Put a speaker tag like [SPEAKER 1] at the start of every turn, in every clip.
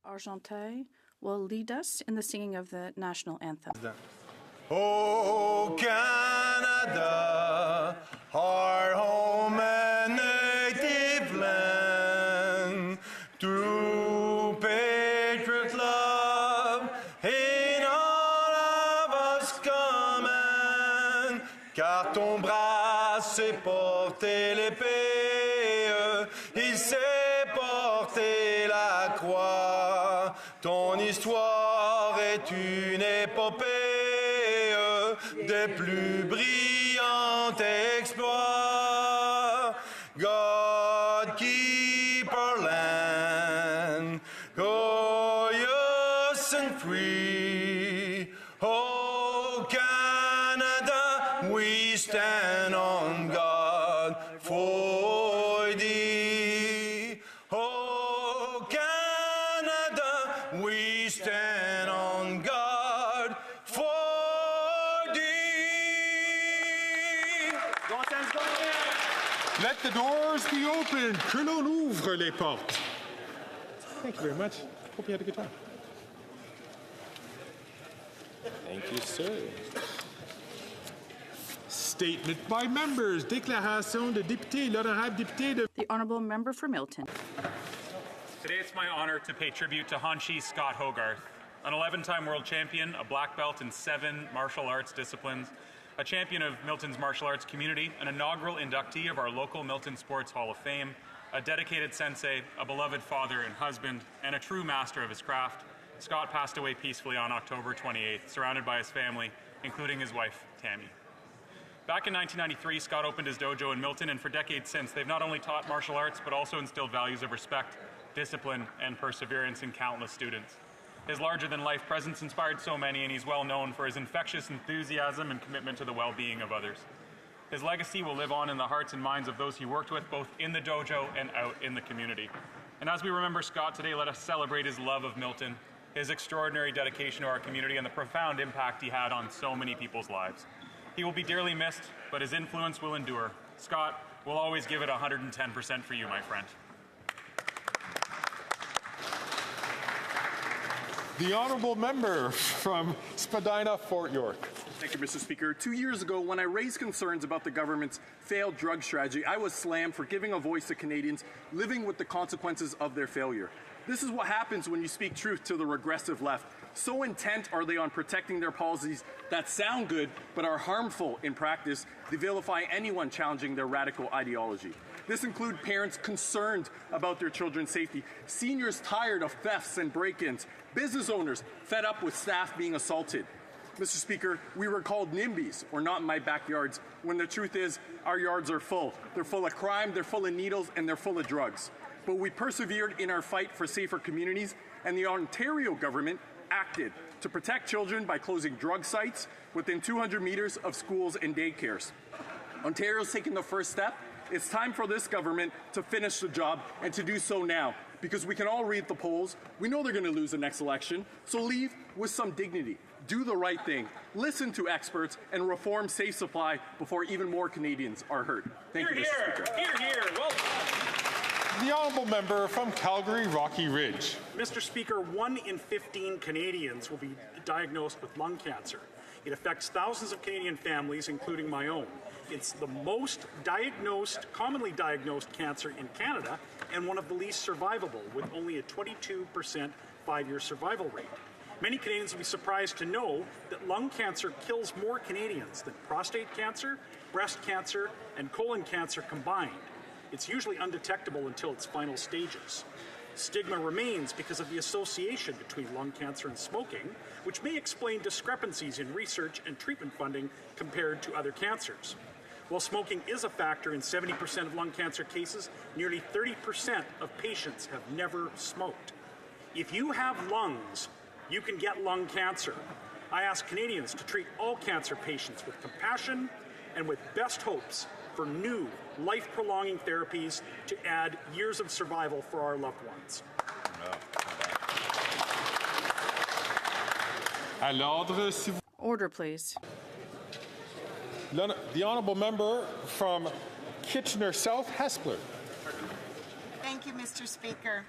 [SPEAKER 1] Argenteuil will lead us in the singing of the national anthem.
[SPEAKER 2] Oh, Canada, our home and native land, through patriot love, in all of us command, car ton bras sait porter l'épée, il sait porter la croix, ton histoire est une épopée des plus brillants exploits. God keep our land glorious and free. Oh, Canada, we stand on guard for thee. Oh, Canada, we stand on guard for
[SPEAKER 3] Let the doors be open. Que l'on ouvre les portes. Thank you very much. Hope you had a good time.
[SPEAKER 4] Thank you, sir.
[SPEAKER 3] Statement by members. Déclaration de député. L'honorable député de...
[SPEAKER 1] The Honourable Member for Milton.
[SPEAKER 5] Today it's my honor to pay tribute to HoC Scott Hogarth, an 11-time world champion, a black belt in 7 martial arts disciplines, a champion of Milton's martial arts community, an inaugural inductee of our local Milton Sports Hall of Fame, a dedicated sensei, a beloved father and husband, and a true master of his craft. Scott passed away peacefully on October 28th, surrounded by his family, including his wife, Tammy. Back in 1993, Scott opened his dojo in Milton, and for decades since, they've not only taught martial arts, but also instilled values of respect, discipline, and perseverance in countless students. His larger-than-life presence inspired so many, and he's well known for his infectious enthusiasm and commitment to the well-being of others. His legacy will live on in the hearts and minds of those he worked with, both in the dojo and out in the community. And as we remember Scott today, let us celebrate his love of Milton, his extraordinary dedication to our community, and the profound impact he had on so many people's lives. He will be dearly missed, but his influence will endure. Scott, we'll always give it 110% for you, my friend.
[SPEAKER 3] The Honourable Member from Spadina, Fort York.
[SPEAKER 6] Thank you, Mr. Speaker. 2 years ago, when I raised concerns about the government's failed drug strategy, I was slammed for giving a voice to Canadians living with the consequences of their failure. This is what happens when you speak truth to the regressive left. So intent are they on protecting their policies that sound good but are harmful in practice, they vilify anyone challenging their radical ideology. This includes parents concerned about their children's safety, seniors tired of thefts and break-ins, business owners fed up with staff being assaulted. Mr. Speaker, we were called NIMBYs, or not in my backyards, when the truth is our yards are full. They're full of crime, they're full of needles, and they're full of drugs. But we persevered in our fight for safer communities, and the Ontario government acted to protect children by closing drug sites within 200 meters of schools and daycares. Ontario's taken the first step. It's time for this government to finish the job and to do so now, because we can all read the polls. We know they're going to lose the next election, so leave with some dignity. Do the right thing, listen to experts, and reform safe supply before even more Canadians are hurt. Thank you, Mr. Speaker.
[SPEAKER 7] Hear, hear. Well,
[SPEAKER 3] The Honourable Member from Calgary, Rocky Ridge.
[SPEAKER 7] Mr. Speaker, 1 in 15 Canadians will be diagnosed with lung cancer. It affects thousands of Canadian families, including my own. It's the most commonly diagnosed cancer in Canada, and one of the least survivable, with only a 22% 5-year survival rate. Many Canadians will be surprised to know that lung cancer kills more Canadians than prostate cancer, breast cancer, and colon cancer combined. It's usually undetectable until its final stages. Stigma remains because of the association between lung cancer and smoking, which may explain discrepancies in research and treatment funding compared to other cancers. While smoking is a factor in 70% of lung cancer cases, nearly 30% of patients have never smoked. If you have lungs, you can get lung cancer. I ask Canadians to treat all cancer patients with compassion and with best hopes for new, life-prolonging therapies to add years of survival for our loved ones.
[SPEAKER 3] À l'ordre, s'il vous
[SPEAKER 1] Order, please.
[SPEAKER 3] The honourable member from Kitchener South, Hespeler.
[SPEAKER 8] Thank you, Mr. Speaker.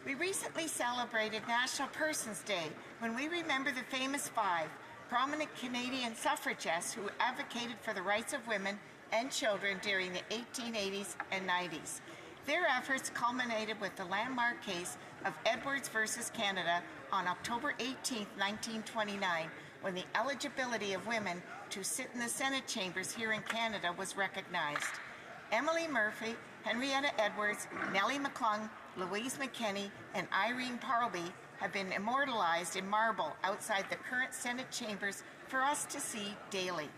[SPEAKER 8] We recently celebrated National Persons Day when we remember the famous 5 prominent Canadian suffragettes who advocated for the rights of women and children during the 1880s and 90s. Their efforts culminated with the landmark case of Edwards versus Canada on October 18, 1929, when the eligibility of women to sit in the Senate chambers here in Canada was recognized. Emily Murphy, Henrietta Edwards, Nellie McClung, Louise McKenney, and Irene Parlby have been immortalized in marble outside the current Senate chambers for us to see daily.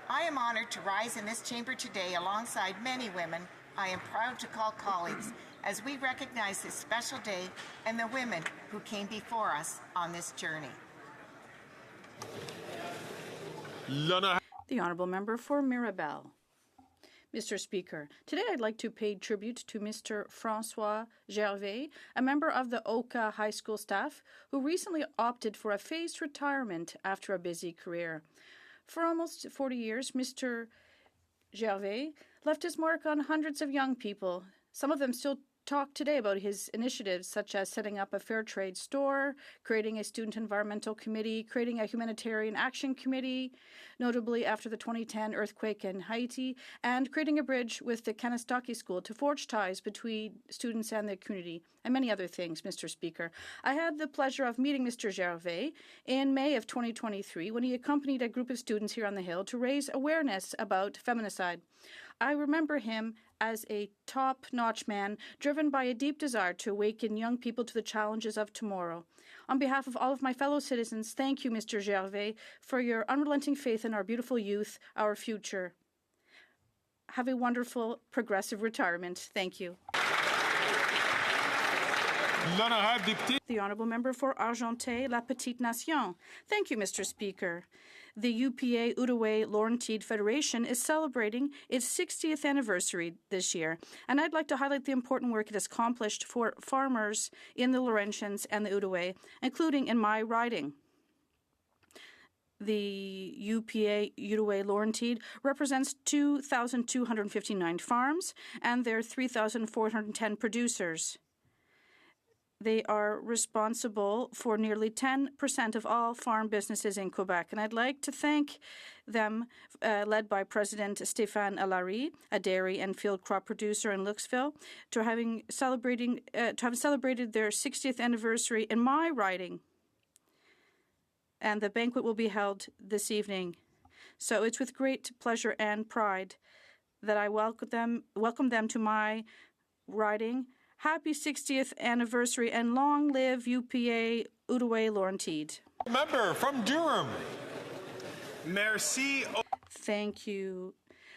[SPEAKER 8] I am honored to rise in this chamber today alongside many women I am proud to call colleagues as we recognize this special day and the women who came before us on this journey.
[SPEAKER 1] The Honourable Member for Mirabel. Mr. Speaker, today I'd like to pay tribute to Mr. François Gervais, a member of the HoC High School staff who recently opted for a phased retirement after a busy career. For almost 40 years, Mr. Gervais left his mark on hundreds of young people. Some of them still talk today about his initiatives, such as setting up a fair trade store, creating a student environmental committee, creating a humanitarian action committee, notably after the 2010 earthquake in Haiti, and creating a bridge with the Kanastaki School to forge ties between students and the community, and many other things, Mr. Speaker. I had the pleasure of meeting Mr. Gervais in May of 2023 when he accompanied a group of students here on the Hill to raise awareness about feminicide. I remember him as a top-notch man driven by a deep desire to awaken young people to the challenges of tomorrow. On behalf of all of my fellow citizens, thank you, Mr. Gervais, for your unrelenting faith in our beautiful youth, our future. Have a wonderful, progressive retirement. Thank you. The Honourable Member for Argenteuil, La Petite Nation. Thank you, Mr. Speaker. The UPA Outaouais Laurentide Federation is celebrating its 60th anniversary this year, and I'd like to highlight the important work it has accomplished for farmers in the Laurentians and the Outaouais, including in my riding. The UPA Outaouais Laurentide represents 2,259 farms and their 3,410 producers. They are responsible for nearly 10% of all farm businesses in Quebec. And I'd like to thank them, led by President Stéphane Allary, a dairy and field crop producer in Luxville, to have celebrated their 60th anniversary in my riding. And the banquet will be held this evening. So it's with great pleasure and pride that I welcome them to my riding. Happy 60th anniversary and long live UPA Outaouais Laurentide.
[SPEAKER 3] Member from Durham.
[SPEAKER 2] Merci.
[SPEAKER 1] Thank you.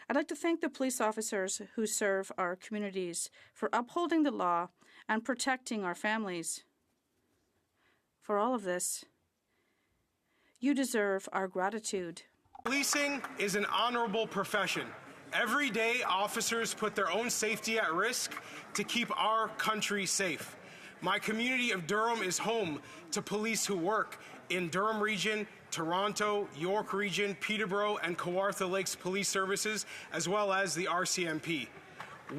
[SPEAKER 1] I'd like to thank the police officers who serve our communities for upholding the law and protecting our families. For all of this, you deserve our gratitude.
[SPEAKER 2] Policing is an honorable profession. Every day, officers put their own safety at risk to keep our country safe. My community of Durham is home to police who work in Durham Region, Toronto, York Region, Peterborough, and Kawartha Lakes Police Services, as well as the RCMP.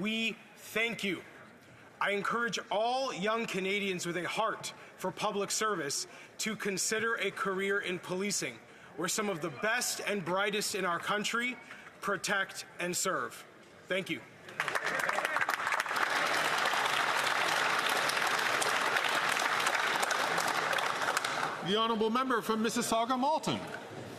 [SPEAKER 2] We thank you. I encourage all young Canadians with a heart for public service to consider a career in policing. We're some of the best and brightest in our country. Protect and serve. Thank you.
[SPEAKER 3] The Honourable Member from Mississauga-Malton.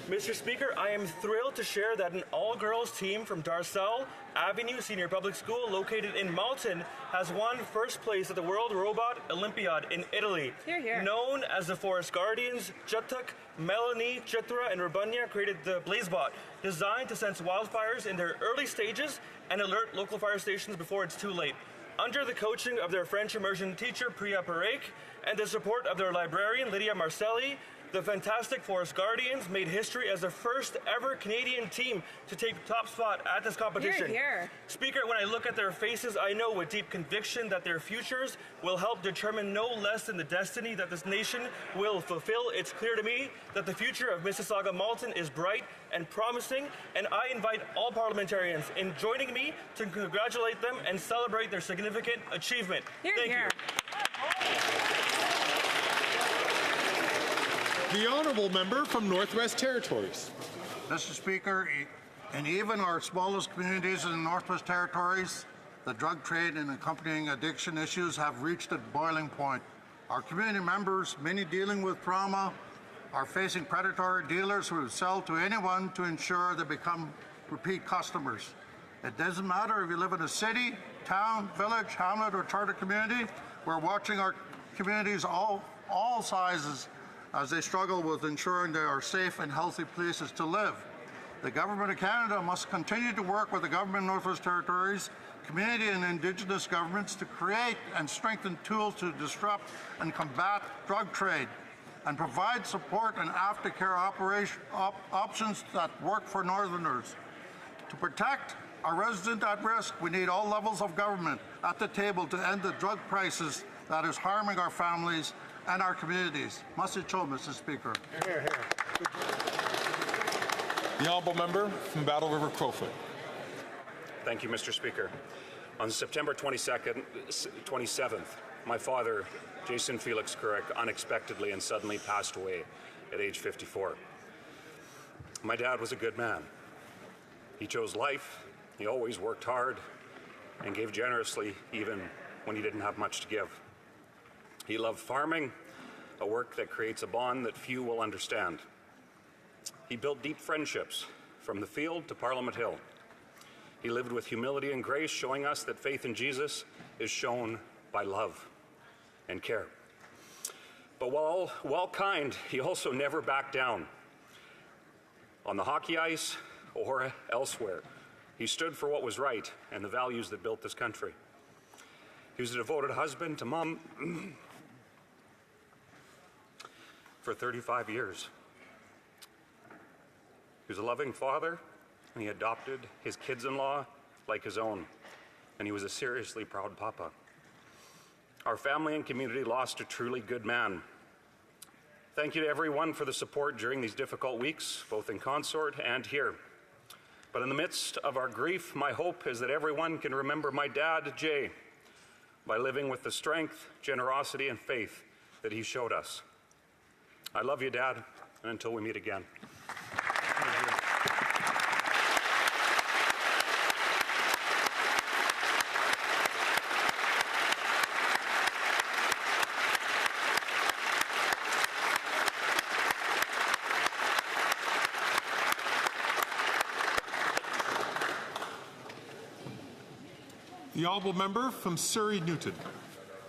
[SPEAKER 9] Mr. Speaker, I am thrilled to share that an all-girls team from Darcel Avenue Senior Public School, located in Malton, has won first place at the World Robot Olympiad in Italy.
[SPEAKER 10] Hear, hear.
[SPEAKER 9] Known as the Forest Guardians, Jatuk, Melanie, Chitra, and Rabanya created the BlazeBot, designed to sense wildfires in their early stages and alert local fire stations before it's too late. Under the coaching of their French immersion teacher, Priya Parekh, and the support of their librarian, Lydia Marcelli, the fantastic Forest Guardians made history as the first ever Canadian team to take top spot at this competition.
[SPEAKER 10] Hear, hear.
[SPEAKER 9] Speaker, when I look at their faces, I know with deep conviction that their futures will help determine no less than the destiny that this nation will fulfill. It's clear to me that the future of Mississauga Malton is bright and promising, and I invite all parliamentarians in joining me to congratulate them and celebrate their significant achievement.
[SPEAKER 10] Hear,
[SPEAKER 9] Thank
[SPEAKER 10] hear.
[SPEAKER 9] you.
[SPEAKER 3] The Honourable Member from Northwest Territories.
[SPEAKER 11] Mr. Speaker, in even our smallest communities in the Northwest Territories, the drug trade and accompanying addiction issues have reached a boiling point. Our community members, many dealing with trauma, are facing predatory dealers who sell to anyone to ensure they become repeat customers. It doesn't matter if you live in a city, town, village, hamlet, or charter community. We're watching our communities all sizes as they struggle with ensuring they are safe and healthy places to live. The Government of Canada must continue to work with the Government of Northwest Territories, community and Indigenous governments to create and strengthen tools to disrupt and combat drug trade and provide support and aftercare options that work for Northerners. To protect our residents at risk, we need all levels of government at the table to end the drug crisis that is harming our families and our communities. Must show, Mr. Speaker.
[SPEAKER 3] Here, here. The Honourable Member from Battle River Crowfoot.
[SPEAKER 12] Thank you, Mr. Speaker. On September 27th, my father, Jason Felix Couric, unexpectedly and suddenly passed away at age 54. My dad was a good man. He chose life, he always worked hard, and gave generously even when he didn't have much to give. He loved farming, a work that creates a bond that few will understand. He built deep friendships from the field to Parliament Hill. He lived with humility and grace, showing us that faith in Jesus is shown by love and care. But while kind, he also never backed down. On the hockey ice or elsewhere, he stood for what was right and the values that built this country. He was a devoted husband to Mom for 35 years. He was a loving father, and he adopted his kids-in-law like his own, and he was a seriously proud papa. Our family and community lost a truly good man. Thank you to everyone for the support during these difficult weeks, both in consort and here. But in the midst of our grief, my hope is that everyone can remember my dad, Jay, by living with the strength, generosity, and faith that he showed us. I love you, Dad, and until we meet again.
[SPEAKER 3] The Honourable Member from Surrey Newton.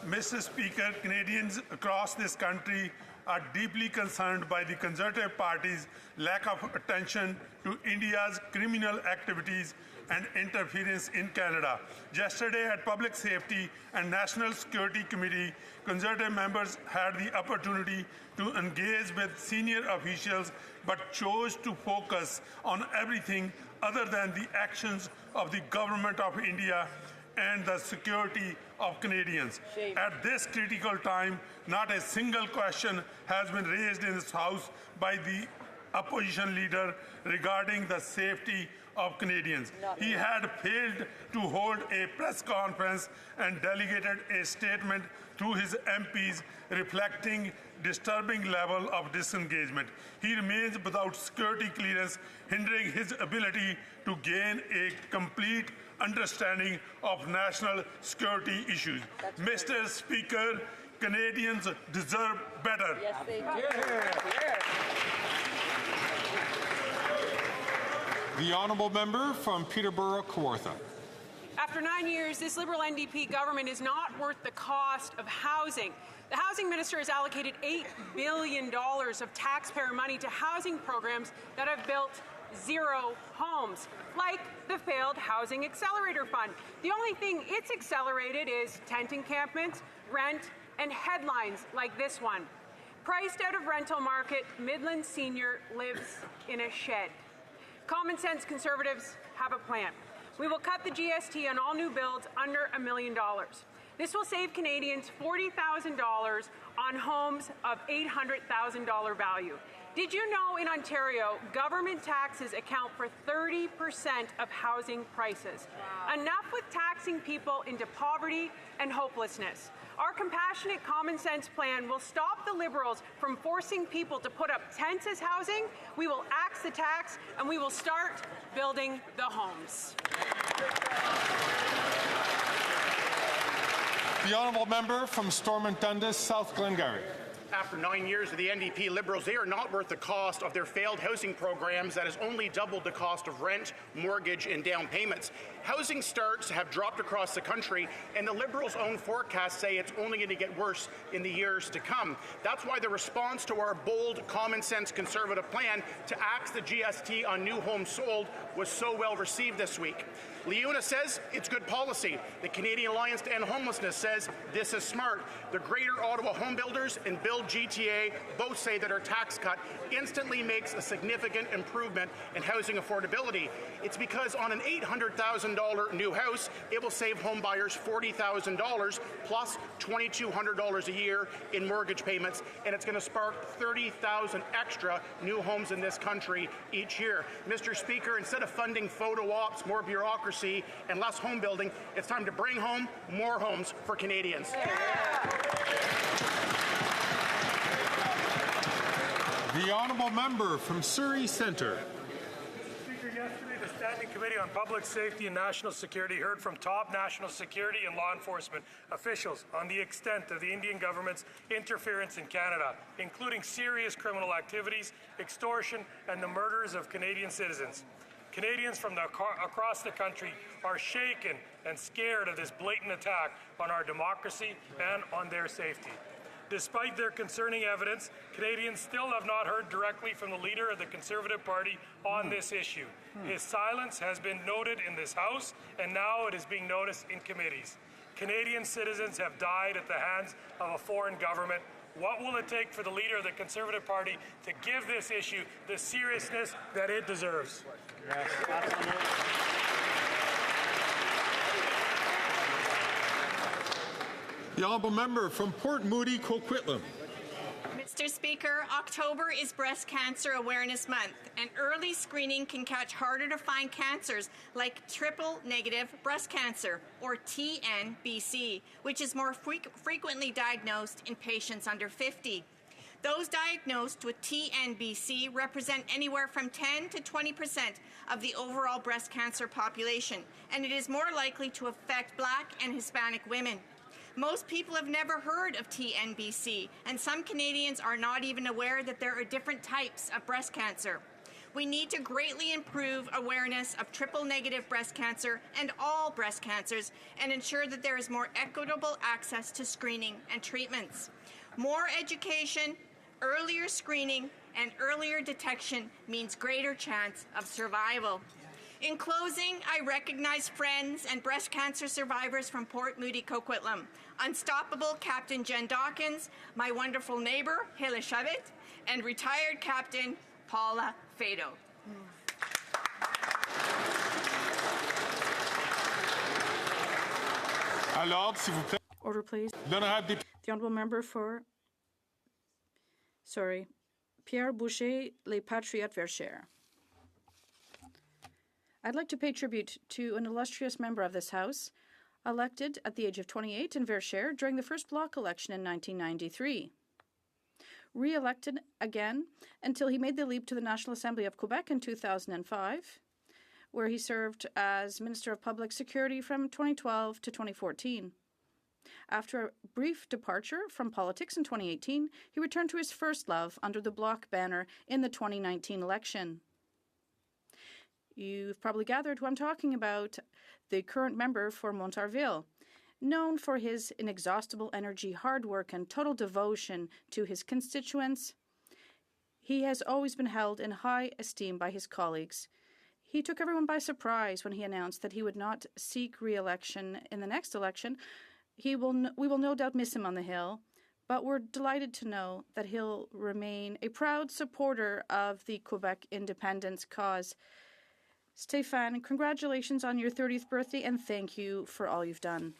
[SPEAKER 13] Mr. Speaker, Canadians across this country are deeply concerned by the Conservative Party's lack of attention to India's criminal activities and interference in Canada. Yesterday at Public Safety and National Security Committee, Conservative members had the opportunity to engage with senior officials but chose to focus on everything other than the actions of the Government of India and the security of Canadians.
[SPEAKER 10] Shame.
[SPEAKER 13] At this critical time, not a single question has been raised in this House by the opposition leader regarding the safety of Canadians. He had failed to hold a press conference and delegated a statement to his MPs reflecting disturbing level of disengagement. He remains without security clearance, hindering his ability to gain a complete understanding of national security issues. Mr. Speaker, Canadians deserve better.
[SPEAKER 10] Yes, they do.
[SPEAKER 3] The honourable member from Peterborough Kawartha.
[SPEAKER 10] After 9 years, this Liberal NDP government is not worth the cost of housing. The housing minister has allocated $8 billion of taxpayer money to housing programs that have built zero homes, like the failed Housing Accelerator Fund. The only thing it's accelerated is tent encampments, rent, and headlines like this one. Priced out of rental market, Midland senior lives in a shed. Common sense Conservatives have a plan. We will cut the GST on all new builds under $1 million. This will save Canadians $40,000 on homes of $800,000 value. Did you know in Ontario, government taxes account for 30% of housing prices? Wow. Enough with taxing people into poverty and hopelessness. Our compassionate common sense plan will stop the Liberals from forcing people to put up tents as housing. We will axe the tax, and we will start building the homes.
[SPEAKER 3] The honourable member from Stormont Dundas, South Glengarry.
[SPEAKER 14] After 9 years of the NDP Liberals, they are not worth the cost of their failed housing programs that has only doubled the cost of rent, mortgage, and down payments. Housing starts have dropped across the country, and the Liberals' own forecasts say it's only going to get worse in the years to come. That's why the response to our bold, common-sense Conservative plan to axe the GST on new homes sold was so well received this week. Leuna says it's good policy. The Canadian Alliance to End Homelessness says this is smart. The Greater Ottawa Home Builders and Build GTA both say that our tax cut instantly makes a significant improvement in housing affordability. It's because on an $800,000 new house, it will save home buyers $40,000 plus $2,200 a year in mortgage payments, and it's going to spark 30,000 extra new homes in this country each year. Mr. Speaker, instead of funding photo ops, more bureaucracy, and less home building, it's time to bring home more homes for Canadians.
[SPEAKER 3] The honourable member from Surrey Centre.
[SPEAKER 15] Speaker, yesterday the Standing Committee on Public Safety and National Security heard from top national security and law enforcement officials on the extent of the Indian government's interference in Canada, including serious criminal activities, extortion, and the murders of Canadian citizens. Canadians from across the country are shaken and scared of this blatant attack on our democracy and on their safety. Despite their concerning evidence, Canadians still have not heard directly from the leader of the Conservative Party on this issue. His silence has been noted in this House, and now it is being noticed in committees. Canadian citizens have died at the hands of a foreign government. What will it take for the leader of the Conservative Party to give this issue the seriousness that it deserves?
[SPEAKER 3] Yes, the honourable member from Port Moody, Coquitlam.
[SPEAKER 16] Mr. Speaker, October is Breast Cancer Awareness Month, and early screening can catch harder to find cancers like triple-negative breast cancer, or TNBC, which is more frequently diagnosed in patients under 50. Those diagnosed with TNBC represent anywhere from 10 to 20% of the overall breast cancer population, and it is more likely to affect Black and Hispanic women. Most people have never heard of TNBC, and some Canadians are not even aware that there are different types of breast cancer. We need to greatly improve awareness of triple-negative breast cancer and all breast cancers and ensure that there is more equitable access to screening and treatments. More education, earlier screening, and earlier detection means greater chance of survival. In closing, I recognize friends and breast cancer survivors from Port Moody, Coquitlam, Unstoppable Captain Jen Dawkins, my wonderful neighbor, Hila Shabit, and retired Captain Paula Fado.
[SPEAKER 1] Order, please. The honourable member for, Pierre Boucher, Les Patriotes Verchères. I'd like to pay tribute to an illustrious member of this House, elected at the age of 28 in Verchères during the first bloc election in 1993. Re-elected again until he made the leap to the National Assembly of Quebec in 2005, where he served as Minister of Public Security from 2012 to 2014. After a brief departure from politics in 2018, he returned to his first love under the Bloc banner in the 2019 election. You've probably gathered who I'm talking about, the current member for Montarville. Known for his inexhaustible energy, hard work, and total devotion to his constituents, he has always been held in high esteem by his colleagues. He took everyone by surprise when he announced that he would not seek re-election in the next election. We will no doubt miss him on the Hill, but we're delighted to know that he'll remain a proud supporter of the Quebec independence cause. Stéphane, congratulations on your 30th birthday, and thank you for all you've done.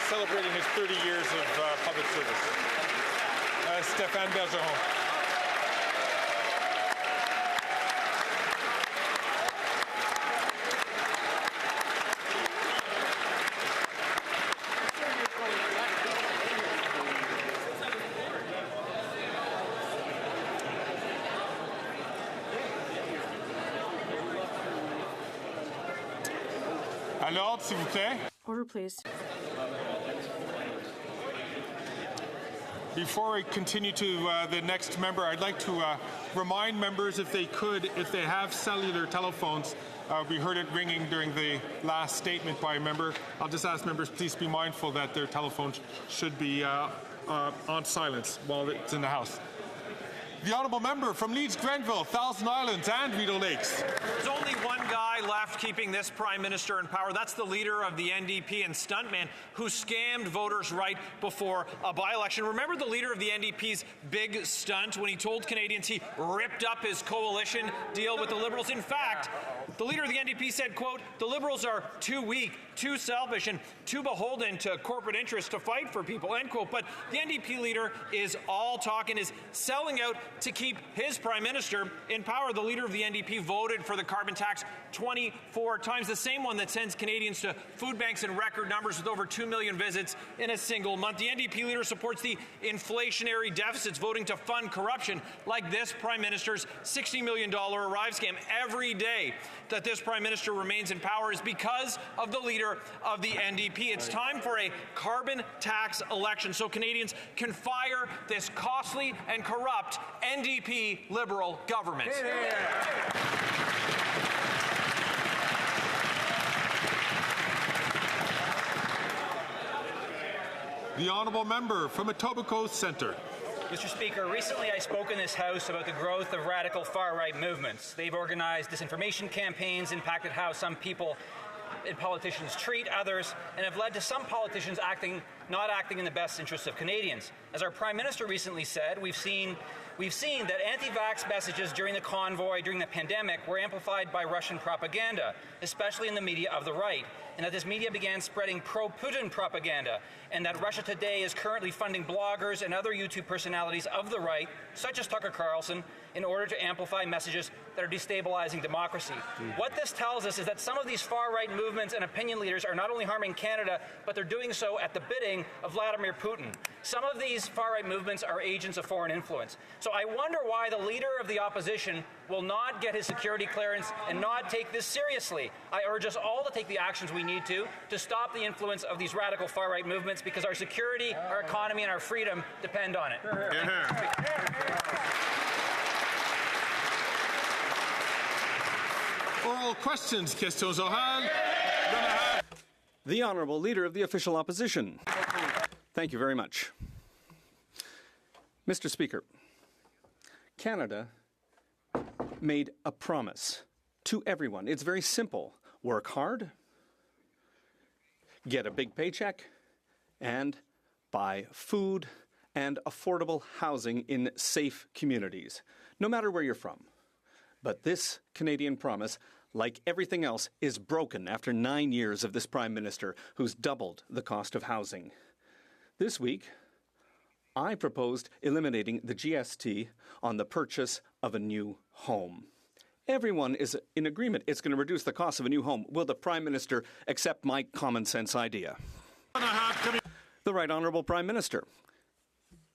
[SPEAKER 3] Celebrating his 30 years of public service. Stéphane Bergeron. À l'ordre, s'il vous plaît.
[SPEAKER 1] Order, please.
[SPEAKER 3] Before I continue to the next member, I'd like to remind members, if they could, if they have cellular telephones, we heard it ringing during the last statement by a member. I'll just ask members, please be mindful that their telephones should be on silence while it's in the House. The honourable member from Leeds Grenville, Thousand Islands and Rideau Lakes.
[SPEAKER 17] There's only one guy left keeping this Prime Minister in power. That's the leader of the NDP and stuntman who scammed voters right before a by-election. Remember the leader of the NDP's big stunt when he told Canadians he ripped up his coalition deal with the Liberals? In fact, the leader of the NDP said, quote, "The Liberals are too weak, too selfish, and too beholden to corporate interests to fight for people," end quote. But the NDP leader is all talk and is selling out to keep his Prime Minister in power. The leader of the NDP voted for the carbon tax 24 times, the same one that sends Canadians to food banks in record numbers with over 2 million visits in a single month. The NDP leader supports the inflationary deficits, voting to fund corruption like this Prime Minister's $60 million arrive scam. Every day that this Prime Minister remains in power is because of the leader of the NDP. It's time for a carbon tax election so Canadians can fire this costly and corrupt NDP Liberal government.
[SPEAKER 3] The honourable member from Etobicoke Centre.
[SPEAKER 18] Mr. Speaker, recently I spoke in this House about the growth of radical far-right movements. They've organized disinformation campaigns, impacted how some people and politicians treat others, and have led to some politicians not acting in the best interests of Canadians. As our Prime Minister recently said, we've seen that anti-vax messages during the convoy, during the pandemic, were amplified by Russian propaganda, especially in the media of the right, and that this media began spreading pro-Putin propaganda, and that Russia Today is currently funding bloggers and other YouTube personalities of the right, such as Tucker Carlson, in order to amplify messages that are destabilizing democracy. What this tells us is that some of these far-right movements and opinion leaders are not only harming Canada, but they're doing so at the bidding of Vladimir Putin. Some of these far-right movements are agents of foreign influence. So I wonder why the leader of the opposition will not get his security clearance and not take this seriously. I urge us all to take the actions we need to stop the influence of these radical far-right movements, because our security, our economy, and our freedom depend on it.
[SPEAKER 3] Oral questions, questions orales.
[SPEAKER 19] The Honourable Leader of the Official Opposition. Thank you very much. Mr. Speaker, Canada made a promise to everyone. It's very simple. Work hard, get a big paycheck, and buy food and affordable housing in safe communities, no matter where you're from. But this Canadian promise, like everything else, is broken after 9 years of this Prime Minister who's doubled the cost of housing. This week, I proposed eliminating the GST on the purchase of a new home. Everyone is in agreement it's going to reduce the cost of a new home. Will the Prime Minister accept my common sense idea? The Right Honourable Prime Minister.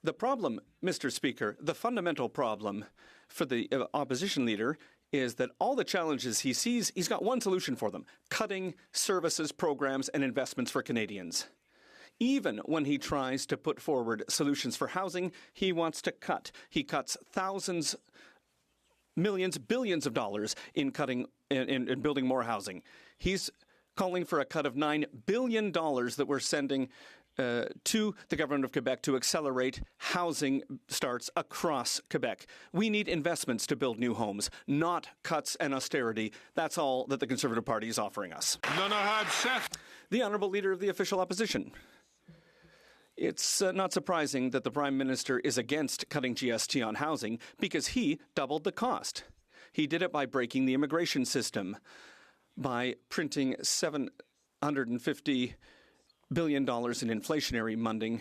[SPEAKER 19] The problem, Mr. Speaker, the fundamental problem for the opposition leader is that all the challenges he sees, he's got one solution for them: cutting services, programs and investments for Canadians. Even when he tries to put forward solutions for housing, he wants to cut. He cuts thousands, millions, billions of dollars in building more housing. He's calling for a cut of $9 billion that we're sending to the government of Quebec to accelerate housing starts across Quebec. We need investments to build new homes, not cuts and austerity. That's all that the Conservative Party is offering us. The Honourable Leader of the Official Opposition. It's not surprising that the Prime Minister is against cutting GST on housing because he doubled the cost. He did it by breaking the immigration system, by printing $750 billion in inflationary funding,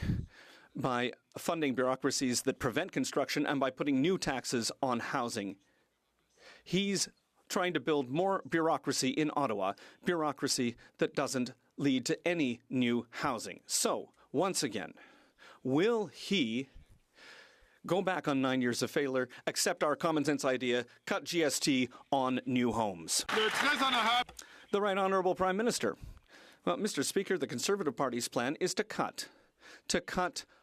[SPEAKER 19] by funding bureaucracies that prevent construction, and by putting new taxes on housing. He's trying to build more bureaucracy in Ottawa, bureaucracy that doesn't lead to any new housing. So, once again, will he go back on 9 years of failure, accept our common sense idea, cut GST on new homes? The Right Honourable Prime Minister. Well, Mr. Speaker, the Conservative Party's plan is to cut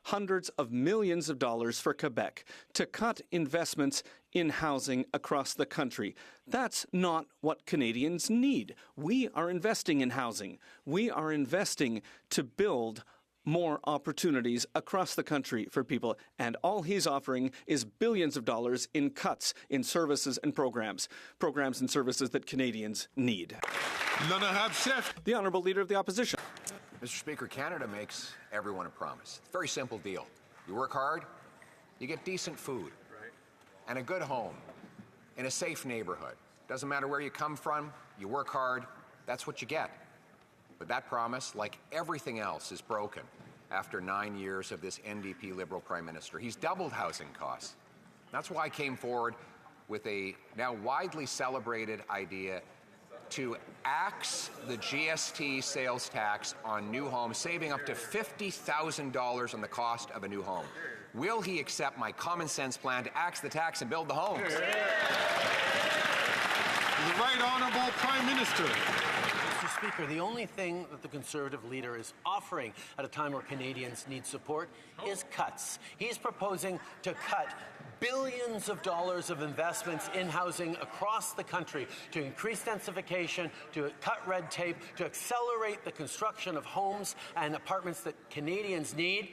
[SPEAKER 19] hundreds of millions of dollars for Quebec, to cut investments in housing across the country. That's not what Canadians need. We are investing in housing. We are investing to build more opportunities across the country for people, and all he's offering is billions of dollars in cuts in services and programs and services that Canadians need. The Honourable Leader of the Opposition.
[SPEAKER 20] Mr. Speaker, Canada makes everyone a promise. It's a very simple deal. You work hard, you get decent food, and a good home in a safe neighbourhood. Doesn't matter where you come from, you work hard, that's what you get. But that promise, like everything else, is broken after 9 years of this NDP Liberal Prime Minister. He's doubled housing costs. That's why I came forward with a now widely celebrated idea to axe the GST sales tax on new homes, saving up to $50,000 on the cost of a new home. Will he accept my common sense plan to axe the tax and build the homes?
[SPEAKER 3] The Right Honourable Prime Minister.
[SPEAKER 21] Mr. Speaker, the only thing that the Conservative leader is offering at a time where Canadians need support is cuts. He's proposing to cut billions of dollars of investments in housing across the country to increase densification, to cut red tape, to accelerate the construction of homes and apartments that Canadians need.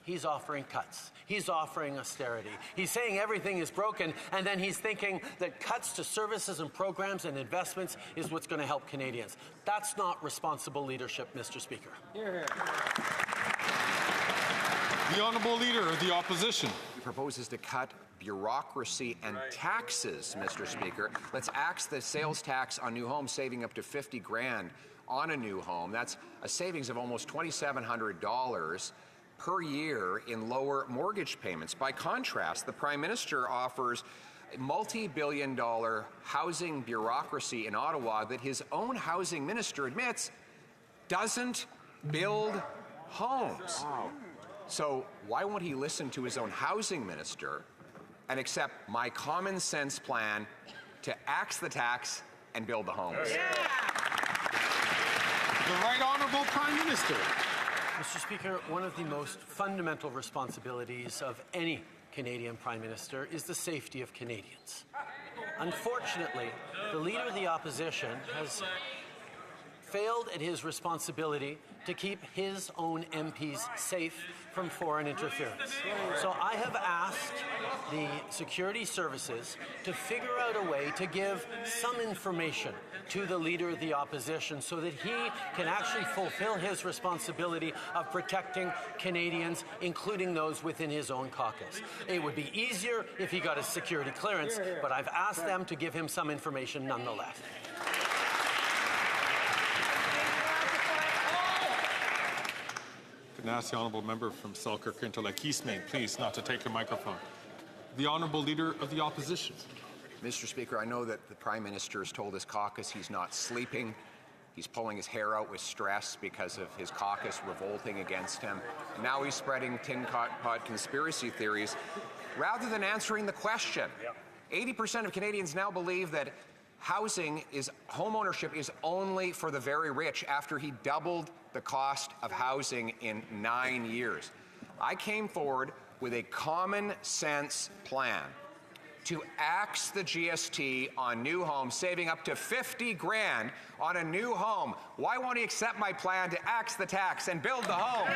[SPEAKER 21] He's offering cuts. He's offering austerity. He's saying everything is broken, and then he's thinking that cuts to services and programs and investments is what's going to help Canadians. That's not responsible leadership, Mr. Speaker.
[SPEAKER 3] The Honourable Leader of the Opposition.
[SPEAKER 20] He proposes to cut bureaucracy and taxes, Mr. Speaker. Let's axe the sales tax on new homes, saving up to $50,000 on a new home. That's a savings of almost $2,700 per year in lower mortgage payments. By contrast, the Prime Minister offers multi-billion-dollar housing bureaucracy in Ottawa that his own housing minister admits doesn't build homes. So why won't he listen to his own housing minister and accept my common sense plan to axe the tax and build the homes?
[SPEAKER 3] The Right Honourable Prime Minister.
[SPEAKER 21] Mr. Speaker, one of the most fundamental responsibilities of any Canadian Prime Minister is the safety of Canadians. Unfortunately, the Leader of the Opposition has failed at his responsibility to keep his own MPs safe from foreign interference. So I have asked the security services to figure out a way to give some information to the Leader of the Opposition so that he can actually fulfill his responsibility of protecting Canadians, including those within his own caucus. It would be easier if he got a security clearance, but I've asked them to give him some information nonetheless.
[SPEAKER 3] ask the honourable member from Selkirk Interlake Eastmain, please, not to take the microphone. The honourable leader of the opposition.
[SPEAKER 20] Mr. Speaker, I know that the Prime Minister has told his caucus he's not sleeping. He's pulling his hair out with stress because of his caucus revolting against him. And now he's spreading tin pot conspiracy theories rather than answering the question. 80% of Canadians now believe that home ownership is only for the very rich after he doubled the cost of housing in 9 years. I came forward with a common sense plan to axe the GST on new homes, saving up to 50 grand on a new home. Why won't he accept my plan to axe the tax and build the home?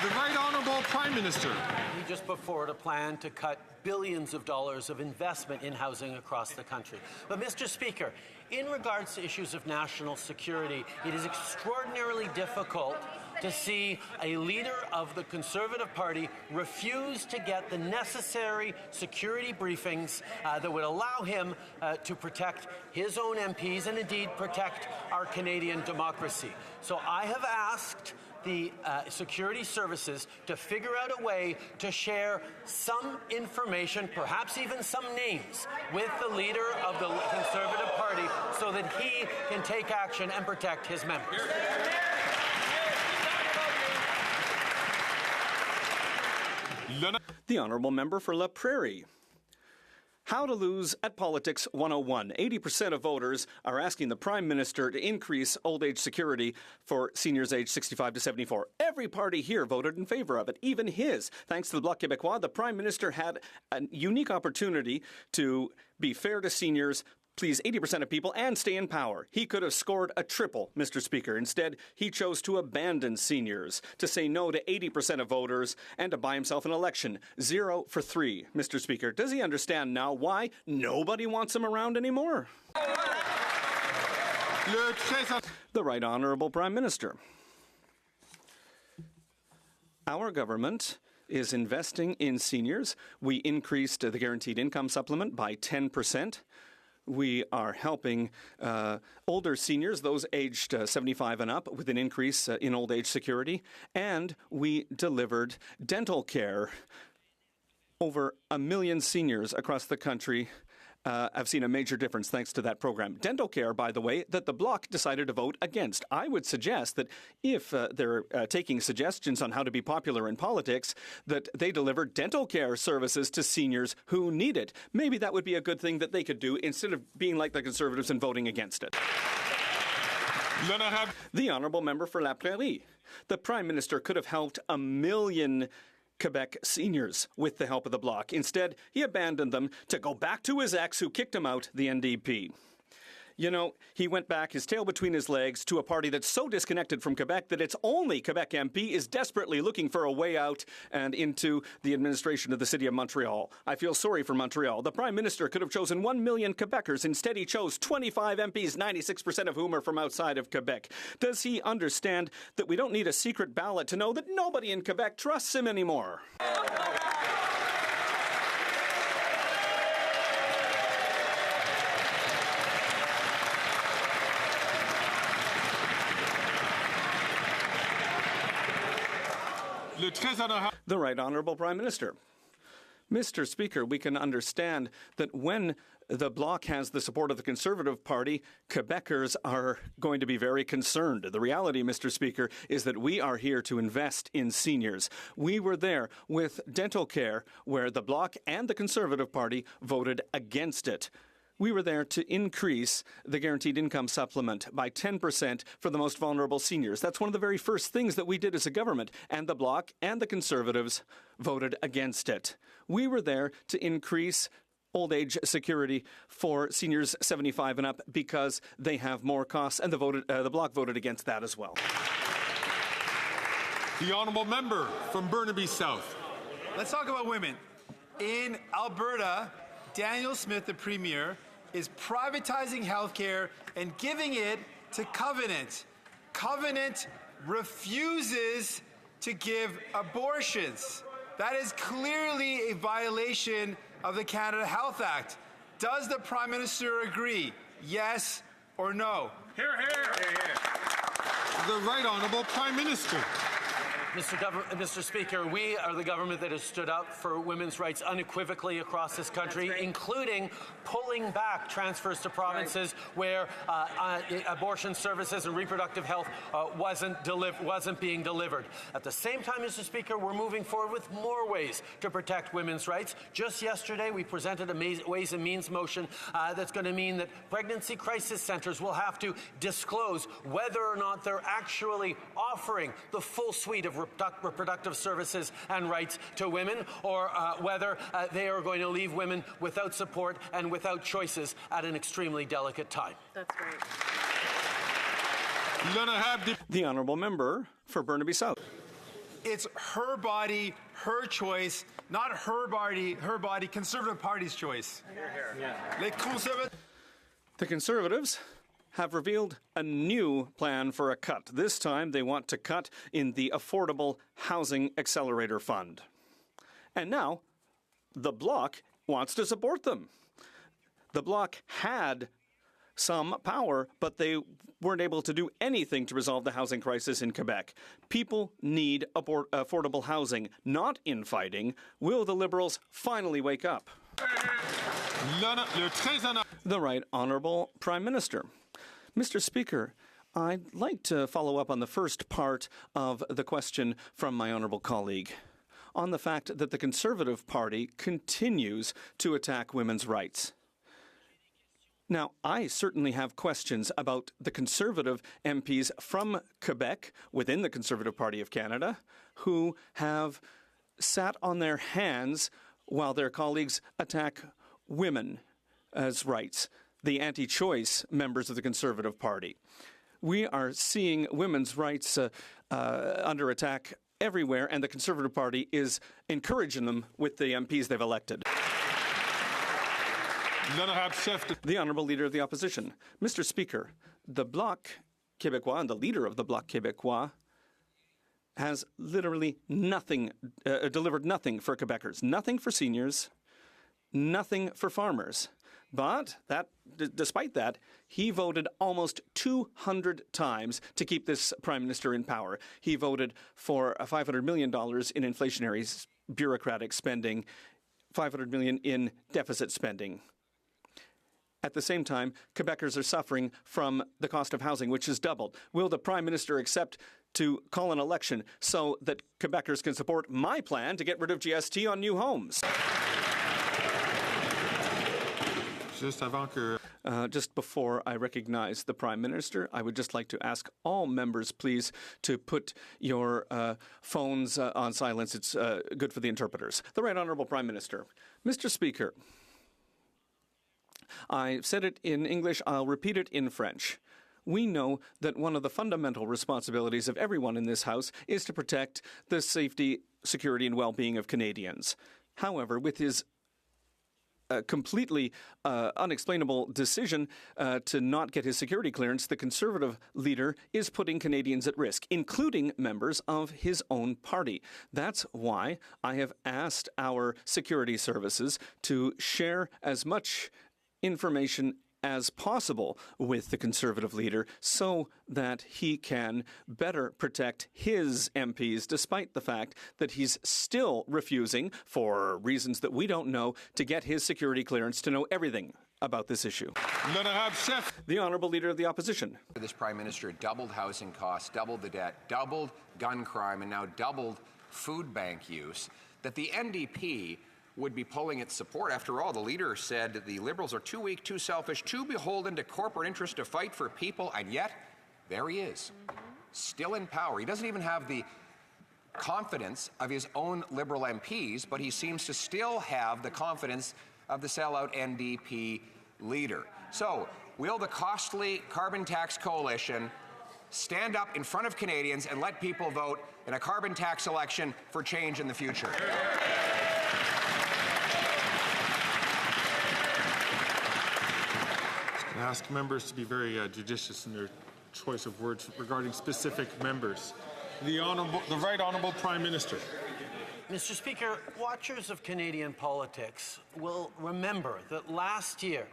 [SPEAKER 3] The Right Honourable Prime Minister.
[SPEAKER 21] He just put forward a plan to cut billions of dollars of investment in housing across the country. But, Mr. Speaker, in regards to issues of national security, it is extraordinarily difficult to see a leader of the Conservative Party refuse to get the necessary security briefings that would allow him to protect his own MPs and indeed protect our Canadian democracy. So I have asked the security services to figure out a way to share some information, perhaps even some names, with the leader of the Conservative Party so that he can take action and protect his members.
[SPEAKER 19] The honourable member for La Prairie. How to lose at Politics 101. 80% of voters are asking the Prime Minister to increase old age security for seniors aged 65 to 74. Every party here voted in favour of it, even his. Thanks to the Bloc Québécois, the Prime Minister had a unique opportunity to be fair to seniors, please 80% of people, and stay in power. He could have scored a triple, Mr. Speaker. Instead, he chose to abandon seniors, to say no to 80% of voters, and to buy himself an election. 0 for 3, Mr. Speaker. Does he understand now why nobody wants him around anymore? The Right Honourable Prime Minister. Our government is investing in seniors. We increased the guaranteed income supplement by 10%. We are helping older seniors, those aged 75 and up, with an increase in old age security. And we delivered dental care. Over 1 million seniors across the country have seen a major difference thanks to that program. Dental care, by the way, that the Bloc decided to vote against. I would suggest that if they're taking suggestions on how to be popular in politics, that they deliver dental care services to seniors who need it. Maybe that would be a good thing that they could do instead of being like the Conservatives and voting against it. The honourable member for La Prairie. The Prime Minister could have helped 1 million Quebec seniors with the help of the Bloc. Instead, he abandoned them to go back to his ex who kicked him out, the NDP. You know, he went back, his tail between his legs, to a party that's so disconnected from Quebec that its only Quebec MP is desperately looking for a way out and into the administration of the city of Montreal. I feel sorry for Montreal. The Prime Minister could have chosen 1 million Quebecers. Instead, he chose 25 MPs, 96% of whom are from outside of Quebec. Does he understand that we don't need a secret ballot to know that nobody in Quebec trusts him anymore? The Right Honourable Prime Minister. Mr. Speaker, we can understand that when the Bloc has the support of the Conservative Party, Quebecers are going to be very concerned. The reality, Mr. Speaker, is that we are here to invest in seniors. We were there with dental care, where the Bloc and the Conservative Party voted against it. We were there to increase the guaranteed income supplement by 10% for the most vulnerable seniors. That's one of the very first things that we did as a government, and the Bloc and the Conservatives voted against it. We were there to increase old age security for seniors 75 and up because they have more costs, and the Bloc voted against that as well.
[SPEAKER 3] The honourable member from Burnaby South.
[SPEAKER 4] Let's talk about women. In Alberta, Daniel Smith, the Premier, is privatizing healthcare and giving it to Covenant. Covenant refuses to give abortions. That is clearly a violation of the Canada Health Act. Does the Prime Minister agree? Yes or no?
[SPEAKER 3] Hear, hear. Hear, hear. The Right Honourable Prime Minister.
[SPEAKER 21] Mr. Speaker, we are the government that has stood up for women's rights unequivocally across this country, including pulling back transfers to provinces where abortion services and reproductive health wasn't being delivered. At the same time, Mr. Speaker, we're moving forward with more ways to protect women's rights. Just yesterday, we presented a Ways and Means motion that's going to mean that pregnancy crisis centers will have to disclose whether or not they're actually offering the full suite of reproductive services and rights to women, or whether they are going to leave women without support and without choices at an extremely delicate time.
[SPEAKER 1] That's great.
[SPEAKER 19] The honourable member for Burnaby South.
[SPEAKER 4] It's her body, her choice, not her body, Conservative Party's choice.
[SPEAKER 19] The Conservatives have revealed a new plan for a cut. This time they want to cut in the Affordable Housing Accelerator Fund. And now the Bloc wants to support them. The Bloc had some power, but they weren't able to do anything to resolve the housing crisis in Quebec. People need affordable housing, not infighting. Will the Liberals finally wake up? The Right Honourable Prime Minister. Mr. Speaker, I'd like to follow up on the first part of the question from my honourable colleague on the fact that the Conservative Party continues to attack women's rights. Now, I certainly have questions about the Conservative MPs from Quebec within the Conservative Party of Canada who have sat on their hands while their colleagues attack women as rights, the anti-choice members of the Conservative Party. We are seeing women's rights under attack everywhere, and the Conservative Party is encouraging them with the MPs they've elected. The Honourable Leader of the Opposition. Mr. Speaker, the Bloc Québécois and the leader of the Bloc Québécois has literally nothing, delivered nothing for Quebecers, nothing for seniors, nothing for farmers. But despite that, he voted almost 200 times to keep this Prime Minister in power. He voted for $500 million in inflationary bureaucratic spending, $500 million in deficit spending. At the same time, Quebecers are suffering from the cost of housing, which has doubled. Will the Prime Minister accept to call an election so that Quebecers can support my plan to get rid of GST on new homes? Just before I recognize the Prime Minister, I would just like to ask all members, please, to put your phones on silence. It's good for the interpreters. The Right Honourable Prime Minister. Mr. Speaker, I said it in English, I'll repeat it in French. We know that one of the fundamental responsibilities of everyone in this House is to protect the safety, security, and well-being of Canadians. However, with his completely unexplainable decision to not get his security clearance, the Conservative leader is putting Canadians at risk, including members of his own party. That's why I have asked our security services to share as much information as possible with the Conservative leader so that he can better protect his MPs, despite the fact that he's still refusing, for reasons that we don't know, to get his security clearance to know everything about this issue. The Honourable Leader of the Opposition.
[SPEAKER 20] This Prime Minister doubled housing costs, doubled the debt, doubled gun crime, and now doubled food bank use, that the NDP would be pulling its support. After all, the leader said the Liberals are too weak, too selfish, too beholden to corporate interests to fight for people, and yet there he is, still in power. He doesn't even have the confidence of his own Liberal MPs, but he seems to still have the confidence of the sellout NDP leader. So, will the costly carbon tax coalition stand up in front of Canadians and let people vote in a carbon tax election for change in the future?
[SPEAKER 3] I ask members to be very judicious in their choice of words regarding specific members. The Right Honourable Prime Minister.
[SPEAKER 21] Mr. Speaker, watchers of Canadian politics will remember that last year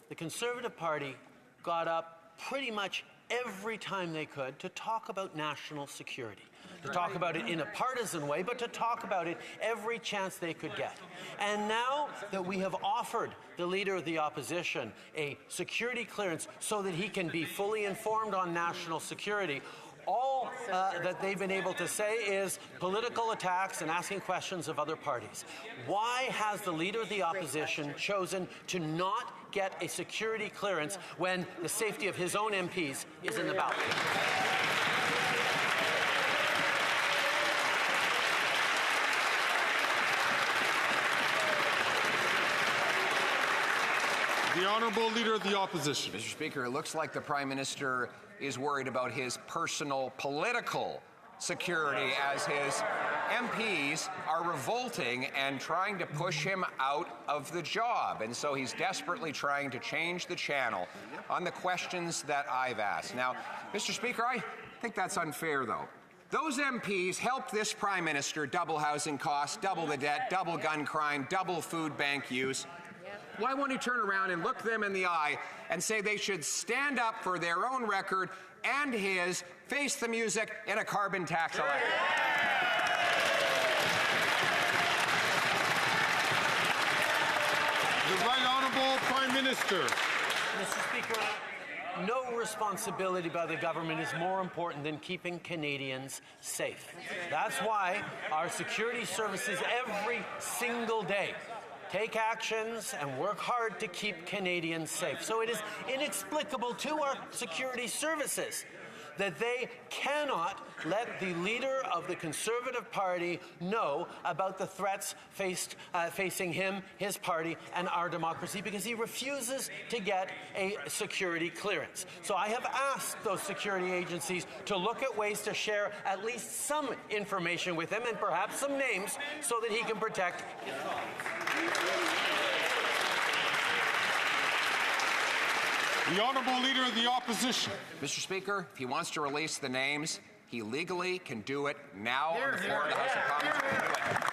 [SPEAKER 21] the Conservative Party got up pretty much every time they could to talk about national security, to talk about it in a partisan way, but to talk about it every chance they could get. And now that we have offered the Leader of the Opposition a security clearance so that he can be fully informed on national security, all that they've been able to say is political attacks and asking questions of other parties. Why has the Leader of the Opposition chosen to not get a security clearance when the safety of his own MPs is in the balance?
[SPEAKER 3] The Honourable Leader of the Opposition.
[SPEAKER 20] Mr. Speaker, it looks like the Prime Minister is worried about his personal political security as his MPs are revolting and trying to push him out of the job. And so he's desperately trying to change the channel on the questions that I've asked. Now, Mr. Speaker, I think that's unfair, though. Those MPs helped this Prime Minister double housing costs, double the debt, double gun crime, double food bank use. Why won't he turn around and look them in the eye and say they should stand up for their own record and his, face the music in a carbon tax election?
[SPEAKER 3] The Right Honourable Prime Minister.
[SPEAKER 21] Mr. Speaker, no responsibility by the government is more important than keeping Canadians safe. That's why our security services every single day take actions and work hard to keep Canadians safe. So it is inexplicable to our security services that they cannot let the Leader of the Conservative Party know about the threats facing him, his party, and our democracy because he refuses to get a security clearance. So I have asked those security agencies to look at ways to share at least some information with him and perhaps some names so that he can protect his
[SPEAKER 3] The Honourable Leader of the Opposition.
[SPEAKER 20] Mr. Speaker, if he wants to release the names, he legally can do it now on the floor of the House of Commons. He can do it.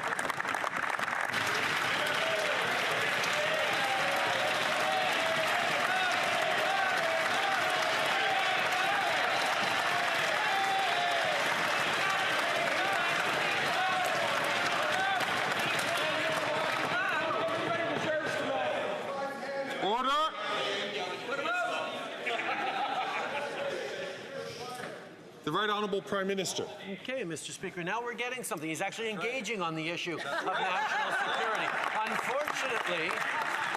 [SPEAKER 3] The Right Honourable Prime Minister.
[SPEAKER 21] Okay, Mr. Speaker, now we're getting something. He's actually engaging on the issue of national security. Unfortunately,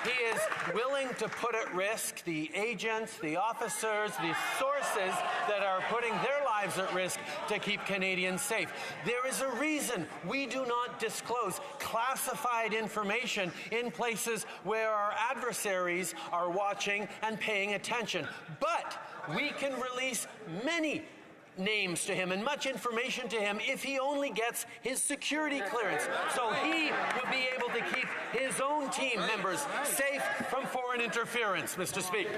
[SPEAKER 21] he is willing to put at risk the agents, the officers, the sources that are putting their lives at risk to keep Canadians safe. There is a reason we do not disclose classified information in places where our adversaries are watching and paying attention. But we can release many names to him and much information to him if he only gets his security clearance. So he would be able to keep his own team members safe from foreign interference, Mr. Speaker.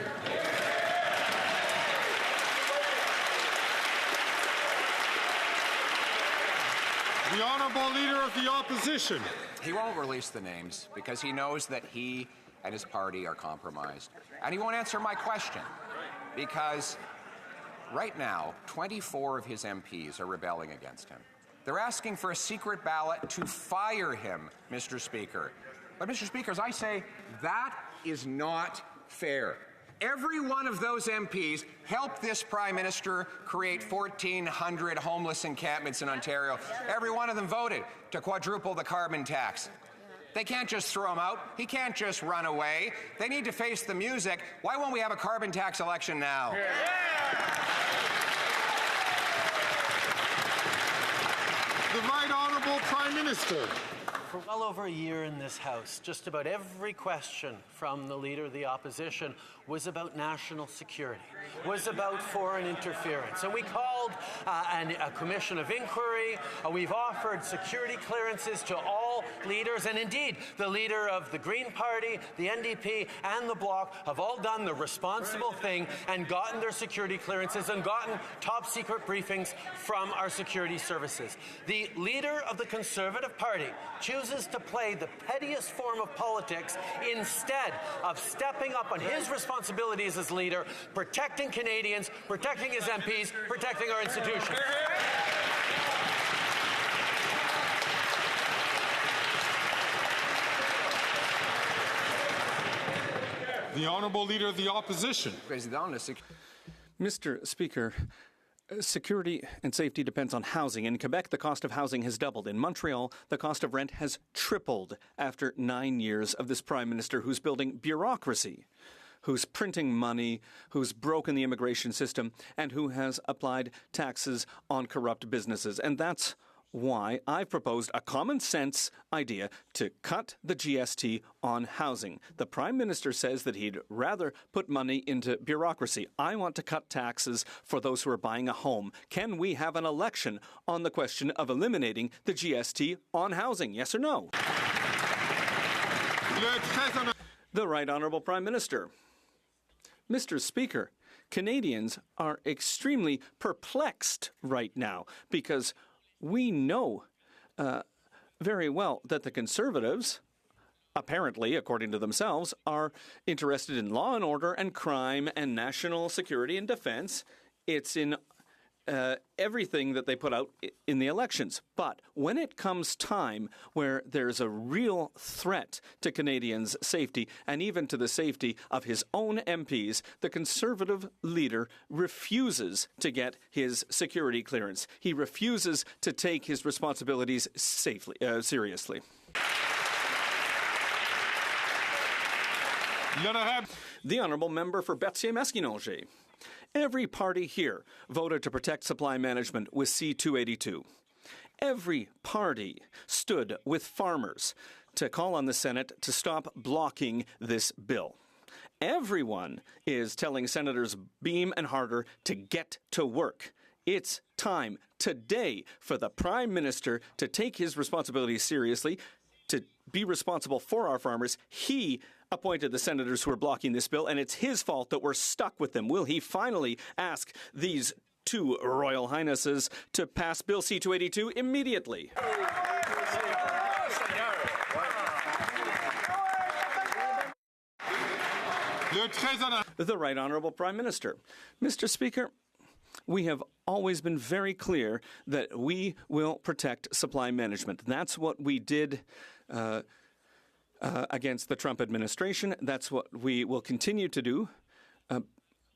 [SPEAKER 3] The Honourable Leader of the Opposition.
[SPEAKER 20] He won't release the names because he knows that he and his party are compromised. And he won't answer my question because right now, 24 of his MPs are rebelling against him. They're asking for a secret ballot to fire him, Mr. Speaker. But, Mr. Speaker, as I say, that is not fair. Every one of those MPs helped this Prime Minister create 1,400 homeless encampments in Ontario. Every one of them voted to quadruple the carbon tax. They can't just throw him out. He can't just run away. They need to face the music. Why won't we have a carbon tax election now?
[SPEAKER 3] The Right Honourable Prime Minister.
[SPEAKER 21] For well over a year in this House, just about every question from the Leader of the Opposition was about national security, was about foreign interference. And we called a commission of inquiry. We've offered security clearances to all all leaders, and indeed the leader of the Green Party, the NDP, and the Bloc have all done the responsible thing and gotten their security clearances and gotten top-secret briefings from our security services. The leader of the Conservative Party chooses to play the pettiest form of politics instead of stepping up on his responsibilities as leader, protecting Canadians, protecting his MPs, protecting our institutions.
[SPEAKER 3] The Honourable Leader of the Opposition.
[SPEAKER 19] Mr. Speaker, security and safety depends on housing. In Quebec, the cost of housing has doubled. In Montreal, the cost of rent has tripled after 9 years of this Prime Minister who's building bureaucracy, who's printing money, who's broken the immigration system, and who has applied taxes on corrupt businesses. And that's why I've proposed a common sense idea to cut the GST on housing. The Prime Minister says that he'd rather put money into bureaucracy. I want to cut taxes for those who are buying a home. Can we have an election on the question of eliminating the GST on housing? Yes or no? The Right Honourable Prime Minister. Mr. Speaker, Canadians are extremely perplexed right now because we know very well that the Conservatives, apparently, according to themselves, are interested in law and order and crime and national security and defense. It's in everything that they put out in the elections. But when it comes time where there's a real threat to Canadians' safety and even to the safety of his own MPs, the Conservative leader refuses to get his security clearance. He refuses to take his responsibilities seriously. The Honourable Member for Berthier-Masquinongé. Every party here voted to protect supply management with C-282. Every party stood with farmers to call on the Senate to stop blocking this bill. Everyone is telling Senators Beam and Harder to get to work. It's time today for the Prime Minister to take his responsibilities seriously, to be responsible for our farmers. He appointed the senators who are blocking this bill, and it's his fault that we're stuck with them. Will he finally ask these two Royal Highnesses to pass Bill C-282 immediately? The Right Honourable Prime Minister. Mr. Speaker, we have always been very clear that we will protect supply management. That's what we did against the Trump administration. That's what we will continue to do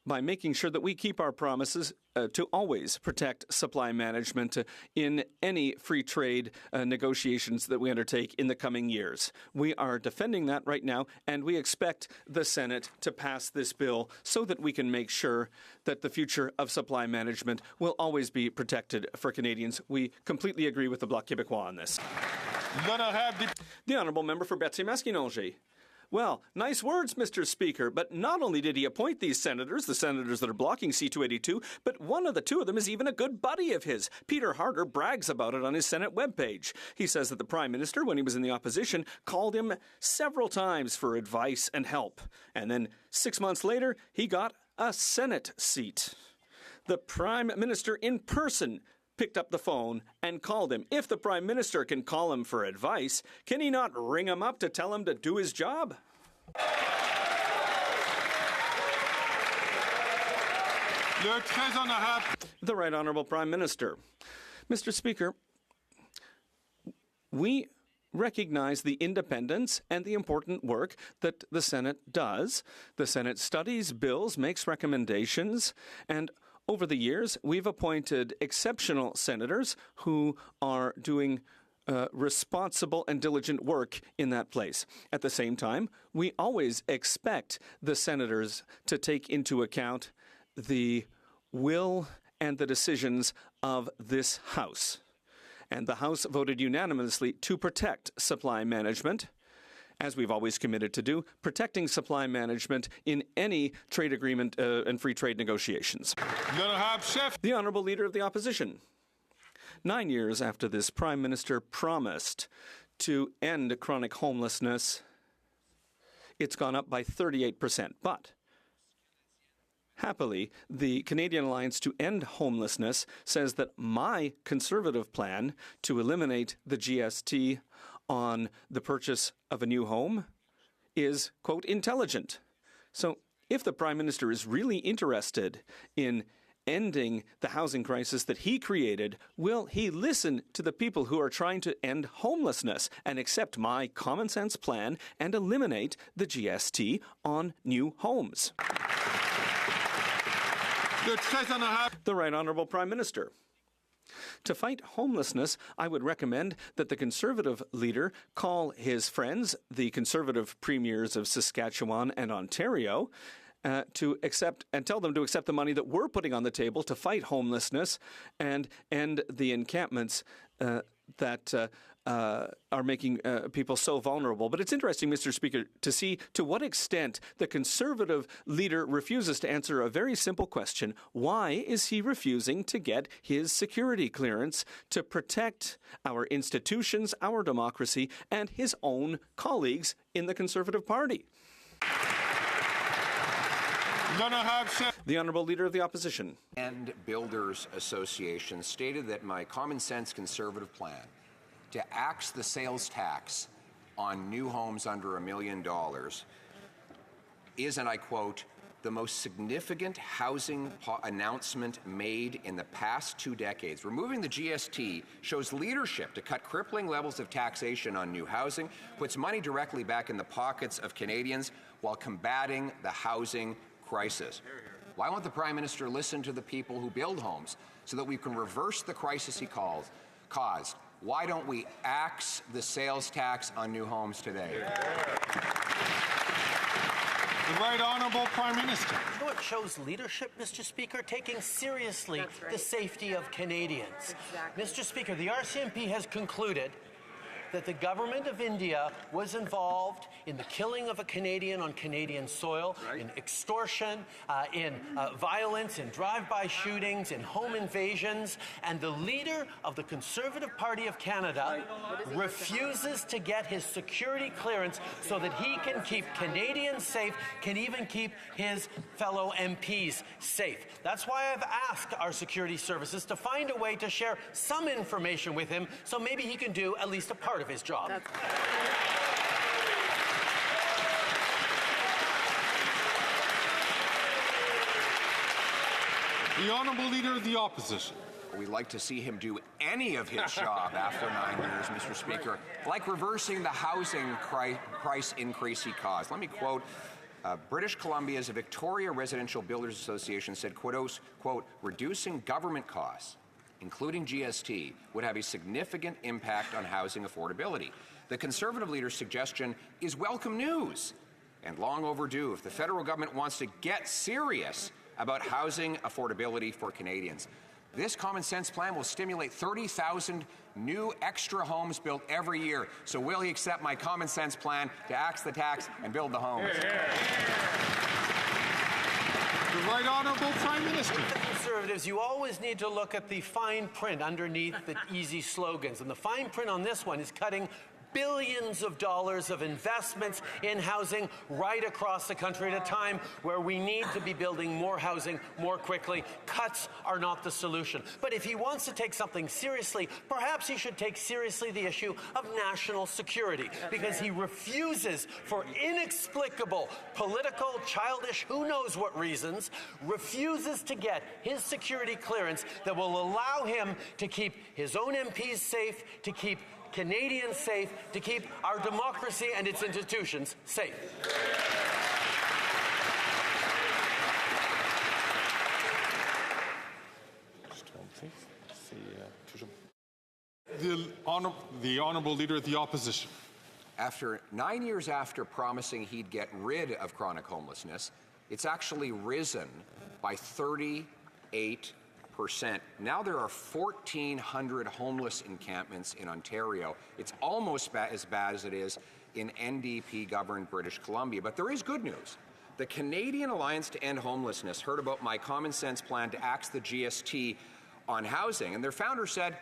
[SPEAKER 19] by making sure that we keep our promises to always protect supply management in any free trade negotiations that we undertake in the coming years. We are defending that right now, and we expect the Senate to pass this bill so that we can make sure that the future of supply management will always be protected for Canadians. We completely agree with the Bloc Québécois on this. The Honourable Member for Berthier-Masquinongé. Well, nice words, Mr. Speaker, but not only did he appoint these senators, the senators that are blocking C-282, but one of the two of them is even a good buddy of his. Peter Harder brags about it on his Senate webpage. He says that the Prime Minister, when he was in the opposition, called him several times for advice and help. And then 6 months later, he got a Senate seat. The Prime Minister in person picked up the phone and called him. If the Prime Minister can call him for advice, can he not ring him up to tell him to do his job? The Right Honourable Prime Minister. Mr. Speaker, we recognize the independence and the important work that the Senate does. The Senate studies bills, makes recommendations, and over the years, we've appointed exceptional senators who are doing responsible and diligent work in that place. At the same time, we always expect the senators to take into account the will and the decisions of this House. And the House voted unanimously to protect supply management, as we've always committed to do, protecting supply management in any trade agreement and free trade negotiations. The Honourable Leader of the Opposition. 9 years after this Prime Minister promised to end chronic homelessness, it's gone up by 38%. But happily, the Canadian Alliance to End Homelessness says that my Conservative plan to eliminate the GST on the purchase of a new home is, quote, intelligent. So if the Prime Minister is really interested in ending the housing crisis that he created, will he listen to the people who are trying to end homelessness and accept my common sense plan and eliminate the GST on new homes? The Right Honourable Prime Minister. To fight homelessness, I would recommend that the Conservative leader call his friends, the Conservative premiers of Saskatchewan and Ontario, to accept and tell them to accept the money that we're putting on the table to fight homelessness and end the encampments that are making people so vulnerable. But it's interesting, Mr. Speaker, to see to what extent the Conservative leader refuses to answer a very simple question. Why is he refusing to get his security clearance to protect our institutions, our democracy, and his own colleagues in the Conservative Party? The Honourable Leader of the Opposition.
[SPEAKER 20] And Builders Association stated that my common sense Conservative plan to axe the sales tax on new homes under $1 million is, and I quote, the most significant housing announcement made in the past 2 decades. Removing the GST shows leadership to cut crippling levels of taxation on new housing, puts money directly back in the pockets of Canadians while combating the housing crisis. Why won't the Prime Minister listen to the people who build homes so that we can reverse the crisis he caused? Why don't we axe the sales tax on new homes today?
[SPEAKER 3] The Right Honourable Prime Minister.
[SPEAKER 21] You know what shows leadership, Mr. Speaker? Taking seriously the safety of Canadians. Exactly. Mr. Speaker, the RCMP has concluded that the government of India was involved in the killing of a Canadian on Canadian soil, in extortion, in violence, in drive-by shootings, in home invasions, and the leader of the Conservative Party of Canada refuses to get his security clearance so that he can keep Canadians safe, can even keep his fellow MPs safe. That's why I've asked our security services to find a way to share some information with him so maybe he can do at least a part of his job.
[SPEAKER 3] The Honourable Leader of the Opposition.
[SPEAKER 20] We'd like to see him do any of his job after 9 years, Mr. Speaker, like reversing the housing price increase he caused. Let me quote British Columbia's Victoria Residential Builders Association said, quote, reducing government costs, including GST, would have a significant impact on housing affordability. The Conservative leader's suggestion is welcome news and long overdue if the federal government wants to get serious about housing affordability for Canadians. This common sense plan will stimulate 30,000 new extra homes built every year. So will he accept my common sense plan to axe the tax and build the homes?
[SPEAKER 3] The Right Honourable Prime Minister.
[SPEAKER 21] With the Conservatives, you always need to look at the fine print underneath the easy slogans. And the fine print on this one is cutting billions of dollars of investments in housing right across the country at a time where we need to be building more housing more quickly. Cuts are not the solution. But if he wants to take something seriously, perhaps he should take seriously the issue of national security, because he refuses, for inexplicable, political, childish, who knows what reasons, refuses to get his security clearance that will allow him to keep his own MPs safe, to keep Canadians safe, to keep our democracy and its institutions safe.
[SPEAKER 3] The Honourable Leader of the Opposition.
[SPEAKER 20] After 9 years after promising he'd get rid of chronic homelessness, it's actually risen by 38%. Now there are 1,400 homeless encampments in Ontario. It's almost as bad as it is in NDP-governed British Columbia. But there is good news. The Canadian Alliance to End Homelessness heard about my common sense plan to axe the GST on housing, and their founder said,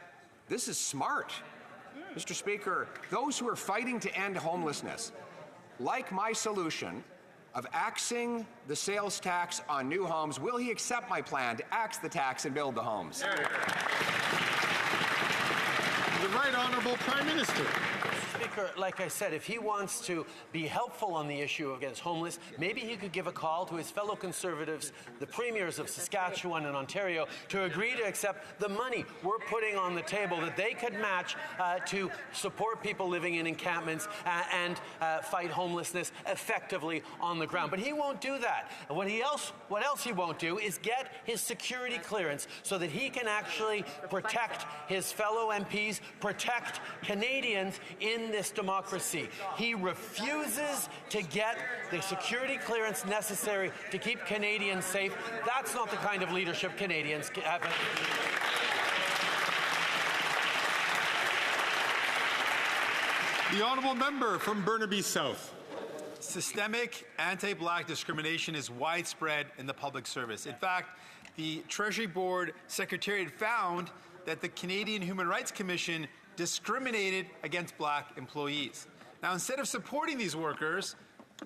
[SPEAKER 20] this is smart. Mr. Speaker, those who are fighting to end homelessness like my solution of axing the sales tax on new homes. Will he accept my plan to axe the tax and build the homes?
[SPEAKER 3] The Right Honourable Prime Minister.
[SPEAKER 21] Speaker, like I said, if he wants to be helpful on the issue against homeless, maybe he could give a call to his fellow Conservatives, the premiers of Saskatchewan and Ontario, to agree to accept the money we're putting on the table that they could match to support people living in encampments and fight homelessness effectively on the ground. But he won't do that. What else he won't do is get his security clearance so that he can actually protect his fellow MPs, protect Canadians in this democracy. He refuses to get the security clearance necessary to keep Canadians safe. That's not the kind of leadership Canadians have.
[SPEAKER 3] The Honourable Member from Burnaby South.
[SPEAKER 4] Systemic anti-black discrimination is widespread in the public service. In fact, the Treasury Board Secretariat found that the Canadian Human Rights Commission discriminated against black employees. Now, instead of supporting these workers,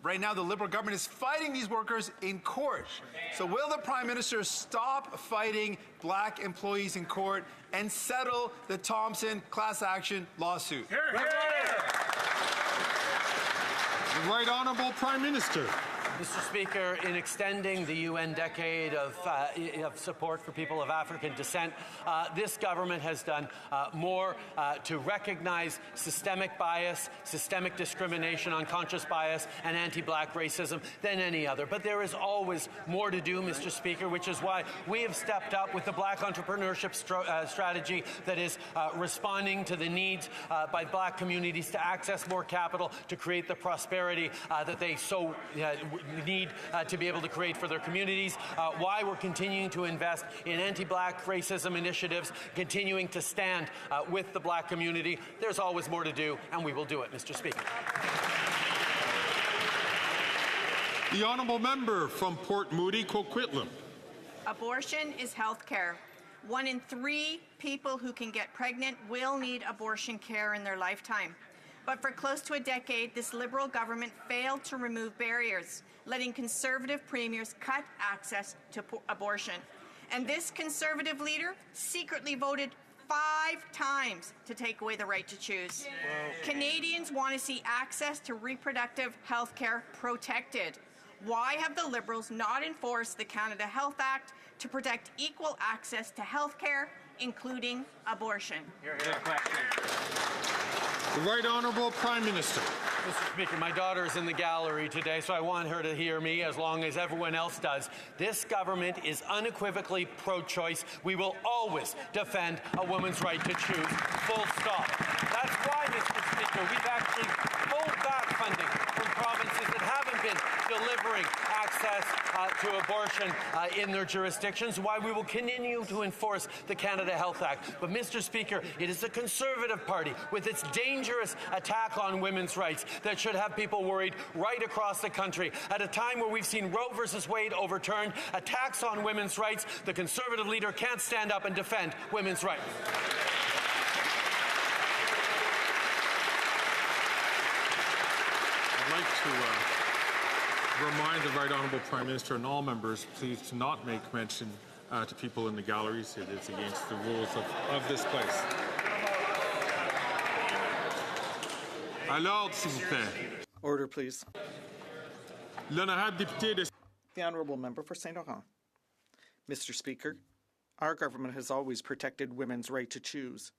[SPEAKER 4] right now the Liberal government is fighting these workers in court. So will the Prime Minister stop fighting black employees in court and settle the Thompson class action lawsuit?
[SPEAKER 3] Hear, hear. The Right Honourable Prime Minister.
[SPEAKER 21] Mr. Speaker, in extending the UN decade of support for people of African descent, this government has done more to recognize systemic bias, systemic discrimination, unconscious bias, and anti-black racism than any other. But there is always more to do, Mr. Speaker, which is why we have stepped up with the Black Entrepreneurship Strategy that is responding to the needs by black communities to access more capital, to create the prosperity that they so need to be able to create for their communities, why we're continuing to invest in anti-black racism initiatives, continuing to stand with the black community. There's always more to do, and we will do it, Mr. Speaker.
[SPEAKER 3] The Honourable Member from Port Moody, Coquitlam.
[SPEAKER 16] Abortion is health care. 1 in 3 people who can get pregnant will need abortion care in their lifetime. But for close to a decade, this Liberal government failed to remove barriers, letting Conservative premiers cut access to abortion. And this Conservative leader secretly voted 5 times to take away the right to choose. Canadians want to see access to reproductive health care protected. Why have the Liberals not enforced the Canada Health Act to protect equal access to health care, including abortion?
[SPEAKER 3] The Right Honourable Prime Minister.
[SPEAKER 21] Mr. Speaker, my daughter is in the gallery today, so I want her to hear me as long as everyone else does. This government is unequivocally pro-choice. We will always defend a woman's right to choose, full stop. That's why, Mr. Speaker, we've actually pulled back funding from provinces that haven't been delivering access to abortion in their jurisdictions, why we will continue to enforce the Canada Health Act. But, Mr. Speaker, it is the Conservative Party, with its dangerous attack on women's rights, that should have people worried right across the country. At a time where we've seen Roe versus Wade overturned, attacks on women's rights, the Conservative leader can't stand up and defend women's rights.
[SPEAKER 3] I'd like to remind the Right Honourable Prime Minister and all members, please, to not make mention to people in the galleries. It is against the rules of this place. Alors, s'il vous plaît.
[SPEAKER 5] Order, please.
[SPEAKER 3] L'honorable député de...
[SPEAKER 5] The Honourable Member for St. Laurent. Mr. Speaker, our government has always protected women's right to choose,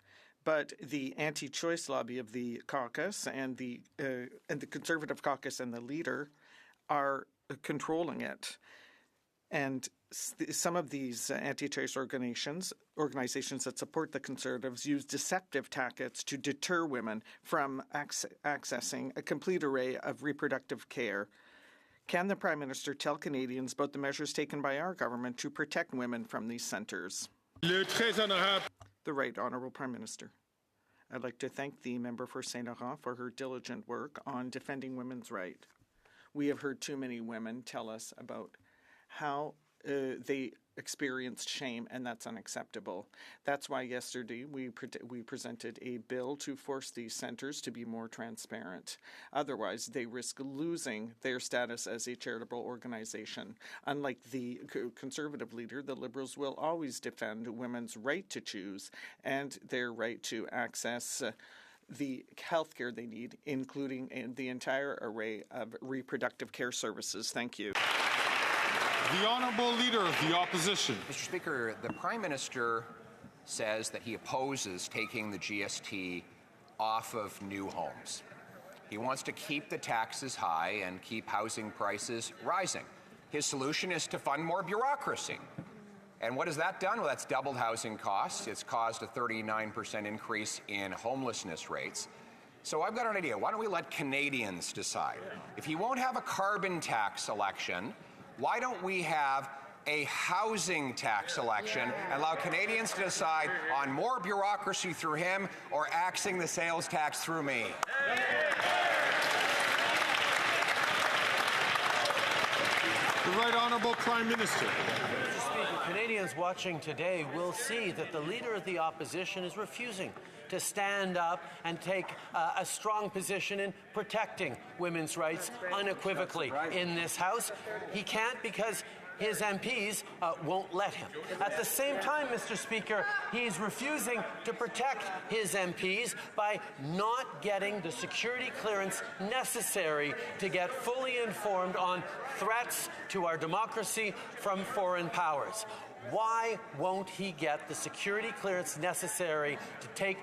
[SPEAKER 5] but the anti-choice lobby of the caucus and the Conservative caucus and the leader are controlling it. And some of these anti-choice organizations that support the Conservatives use deceptive tactics to deter women from accessing a complete array of reproductive care. Can the Prime Minister tell Canadians about the measures taken by our government to protect women from these centres?
[SPEAKER 3] Le très honorable.
[SPEAKER 5] The Right Honourable Prime Minister. I'd like to thank the member for St. Laurent for her diligent work on defending women's rights. We have heard too many women tell us about how they experienced shame, and that's unacceptable. That's why yesterday we presented a bill to force these centres to be more transparent. Otherwise, they risk losing their status as a charitable organization. Unlike the Conservative leader, the Liberals will always defend women's right to choose and their right to access the health care they need, including the entire array of reproductive care services. Thank you.
[SPEAKER 3] The Honourable Leader of the Opposition.
[SPEAKER 20] Mr. Speaker, the Prime Minister says that he opposes taking the GST off of new homes. He wants to keep the taxes high and keep housing prices rising. His solution is to fund more bureaucracy. And what has that done? Well, that's doubled housing costs. It's caused a 39% increase in homelessness rates. So I've got an idea. Why don't we let Canadians decide? If he won't have a carbon tax election, why don't we have a housing tax election and allow Canadians to decide on more bureaucracy through him or axing the sales tax through me?
[SPEAKER 3] The Right Honourable Prime Minister.
[SPEAKER 21] Mr. Speaker, Canadians watching today will see that the Leader of the Opposition is refusing to stand up and take a strong position in protecting women's rights unequivocally in this House. He can't because his MPs won't let him. At the same time, Mr. Speaker, he's refusing to protect his MPs by not getting the security clearance necessary to get fully informed on threats to our democracy from foreign powers. Why won't he get the security clearance necessary to take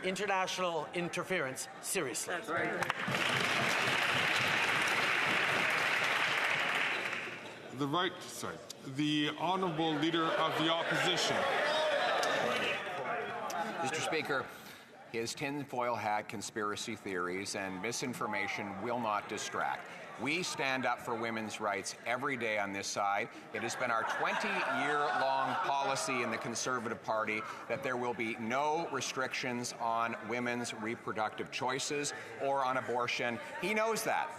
[SPEAKER 21] international interference seriously?
[SPEAKER 3] That's right. The Honourable Leader of the Opposition.
[SPEAKER 20] Mr. Speaker, his tinfoil hat conspiracy theories and misinformation will not distract. We stand up for women's rights every day on this side. It has been our 20-year-long policy in the Conservative Party that there will be no restrictions on women's reproductive choices or on abortion. He knows that,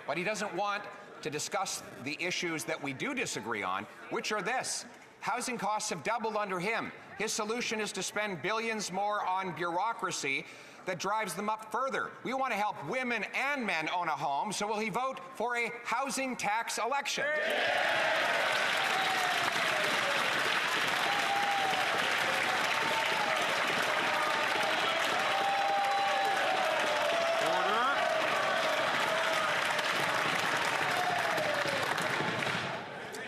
[SPEAKER 20] but he doesn't want to discuss the issues that we do disagree on, which are this. Housing costs have doubled under him. His solution is to spend billions more on bureaucracy that drives them up further. We want to help women and men own a home, so will he vote for a housing tax election?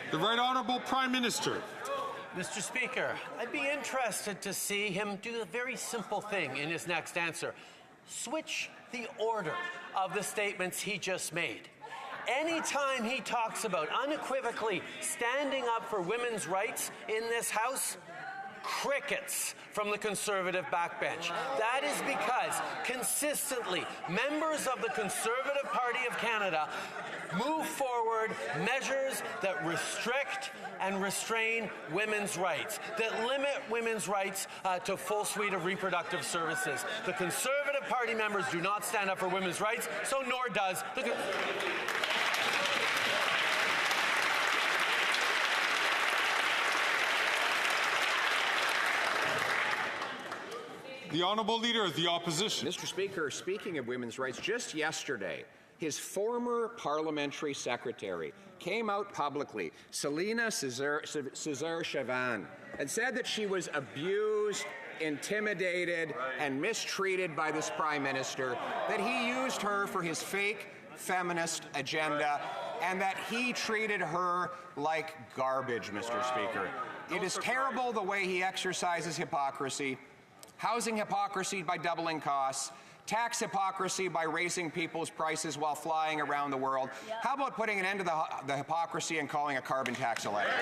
[SPEAKER 3] The Right Honourable Prime Minister.
[SPEAKER 21] Mr. Speaker, I'd be interested to see him do a very simple thing in his next answer. Switch the order of the statements he just made. Anytime he talks about unequivocally standing up for women's rights in this House, crickets from the Conservative backbench. That is because consistently members of the Conservative Party of Canada move forward measures that restrict and restrain women's rights, that limit women's rights to full suite of reproductive services. The Conservative Party members do not stand up for women's rights, so nor does the...
[SPEAKER 3] The Honourable Leader of the Opposition.
[SPEAKER 20] Mr. Speaker, speaking of women's rights, just yesterday, his former parliamentary secretary came out publicly, Selina Cesar-Chavan, and said that she was abused, intimidated, and mistreated by this Prime Minister, that he used her for his fake feminist agenda, and that he treated her like garbage, Mr. Speaker. It is terrible the way he exercises hypocrisy. Housing hypocrisy by doubling costs, tax hypocrisy by raising people's prices while flying around the world. How about putting an end to the hypocrisy and calling a carbon tax election?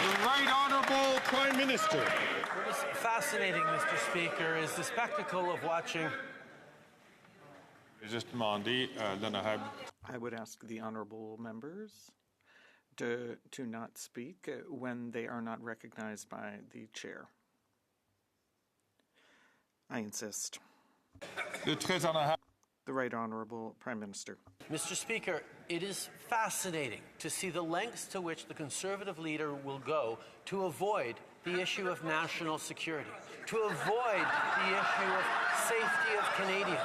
[SPEAKER 3] The Right Honourable Prime Minister.
[SPEAKER 21] What is fascinating, Mr. Speaker, is the spectacle of watching...
[SPEAKER 5] I would ask the honourable members to not speak when they are not recognized by the chair. I insist. The Right Honourable Prime Minister.
[SPEAKER 21] Mr. Speaker, it is fascinating to see the lengths to which the Conservative leader will go to avoid the issue of national security, to avoid the issue of safety of Canadians,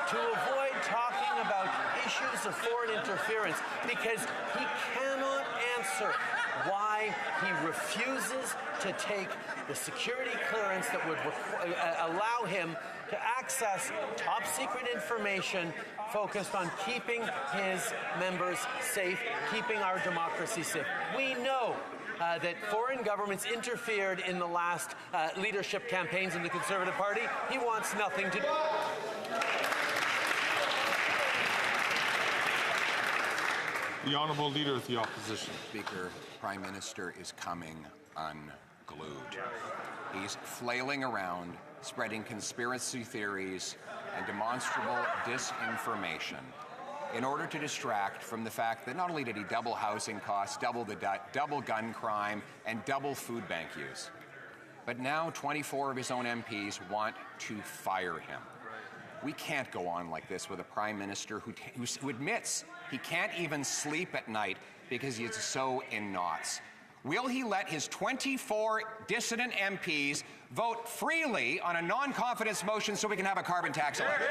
[SPEAKER 21] to avoid talking about issues of foreign interference, because he cannot answer why he refuses to take the security clearance that would allow him to access top secret information focused on keeping his members safe, keeping our democracy safe. We know that foreign governments interfered in the last leadership campaigns in the Conservative Party. He wants nothing to do.
[SPEAKER 3] The Honourable Leader of the Opposition.
[SPEAKER 20] Speaker, Prime Minister is coming unglued. He's flailing around, spreading conspiracy theories and demonstrable disinformation in order to distract from the fact that not only did he double housing costs, double gun crime, and double food bank use, but now 24 of his own MPs want to fire him. We can't go on like this with a Prime Minister who admits he can't even sleep at night because he is so in knots. Will he let his 24 dissident MPs vote freely on a non-confidence motion so we can have a carbon tax election?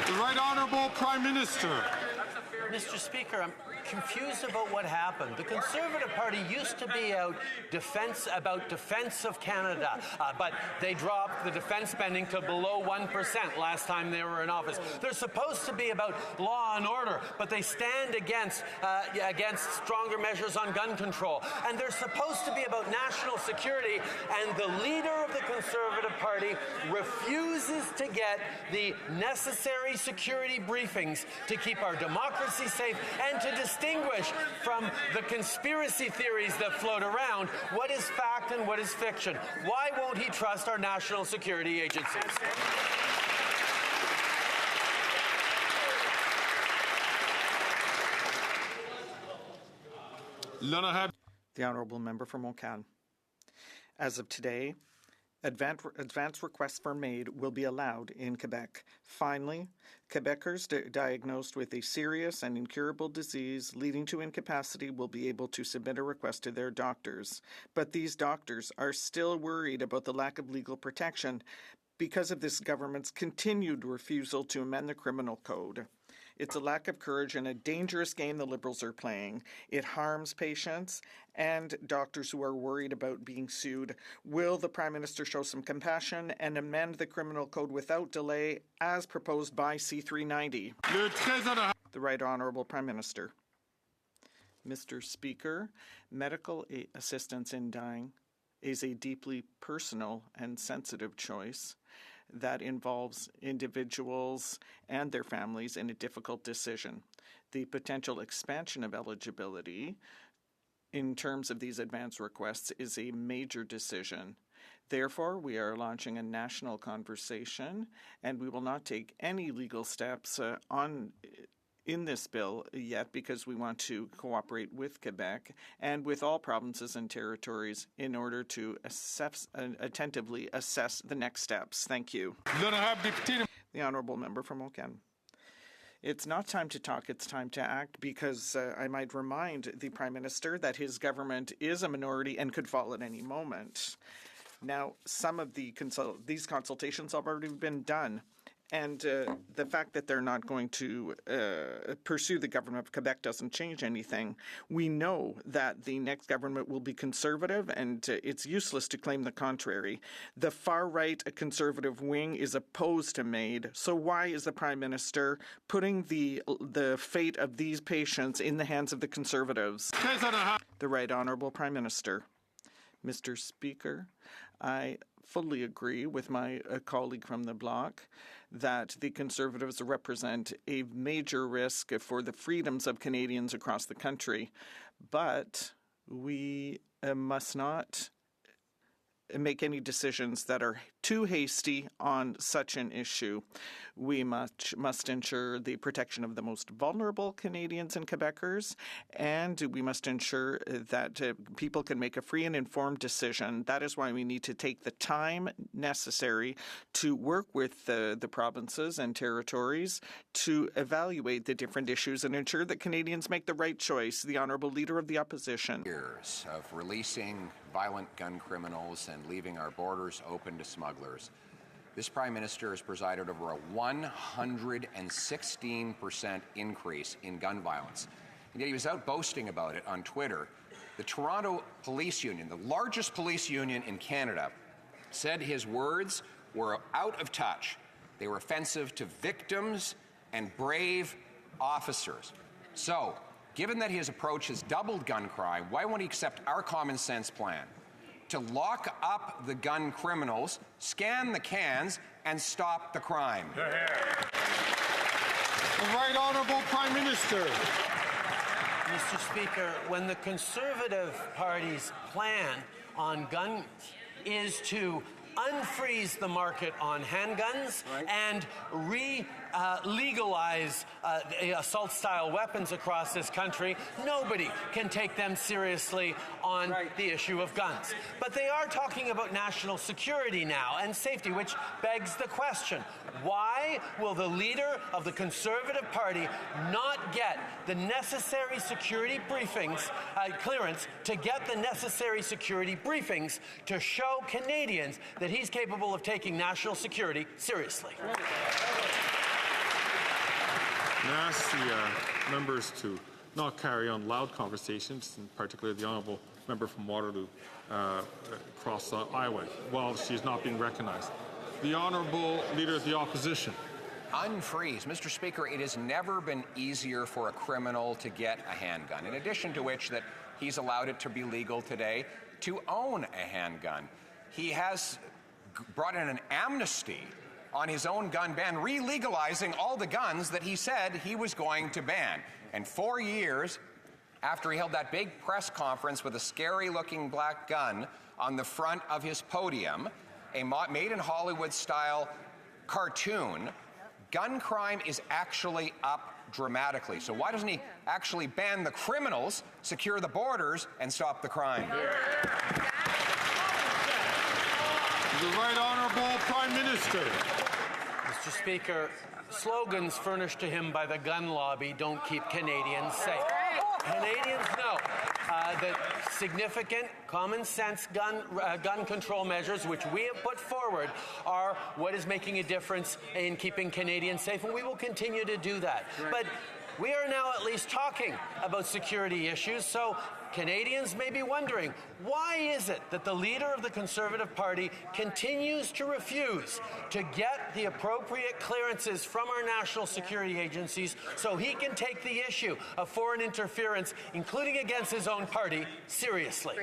[SPEAKER 3] The Right Honourable Prime Minister.
[SPEAKER 21] Mr. Speaker, I'm confused about what happened. The Conservative Party used to be out defense of Canada, but they dropped the defense spending to below 1% last time they were in office. They're supposed to be about law and order, but they stand against stronger measures on gun control. And they're supposed to be about national security, and the leader of the Conservative Party refuses to get the necessary security briefings to keep our democracy safe and to distinguish from the conspiracy theories that float around what is fact and what is fiction. Why won't he trust our national security agencies?
[SPEAKER 5] The Honourable Member from Montcalm. As of today, advance requests for aid will be allowed in Quebec. Finally, Quebecers diagnosed with a serious and incurable disease leading to incapacity will be able to submit a request to their doctors. But these doctors are still worried about the lack of legal protection because of this government's continued refusal to amend the criminal code. It's a lack of courage and a dangerous game the Liberals are playing. It harms patients and doctors who are worried about being sued. Will the Prime Minister show some compassion and amend the criminal code without delay as proposed by C390? The Right Honourable Prime Minister. Mr. Speaker, medical assistance in dying is a deeply personal and sensitive choice that involves individuals and their families in a difficult decision. The potential expansion of eligibility in terms of these advance requests is a major decision. Therefore, we are launching a national conversation, and we will not take any legal steps in this bill yet because we want to cooperate with Quebec and with all provinces and territories in order to attentively assess the next steps. Thank you. The Honourable Member from Montcalm. It's not time to talk, it's time to act, because I might remind the Prime Minister that his government is a minority and could fall at any moment. Now, some of these consultations have already been done. And the fact that they're not going to pursue the government of Quebec doesn't change anything. We know that the next government will be conservative, and it's useless to claim the contrary. The far-right conservative wing is opposed to MAID, so why is the Prime Minister putting the fate of these patients in the hands of the Conservatives? The Right Honourable Prime Minister. Mr. Speaker, I fully agree with my colleague from the Bloc that the Conservatives represent a major risk for the freedoms of Canadians across the country. But we must not make any decisions that are too hasty on such an issue. We must ensure the protection of the most vulnerable Canadians and Quebecers, and we must ensure that people can make a free and informed decision. That is why we need to take the time necessary to work with the provinces and territories to evaluate the different issues and ensure that Canadians make the right choice. The Honourable Leader of the Opposition.
[SPEAKER 20] Years of releasing violent gun criminals and leaving our borders open to smugglers. This Prime Minister has presided over a 116% increase in gun violence. And yet he was out boasting about it on Twitter. The Toronto Police Union, the largest police union in Canada, said his words were out of touch. They were offensive to victims and brave officers. So, given that his approach has doubled gun crime, why won't he accept our common sense plan? To lock up the gun criminals, scan the cans, and stop the crime.
[SPEAKER 3] The Right Honourable Prime Minister.
[SPEAKER 21] Mr. Speaker, when the Conservative Party's plan on guns is to unfreeze the market on handguns and legalize assault-style weapons across this country, nobody can take them seriously on the issue of guns. But they are talking about national security now and safety, which begs the question, why will the leader of the Conservative Party not get the necessary security briefings, clearance to get the necessary security briefings to show Canadians that he's capable of taking national security seriously?
[SPEAKER 3] I ask the members to not carry on loud conversations, and particularly the Honourable Member from Waterloo across the aisle while she is not being recognized. The Honourable Leader of the Opposition.
[SPEAKER 20] Unfreeze. Mr. Speaker, it has never been easier for a criminal to get a handgun, in addition to which that he's allowed it to be legal today to own a handgun. He has brought in an amnesty on his own gun ban, re-legalizing all the guns that he said he was going to ban. And 4 years after he held that big press conference with a scary-looking black gun on the front of his podium, a made-in-Hollywood-style cartoon, gun crime is actually up dramatically. So why doesn't he actually ban the criminals, secure the borders, and stop the crime?
[SPEAKER 3] The Right Honourable Prime Minister.
[SPEAKER 21] Mr. Speaker, slogans furnished to him by the gun lobby don't keep Canadians safe. Canadians know that significant common sense gun control measures, which we have put forward, are what is making a difference in keeping Canadians safe, and we will continue to do that. But we are now at least talking about security issues, so Canadians may be wondering, why is it that the leader of the Conservative Party continues to refuse to get the appropriate clearances from our national security agencies so he can take the issue of foreign interference, including against his own party, seriously?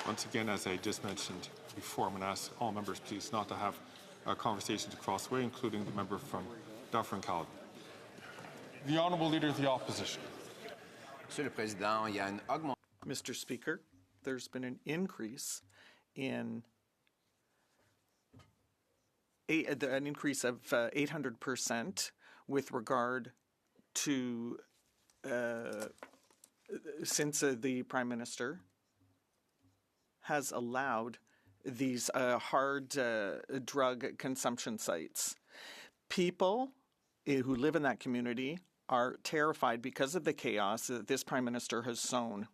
[SPEAKER 3] Once again, as I just mentioned before, I'm going to ask all members, please, not to have conversations across the way, including the member from Dufferin-Caledon. The Honourable Leader of the Opposition.
[SPEAKER 5] Mr. Speaker, there's been an increase in an increase of 800% with regard to since the Prime Minister has allowed these hard drug consumption sites. People who live in that community are terrified because of the chaos that this Prime Minister has sown.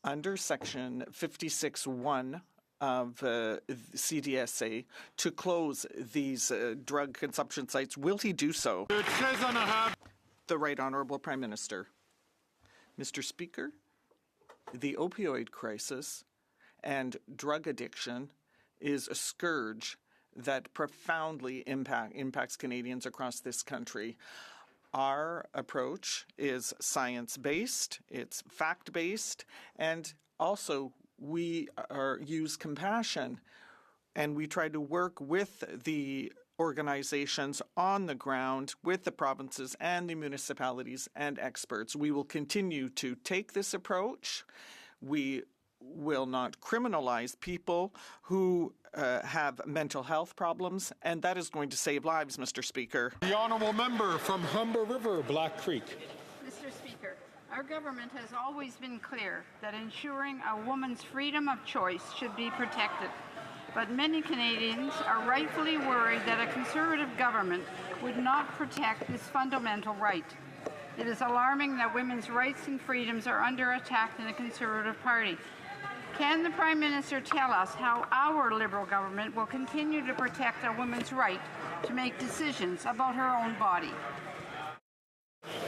[SPEAKER 5] Under Section 56(1) of CDSA, to close these drug consumption sites, will he do so? The Right Honourable Prime Minister. Mr. Speaker, the opioid crisis and drug addiction is a scourge that profoundly impacts Canadians across this country. Our approach is science-based, it's fact-based, and also we use compassion, and we try to work with the organizations on the ground with the provinces and the municipalities and experts. We will continue to take this approach. We will not criminalize people who have mental health problems, and that is going to save lives, Mr. Speaker.
[SPEAKER 3] The honourable member from Humber River, Black Creek.
[SPEAKER 6] Mr. Speaker, our government has always been clear that ensuring a woman's freedom of choice should be protected. But many Canadians are rightfully worried that a Conservative government would not protect this fundamental right. It is alarming that women's rights and freedoms are under attack in the Conservative Party. Can the Prime Minister tell us how our Liberal government will continue to protect a woman's right to make decisions about her own body?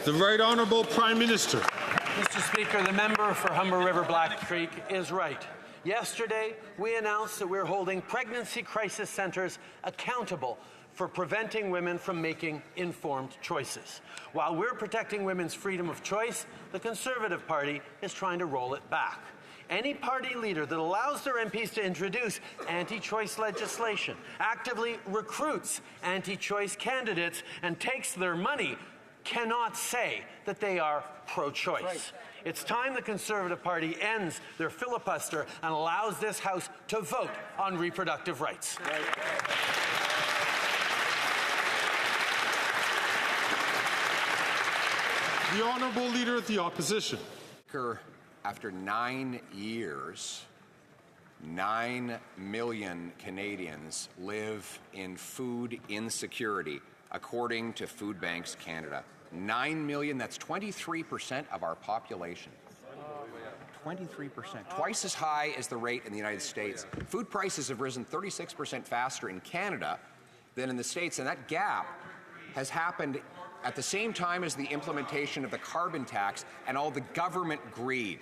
[SPEAKER 3] The Right Honourable Prime Minister.
[SPEAKER 21] Mr. Speaker, the member for Humber River Black Creek is right. Yesterday, we announced that we're holding pregnancy crisis centres accountable for preventing women from making informed choices. While we're protecting women's freedom of choice, the Conservative Party is trying to roll it back. Any party leader that allows their MPs to introduce anti-choice legislation, actively recruits anti-choice candidates, and takes their money cannot say that they are pro-choice. Right. It's time the Conservative Party ends their filibuster and allows this House to vote on reproductive rights. Right.
[SPEAKER 3] The Honourable Leader of the Opposition.
[SPEAKER 20] After 9 years, 9 million Canadians live in food insecurity, according to Food Banks Canada. 9 million, that's 23% of our population. 23%, twice as high as the rate in the United States. Food prices have risen 36% faster in Canada than in the States, and that gap has happened at the same time as the implementation of the carbon tax and all the government greed.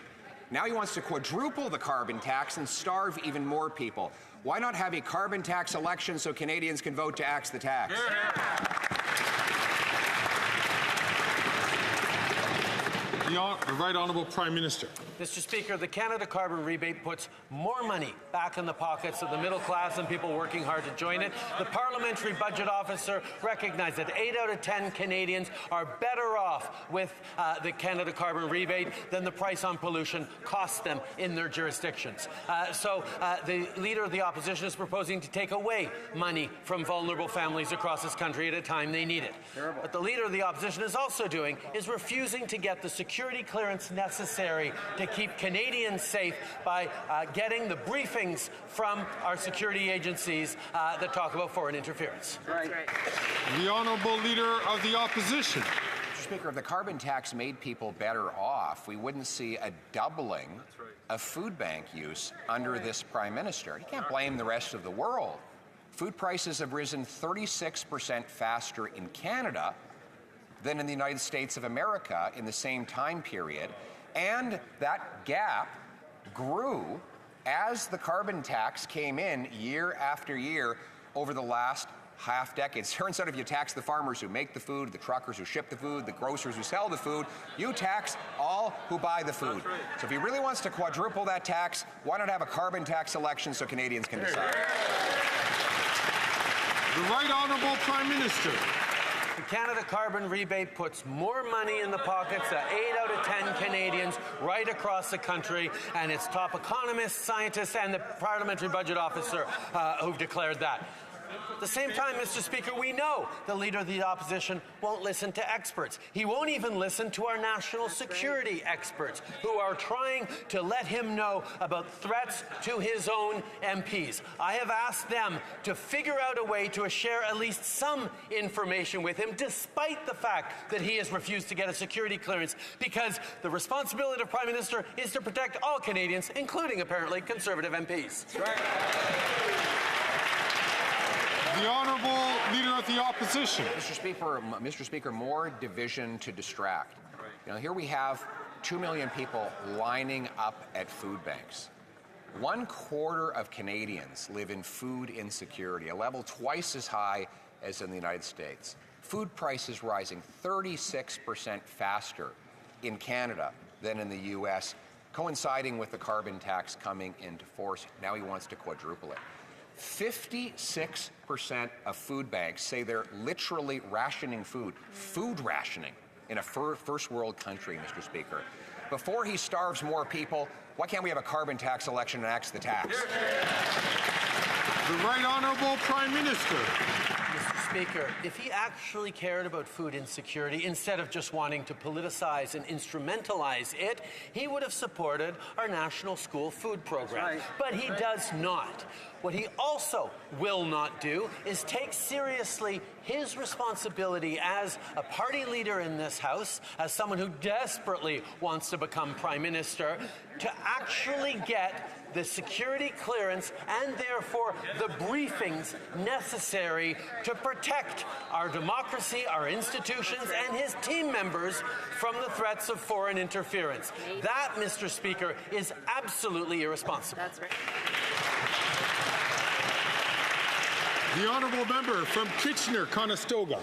[SPEAKER 20] Now he wants to quadruple the carbon tax and starve even more people. Why not have a carbon tax election so Canadians can vote to axe the tax?
[SPEAKER 3] The Right Honourable Prime Minister.
[SPEAKER 21] Mr. Speaker, the Canada Carbon Rebate puts more money back in the pockets of the middle class and people working hard to join it. The Parliamentary Budget Officer recognized that 8 out of 10 Canadians are better off with the Canada Carbon Rebate than the price on pollution costs them in their jurisdictions. So the Leader of the Opposition is proposing to take away money from vulnerable families across this country at a time they need it. Terrible. What the Leader of the Opposition is also doing is refusing to get the security clearance necessary to keep Canadians safe by getting the briefings from our security agencies that talk about foreign interference.
[SPEAKER 20] Right.
[SPEAKER 3] The Honourable Leader of the Opposition.
[SPEAKER 20] Mr. Speaker, if the carbon tax made people better off, we wouldn't see a doubling of food bank use under this Prime Minister. You can't blame the rest of the world. Food prices have risen 36% faster in Canada than in the United States of America in the same time period. And that gap grew as the carbon tax came in year after year over the last half decade. Turns out if you tax the farmers who make the food, the truckers who ship the food, the grocers who sell the food, you tax all who buy the food. Right. So if he really wants to quadruple that tax, why not have a carbon tax election so Canadians can decide?
[SPEAKER 3] The Right Honourable Prime Minister.
[SPEAKER 21] The Canada Carbon Rebate puts more money in the pockets of 8 out of 10 Canadians right across the country, and it's top economists, scientists, and the Parliamentary Budget Officer who've declared that. At the same time, Mr. Speaker, we know the Leader of the Opposition won't listen to experts. He won't even listen to our national security experts who are trying to let him know about threats to his own MPs. I have asked them to figure out a way to share at least some information with him, despite the fact that he has refused to get a security clearance, because the responsibility of Prime Minister is to protect all Canadians, including, apparently, Conservative MPs.
[SPEAKER 3] That's right. The Honourable Leader of the Opposition.
[SPEAKER 20] Mr. Speaker, more division to distract. You know, here we have 2 million people lining up at food banks. 1/4 of Canadians live in food insecurity, a level twice as high as in the United States. Food prices rising 36% faster in Canada than in the U.S., coinciding with the carbon tax coming into force. Now he wants to quadruple it. 56% of food banks say they're literally rationing food rationing in a first world country, Mr. Speaker. Before he starves more people, why can't we have a carbon tax election and axe the tax?
[SPEAKER 3] The Right Honourable Prime Minister.
[SPEAKER 21] Mr. Speaker, if he actually cared about food insecurity, instead of just wanting to politicize and instrumentalize it, he would have supported our national school food program. Right. But he does not. What he also will not do is take seriously his responsibility as a party leader in this House, as someone who desperately wants to become Prime Minister, to actually get the security clearance and therefore the briefings necessary to protect our democracy, our institutions, and his team members from the threats of foreign interference. That, Mr. Speaker, is absolutely irresponsible.
[SPEAKER 1] That's right.
[SPEAKER 3] The Honourable Member from Kitchener-Conestoga.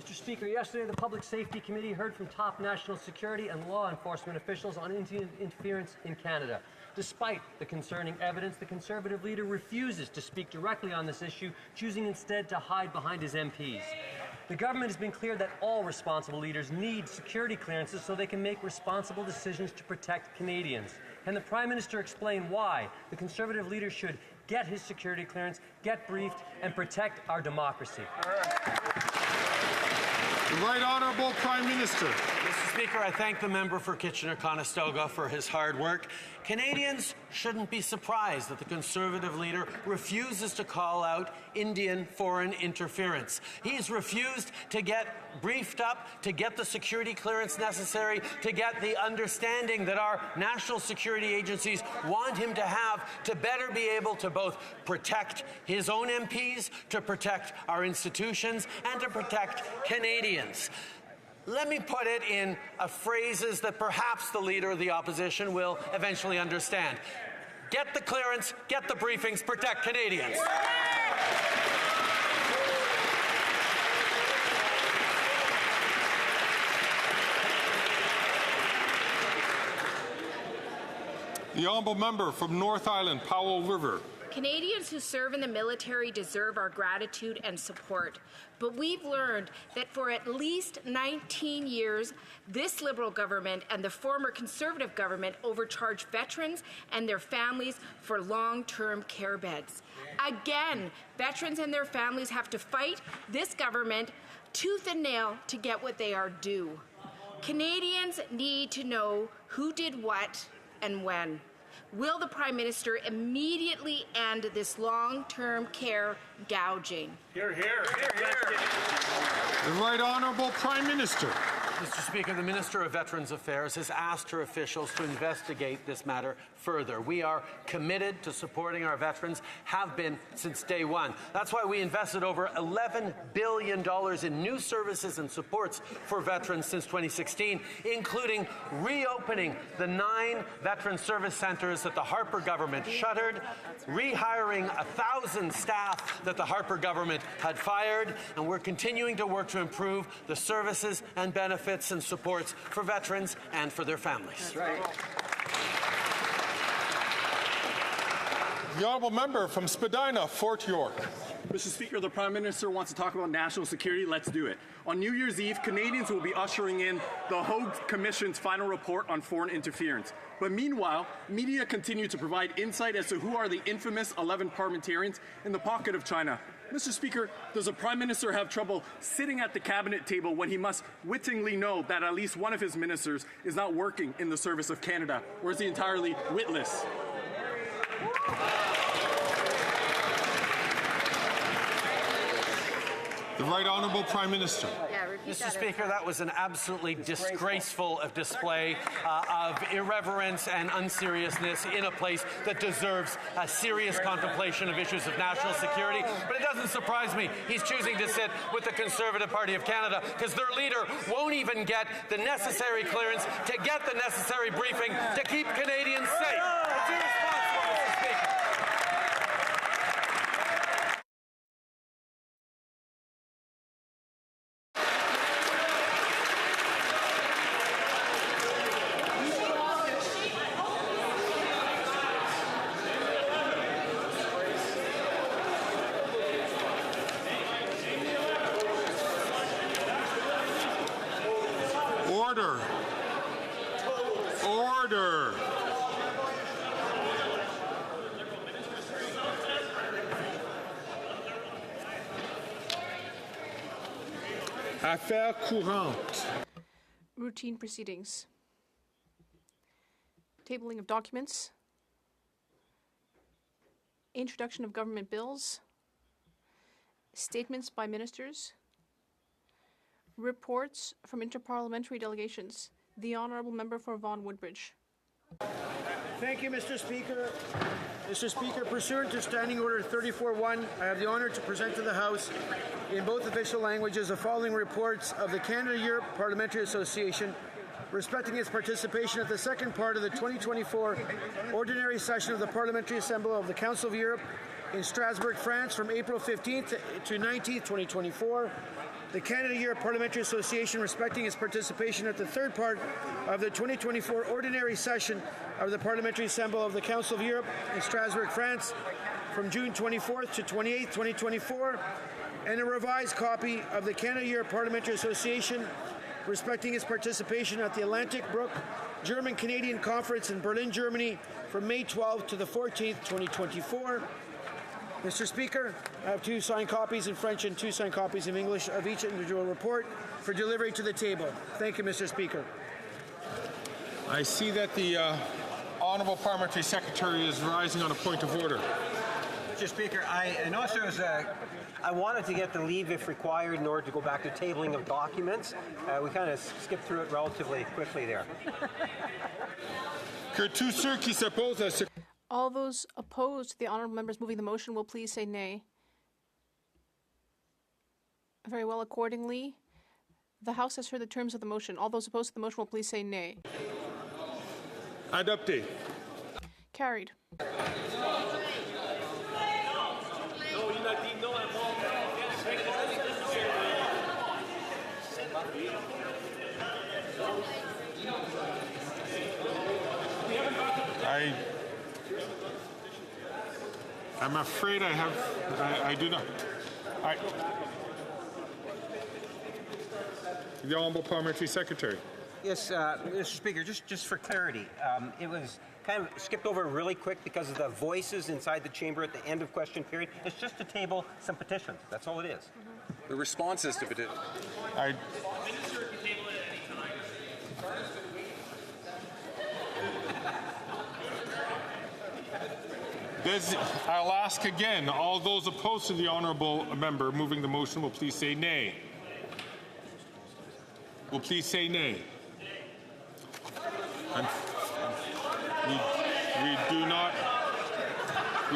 [SPEAKER 7] Mr. Speaker, yesterday the Public Safety Committee heard from top national security and law enforcement officials on Indian interference in Canada. Despite the concerning evidence, the Conservative leader refuses to speak directly on this issue, choosing instead to hide behind his MPs. The government has been clear that all responsible leaders need security clearances so they can make responsible decisions to protect Canadians. Can the Prime Minister explain why the Conservative leader should get his security clearance, get briefed, and protect our democracy?
[SPEAKER 3] The Right Honourable Prime Minister.
[SPEAKER 21] Mr. Speaker, I thank the member for Kitchener-Conestoga for his hard work. Canadians shouldn't be surprised that the Conservative leader refuses to call out Indian foreign interference. He's refused to get briefed up, to get the security clearance necessary, to get the understanding that our national security agencies want him to have to better be able to both protect his own MPs, to protect our institutions, and to protect Canadians. Let me put it in phrases that perhaps the Leader of the Opposition will eventually understand. Get the clearance, get the briefings, protect Canadians.
[SPEAKER 3] The Honourable Member from North Island, Powell River.
[SPEAKER 22] Canadians who serve in the military deserve our gratitude and support. But we've learned that for at least 19 years, this Liberal government and the former Conservative government overcharged veterans and their families for long-term care beds. Again, veterans and their families have to fight this government tooth and nail to get what they are due. Canadians need to know who did what and when. Will the Prime Minister immediately end this long-term care gouging?
[SPEAKER 3] Hear, hear. Hear, hear. The Right Honourable Prime Minister.
[SPEAKER 21] Mr. Speaker, the Minister of Veterans Affairs has asked her officials to investigate this matter further. We are committed to supporting our veterans, have been since day one. That's why we invested over $11 billion in new services and supports for veterans since 2016, including reopening the 9 veteran service centres that the Harper government shuttered, rehiring 1,000 staff that the Harper government had fired, and we're continuing to work to improve the services and benefits and supports for veterans and for their families.
[SPEAKER 7] That's right.
[SPEAKER 3] The Honourable Member from Spadina, Fort York.
[SPEAKER 23] Mr. Speaker, the Prime Minister wants to talk about national security. Let's do it. On New Year's Eve, Canadians will be ushering in the HoC Commission's final report on foreign interference. But meanwhile, media continue to provide insight as to who are the infamous 11 parliamentarians in the pocket of China. Mr. Speaker, does the Prime Minister have trouble sitting at the cabinet table when he must wittingly know that at least one of his ministers is not working in the service of Canada, or is he entirely witless?
[SPEAKER 3] The Right Honourable Prime Minister.
[SPEAKER 21] Mr. Speaker, that was an absolutely disgraceful display of irreverence and unseriousness in a place that deserves a serious contemplation of issues of national security. But it doesn't surprise me he's choosing to sit with the Conservative Party of Canada because their leader won't even get the necessary clearance to get the necessary briefing to keep Canadians safe. It's irresponsible, Mr. Speaker.
[SPEAKER 3] order. Affaires courantes.
[SPEAKER 2] Routine proceedings. Tabling of documents. Introduction of government bills. Statements by ministers. Reports from interparliamentary delegations. The Honourable Member for Vaughan Woodbridge.
[SPEAKER 8] Thank you, Mr. Speaker. Mr. Speaker, pursuant to Standing Order 34-1, I have the honour to present to the House in both official languages the following reports of the Canada-Europe Parliamentary Association respecting its participation at the second part of the 2024 Ordinary Session of the Parliamentary Assembly of the Council of Europe in Strasbourg, France from April 15th to 19th, 2024. The Canada-Europe Parliamentary Association respecting its participation at the third part of the 2024 Ordinary Session of the Parliamentary Assembly of the Council of Europe in Strasbourg, France from June 24th to 28th, 2024, and a revised copy of the Canada-Europe Parliamentary Association respecting its participation at the Atlantic Brook German-Canadian Conference in Berlin, Germany from May 12th to the 14th, 2024. Mr. Speaker, I have 2 signed copies in French and 2 signed copies in English of each individual report for delivery to the table. Thank you, Mr. Speaker.
[SPEAKER 3] I see that the Honourable Parliamentary Secretary is rising on a point of order.
[SPEAKER 9] Mr. Speaker, I noticed there was I wanted to get the leave if required in order to go back to tabling of documents. We kind of skipped through it relatively quickly there.
[SPEAKER 3] Que tous ceux qui s'opposent à ce...
[SPEAKER 2] All those opposed to the honourable members moving the motion will please say nay. Very well, accordingly, the House has heard the terms of the motion. All those opposed to the motion will please say nay.
[SPEAKER 3] Adopté.
[SPEAKER 2] Carried.
[SPEAKER 3] I'm afraid I do not. The Honourable Parliamentary Secretary.
[SPEAKER 9] Yes, Mr. Speaker, just for clarity, it was kind of skipped over really quick because of the voices inside the chamber at the end of question period. It's just to table some petitions. That's all it is.
[SPEAKER 24] The responses to petitions.
[SPEAKER 3] I'll ask again. All those opposed to the honourable member moving the motion will please say nay. Will please say nay. And we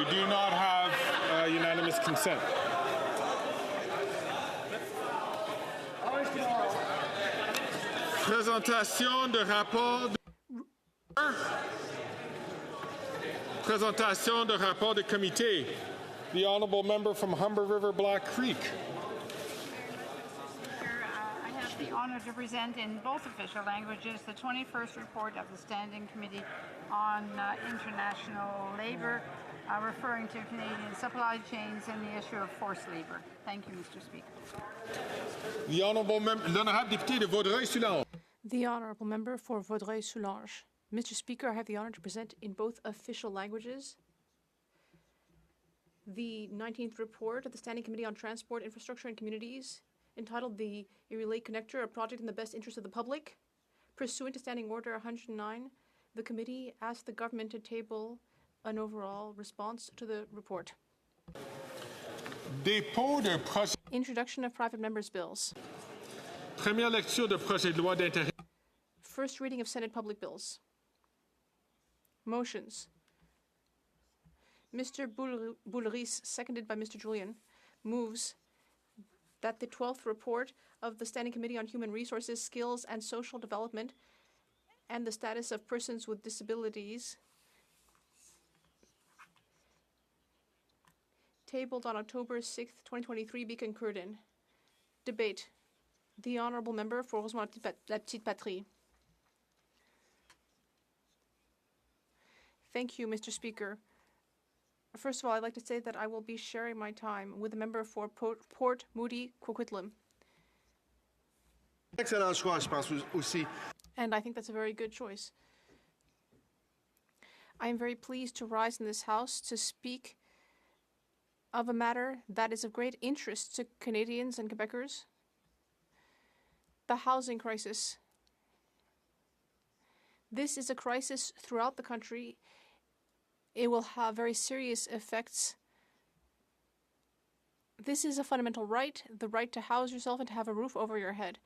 [SPEAKER 3] do not have unanimous consent. Présentation de rapport Présentation de rapport de comité. The honourable member from Humber River Black Creek.
[SPEAKER 6] I have the honour to present in both official languages the 21st report of the Standing Committee on International Labour, referring to Canadian supply chains and the issue of forced labour. Thank you, Mr. Speaker.
[SPEAKER 3] The honourable member, l'honorable député de Vaudreuil-Soulanges.
[SPEAKER 2] The honourable member for Vaudreuil-Soulanges. Mr. Speaker, I have the honour to present in both official languages the 19th report of the Standing Committee on Transport, Infrastructure and Communities, entitled the Erie Lake Connector, a project in the best interest of the public. Pursuant to Standing Order 109, the committee asked the government to table an overall response to the report.
[SPEAKER 3] Dépôt de projet.
[SPEAKER 2] Introduction of private members' bills.
[SPEAKER 3] Première lecture de projet de loi d'intérêt.
[SPEAKER 2] First reading of Senate public bills. Motions. Mr. Boulris, seconded by Mr. Julian, moves that the 12th report of the Standing Committee on Human Resources, Skills and Social Development and the Status of Persons with Disabilities, tabled on October 6th, 2023, be concurred in. Debate. The Honourable Member for Rosemont-la-Petite-Patrie. Thank you, Mr. Speaker. First of all, I'd like to say that I will be sharing my time with the member for Port Moody Coquitlam.
[SPEAKER 25] Excellent choix, je pense aussi.
[SPEAKER 2] And I think that's a very good choice. I am very pleased to rise in this House to speak of a matter that is of great interest to Canadians and Quebecers, the housing crisis. This is a crisis throughout the country. It will have very serious effects. This is a fundamental right, the right to house yourself and to have a roof over your head.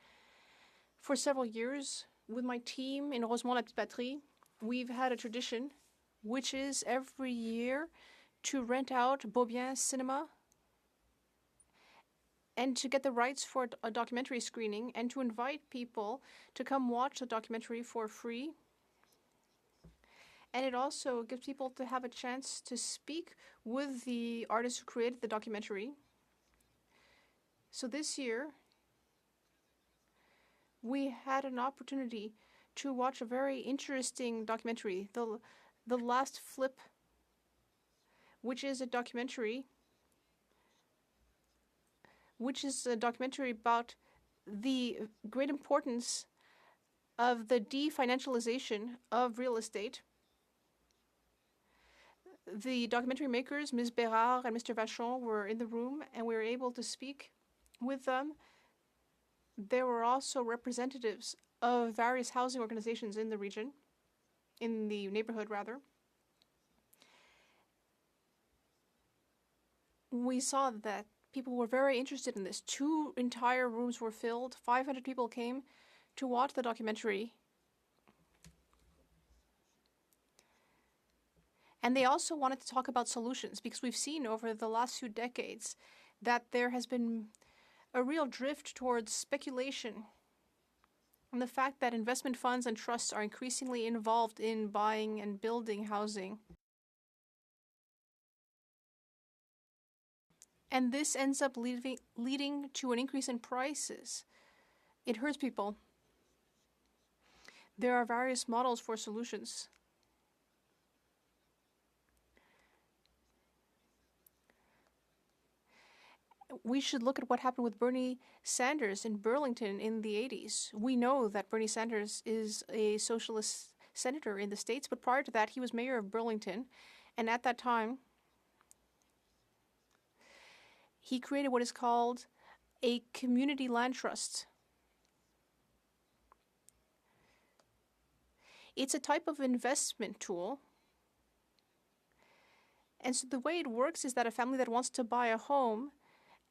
[SPEAKER 2] For several years, with my team in Rosemont-la-Petite-Patrie, we've had a tradition, which is every year to rent out Beaubien Cinema and to get the rights for a documentary screening and to invite people to come watch the documentary for free. And it also gives people to have a chance to speak with the artist who created the documentary. So this year, we had an opportunity to watch a very interesting documentary, The Last Flip, which is a documentary about the great importance of the definancialization of real estate. The documentary makers, Ms. Bérard and Mr. Vachon, were in the room, and we were able to speak with them. There were also representatives of various housing organizations in the region, in the neighborhood, rather. We saw that people were very interested in this. 2 entire rooms were filled. 500 people came to watch the documentary. And they also wanted to talk about solutions, because we've seen over the last few decades that there has been a real drift towards speculation, and the fact that investment funds and trusts are increasingly involved in buying and building housing. And this ends up leading to an increase in prices. It hurts people. There are various models for solutions. We should look at what happened with Bernie Sanders in Burlington in the 80s. We know that Bernie Sanders is a socialist senator in the States, but prior to that, he was mayor of Burlington. And at that time, he created what is called a community land trust. It's a type of investment tool. And so the way it works is that a family that wants to buy a home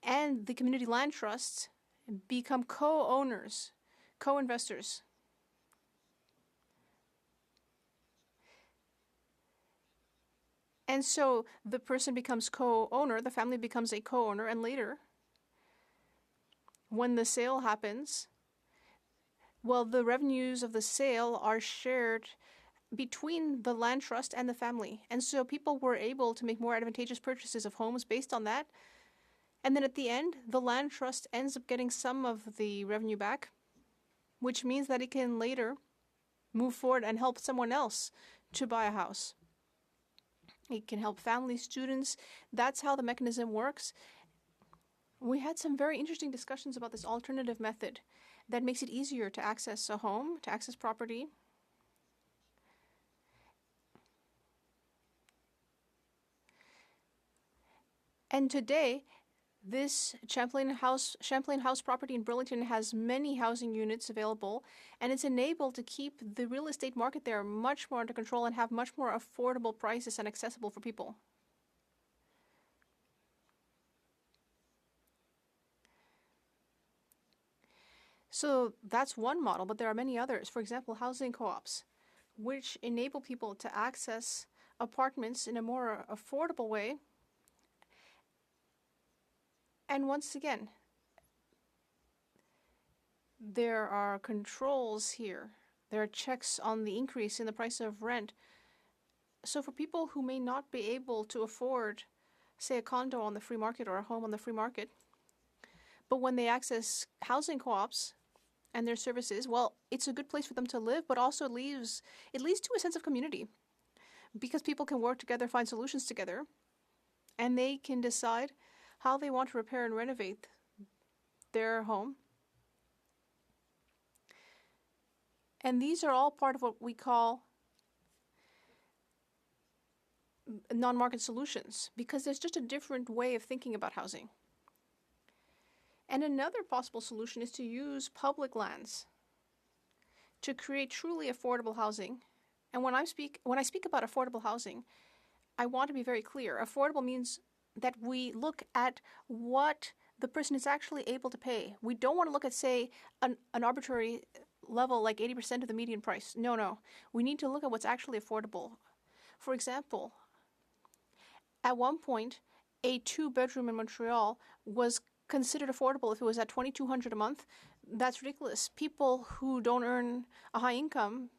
[SPEAKER 2] and the community land trusts become co-owners, co-investors. And so the person becomes co-owner, the family becomes a co-owner, and later, when the sale happens, well, the revenues of the sale are shared between the land trust and the family. And so people were able to make more advantageous purchases of homes based on that. And then at the end, the land trust ends up getting some of the revenue back, which means that it can later move forward and help someone else to buy a house. It can help families, students. That's how the mechanism works. We had some very interesting discussions about this alternative method that makes it easier to access a home, to access property. And today, this Champlain House property in Burlington has many housing units available, and it's enabled to keep the real estate market there much more under control and have much more affordable prices and accessible for people. So that's one model, but there are many others. For example, housing co-ops, which enable people to access apartments in a more affordable way. And once again, there are controls here. There are checks on the increase in the price of rent. So for people who may not be able to afford, say, a condo on the free market or a home on the free market, but when they access housing co-ops and their services, well, it's a good place for them to live, but also it leads to a sense of community, because people can work together, find solutions together, and they can decide how they want to repair and renovate their home. And these are all part of what we call non-market solutions because there's just a different way of thinking about housing. And another possible solution is to use public lands to create truly affordable housing. And when I speak about affordable housing, I want to be very clear. Affordable means that we look at what the person is actually able to pay. We don't want to look at, say, an arbitrary level like 80% of the median price. No. We need to look at what's actually affordable. For example, at one point, a 2-bedroom in Montreal was considered affordable if it was at $2,200 a month. That's ridiculous. People who don't earn a high income,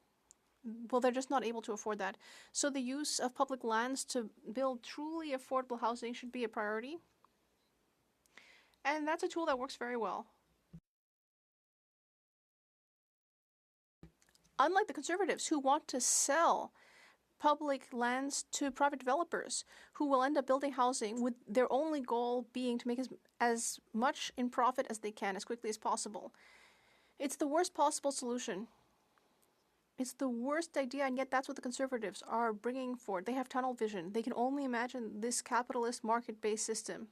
[SPEAKER 2] well, they're just not able to afford that. So the use of public lands to build truly affordable housing should be a priority. And that's a tool that works very well. Unlike the Conservatives, who want to sell public lands to private developers who will end up building housing with their only goal being to make as much in profit as they can as quickly as possible. It's the worst possible solution. It's the worst idea, and yet that's what the Conservatives are bringing forward. They have tunnel vision. They can only imagine this capitalist market-based system.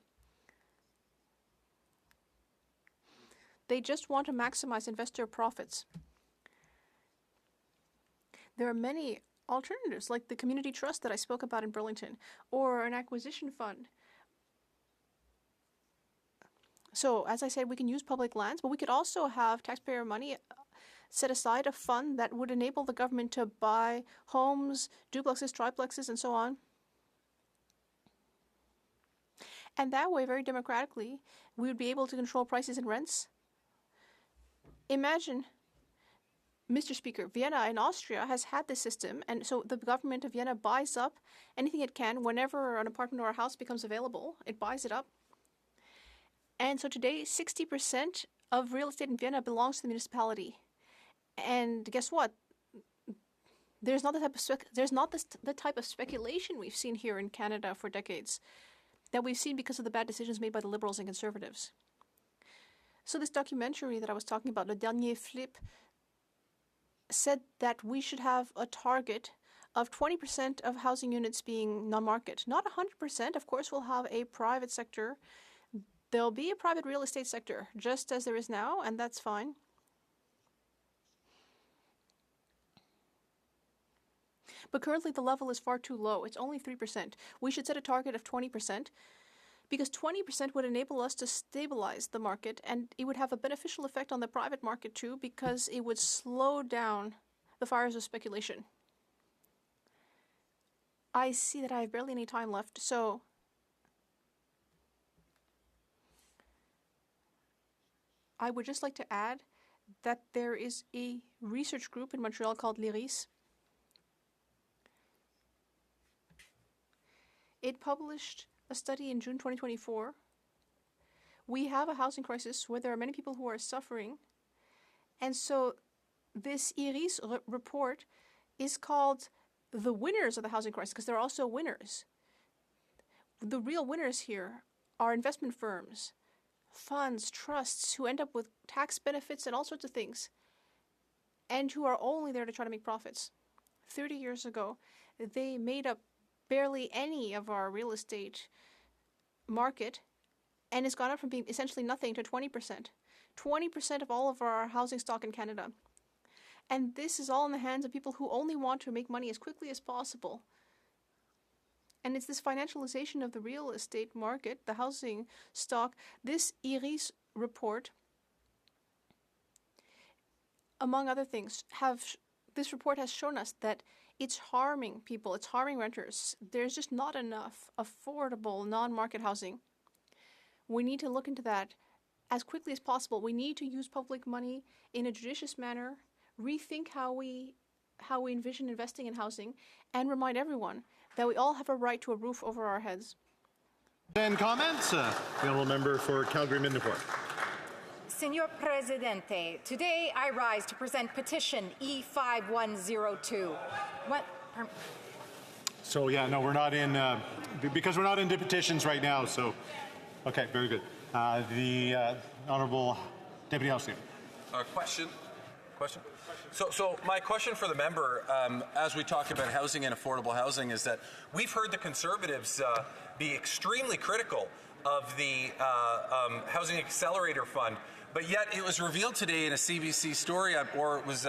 [SPEAKER 2] They just want to maximize investor profits. There are many alternatives, like the community trust that I spoke about in Burlington, or an acquisition fund. So, as I said, we can use public lands, but we could also have taxpayer money set aside, a fund that would enable the government to buy homes, duplexes, triplexes, and so on. And that way, very democratically, we would be able to control prices and rents. Imagine, Mr. Speaker, Vienna in Austria has had this system, and so the government of Vienna buys up anything it can whenever an apartment or a house becomes available. It buys it up. And so today, 60% of real estate in Vienna belongs to the municipality. And guess what? There's not the type of speculation we've seen here in Canada for decades that we've seen because of the bad decisions made by the Liberals and Conservatives. So this documentary that I was talking about, Le Dernier Flip, said that we should have a target of 20% of housing units being non-market. Not 100%. Of course, we'll have a private sector. There'll be a private real estate sector, just as there is now, and that's fine. But currently, the level is far too low. It's only 3%. We should set a target of 20%, because 20% would enable us to stabilize the market, and it would have a beneficial effect on the private market too, because it would slow down the fires of speculation. I see that I have barely any time left, so I would just like to add that there is a research group in Montreal called l'IRIS. It published a study in June 2024. We have a housing crisis where there are many people who are suffering. And so this IRIS report is called the winners of the housing crisis, because there are also winners. The real winners here are investment firms, funds, trusts who end up with tax benefits and all sorts of things, and who are only there to try to make profits. 30 years ago, they made up barely any of our real estate market, and it's gone up from being essentially nothing to 20%. 20% of all of our housing stock in Canada. And this is all in the hands of people who only want to make money as quickly as possible. And it's this financialization of the real estate market, the housing stock. This IRIS report, among other things, this report has shown us that it's harming people, it's harming renters. There's just not enough affordable non-market housing. We need to look into that as quickly as possible. We need to use public money in a judicious manner, rethink how we envision investing in housing, and remind everyone that we all have a right to a roof over our heads.
[SPEAKER 10] And comments? The honourable member for Calgary Midnapore.
[SPEAKER 11] Senor Presidente, today I rise to present petition E5102.
[SPEAKER 10] So yeah, no, we're not in, because we're not into petitions right now, so, okay, very good. The Honourable Deputy House Leader.
[SPEAKER 24] Question. Question? So my question for the member, as we talk about housing and affordable housing, is that we've heard the Conservatives be extremely critical of the Housing Accelerator Fund, but yet it was revealed today in a CBC story, or it was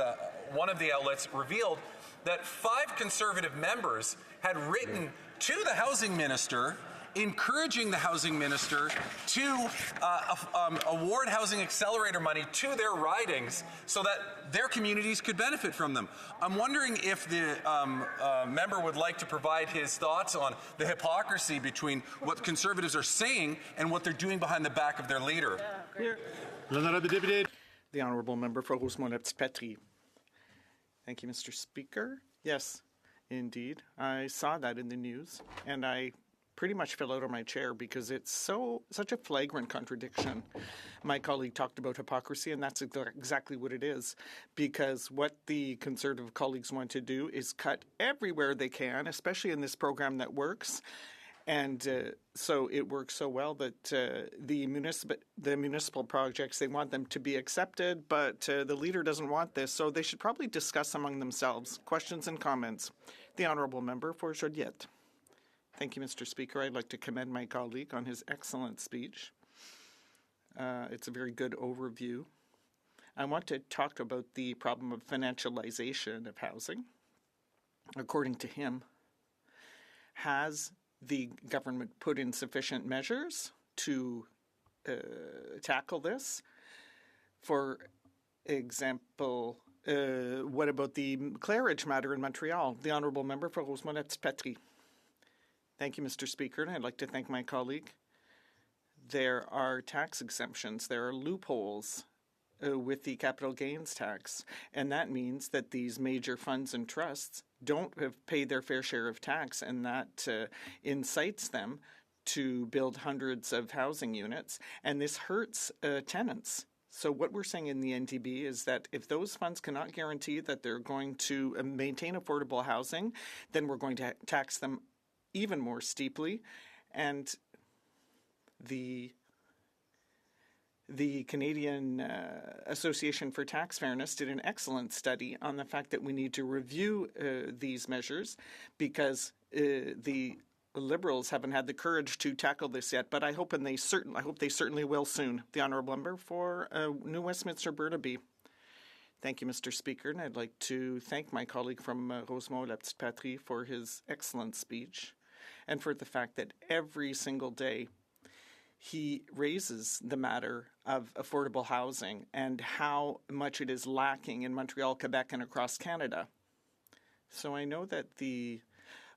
[SPEAKER 24] one of the outlets revealed that 5 Conservative members had written to the Housing Minister encouraging the Housing Minister to award Housing Accelerator money to their ridings so that their communities could benefit from them. I'm wondering if the member would like to provide his thoughts on the hypocrisy between what Conservatives are saying and what they're doing behind the back of their leader.
[SPEAKER 5] The Honourable Member for Rosemont-Petrie. Thank you, Mr. Speaker. Yes, indeed. I saw that in the news, and I pretty much fell out of my chair because it's such a flagrant contradiction. My colleague talked about hypocrisy, and that's exactly what it is, because what the Conservative colleagues want to do is cut everywhere they can, especially in this program that works. And so it works so well that the municipal projects, they want them to be accepted, but the leader doesn't want this, so they should probably discuss among themselves. Questions and comments. The Honourable Member for Joliette. Thank you, Mr. Speaker. I'd like to commend my colleague on his excellent speech. It's a very good overview. I want to talk about the problem of financialization of housing. According to him, has the government put in sufficient measures to tackle this? For example, what about the Claridge matter in Montreal? The Honourable Member for Rosemont-Petrie. Thank you, Mr. Speaker, and I'd like to thank my colleague. There are tax exemptions. There are loopholes with the capital gains tax, and that means that these major funds and trusts don't have paid their fair share of tax, and that incites them to build hundreds of housing units, and this hurts tenants. So what we're saying in the NDP is that if those funds cannot guarantee that they're going to maintain affordable housing, then we're going to tax them even more steeply. And the Canadian Association for Tax Fairness did an excellent study on the fact that we need to review these measures because the Liberals haven't had the courage to tackle this yet. But I hope they certainly will soon. The Honourable Member for New Westminster Burnaby. Thank you, Mr. Speaker, and I'd like to thank my colleague from Rosemont-Petrie for his excellent speech and for the fact that every single day he raises the matter of affordable housing and how much it is lacking in Montreal, Quebec, and across Canada. So I know that the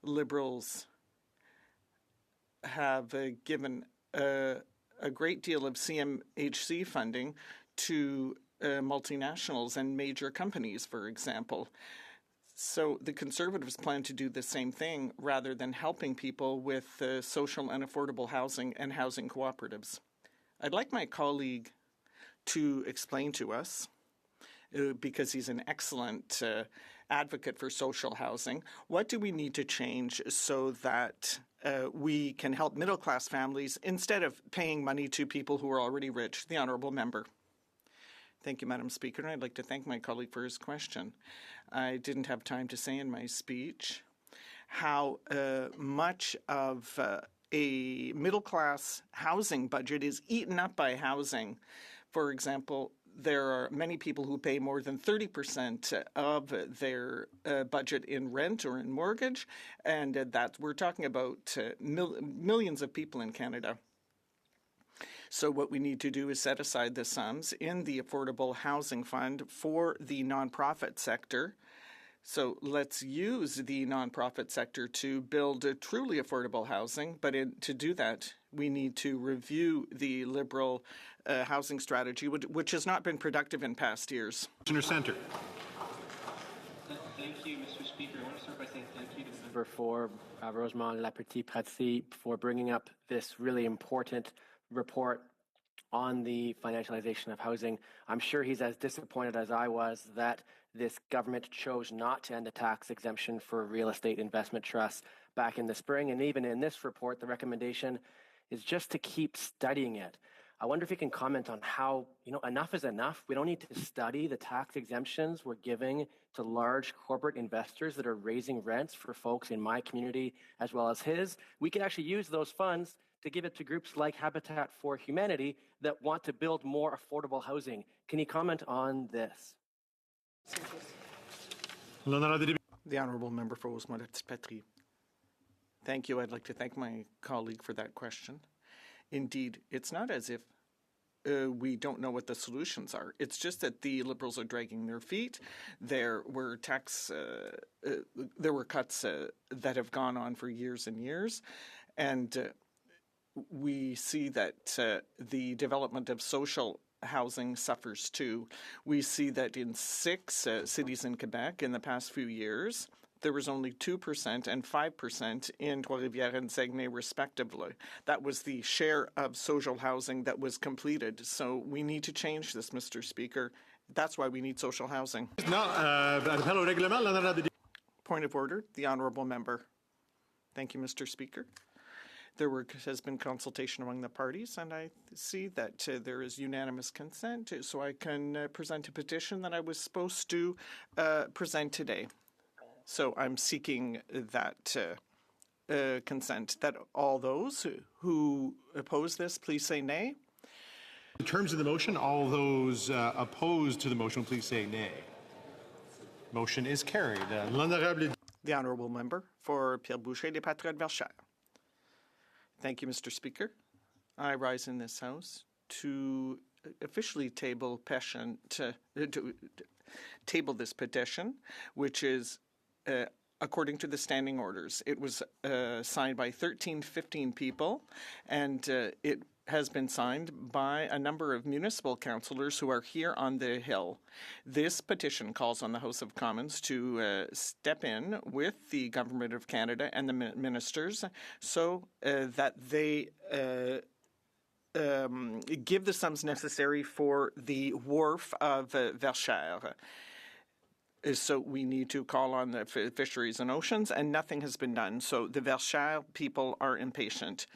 [SPEAKER 5] Liberals have given a great deal of CMHC funding to multinationals and major companies, for example. So the Conservatives plan to do the same thing rather than helping people with social and affordable housing and housing cooperatives. I'd like my colleague to explain to us, because he's an excellent advocate for social housing, what do we need to change so that we can help middle-class families instead of paying money to people who are already rich? The Honourable Member. Thank you, Madam Speaker, and I'd like to thank my colleague for his question. I didn't have time to say in my speech how much of a middle-class housing budget is eaten up by housing. For example, there are many people who pay more than 30% of their budget in rent or in mortgage, and that we're talking about millions of people in Canada. So what we need to do is set aside the sums in the Affordable Housing Fund for the nonprofit sector. So let's use the nonprofit sector to build a truly affordable housing. But to do that, we need to review the Liberal housing strategy, which has not been productive in past years.
[SPEAKER 10] Commissioner Centre.
[SPEAKER 12] Thank you, Mr. Speaker. I want to start by saying thank you to the member for Rosemont-Petrie for bringing up this really important report on the financialization of housing. I'm sure he's as disappointed as I was that this government chose not to end the tax exemption for real estate investment trusts back in the spring. And even in this report, the recommendation is just to keep studying it. I wonder if you can comment on how, enough is enough. We don't need to study the tax exemptions we're giving to large corporate investors that are raising rents for folks in my community as well as his. We can actually use those funds to give it to groups like Habitat for Humanity that want to build more affordable housing. Can you comment on this?
[SPEAKER 5] The Honourable Member for Rosemont-Petite. Thank you. I'd like to thank my colleague for that question. Indeed, it's not as if we don't know what the solutions are. It's just that the Liberals are dragging their feet. There were cuts that have gone on for years and years, and we see that the development of social housing suffers too. We see that in 6 cities in Quebec in the past few years, there was only 2% and 5% in Trois-Rivières and Saguenay, respectively. That was the share of social housing that was completed. So we need to change this, Mr. Speaker. That's why we need social housing. Point of order, the Honourable Member. Thank you, Mr. Speaker. There has been consultation among the parties, and I see that there is unanimous consent, so I can present a petition that I was supposed to present today. So I'm seeking that consent, that all those who oppose this, please say nay.
[SPEAKER 10] In terms of the motion, all those opposed to the motion, please say nay. Motion is carried.
[SPEAKER 5] The Honourable Member for Pierre Boucher des Patriotes Verchères. Thank you, Mr. Speaker. I rise in this House to officially table this petition, which is according to the standing orders. It was signed by 15 people, and it has been signed by a number of municipal councillors who are here on the Hill. This petition calls on the House of Commons to step in with the Government of Canada and the ministers so that they give the sums necessary for the wharf of Verchères. So we need to call on the Fisheries and Oceans, and nothing has been done. So the Verchères people are impatient.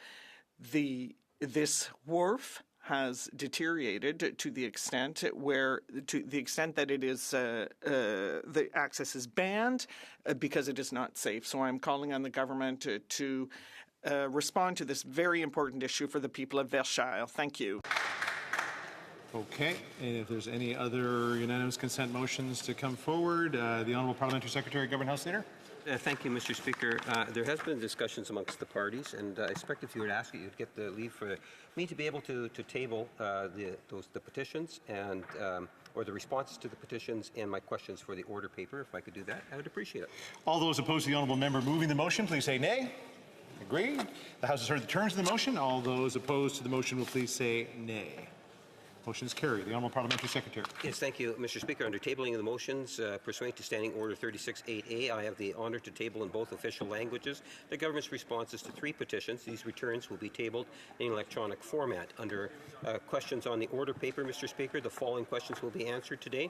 [SPEAKER 5] This wharf has deteriorated to the extent that it is the access is banned because it is not safe. So I'm calling on the government to respond to this very important issue for the people of Verchères. Thank you.
[SPEAKER 10] Okay, and if there's any other unanimous consent motions to come forward, the Honourable Parliamentary Secretary, Government House Leader.
[SPEAKER 9] Thank you, Mr. Speaker. There has been discussions amongst the parties, and I expect if you were to ask it, you'd get the leave for me to be able to table the petitions and or the responses to the petitions and my questions for the order paper. If I could do that, I would appreciate it.
[SPEAKER 10] All those opposed to the Honourable Member moving the motion, please say nay. Agreed. The House has heard the terms of the motion. All those opposed to the motion will please say nay. Motion is carried. The Honourable Parliamentary Secretary.
[SPEAKER 9] Yes, thank you, Mr. Speaker. Under tabling of the motions pursuant to Standing Order 36.8a, I have the honour to table in both official languages the government's responses to 3 petitions. These returns will be tabled in electronic format. Under questions on the order paper, Mr. Speaker, the following questions will be answered today.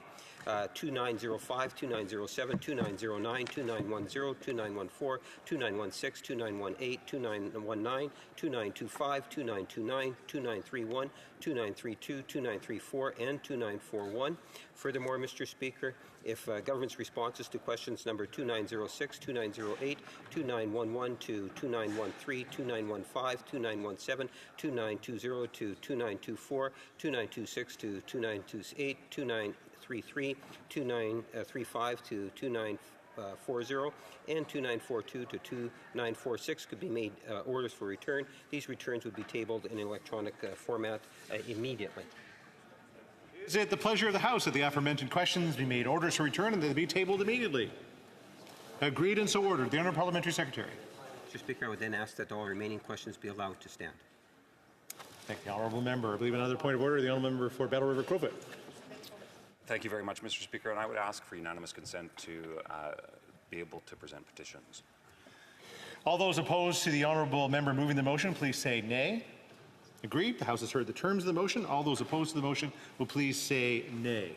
[SPEAKER 9] 2905, 2907, 2909, 2910, 2914, 2916, 2918, 2919, 2925, 2929, 2931, 2932, 2934, and 2941. Furthermore, Mr. Speaker, if government's responses to questions number 2906, 2908, 2911 to 2913, 2915, 2917, 2920 to 2924, 2926 to 2928, 2933, 2935 to 2940, and 2942 to 2946 could be made orders for return. These returns would be tabled in electronic format immediately.
[SPEAKER 10] Is it the pleasure of the House that the aforementioned questions be made orders for return and they be tabled immediately? Agreed and so ordered. The Honourable Parliamentary Secretary.
[SPEAKER 9] Mr. Speaker, I would then ask that all remaining questions be allowed to stand.
[SPEAKER 10] Thank the Honourable Member. I believe another point of order. The Honourable Member for Battle River Crowfoot.
[SPEAKER 13] Thank you very much, Mr. Speaker, and I would ask for unanimous consent to be able to present petitions.
[SPEAKER 10] All those opposed to the Honourable Member moving the motion, please say nay. Agreed. The House has heard the terms of the motion. All those opposed to the motion will please say nay.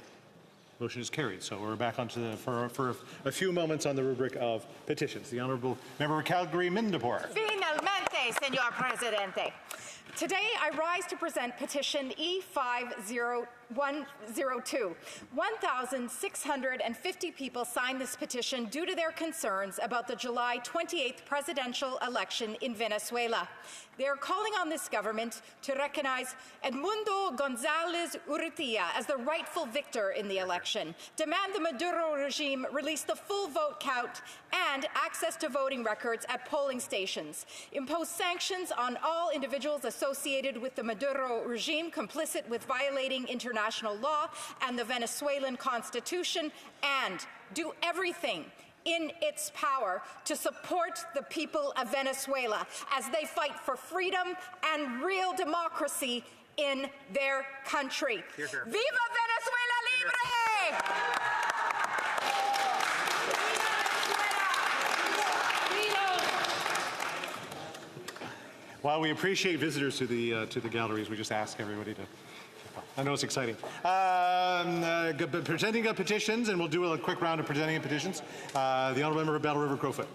[SPEAKER 10] Motion is carried. So we're back onto for a few moments on the rubric of petitions. The Honourable Member of Calgary-Mindapore.
[SPEAKER 11] Finalmente, Señor Presidente. Today, I rise to present petition E50102. 1,650 people signed this petition due to their concerns about the July 28th presidential election in Venezuela. They are calling on this government to recognize Edmundo Gonzalez Urrutia as the rightful victor in the election, demand the Maduro regime release the full vote count and access to voting records at polling stations, impose sanctions on all individuals associated with the Maduro regime complicit with violating international law and the Venezuelan Constitution, and do everything in its power to support the people of Venezuela as they fight for freedom and real democracy in their country.
[SPEAKER 10] Hear, hear.
[SPEAKER 11] Viva Venezuela Libre!
[SPEAKER 10] While we appreciate visitors to the galleries, we just ask everybody to. I know it's exciting. Presenting of petitions, and we'll do a quick round of presenting of petitions. The Honourable Member of Battle River Crowfoot.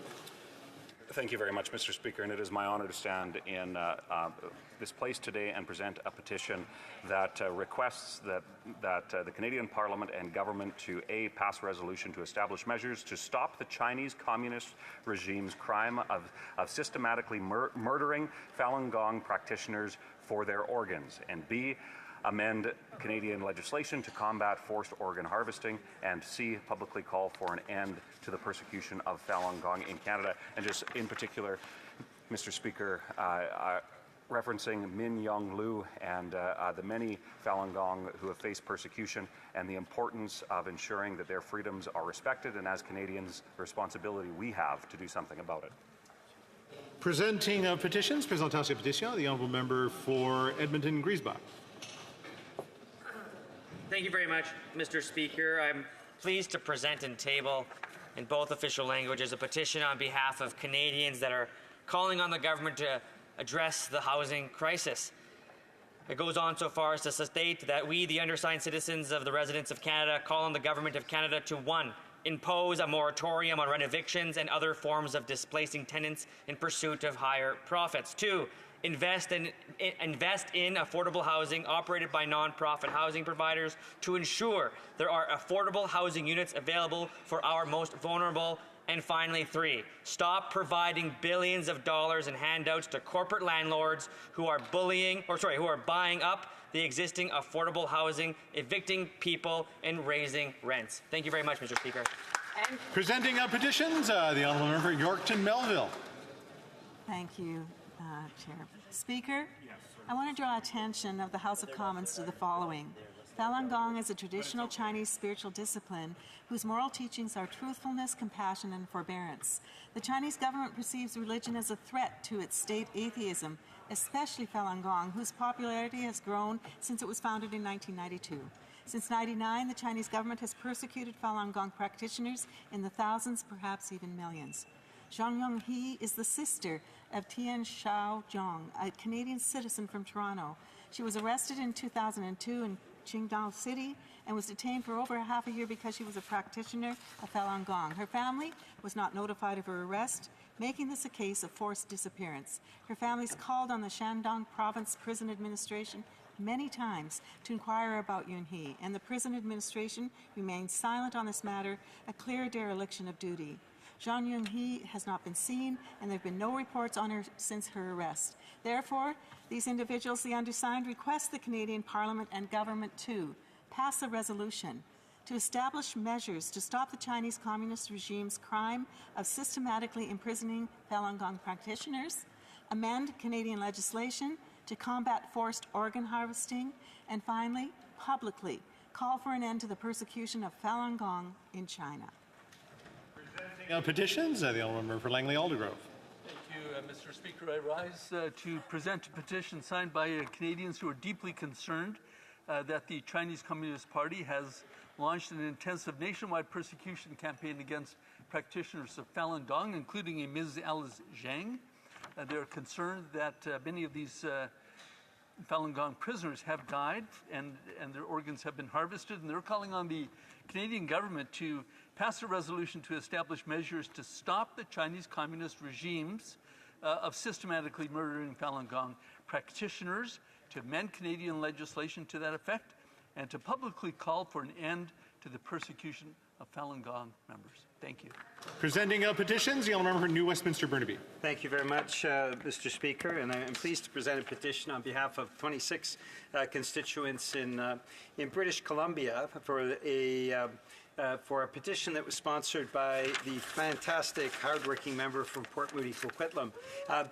[SPEAKER 13] Thank you very much, Mr. Speaker, and it is my honour to stand in this place today and present a petition that requests that the Canadian Parliament and government to pass a resolution to establish measures to stop the Chinese Communist regime's crime of systematically murdering Falun Gong practitioners for their organs, and B, amend Canadian legislation to combat forced organ harvesting, and C, publicly call for an end to the persecution of Falun Gong in Canada. And just in particular, Mr. Speaker, referencing Min Young Lu and the many Falun Gong who have faced persecution, and the importance of ensuring that their freedoms are respected, and as Canadians, the responsibility we have to do something about it.
[SPEAKER 10] Presenting of petitions, présentation pétition, the Honourable Member for Edmonton-Griesbach.
[SPEAKER 14] Thank you very much, Mr. Speaker. I'm pleased to present and table in both official languages a petition on behalf of Canadians that are calling on the government to address the housing crisis. It goes on so far as to state that we, the undersigned citizens of the residents of Canada, call on the Government of Canada to 1. Impose a moratorium on rent evictions and other forms of displacing tenants in pursuit of higher profits. 2. Invest in affordable housing operated by non-profit housing providers to ensure there are affordable housing units available for our most vulnerable. And finally, 3, stop providing billions of dollars in handouts to corporate landlords who are buying up the existing affordable housing, evicting people, and raising rents. Thank you very much, Mr. Speaker.
[SPEAKER 10] And presenting of petitions, the Honourable Member Yorkton-Melville.
[SPEAKER 15] Thank you, Chair. Speaker, I want to draw attention of the House of Commons to the following. Falun Gong is a traditional Chinese spiritual discipline whose moral teachings are truthfulness, compassion, and forbearance. The Chinese government perceives religion as a threat to its state atheism, especially Falun Gong, whose popularity has grown since it was founded in 1992. Since 1999, the Chinese government has persecuted Falun Gong practitioners in the thousands, perhaps even millions. Zhang Yonghe is the sister of Tian Xiaozhong, a Canadian citizen from Toronto. She was arrested in 2002 in Qingdao City and was detained for over half a year because she was a practitioner of Falun Gong. Her family was not notified of her arrest, making this a case of forced disappearance. Her family's called on the Shandong Province Prison Administration many times to inquire about Yunhe, and the prison administration remains silent on this matter, a clear dereliction of duty. Zhang Yonghe has not been seen, and there have been no reports on her since her arrest. Therefore, these individuals, the undersigned, request the Canadian Parliament and government to pass a resolution to establish measures to stop the Chinese Communist regime's crime of systematically imprisoning Falun Gong practitioners, amend Canadian legislation to combat forced organ harvesting, and finally, publicly call for an end to the persecution of Falun Gong in China.
[SPEAKER 10] Petitions, the Honourable Member for Langley-Aldergrove.
[SPEAKER 17] Thank you, Mr. Speaker. I rise to present a petition signed by Canadians who are deeply concerned that the Chinese Communist Party has launched an intensive nationwide persecution campaign against practitioners of Falun Gong, including a Ms. Alice Zhang. They're concerned that many of these Falun Gong prisoners have died and their organs have been harvested, and they're calling on the Canadian government to pass a resolution to establish measures to stop the Chinese Communist regimes of systematically murdering Falun Gong practitioners to amend Canadian legislation to that effect and to publicly call for an end to the persecution of Falun Gong members. Thank you.
[SPEAKER 10] Presenting petitions, the Honourable Member for New Westminster Burnaby.
[SPEAKER 4] Thank you very much, Mr. Speaker, and I am pleased to present a petition on behalf of 26 constituents in British Columbia for a petition that was sponsored by the fantastic, hardworking member from Port Moody, Coquitlam.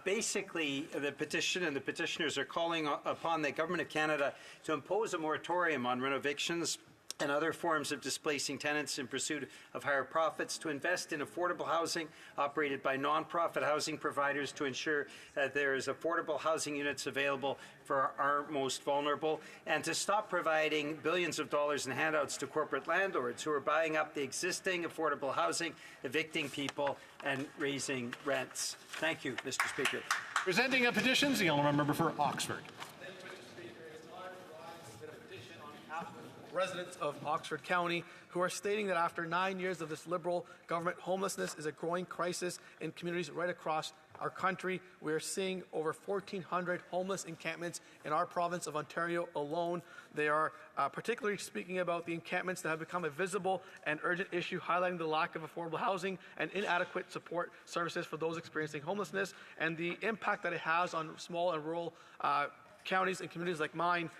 [SPEAKER 4] Basically, the petition and the petitioners are calling upon the Government of Canada to impose a moratorium on renovations and other forms of displacing tenants in pursuit of higher profits, to invest in affordable housing operated by non-profit housing providers to ensure that there is affordable housing units available for our most vulnerable, and to stop providing billions of dollars in handouts to corporate landlords who are buying up the existing affordable housing, evicting people, and raising rents. Thank you, Mr. Speaker.
[SPEAKER 10] Presenting petitions, the Honourable Member for Oxford.
[SPEAKER 16] Residents of Oxford County who are stating that after 9 years of this Liberal government, homelessness is a growing crisis in communities right across our country. We are seeing over 1,400 homeless encampments in our province of Ontario alone. They are particularly speaking about the encampments that have become a visible and urgent issue, highlighting the lack of affordable housing and inadequate support services for those experiencing homelessness, and the impact that it has on small and rural counties and communities like mine.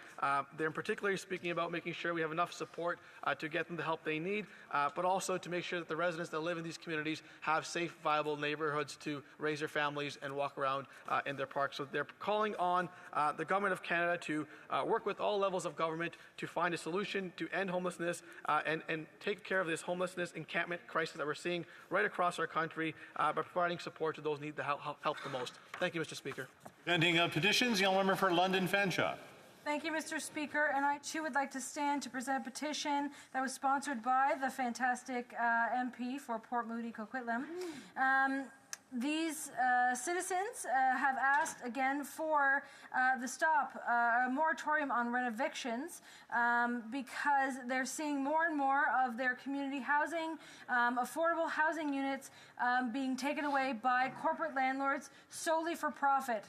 [SPEAKER 16] They're particularly speaking about making sure we have enough support to get them the help they need, but also to make sure that the residents that live in these communities have safe, viable neighborhoods to raise their families and walk around in their parks. So they're calling on the Government of Canada to work with all levels of government to find a solution to end homelessness and take care of this homelessness encampment crisis that we're seeing right across our country by providing support to those who need the help the most. Thank you, Mr. Speaker.
[SPEAKER 10] Presenting petitions, the Honourable Member for London Fanshawe.
[SPEAKER 18] Thank you, Mr. Speaker. And I too would like to stand to present a petition that was sponsored by the fantastic MP for Port Moody, Coquitlam. These citizens have asked again for a moratorium on renovictions because they're seeing more and more of their community housing, affordable housing units being taken away by corporate landlords solely for profit.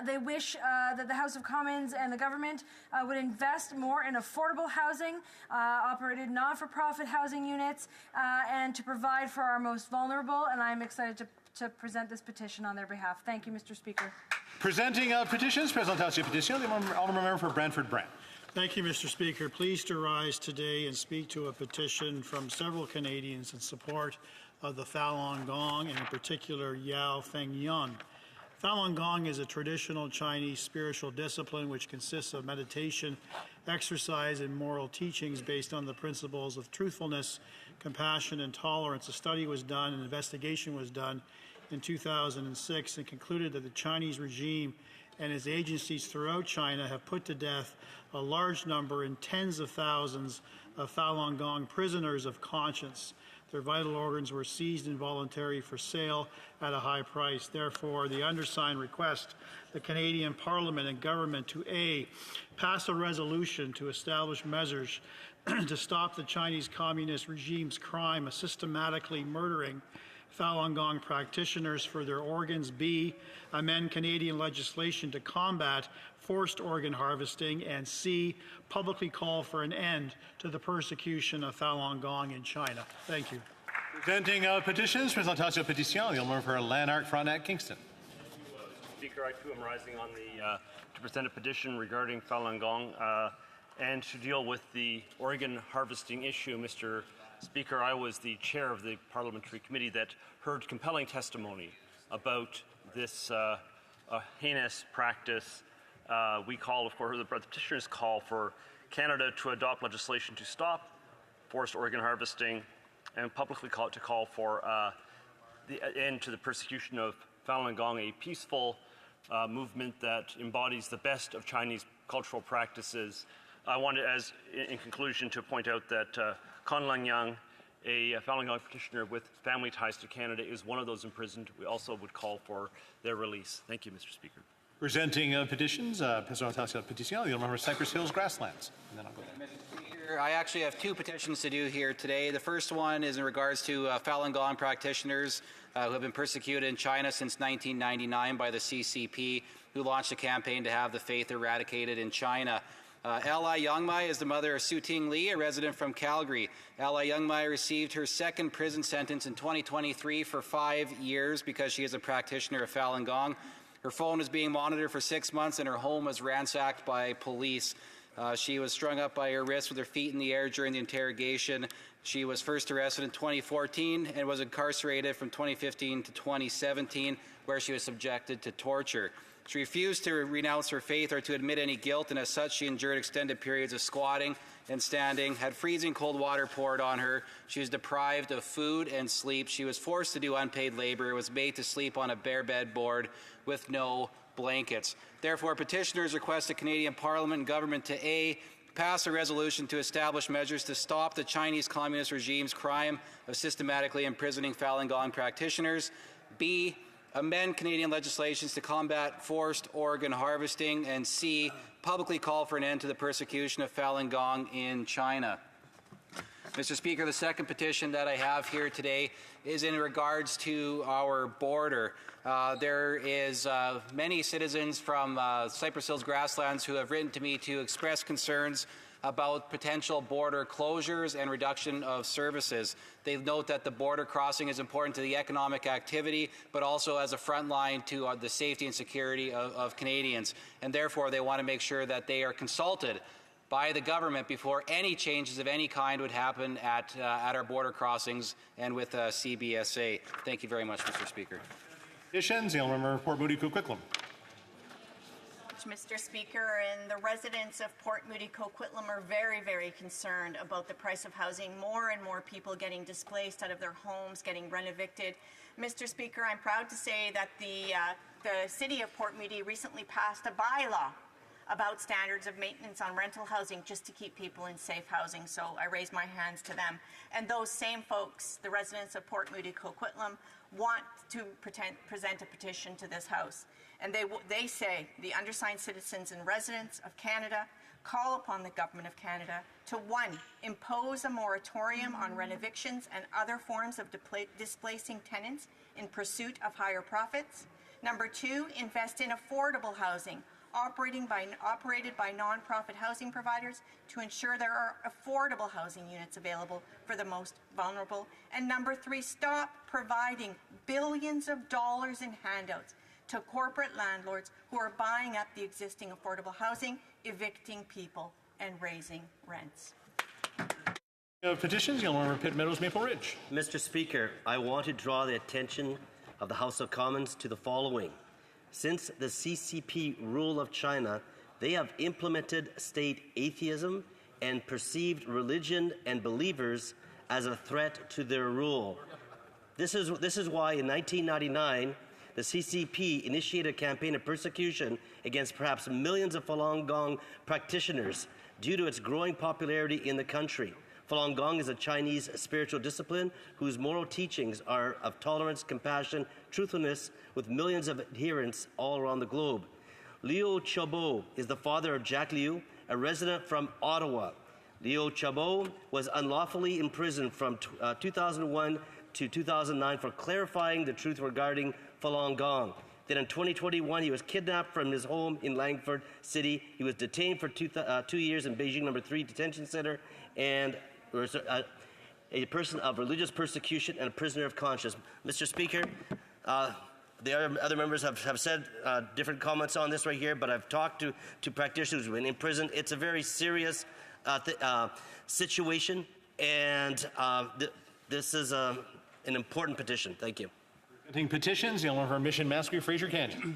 [SPEAKER 18] They wish that the House of Commons and the government would invest more in affordable housing, operated not-for-profit housing units, and to provide for our most vulnerable, and I'm excited to present this petition on their behalf. Thank you, Mr. Speaker.
[SPEAKER 10] Presenting petitions, Présentation Petition, the Honourable Member for Brantford-Brant.
[SPEAKER 19] Thank you, Mr. Speaker. Pleased to rise today and speak to a petition from several Canadians in support of the Falun Gong, and in particular Yao Feng Yun. Falun Gong is a traditional Chinese spiritual discipline which consists of meditation, exercise, and moral teachings based on the principles of truthfulness, compassion, and tolerance. A study was done, an investigation was done in 2006, and concluded that the Chinese regime and its agencies throughout China have put to death a large number in tens of thousands of Falun Gong prisoners of conscience. Their vital organs were seized involuntarily for sale at a high price. Therefore, the undersigned request the Canadian Parliament and government to A, pass a resolution to establish measures to stop the Chinese Communist regime's crime of systematically murdering Falun Gong practitioners for their organs. B, amend Canadian legislation to combat forced organ harvesting, and C, publicly call for an end to the persecution of Falun Gong in China. Thank you.
[SPEAKER 10] Presenting petitions, Présentation Petition, the Honourable for Lanark, Frontenac, Kingston.
[SPEAKER 25] Speaker, I too am rising on the to present a petition regarding Falun Gong and to deal with the organ harvesting issue. Mr. Speaker, I was the chair of the parliamentary committee that heard compelling testimony about this heinous practice. We call, of course, the petitioners call for Canada to adopt legislation to stop forced organ harvesting and publicly call for the end to the persecution of Falun Gong, a peaceful movement that embodies the best of Chinese cultural practices. I wanted, in conclusion, to point out that Con Lang Yang, a Falun Gong practitioner with family ties to Canada, is one of those imprisoned. We also would call for their release. Thank you, Mr. Speaker.
[SPEAKER 10] Presenting petitions, Présentation Petition, the Honourable Member for Cypress Hills, Grasslands. And then I'll go there.
[SPEAKER 1] I actually have two petitions to do here today. The first one is in regards to Falun Gong practitioners who have been persecuted in China since 1999 by the CCP, who launched a campaign to have the faith eradicated in China. Ally Youngmai is the mother of Su Ting Lee, a resident from Calgary. Ally Youngmai received her second prison sentence in 2023 for 5 years because she is a practitioner of Falun Gong. Her phone is being monitored for 6 months and her home was ransacked by police. She was strung up by her wrists with her feet in the air during the interrogation. She was first arrested in 2014 and was incarcerated from 2015 to 2017, where she was subjected to torture. She refused to renounce her faith or to admit any guilt, and as such she endured extended periods of squatting and standing, had freezing cold water poured on her. She was deprived of food and sleep. She was forced to do unpaid labor, was made to sleep on a bare bedboard with no blankets. Therefore, petitioners request the Canadian Parliament and government to A, pass a resolution to establish measures to stop the Chinese Communist regime's crime of systematically imprisoning Falun Gong practitioners, B, amend Canadian legislations to combat forced organ harvesting, and C, publicly call for an end to the persecution of Falun Gong in China. Mr. Speaker, the second petition that I have here today is in regards to our border. There is many citizens from Cypress Hills grasslands who have written to me to express concerns about potential border closures and reduction of services. They note that the border crossing is important to the economic activity, but also as a front line to the safety and security of Canadians. And therefore, they want to make sure that they are consulted by the government before any changes of any kind would happen at our border crossings and with CBSA. Thank you very much, Mr. Speaker.
[SPEAKER 10] Petitions, the Honourable Port Moody Coquitlam.
[SPEAKER 7] Mr. Speaker, and the residents of Port Moody Coquitlam are very, very concerned about the price of housing. More and more people getting displaced out of their homes, getting rent-evicted. Mr. Speaker, I'm proud to say that the City of Port Moody recently passed a bylaw about standards of maintenance on rental housing just to keep people in safe housing, so I raise my hands to them. And those same folks, the residents of Port Moody Coquitlam, want to present a petition to this House. And they say, the undersigned citizens and residents of Canada call upon the Government of Canada to 1, impose a moratorium on rent evictions and other forms of displacing tenants in pursuit of higher profits. Number 2, invest in affordable housing operated by non-profit housing providers to ensure there are affordable housing units available for the most vulnerable. And number 3, stop providing billions of dollars in handouts to corporate landlords who are buying up the existing affordable housing, evicting people, and raising rents.
[SPEAKER 10] Petitions, the Honourable Pitt Meadows, Maple Ridge.
[SPEAKER 20] Mr. Speaker, I want to draw the attention of the House of Commons to the following. Since the CCP rule of China, they have implemented state atheism and perceived religion and believers as a threat to their rule. This is why in 1999, the CCP initiated a campaign of persecution against perhaps millions of Falun Gong practitioners due to its growing popularity in the country. Falun Gong is a Chinese spiritual discipline whose moral teachings are of tolerance, compassion, truthfulness, with millions of adherents all around the globe. Liu Xiaobo is the father of Jack Liu, a resident from Ottawa. Liu Xiaobo was unlawfully imprisoned from 2001 to 2009 for clarifying the truth regarding Falun Gong. Then in 2021, he was kidnapped from his home in Langford City. He was detained for 2 years in Beijing No. 3 Detention Center and a person of religious persecution and a prisoner of conscience. Mr. Speaker, the other members have said different comments on this right here, but I've talked to practitioners who've been in prison. It's a very serious situation, and this is an important petition. Thank you.
[SPEAKER 10] Petitions, the Honourable Mission Mascot, Fraser Canyon.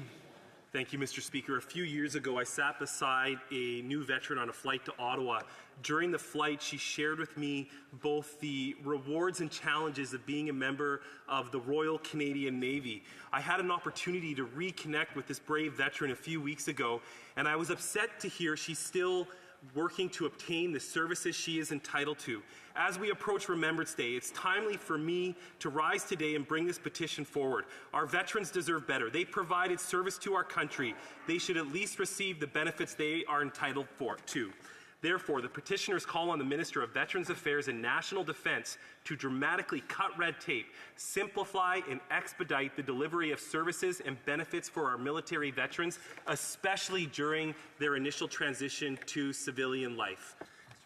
[SPEAKER 22] Thank you, Mr. Speaker. A few years ago, I sat beside a new veteran on a flight to Ottawa. During the flight, she shared with me both the rewards and challenges of being a member of the Royal Canadian Navy. I had an opportunity to reconnect with this brave veteran a few weeks ago, and I was upset to hear she's still working to obtain the services she is entitled to. As we approach Remembrance Day, it's timely for me to rise today and bring this petition forward. Our veterans deserve better. They provided service to our country. They should at least receive the benefits they are entitled to. Therefore, the petitioners call on the Minister of Veterans Affairs and National Defence to dramatically cut red tape, simplify and expedite the delivery of services and benefits for our military veterans, especially during their initial transition to civilian life.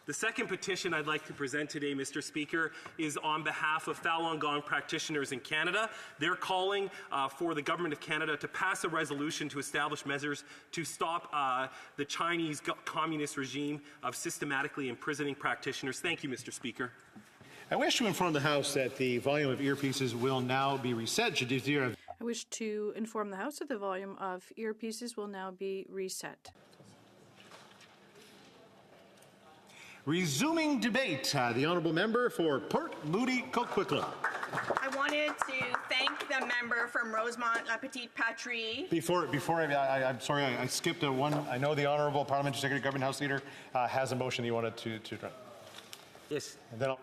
[SPEAKER 22] The second petition I'd like to present today, Mr. Speaker, is on behalf of Falun Gong practitioners in Canada. They're calling for the Government of Canada to pass a resolution to establish measures to stop the Chinese communist regime of systematically imprisoning practitioners. Thank you, Mr. Speaker.
[SPEAKER 10] I wish to inform the House that the volume of earpieces will now be reset.
[SPEAKER 2] I wish to inform the House that the volume of earpieces will now be reset.
[SPEAKER 10] Resuming debate, the honourable member for Port Moody Coquitlam.
[SPEAKER 7] I wanted to thank the member from Rosemont-La Petite Patrie.
[SPEAKER 10] Before I'm sorry, I skipped one. I know the honourable Parliamentary Secretary, Government House Leader, has a motion he wanted to try.
[SPEAKER 9] Yes.
[SPEAKER 10] And then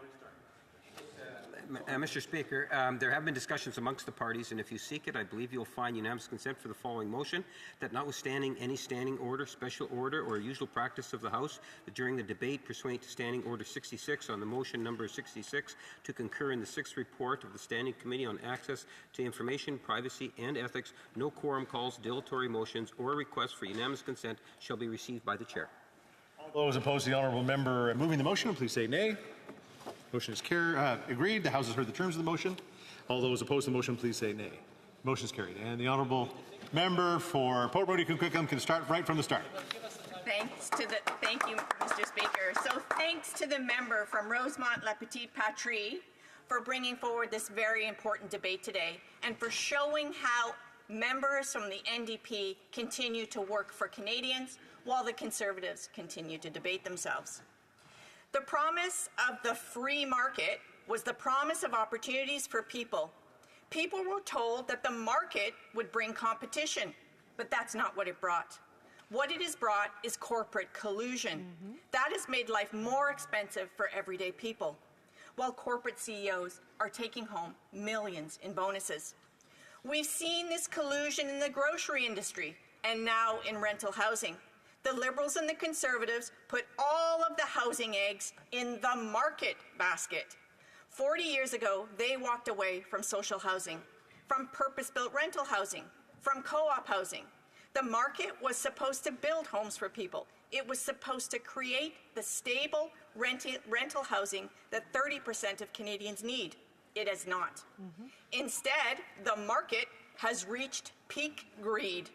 [SPEAKER 9] Mr. Speaker, there have been discussions amongst the parties, and if you seek it, I believe you'll find unanimous consent for the following motion, that notwithstanding any standing order, special order, or usual practice of the House, that during the debate pursuant to Standing Order 66 on the motion number 66 to concur in the 6th report of the Standing Committee on Access to Information, Privacy, and Ethics, no quorum calls, dilatory motions, or requests for unanimous consent shall be received by the Chair.
[SPEAKER 10] All those opposed to the honourable member moving the motion, please say nay. Motion is agreed. The House has heard the terms of the motion. All those opposed to the motion, please say nay. Motion is carried. And the honourable member for Port Moody Coquitlam can start right from the start.
[SPEAKER 7] Thank you, Mr. Speaker. So thanks to the member from Rosemont-La Petite Patrie for bringing forward this very important debate today and for showing how members from the NDP continue to work for Canadians while the Conservatives continue to debate themselves. The promise of the free market was the promise of opportunities for people. People were told that the market would bring competition, but that's not what it brought. What it has brought is corporate collusion. That has made life more expensive for everyday people, while corporate CEOs are taking home millions in bonuses. We've seen this collusion in the grocery industry and now in rental housing. The Liberals and the Conservatives put all of the housing eggs in the market basket. 40 years ago, they walked away from social housing, from purpose-built rental housing, from co-op housing. The market was supposed to build homes for people. It was supposed to create the stable rental housing that 30% of Canadians need. It has not. Instead, the market has reached peak greed.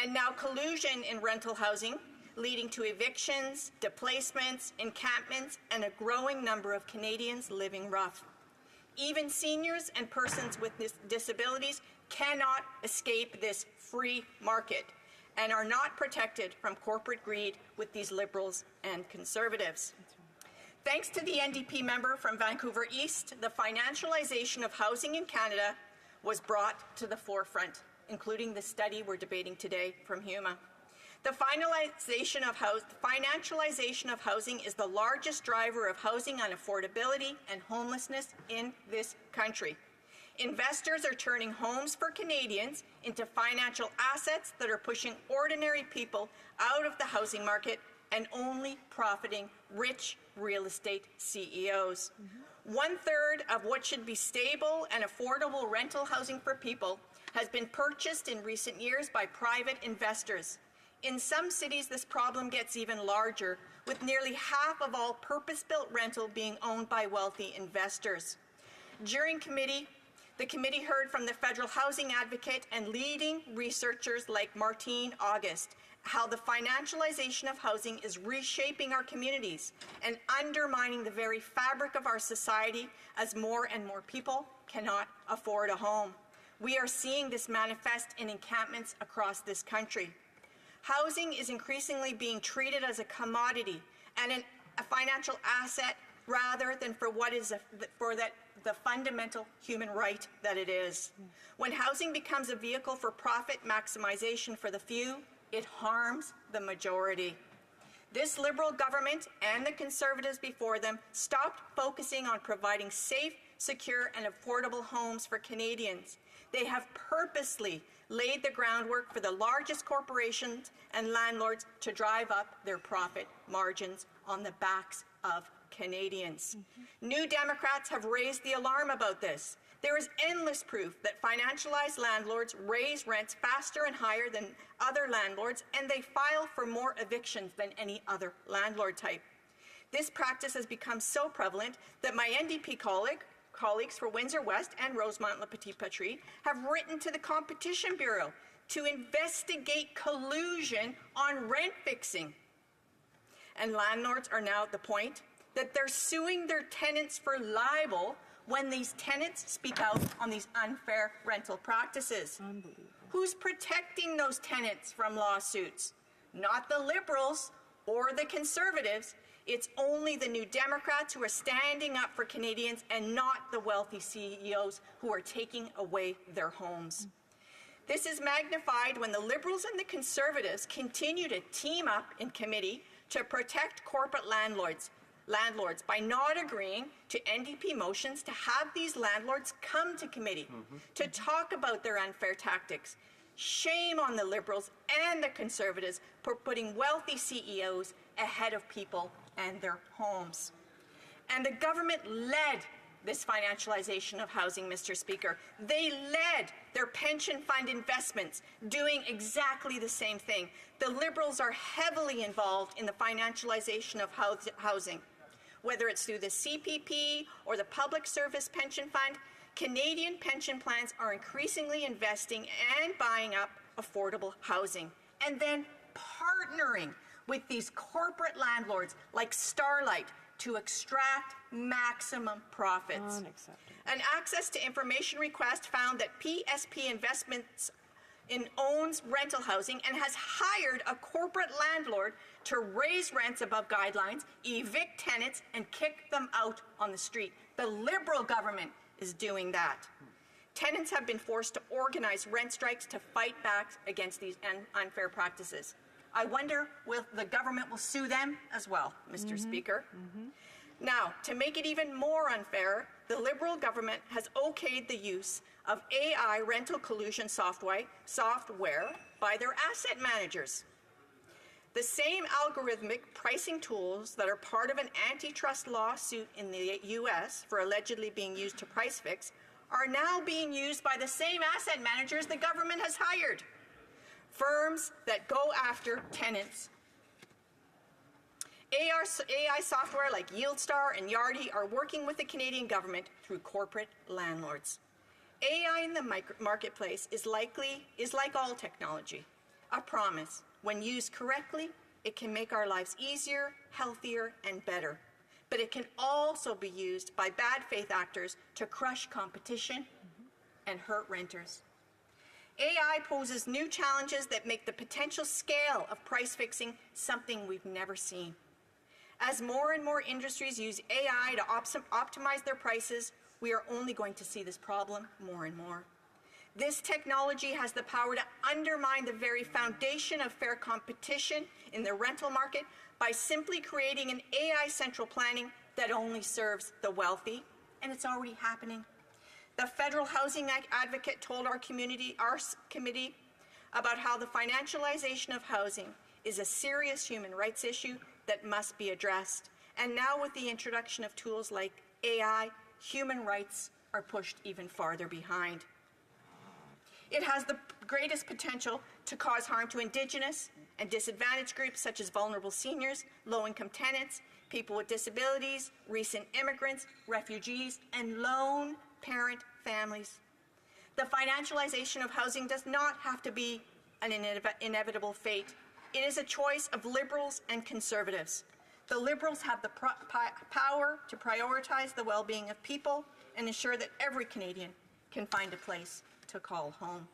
[SPEAKER 7] And now collusion in rental housing, leading to evictions, displacements, encampments, and a growing number of Canadians living rough. Even seniors and persons with disabilities cannot escape this free market and are not protected from corporate greed with these Liberals and Conservatives. Thanks to the NDP member from Vancouver East, the financialization of housing in Canada was brought to the forefront, including the study we're debating today from HUMA. The financialization of housing is the largest driver of housing unaffordability and homelessness in this country. Investors are turning homes for Canadians into financial assets that are pushing ordinary people out of the housing market and only profiting rich real estate CEOs. 1/3 of what should be stable and affordable rental housing for people has been purchased in recent years by private investors. In some cities, this problem gets even larger, with nearly half of all purpose-built rental being owned by wealthy investors. During committee, the committee heard from the federal housing advocate and leading researchers like Martine August how the financialization of housing is reshaping our communities and undermining the very fabric of our society as more and more people cannot afford a home. We are seeing this manifest in encampments across this country. Housing is increasingly being treated as a commodity and a financial asset rather than for what is the fundamental human right that it is. When housing becomes a vehicle for profit maximization for the few, it harms the majority. This Liberal government and the Conservatives before them stopped focusing on providing safe, secure, and affordable homes for Canadians. They have purposely laid the groundwork for the largest corporations and landlords to drive up their profit margins on the backs of Canadians. New Democrats have raised the alarm about this. There is endless proof that financialized landlords raise rents faster and higher than other landlords, and they file for more evictions than any other landlord type. This practice has become so prevalent that my NDP colleagues for Windsor West and Rosemont-Le Petit Patrie have written to the Competition Bureau to investigate collusion on rent fixing. And landlords are now at the point that they're suing their tenants for libel when these tenants speak out on these unfair rental practices. Who's protecting those tenants from lawsuits? Not the Liberals or the Conservatives. It's only the New Democrats who are standing up for Canadians and not the wealthy CEOs who are taking away their homes. This is magnified when the Liberals and the Conservatives continue to team up in committee to protect corporate landlords by not agreeing to NDP motions to have these landlords come to committee to talk about their unfair tactics. Shame on the Liberals and the Conservatives for putting wealthy CEOs ahead of people and their homes. And the government led this financialization of housing, Mr. Speaker. They led their pension fund investments doing exactly the same thing. The Liberals are heavily involved in the financialization of housing. Whether it's through the CPP or the Public Service Pension Fund, Canadian pension plans are increasingly investing and buying up affordable housing, and then partnering with these corporate landlords like Starlight to extract maximum profits. An Access to Information request found that PSP Investments owns rental housing and has hired a corporate landlord to raise rents above guidelines, evict tenants, and kick them out on the street. The Liberal government is doing that. Tenants have been forced to organize rent strikes to fight back against these unfair practices. I wonder if the government will sue them as well, Mr. Speaker. Now, to make it even more unfair, the Liberal government has okayed the use of AI rental collusion software by their asset managers. The same algorithmic pricing tools that are part of an antitrust lawsuit in the U.S. for allegedly being used to price fix are now being used by the same asset managers the government has hired. Firms that go after tenants. AI software like YieldStar and Yardi are working with the Canadian government through corporate landlords. AI in the marketplace is like all technology, a promise. When used correctly, it can make our lives easier, healthier, and better. But it can also be used by bad faith actors to crush competition and hurt renters. AI poses new challenges that make the potential scale of price fixing something we've never seen. As more and more industries use AI to optimize their prices, we are only going to see this problem more and more. This technology has the power to undermine the very foundation of fair competition in the rental market by simply creating an AI central planning that only serves the wealthy, and it's already happening. The Federal Housing Advocate told our committee, about how the financialization of housing is a serious human rights issue that must be addressed. And now with the introduction of tools like AI, human rights are pushed even farther behind. It has the greatest potential to cause harm to Indigenous and disadvantaged groups such as vulnerable seniors, low-income tenants, people with disabilities, recent immigrants, refugees, and lone parent families. The financialization of housing does not have to be an inevitable fate. It is a choice of Liberals and Conservatives. The Liberals have the power to prioritize the well-being of people and ensure that every Canadian can find a place to call home.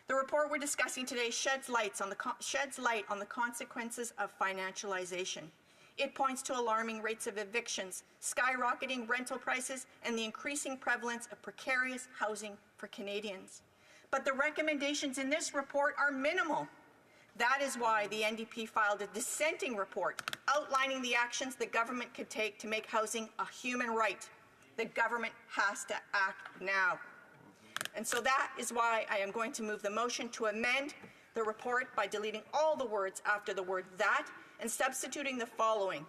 [SPEAKER 7] The report we're discussing today sheds light on the consequences of financialization. It points to alarming rates of evictions, skyrocketing rental prices, and the increasing prevalence of precarious housing for Canadians. But the recommendations in this report are minimal. That is why the NDP filed a dissenting report outlining the actions the government could take to make housing a human right The government has to act now. And so that is why I am going to move the motion to amend the report by deleting all the words after the word that and substituting the following.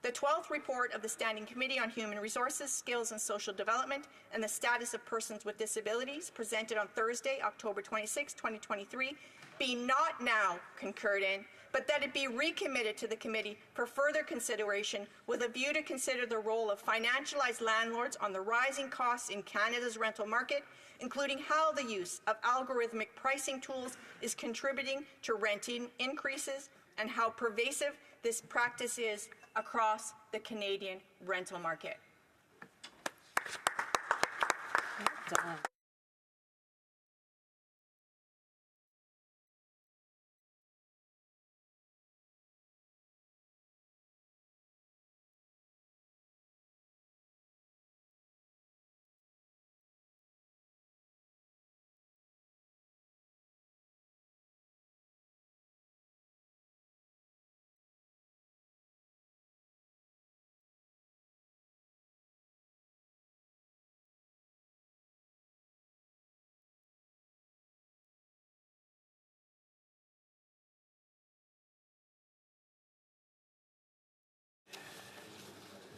[SPEAKER 7] The 12th report of the Standing Committee on Human Resources, Skills and Social Development and the Status of Persons with Disabilities, presented on Thursday, October 26, 2023, be not now concurred in, but that it be recommitted to the committee for further consideration with a view to consider the role of financialized landlords on the rising costs in Canada's rental market, including how the use of algorithmic pricing tools is contributing to renting increases and how pervasive this practice is across the Canadian rental market.
[SPEAKER 15] Well done.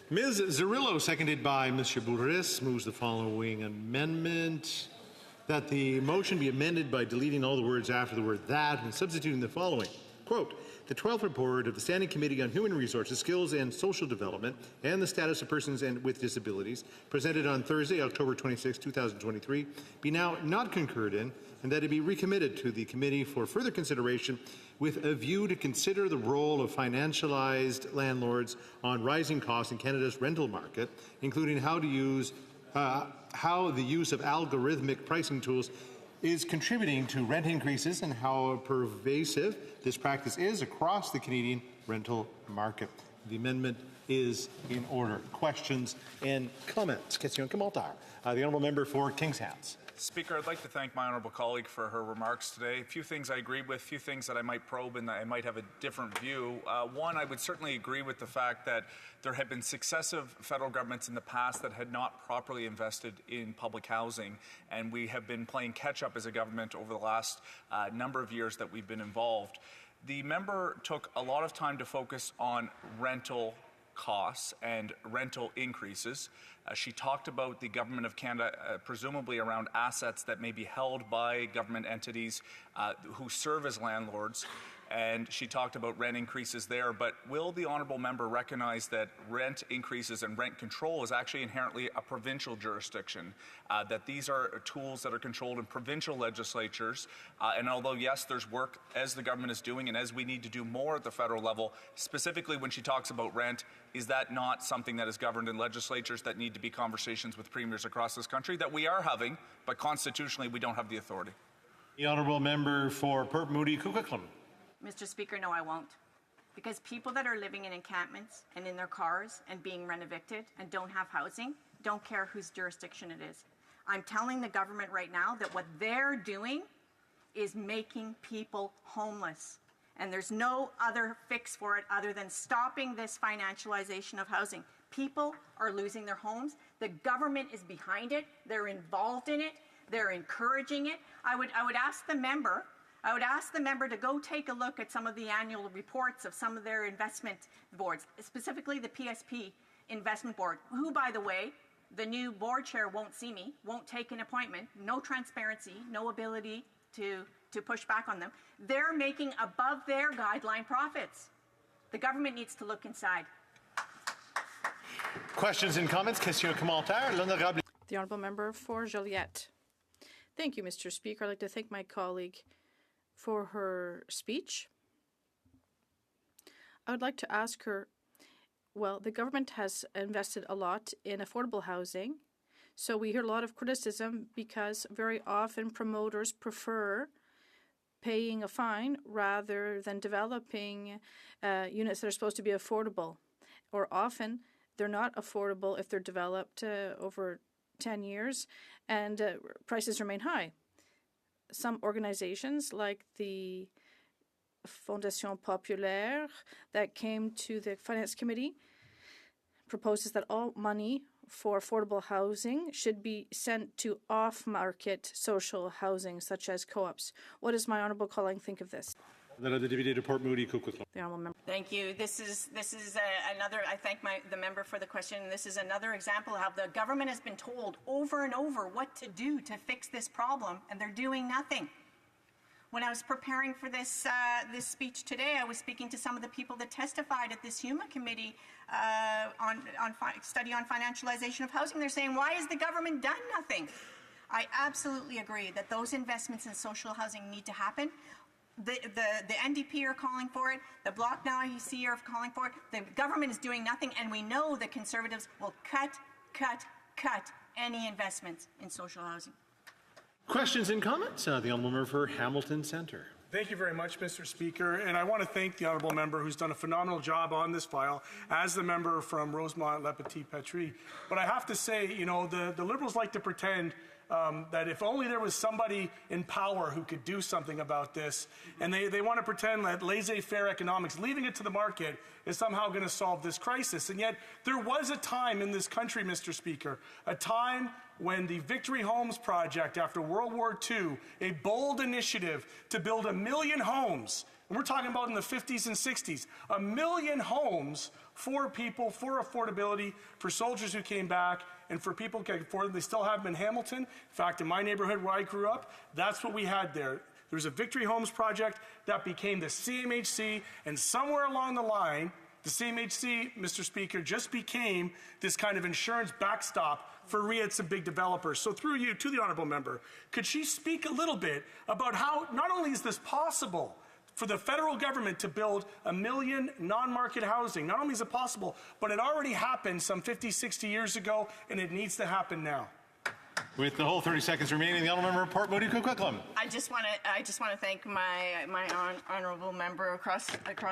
[SPEAKER 10] Ms. Zerillo, seconded by Mr. Bourris, moves the following amendment: that the motion be amended by deleting all the words after the word that and substituting the following. Quote, the 12th report of the Standing Committee on Human Resources, Skills and Social Development and the Status of Persons with Disabilities, presented on Thursday, October 26, 2023, be now not concurred in, and that it be recommitted to the committee for further consideration with a view to consider the role of financialized landlords on rising costs in Canada's rental market, including how the use of algorithmic pricing tools is contributing to rent increases and how pervasive this practice is across the Canadian rental market. The amendment is in order. Questions and comments? Question commentaire. The honourable member for Kings Hands.
[SPEAKER 3] Speaker, I'd like to thank my honourable colleague for her remarks today. A few things I agree with, a few things that I might probe and that I might have a different view. One, I would certainly agree with the fact that there have been successive federal governments in the past that had not properly invested in public housing, and we have been playing catch-up as a government over the last number of years that we've been involved. The member took a lot of time to focus on rental costs and rental increases. She talked about the Government of Canada, presumably around assets that may be held by government entities who serve as landlords, and she talked about rent increases there. But will the honourable member recognize that rent increases and rent control is actually inherently a provincial jurisdiction, that these are tools that are controlled in provincial legislatures, and although, yes, there's work as the government is doing and as we need to do more at the federal level, specifically when she talks about rent, is that not something that is governed in legislatures that need to be conversations with premiers across this country that we are having, but constitutionally we don't have the authority?
[SPEAKER 10] The honourable member for Port Moody Coquitlam.
[SPEAKER 7] Mr. Speaker, no, I won't. Because people that are living in encampments and in their cars and being rent-evicted and don't have housing don't care whose jurisdiction it is. I'm telling the government right now that what they're doing is making people homeless. And there's no other fix for it other than stopping this financialization of housing. People are losing their homes. The government is behind it. They're involved in it. They're encouraging it. I would ask the member to go take a look at some of the annual reports of some of their investment boards, specifically the PSP Investment Board, who, by the way, the new board chair won't see me, won't take an appointment, no transparency, no ability to push back on them. They're making above their guideline profits. The government needs to look inside.
[SPEAKER 10] Questions and comments? Question commentaire. L'honorable.
[SPEAKER 2] The honourable member for Joliette. Thank you, Mr. Speaker. I'd like to thank my colleague for her speech. I would like to ask her, well, the government has invested a lot in affordable housing, so we hear a lot of criticism because very often promoters prefer paying a fine rather than developing units that are supposed to be affordable. Or often they're not affordable if they're developed over 10 years and prices remain high. Some organizations like the Fondation Populaire that came to the Finance Committee proposes that all money
[SPEAKER 6] for affordable housing should be sent to off-market social housing, such as co-ops. What does my honourable colleague think of this?
[SPEAKER 10] The deputy to Port Moody, Coquitlam.
[SPEAKER 6] The honourable member.
[SPEAKER 7] Thank you. This is another. I thank the member for the question. This is another example of how the government has been told over and over what to do to fix this problem, and they're doing nothing. When I was preparing for this speech today, I was speaking to some of the people that testified at this HuMA committee study on financialization of housing. They're saying, why has the government done nothing? I absolutely agree that those investments in social housing need to happen. The NDP are calling for it. The Bloc Now HoC are calling for it. The government is doing nothing, and we know the Conservatives will cut any investments in social housing.
[SPEAKER 10] Questions and comments? The Honourable Member for Hamilton Centre.
[SPEAKER 8] Thank you very much, Mr. Speaker, and I want to thank the Honourable Member who's done a phenomenal job on this file as the member from Rosemont-Le Petit-Patrie. But I have to say, you know, the Liberals like to pretend that if only there was somebody in power who could do something about this, and they want to pretend that laissez-faire economics, leaving it to the market, is somehow going to solve this crisis. And yet, there was a time in this country, Mr. Speaker, a time when the Victory Homes Project, after World War II, a bold initiative to build 1 million homes, and we're talking about in the 50s and 60s, 1 million homes for people, for affordability, for soldiers who came back, and for people who can afford them. They still have them in Hamilton. In fact, in my neighborhood where I grew up, that's what we had there. There was a Victory Homes Project that became the CMHC, and somewhere along the line, the CMHC, Mr. Speaker, just became this kind of insurance backstop for REITs and big developers. So through you to the Honourable Member, could she speak a little bit about how not only is this possible for the federal government to build 1 million non-market housing, not only is it possible, but it already happened some 50, 60 years ago, and it needs to happen now.
[SPEAKER 10] With the whole 30 seconds remaining, the Honourable Member Port Moody Coquitlam.
[SPEAKER 7] I just want to thank my honourable member across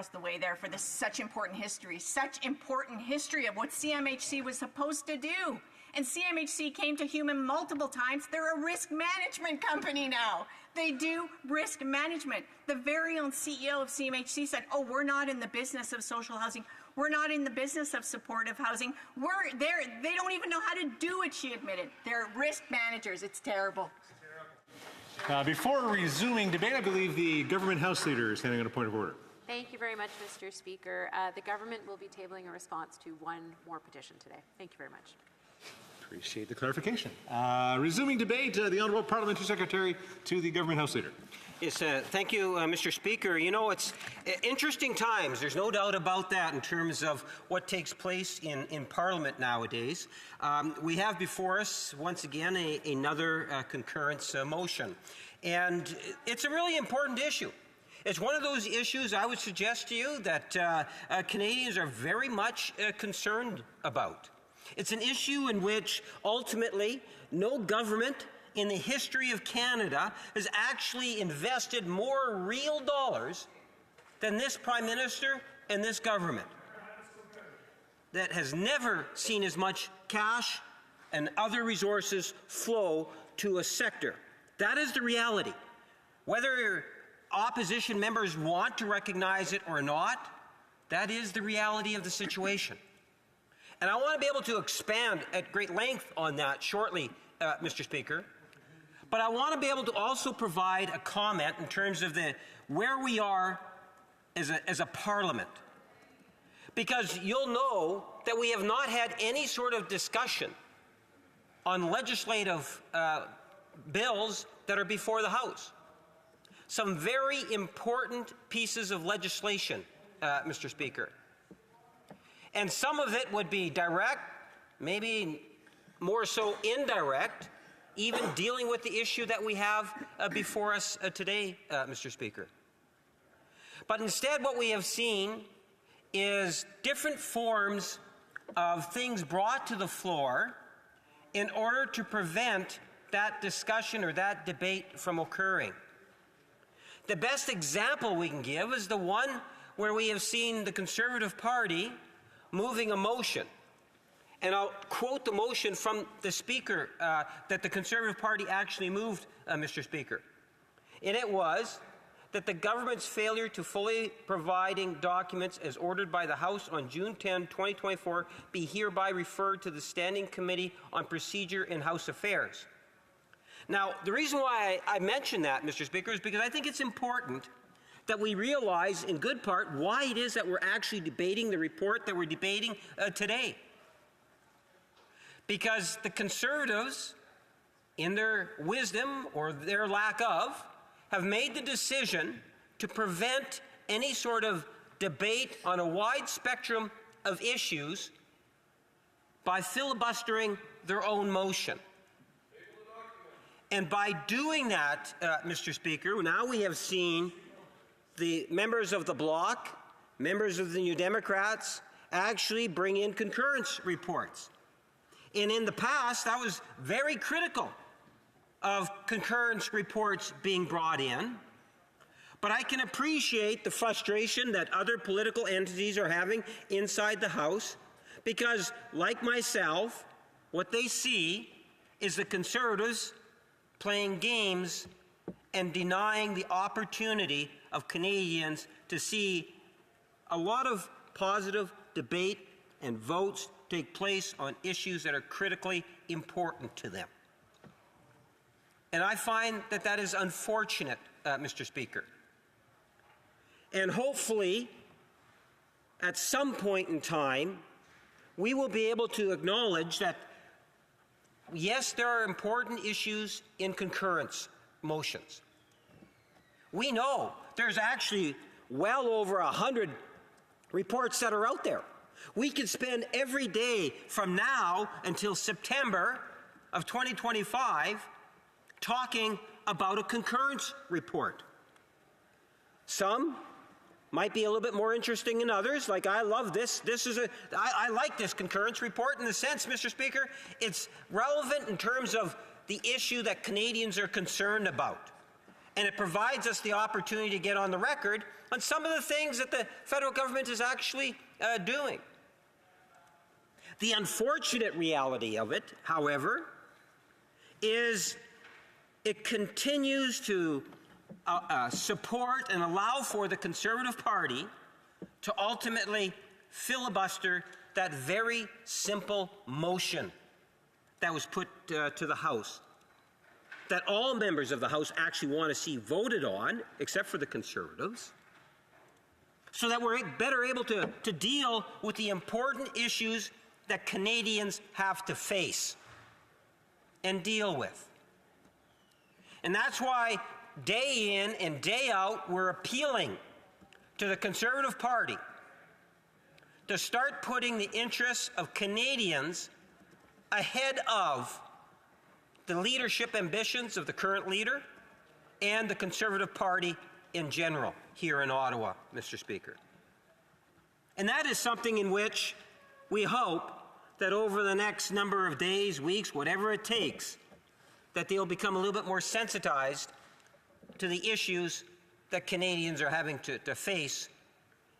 [SPEAKER 7] the way there for this such important history of what CMHC was supposed to do. And CMHC came to Human multiple times. They're a risk management company now. They do risk management. The very own CEO of CMHC said, oh, we're not in the business of social housing. We're not in the business of supportive housing. They don't even know how to do it, she admitted. They're risk managers. It's terrible.
[SPEAKER 10] Before resuming debate, I believe the Government House Leader is standing on a point of order.
[SPEAKER 21] Thank you very much, Mr. Speaker. The government will be tabling a response to one more petition today. Thank you very much.
[SPEAKER 10] Appreciate the clarification. Resuming debate, the Honourable Parliamentary Secretary to the Government House Leader.
[SPEAKER 9] Yes, thank you, Mr. Speaker. You know, it's interesting times. There's no doubt about that in terms of what takes place in Parliament nowadays. We have before us, once again, another concurrence motion. And it's a really important issue. It's one of those issues I would suggest to you that Canadians are very much concerned about. It's an issue in which, ultimately, no government in the history of Canada has actually invested more real dollars than this Prime Minister and this government. That has never seen as much cash and other resources flow to a sector. That is the reality. Whether opposition members want to recognize it or not, that is the reality of the situation. And I want to be able to expand at great length on that shortly, Mr. Speaker. But I want to be able to also provide a comment in terms of where we are as a parliament. Because you'll know that we have not had any sort of discussion on legislative bills that are before the House. Some very important pieces of legislation, Mr. Speaker. And some of it would be direct, maybe more so indirect, even dealing with the issue that we have before us today, Mr. Speaker. But instead what we have seen is different forms of things brought to the floor in order to prevent that discussion or that debate from occurring. The best example we can give is the one where we have seen the Conservative Party moving a motion. And I'll quote the motion from the Speaker that the Conservative Party actually moved, Mr. Speaker. And it was
[SPEAKER 5] that the government's failure to fully providing documents as ordered by the House on June 10, 2024 be hereby referred to the Standing Committee on Procedure in House Affairs. Now, the reason why I mention that, Mr. Speaker, is because I think it's important that we realize in good part why it is that we're actually debating the report that we're debating today. Because the Conservatives, in their wisdom or their lack of, have made the decision to prevent any sort of debate on a wide spectrum of issues by filibustering their own motion. And by doing that, Mr. Speaker, now we have seen the members of the Bloc, members of the New Democrats, actually bring in concurrence reports. And in the past, that was very critical of concurrence reports being brought in. But I can appreciate the frustration that other political entities are having inside the House because, like myself, what they see is the Conservatives playing games and denying the opportunity of Canadians to see a lot of positive debate and votes take place on issues that are critically important to them. And I find that that is unfortunate, Mr. Speaker. And hopefully, at some point in time, we will be able to acknowledge that, yes, there are important issues in concurrence motions. We know there's actually well over 100 reports that are out there. We could spend every day from now until September of 2025 talking about a concurrence report. Some might be a little bit more interesting than others. Like, I love this. I like this concurrence report in the sense, Mr. Speaker, it's relevant in terms of the issue that Canadians are concerned about. And it provides us the opportunity to get on the record on some of the things that the federal government is actually doing. The unfortunate reality of it, however, is it continues to support and allow for the Conservative Party to ultimately filibuster that very simple motion that was put to the House, that all members of the House actually want to see voted on, except for the Conservatives, so that we're better able to deal with the important issues that Canadians have to face and deal with. And that's why day in and day out we're appealing to the Conservative Party to start putting the interests of Canadians ahead of the leadership ambitions of the current leader and the Conservative Party in general here in Ottawa, Mr. Speaker. And that is something in which we hope that over the next number of days, weeks, whatever it takes, that they'll become a little bit more sensitized to the issues that Canadians are having to face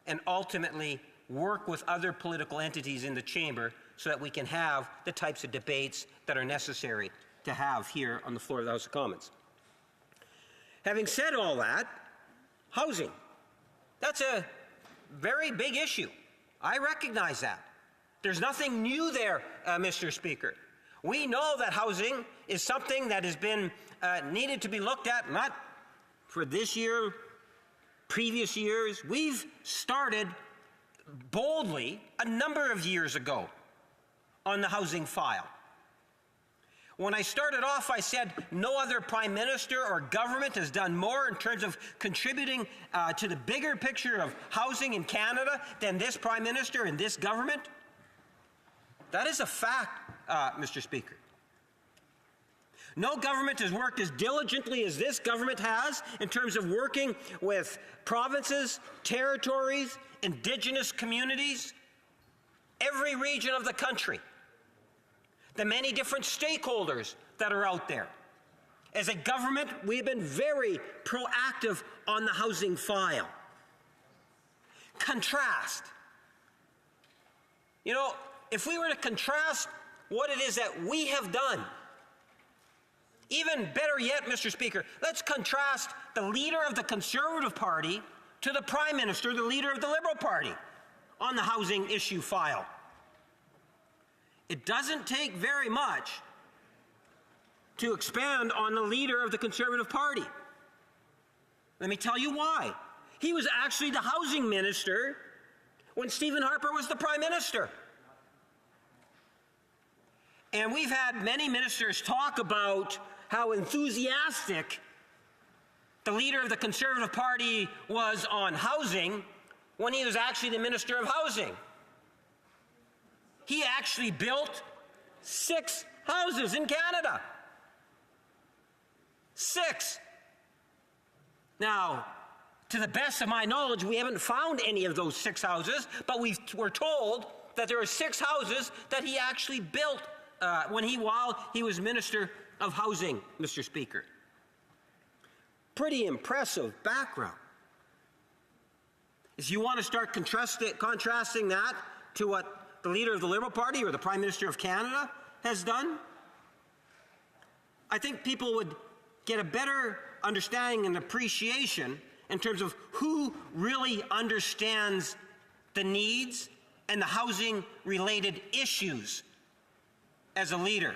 [SPEAKER 5] and ultimately work with other political entities in the chamber so that we can have the types of debates that are necessary to have here on the floor of the House of Commons. Having said all that, housing, that's a very big issue. I recognize that. There's nothing new there, Mr. Speaker. We know that housing is something that has been needed to be looked at, not for this year, previous years. We've started boldly a number of years ago on the housing file. When I started off, I said no other prime minister or government has done more in terms of contributing to the bigger picture of housing in Canada than this prime minister and this government. That is a fact, Mr. Speaker. No government has worked as diligently as this government has in terms of working with provinces, territories, Indigenous communities, every region of the country, the many different stakeholders that are out there. As a government, we've been very proactive on the housing file. Contrast. You know, if we were to contrast what it is that we have done Even better yet, Mr. Speaker, let's contrast the leader of the Conservative Party to the Prime Minister, the leader of the Liberal Party, on the housing issue file. It doesn't take very much to expand on the leader of the Conservative Party. Let me tell you why. He was actually the housing minister when Stephen Harper was the Prime Minister. And we've had many ministers talk about how enthusiastic the leader of the Conservative Party was on housing when he was actually the Minister of Housing. He actually built 6 houses in Canada. 6. Now, to the best of my knowledge, we haven't found any of those 6 houses, but we're told that there are 6 houses that he actually built while he was Minister of Housing, Mr. Speaker. Pretty impressive background. If you want to start contrasting that to what the leader of the Liberal Party or the Prime Minister of Canada has done, I think people would get a better understanding and appreciation in terms of who really understands the needs and the housing-related issues as a leader.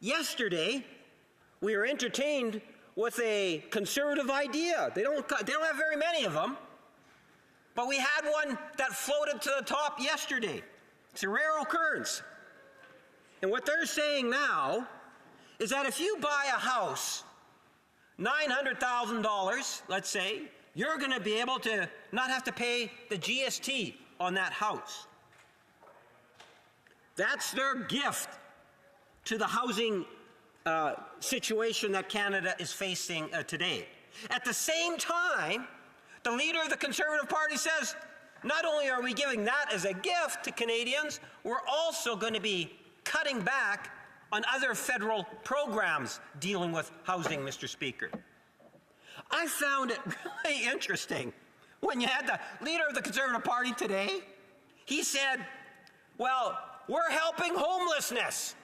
[SPEAKER 5] Yesterday, we were entertained with a Conservative idea. They don't have very many of them, but we had one that floated to the top yesterday. It's a rare occurrence. And what they're saying now is that if you buy a house, $900,000, let's say, you're going to be able to not have to pay the GST on that house. That's their gift to the housing situation that Canada is facing today. At the same time, the leader of the Conservative Party says, not only are we giving that as a gift to Canadians, we're also going to be cutting back on other federal programs dealing with housing, Mr. Speaker. I found it really interesting when you had the leader of the Conservative Party today. He said, well, we're helping homelessness.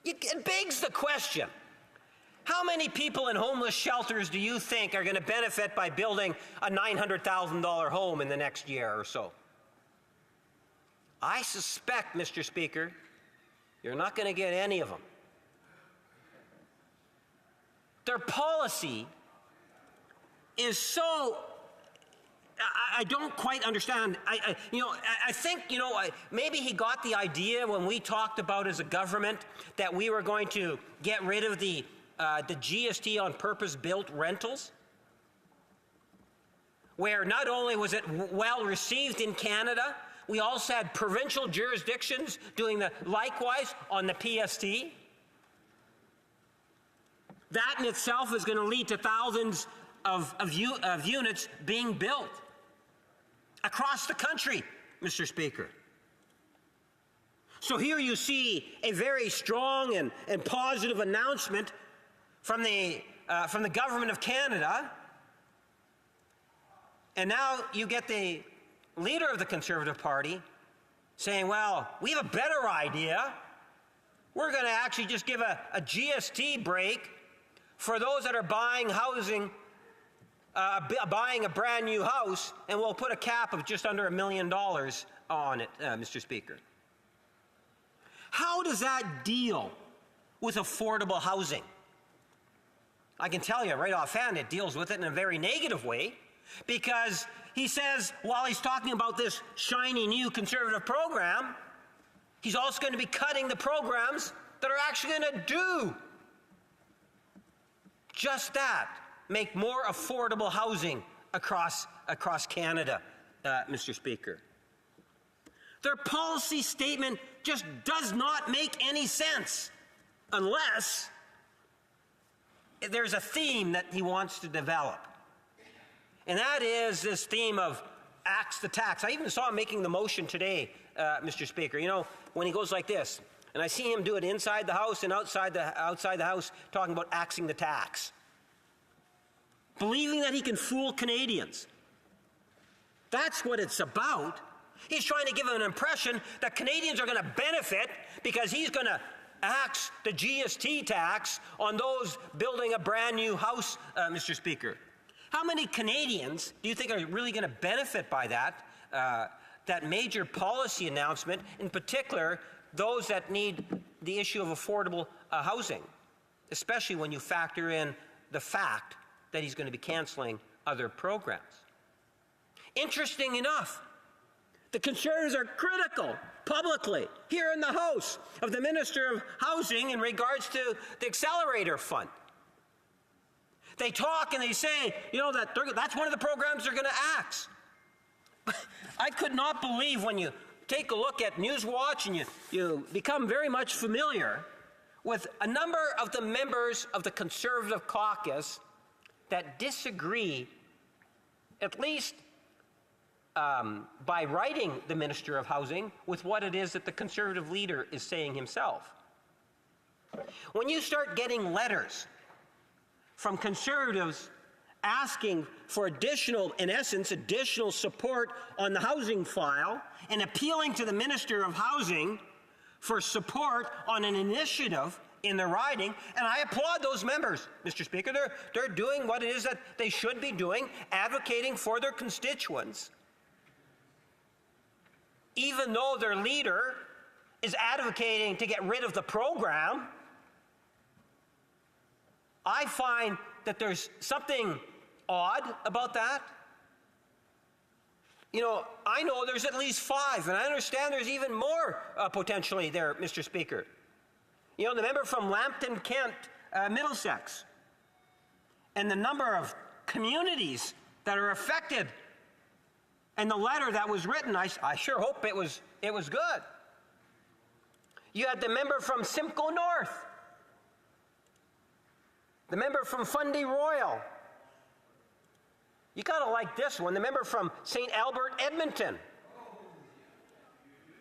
[SPEAKER 5] It begs the question, how many people in homeless shelters do you think are going to benefit by building a $900,000 home in the next year or so? I suspect, Mr. Speaker, you're not going to get any of them. Their policy is so, I don't quite understand. I think, maybe he got the idea when we talked about as a government that we were going to get rid of the GST on purpose-built rentals, where not only was it well received in Canada, we also had provincial jurisdictions doing the likewise on the PST. That in itself is going to lead to thousands of units being built across the country, Mr. Speaker. So here you see a very strong and positive announcement from the Government of Canada, and now you get the leader of the Conservative Party saying, well, we have a better idea. We're going to actually just give a GST break for those that are buying housing, buying a brand new house, and we'll put a cap of just under $1 million on it, Mr. Speaker. How does that deal with affordable housing? I can tell you right offhand, it deals with it in a very negative way, because he says, while he's talking about this shiny new Conservative program, he's also going to be cutting the programs that are actually going to do just that, make more affordable housing across Canada, Mr. Speaker. Their policy statement just does not make any sense unless there's a theme that he wants to develop. And that is this theme of axe the tax. I even saw him making the motion today, Mr. Speaker. When he goes like this, and I see him do it inside the House and outside the House, talking about axing the tax. Believing that he can fool Canadians. That's what it's about. He's trying to give an impression that Canadians are going to benefit because he's going to axe the GST tax on those building a brand new house, Mr. Speaker. How many Canadians do you think are really going to benefit by that major policy announcement, in particular those that need the issue of affordable housing, especially when you factor in the fact that he's going to be cancelling other programs? Interesting enough, the Conservatives are critical publicly here in the House of the Minister of Housing in regards to the Accelerator Fund. They talk and they say, you know, that's one of the programs they're going to axe. I could not believe when you take a look at Newswatch and you become very much familiar with a number of the members of the Conservative caucus that disagree, at least by writing the Minister of Housing, with what it is that the Conservative leader is saying himself. When you start getting letters from Conservatives asking for additional support on the housing file and appealing to the Minister of Housing for support on an initiative in the riding, and I applaud those members, Mr. Speaker. They're doing what it is that they should be doing, advocating for their constituents, even though their leader is advocating to get rid of the program. I find that there's something odd about that. You know, I know there's at least 5, and I understand there's even more potentially there, Mr. Speaker. You know, the member from Lambton, Kent, Middlesex, and the number of communities that are affected, and the letter that was written, I sure hope it was good. You had the member from Simcoe North, the member from Fundy Royal. You gotta like this one. The member from St. Albert, Edmonton.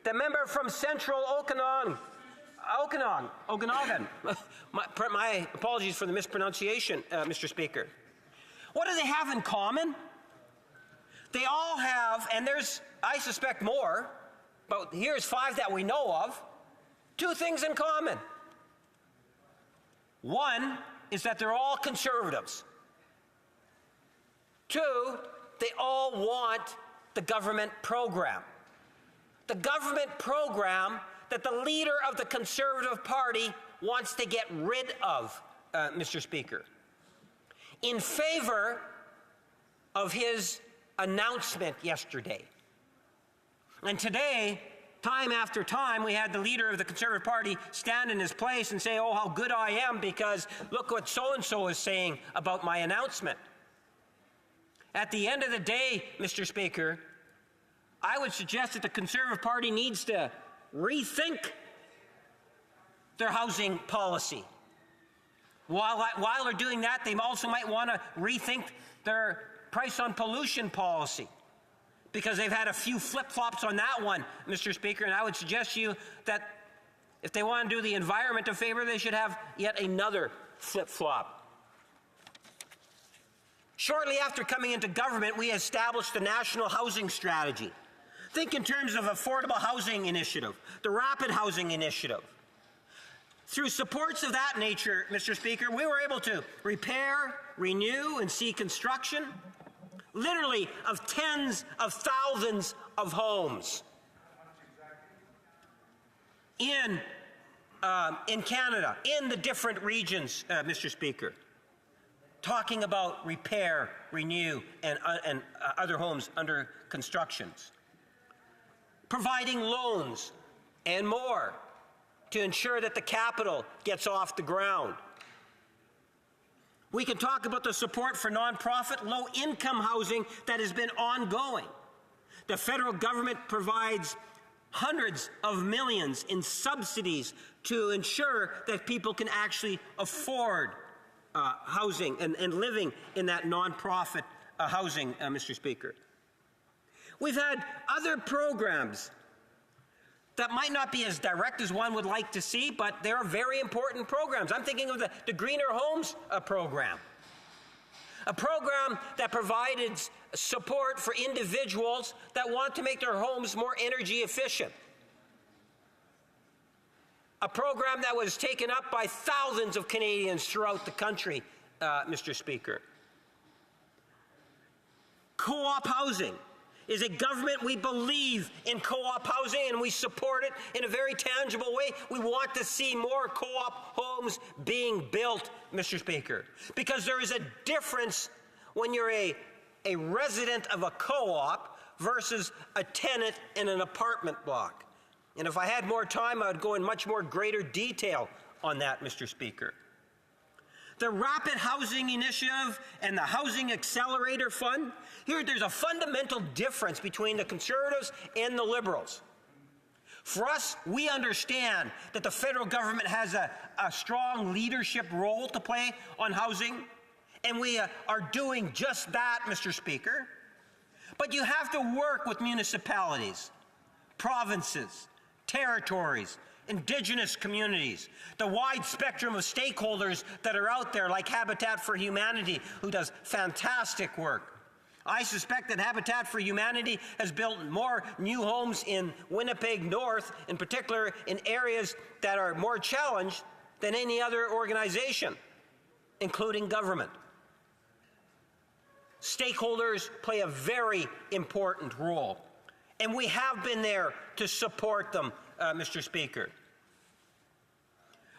[SPEAKER 5] The member from Central Okanagan. My apologies for the mispronunciation, Mr. Speaker. What do they have in common? They all have, and there's, I suspect, more, but here's 5 that we know of, 2 things in common. One is that they're all Conservatives. 2, they all want the government program. The government program that the leader of the Conservative Party wants to get rid of, Mr. Speaker, in favor of his announcement yesterday. And today, time after time, we had the leader of the Conservative Party stand in his place and say, oh, how good I am because look what so-and-so is saying about my announcement. At the end of the day, Mr. Speaker, I would suggest that the Conservative Party needs to rethink their housing policy. While they're doing that, they also might want to rethink their price on pollution policy, because they've had a few flip-flops on that one, Mr. Speaker, and I would suggest to you that if they want to do the environment a favor, they should have yet another flip-flop. Shortly after coming into government, we established the National Housing Strategy. Think in terms of affordable housing initiative, the rapid housing initiative. Through supports of that nature, Mr. Speaker, we were able to repair, renew, and see construction, literally of tens of thousands of homes in Canada, in the different regions, Mr. Speaker. Talking about repair, renew, and other homes under constructions. Providing loans and more to ensure that the capital gets off the ground. We can talk about the support for nonprofit, low-income housing that has been ongoing. The federal government provides hundreds of millions in subsidies to ensure that people can actually afford housing and living in that nonprofit housing, Mr. Speaker. We've had other programs that might not be as direct as one would like to see, but they're very important programs. I'm thinking of the Greener Homes program. A program that provided support for individuals that want to make their homes more energy efficient. a program that was taken up by thousands of Canadians throughout the country, Mr. Speaker. Co-op housing is a government. We believe in co-op housing and we support it in a very tangible way. We want to see more co-op homes being built, Mr. Speaker, because there is a difference when you're a resident of a co-op versus a tenant in an apartment block. And if I had more time, I would go in much more greater detail on that, Mr. Speaker. The Rapid Housing Initiative and the Housing Accelerator Fund, there's a fundamental difference between the Conservatives and the Liberals. For us, we understand that the federal government has a strong leadership role to play on housing, and we are doing just that, Mr. Speaker. But you have to work with municipalities, provinces, territories, Indigenous communities, the wide spectrum of stakeholders that are out there, like Habitat for Humanity, who does fantastic work. I suspect that Habitat for Humanity has built more new homes in Winnipeg North, in particular in areas that are more challenged than any other organization, including government. Stakeholders play a very important role, and we have been there to support them, Mr. Speaker.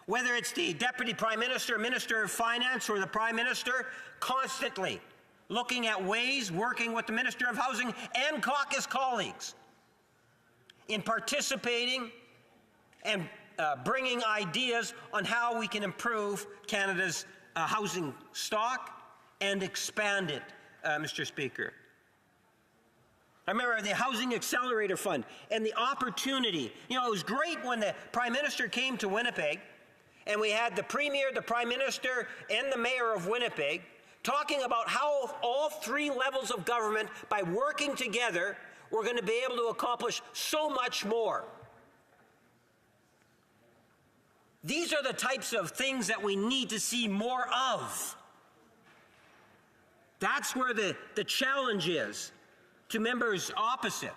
[SPEAKER 5] Whether it's the Deputy Prime Minister, Minister of Finance, or the Prime Minister, constantly looking at ways, working with the Minister of Housing and caucus colleagues in participating and bringing ideas on how we can improve Canada's housing stock and expand it, Mr. Speaker. I remember the Housing Accelerator Fund and the opportunity. You know, it was great when the Prime Minister came to Winnipeg and we had the Premier, the Prime Minister, and the Mayor of Winnipeg talking about how all three levels of government, by working together, we're going to be able to accomplish so much more. These are the types of things that we need to see more of. That's where the challenge is to members opposite.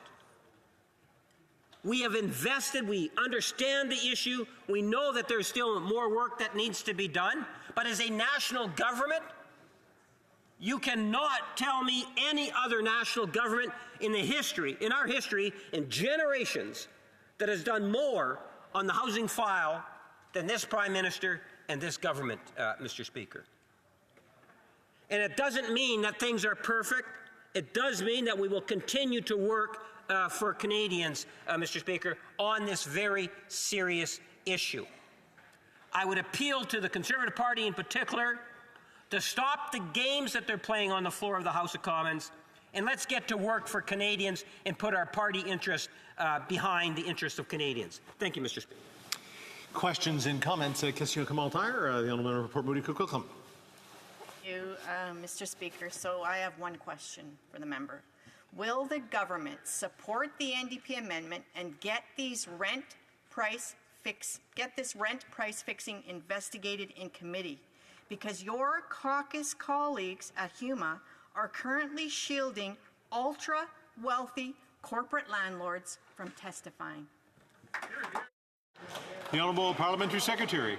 [SPEAKER 5] We have invested, we understand the issue, we know that there's still more work that needs to be done, but as a national government, you cannot tell me any other national government in our history, in generations, that has done more on the housing file than this Prime Minister and this government, Mr. Speaker. And it doesn't mean that things are perfect. It does mean that we will continue to work for Canadians, Mr. Speaker, on this very serious issue. I would appeal to the Conservative Party in particular to stop the games that they're playing on the floor of the House of Commons, and let's get to work for Canadians and put our party interest behind the interests of Canadians. Thank you, Mr. Speaker.
[SPEAKER 10] Questions and comments? Question commentaire. The honourable member for Port Moody Coquitlam.
[SPEAKER 7] Thank you, Mr. Speaker. So I have one question for the member. Will the government support the NDP amendment and get this rent price fixing investigated in committee? Because your caucus colleagues at HUMA are currently shielding ultra-wealthy corporate landlords from testifying.
[SPEAKER 10] The Honourable Parliamentary Secretary.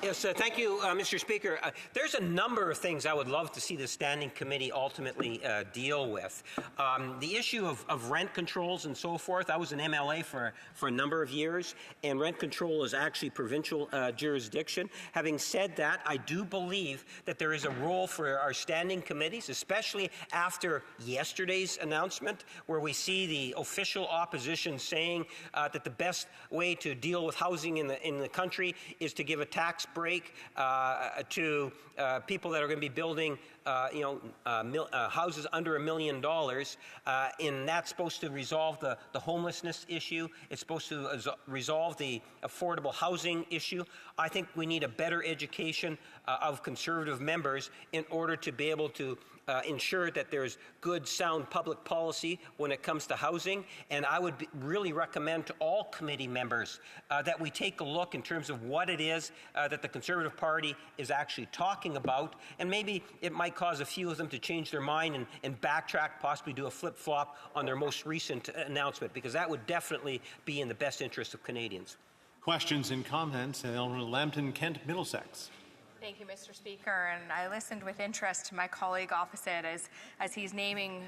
[SPEAKER 5] Yes, thank you, Mr. Speaker. There's a number of things I would love to see the Standing Committee ultimately deal with. The issue of rent controls and so forth. I was an MLA for a number of years, and rent control is actually provincial jurisdiction. Having said that, I do believe that there is a role for our standing committees, especially after yesterday's announcement, where we see the official opposition saying that the best way to deal with housing in the country is to give a tax break to people that are going to be building houses under $1 million, and that's supposed to resolve the homelessness issue. It's supposed to resolve the affordable housing issue. I think we need a better education of Conservative members in order to be able to ensure that there's good, sound public policy when it comes to housing. And I would really recommend to all committee members that we take a look in terms of what it is that the Conservative Party is actually talking about. And maybe it might cause a few of them to change their mind and backtrack, possibly do a flip-flop on their most recent announcement, because that would definitely be in the best interest of Canadians.
[SPEAKER 10] Questions and comments? The Honourable Lambton, Kent, Middlesex.
[SPEAKER 11] Thank you, Mr. Speaker. And I listened with interest to my colleague opposite as he's naming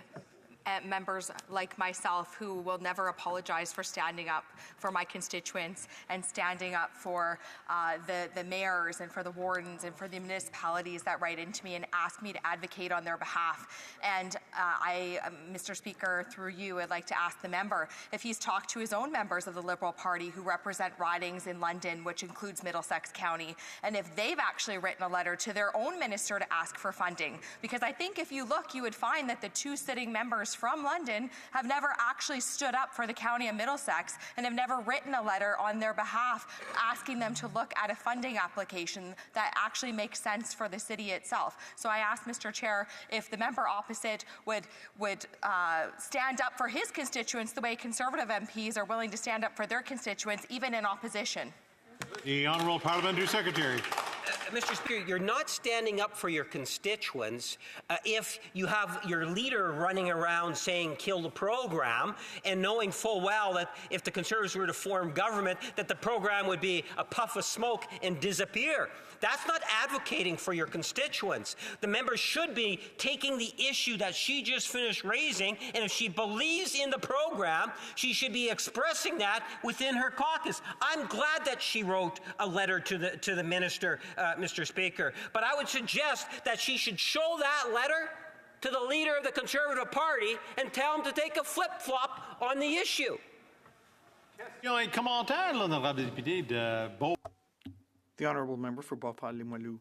[SPEAKER 11] members like myself who will never apologize for standing up for my constituents and standing up for the mayors and for the wardens and for the municipalities that write into me and ask me to advocate on their behalf. And Mr. Speaker, through you, I'd like to ask the member if he's talked to his own members of the Liberal Party who represent ridings in London, which includes Middlesex County, and if they've actually written a letter to their own minister to ask for funding. Because I think if you look, you would find that the two sitting members from London have never actually stood up for the County of Middlesex and have never written a letter on their behalf asking them to look at a funding application that actually makes sense for the city itself. So I ask, Mr. Chair, if the member opposite would stand up for his constituents the way Conservative MPs are willing to stand up for their constituents, even in opposition.
[SPEAKER 10] The Honourable Parliamentary Secretary.
[SPEAKER 5] Mr. Speaker, you're not standing up for your constituents if you have your leader running around saying kill the program and knowing full well that if the Conservatives were to form government that the program would be a puff of smoke and disappear. That's not advocating for your constituents. The member should be taking the issue that she just finished raising, and if she believes in the program, she should be expressing that within her caucus. I'm glad that she wrote a letter to the minister, Mr. Speaker, but I would suggest that she should show that letter to the leader of the Conservative Party and tell him to take a flip-flop on the issue.
[SPEAKER 12] The Honourable Member for Beauport-Limoilou.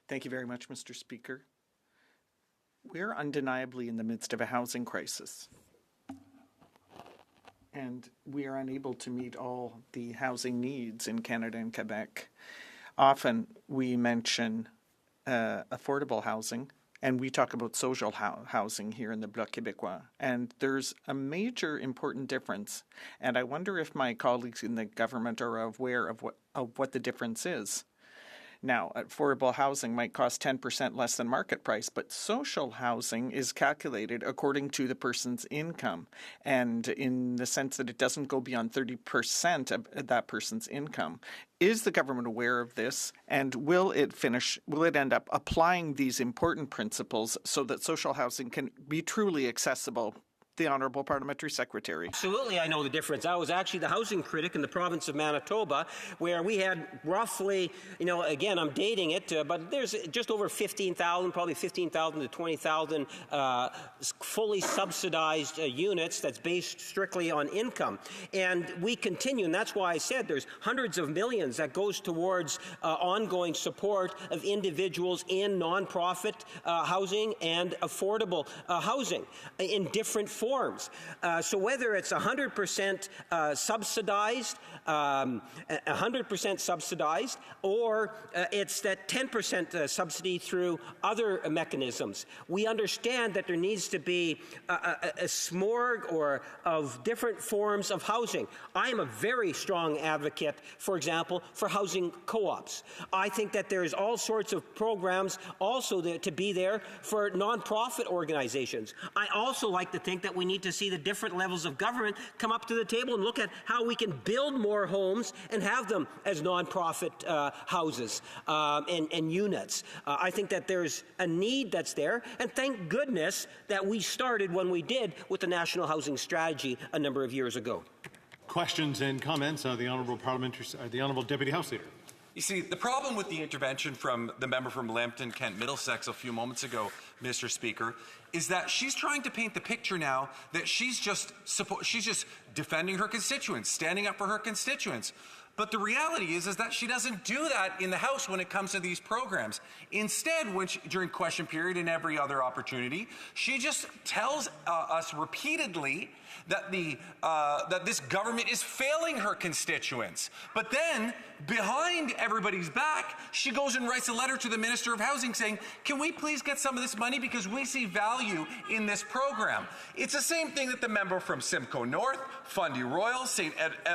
[SPEAKER 12] Thank you very much, Mr. Speaker. We're undeniably in the midst of a housing crisis, and we are unable to meet all the housing needs in Canada and Quebec. Often we mention affordable housing, and we talk about social housing here in the Bloc Québécois. And there's a major important difference, and I wonder if my colleagues in the government are aware of what the difference is. Now, affordable housing might cost 10% less than market price, but social housing is calculated according to the person's income, and in the sense that it doesn't go beyond 30% of that person's income. Is the government aware of this, and will it end up applying these important principles so that social housing can be truly accessible? The Honourable Parliamentary Secretary.
[SPEAKER 5] Absolutely, I know the difference. I was actually the housing critic in the province of Manitoba, where we had roughly, again, I'm dating it, but there's just over 15,000, probably 15,000 to 20,000 fully subsidized units that's based strictly on income. And we continue, and that's why I said there's hundreds of millions that goes towards ongoing support of individuals in nonprofit housing and affordable housing in different forms. So whether it's 100% subsidized, 100% subsidized, or it's that 10% subsidy through other mechanisms, we understand that there needs to be a smorg or of different forms of housing. I am a very strong advocate, for example, for housing co-ops. I think that there's all sorts of programs also to be there for nonprofit organizations. I also like to think that we need to see the different levels of government come up to the table and look at how we can build more homes and have them as nonprofit houses and units. I think that there's a need that's there, and thank goodness that we started when we did with the National Housing Strategy a number of years ago.
[SPEAKER 10] Questions and comments? The Honourable Deputy House Leader.
[SPEAKER 13] You see, the problem with the intervention from the member from Lambton, Kent, Middlesex a few moments ago, Mr. Speaker, is that she's trying to paint the picture now that she's just defending her constituents, standing up for her constituents. But the reality is that she doesn't do that in the House when it comes to these programs. Instead, during question period and every other opportunity, she just tells us repeatedly that that this government is failing her constituents. But then, behind everybody's back, she goes and writes a letter to the Minister of Housing saying, can we please get some of this money because we see value in this program? It's the same thing that the member from Simcoe North, Fundy Royal, St.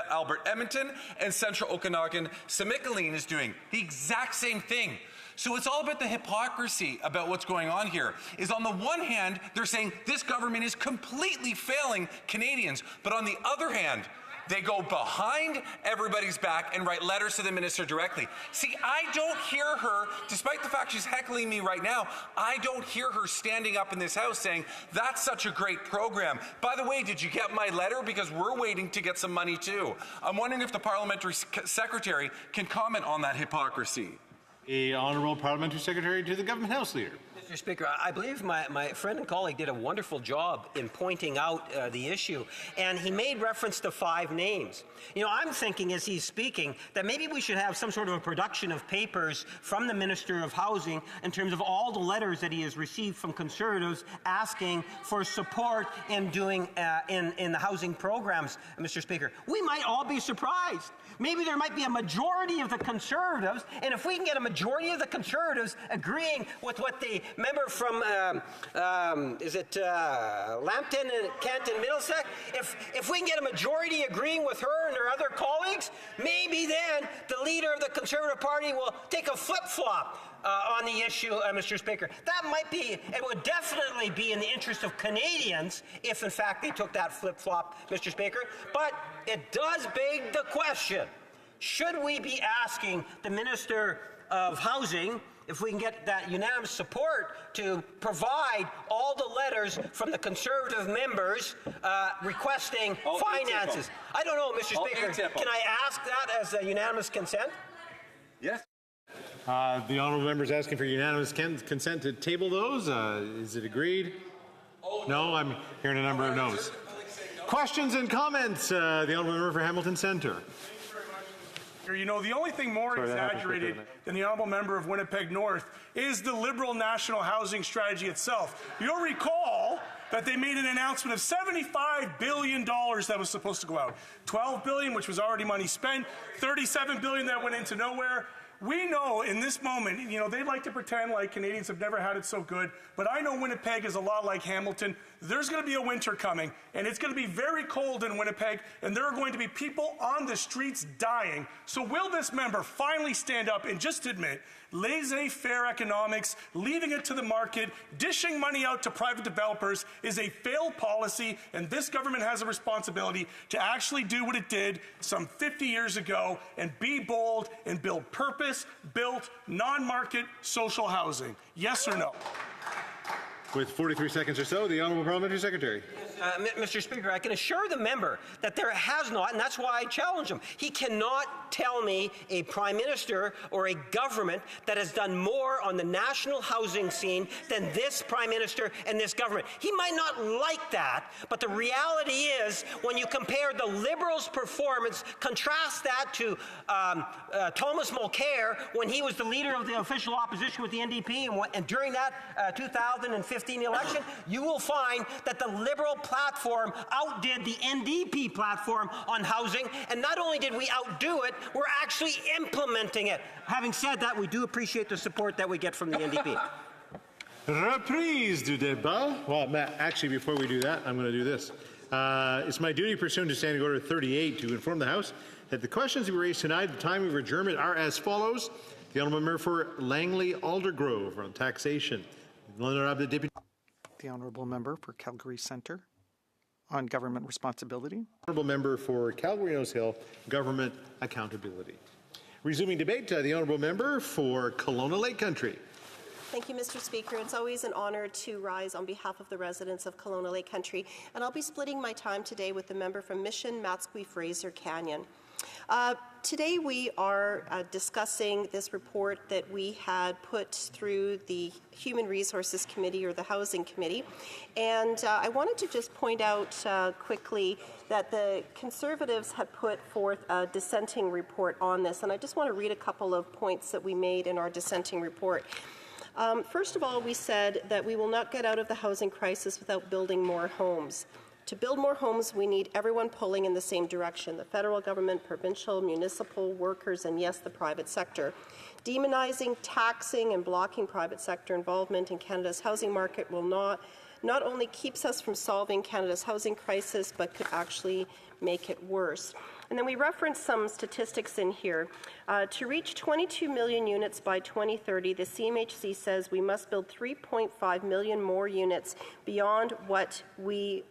[SPEAKER 13] Albert Edmonton, and Central Okanagan, Simikaleen is doing. The exact same thing. So it's all about the hypocrisy about what's going on here. Is on the one hand, they're saying this government is completely failing Canadians, but on the other hand, They go behind everybody's back and write letters to the minister directly. See, I don't hear her, despite the fact she's heckling me right now, I don't hear her standing up in this house saying, that's such a great program. By the way, did you get my letter? Because we're waiting to get some money too. I'm wondering if the parliamentary secretary can comment on that hypocrisy.
[SPEAKER 10] The Honourable Parliamentary Secretary to the Government House Leader.
[SPEAKER 5] Mr. Speaker, I believe my friend and colleague did a wonderful job in pointing out the issue, and he made reference to 5 names. You know, I'm thinking as he's speaking that maybe we should have some sort of a production of papers from the Minister of Housing in terms of all the letters that he has received from Conservatives asking for support in doing in the housing programs, Mr. Speaker. We might all be surprised. Maybe there might be a majority of the Conservatives, and if we can get a majority of the Conservatives agreeing with what the member from, Lambton and Kent and Middlesex, if we can get a majority agreeing with her and her other colleagues, maybe then the leader of the Conservative Party will take a flip-flop on the issue, Mr. Speaker. That might be, it would definitely be in the interest of Canadians if, in fact, they took that flip-flop, Mr. Speaker. But it does beg the question, should we be asking the Minister of Housing if we can get that unanimous support to provide all the letters from the Conservative members requesting finances? I don't know, Mr. Speaker. Can I ask that as a unanimous consent?
[SPEAKER 13] Yes.
[SPEAKER 10] The honourable member is asking for unanimous consent to table those. Is it agreed? No, I'm hearing a number of no's. Questions and comments? The honourable member for Hamilton Centre.
[SPEAKER 8] You know, the only thing more exaggerated than the honourable member of Winnipeg North is the Liberal National Housing Strategy itself. You'll recall that they made an announcement of $75 billion that was supposed to go out. $12 billion, which was already money spent, $37 billion that went into nowhere. We know in this moment, you know, they like to pretend like Canadians have never had it so good, but I know Winnipeg is a lot like Hamilton. There's going to be a winter coming, and it's going to be very cold in Winnipeg, and there are going to be people on the streets dying. So will this member finally stand up and just admit laissez-faire economics, leaving it to the market, dishing money out to private developers is a failed policy, and this government has a responsibility to actually do what it did some 50 years ago and be bold and build purpose-built, non-market social housing? Yes or no?
[SPEAKER 10] With 43 seconds or so, the Honourable Parliamentary Secretary.
[SPEAKER 5] Mr. Speaker, I can assure the member that there has not, and that's why I challenge him. He cannot tell me a Prime Minister or a government that has done more on the national housing scene than this Prime Minister and this government. He might not like that, but the reality is when you compare the Liberals' performance, contrast that to Thomas Mulcair when he was the leader of the official opposition with the NDP, and during that 2015 election, you will find that the Liberal platform outdid the NDP platform on housing, and not only did we outdo it, we're actually implementing it. Having said that, we do appreciate the support that we get from the NDP.
[SPEAKER 10] Reprise du débat. Well, Matt, actually, before we do that, I'm going to do this. It's my duty pursuant to Standing Order 38 to inform the House that the questions we raised tonight at the time of adjournment are as follows. The honourable member for Langley Aldergrove on taxation.
[SPEAKER 12] The honourable member for Calgary Centre on government responsibility.
[SPEAKER 10] Honourable member for Calgary Nose Hill, government accountability. Resuming debate, the honourable member for Kelowna Lake Country.
[SPEAKER 4] Thank you, Mr. Speaker. It's always an honour to rise on behalf of the residents of Kelowna Lake Country, and I'll be splitting my time today with the member from Mission, Matsqui-Fraser Canyon. Today we are discussing this report that we had put through the Human Resources Committee or the Housing Committee, and I wanted to just point out quickly that the Conservatives had put forth a dissenting report on this, and I just want to read a couple of points that we made in our dissenting report. First of all, we said that we will not get out of the housing crisis without building more homes. To build more homes, we need everyone pulling in the same direction, the federal government, provincial, municipal, workers, and yes, the private sector. Demonizing, taxing, and blocking private sector involvement in Canada's housing market will not only keeps us from solving Canada's housing crisis, but could actually make it worse. And then we reference some statistics in here. To reach 22 million units by 2030, the CMHC says we must build 3.5 million more units beyond what we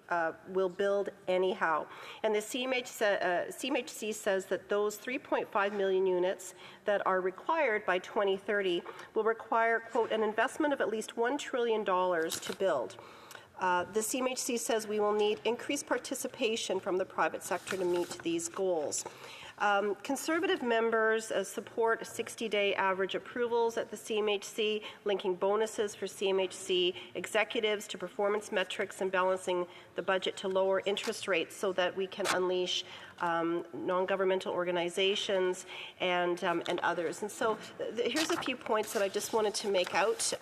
[SPEAKER 4] will build anyhow. And the CMHC says that those 3.5 million units that are required by 2030 will require, quote, an investment of at least $1 trillion to build. The CMHC says we will need increased participation from the private sector to meet these goals. Conservative members support 60-day average approvals at the CMHC, linking bonuses for CMHC executives to performance metrics and balancing the budget to lower interest rates so that we can unleash non-governmental organizations and others. And so here's a few points that I just wanted to make out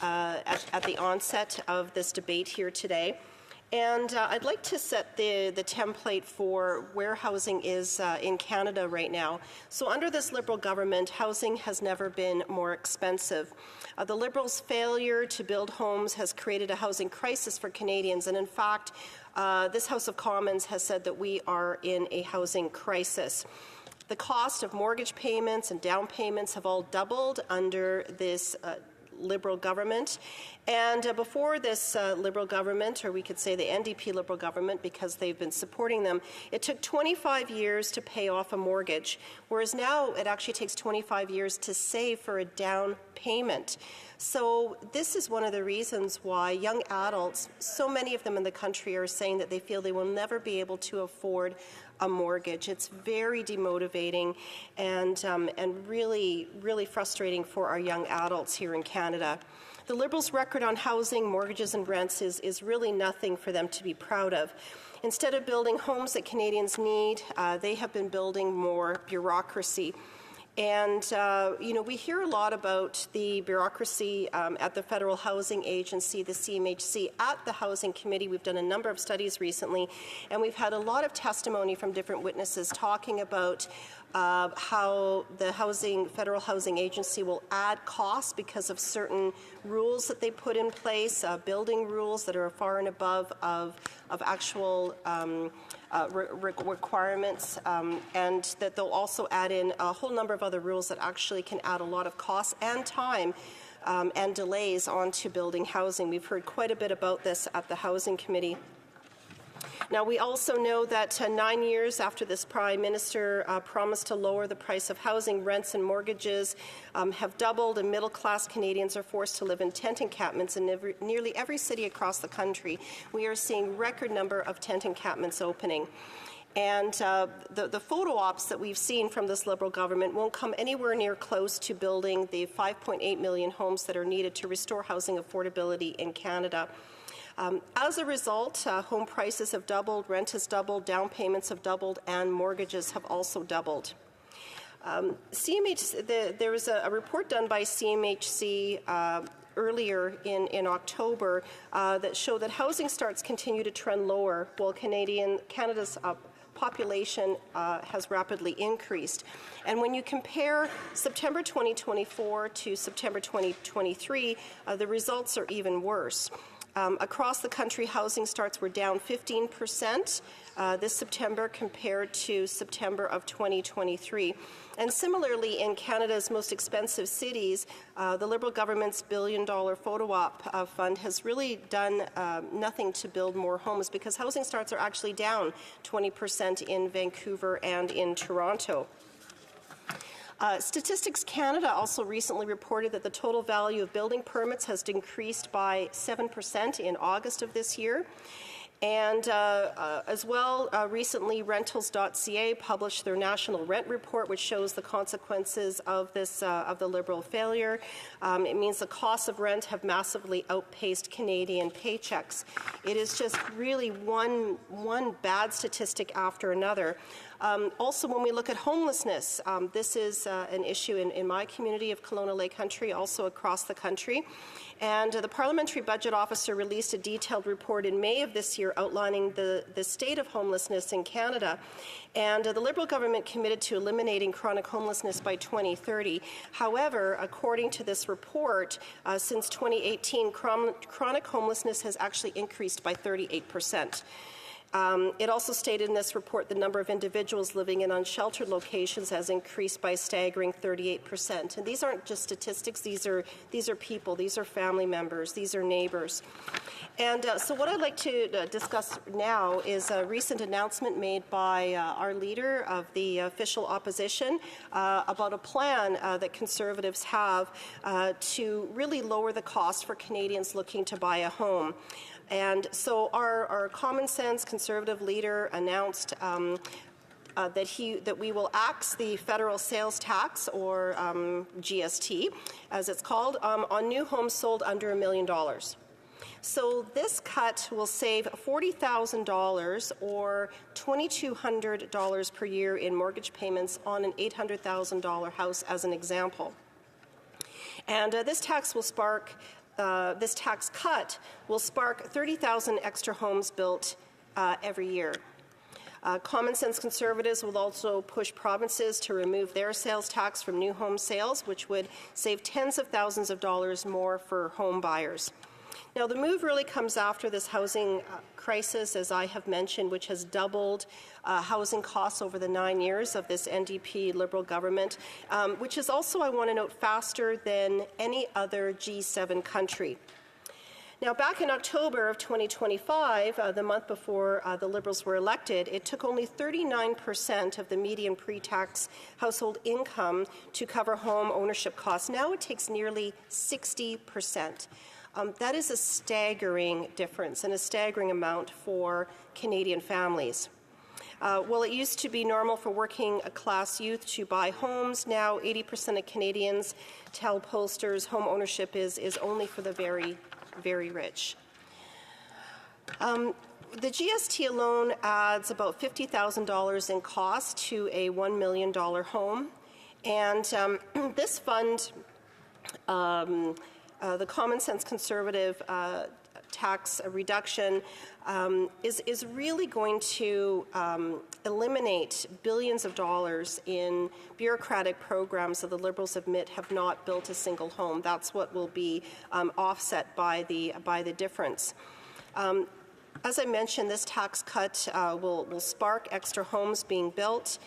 [SPEAKER 4] at the onset of this debate here today. And I'd like to set the template for where housing is in Canada right now. So under this Liberal government, housing has never been more expensive. The Liberals' failure to build homes has created a housing crisis for Canadians. And in fact, this House of Commons has said that we are in a housing crisis. The cost of mortgage payments and down payments have all doubled under this Liberal government. And before this Liberal government, or we could say the NDP Liberal government, because they've been supporting them, it took 25 years to pay off a mortgage, whereas now it actually takes 25 years to save for a down payment. So this is one of the reasons why young adults, so many of them in the country, are saying that they feel they will never be able to afford a mortgage. It's very demotivating and really, really frustrating for our young adults here in Canada. The Liberals' record on housing, mortgages and rents is really nothing for them to be proud of. Instead of building homes that Canadians need, they have been building more bureaucracy. And, we hear a lot about the bureaucracy at the Federal Housing Agency, the CMHC. At the Housing Committee, we've done a number of studies recently, and we've had a lot of testimony from different witnesses talking about how the Federal Housing Agency will add costs because of certain rules that they put in place, building rules that are far and above of actual requirements, and that they'll also add in a whole number of other rules that actually can add a lot of costs and time and delays onto building housing. We've heard quite a bit about this at the Housing Committee. Now, we also know that 9 years after this Prime Minister promised to lower the price of housing, rents and mortgages have doubled, and middle-class Canadians are forced to live in tent encampments in nearly every city across the country. We are seeing record number of tent encampments opening. And the photo ops that we've seen from this Liberal government won't come anywhere near close to building the 5.8 million homes that are needed to restore housing affordability in Canada. As a result, home prices have doubled, rent has doubled, down payments have doubled, and mortgages have also doubled. There was a report done by CMHC earlier in October that showed that housing starts continue to trend lower while Canada's population has rapidly increased. And when you compare September 2024 to September 2023, the results are even worse. Across the country, housing starts were down 15% this September compared to September of 2023. And similarly, in Canada's most expensive cities, the Liberal government's billion-dollar photo op fund has really done nothing to build more homes because housing starts are actually down 20% in Vancouver and in Toronto. Statistics Canada also recently reported that the total value of building permits has decreased by 7% in August of this year. And as well, recently Rentals.ca published their national rent report, which shows the consequences of this of the Liberal failure. It means the costs of rent have massively outpaced Canadian paychecks. It is just really one bad statistic after another. Also, when we look at homelessness, this is an issue in my community of Kelowna Lake Country, also across the country. And the Parliamentary Budget Officer released a detailed report in May of this year outlining the state of homelessness in Canada. And the Liberal government committed to eliminating chronic homelessness by 2030. However, according to this report, since 2018, chronic homelessness has actually increased by 38%. It also stated in this report the number of individuals living in unsheltered locations has increased by a staggering 38%. And these aren't just statistics, these are people, these are family members, these are neighbors. And so what I'd like to discuss now is a recent announcement made by our leader of the official opposition about a plan that Conservatives have to really lower the cost for Canadians looking to buy a home. And so our common sense Conservative leader announced that we will axe the federal sales tax, or GST, as it's called, on new homes sold under $1 million. So this cut will save $40,000 or $2,200 per year in mortgage payments on an $800,000 house, as an example. And this tax cut will spark 30,000 extra homes built every year. Common sense Conservatives will also push provinces to remove their sales tax from new home sales, which would save tens of thousands of dollars more for home buyers. Now, the move really comes after this housing crisis, as I have mentioned, which has doubled housing costs over the 9 years of this NDP Liberal government, which is also, I want to note, faster than any other G7 country. Now, back in October of 2025, the month before the Liberals were elected, it took only 39% of the median pre-tax household income to cover home ownership costs. Now it takes nearly 60%. That is a staggering difference and a staggering amount for Canadian families. Well, it used to be normal for working-class youth to buy homes. Now 80% of Canadians tell pollsters home ownership is only for the very, very rich. The GST alone adds about $50,000 in cost to a $1 million home. And this fund, the Common Sense Conservative tax reduction, is really going to eliminate billions of dollars in bureaucratic programs that the Liberals admit have not built a single home. That's what will be offset by the difference. As I mentioned, this tax cut will spark extra homes being built.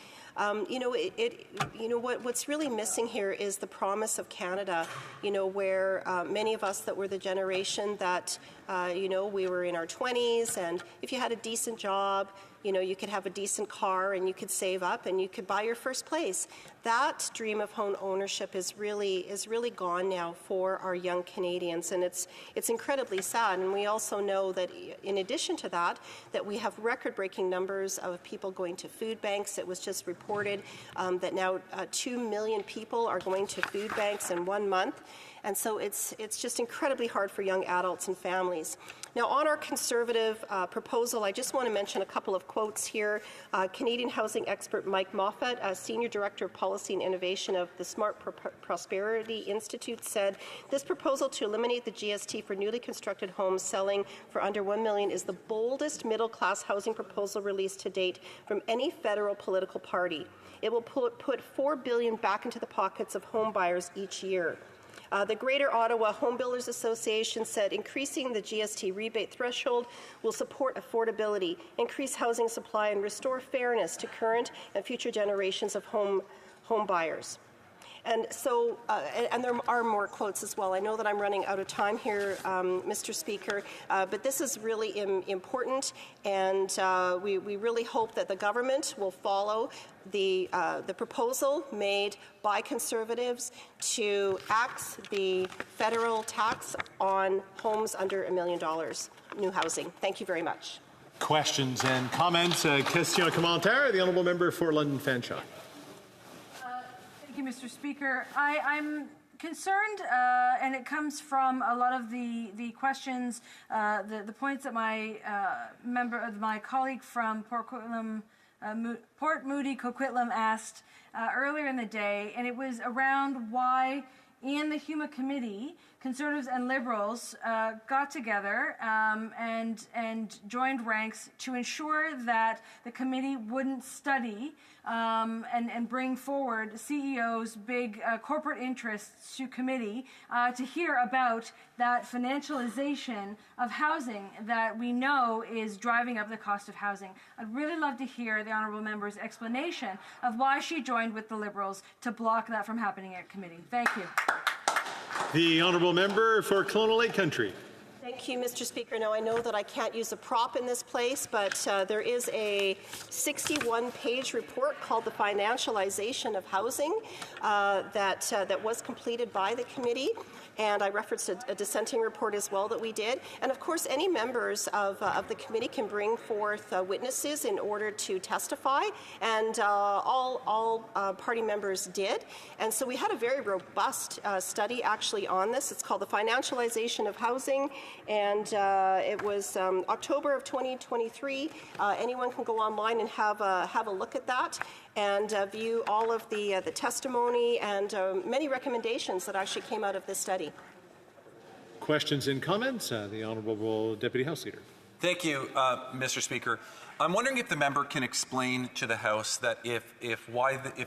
[SPEAKER 4] What's really missing here is the promise of Canada, where many of us that were the generation that, we were in our 20s, and if you had a decent job, you could have a decent car and you could save up and you could buy your first place. That dream of home ownership is really gone now for our young Canadians, and it's incredibly sad. And we also know that in addition to that we have record-breaking numbers of people going to food banks. It was just reported that now 2 million people are going to food banks in 1 month. And so it's just incredibly hard for young adults and families. Now, on our Conservative proposal, I just want to mention a couple of quotes here. Canadian housing expert Mike Moffat, Senior Director of Policy and Innovation of the Smart Prosperity Institute, said, "This proposal to eliminate the GST for newly constructed homes selling for under $1 million is the boldest middle-class housing proposal released to date from any federal political party. It will put $4 billion back into the pockets of home buyers each year." The Greater Ottawa Home Builders Association said increasing the GST rebate threshold will support affordability, increase housing supply, and restore fairness to current and future generations of home buyers. And so, and there are more quotes as well. I know that I'm running out of time here, Mr. Speaker, but this is really important, and we really hope that the government will follow the proposal made by Conservatives to axe the federal tax on homes under $1 million, new housing. Thank you very much.
[SPEAKER 10] Questions and comments. Question commentaire. The honourable member for London Fanshawe.
[SPEAKER 18] Thank you, Mr. Speaker. I'm concerned, and it comes from a lot of the questions, the points that my colleague from Port Moody Coquitlam asked earlier in the day, and it was around why in the HuMA committee Conservatives and Liberals got together and joined ranks to ensure that the committee wouldn't study and bring forward CEO's big corporate interests to committee to hear about that financialization of housing that we know is driving up the cost of housing. I'd really love to hear the honourable member's explanation of why she joined with the Liberals to block that from happening at committee. Thank you.
[SPEAKER 10] The honourable member for Kelowna Lake Country.
[SPEAKER 4] Thank you, Mr. Speaker. Now, I know that I can't use a prop in this place, but there is a 61-page report called The Financialization of Housing that was completed by the committee. And I referenced a dissenting report as well that we did. And of course, any members of the committee can bring forth witnesses in order to testify, and all party members did. And so we had a very robust study actually on this. It's called The Financialization of Housing, and it was October of 2023. Anyone can go online and have a look at that and view all of the testimony and many recommendations that actually came out of this study.
[SPEAKER 10] Questions and comments? The Honourable Deputy House Leader.
[SPEAKER 13] Thank you, Mr. Speaker. I'm wondering if the member can explain to the House that if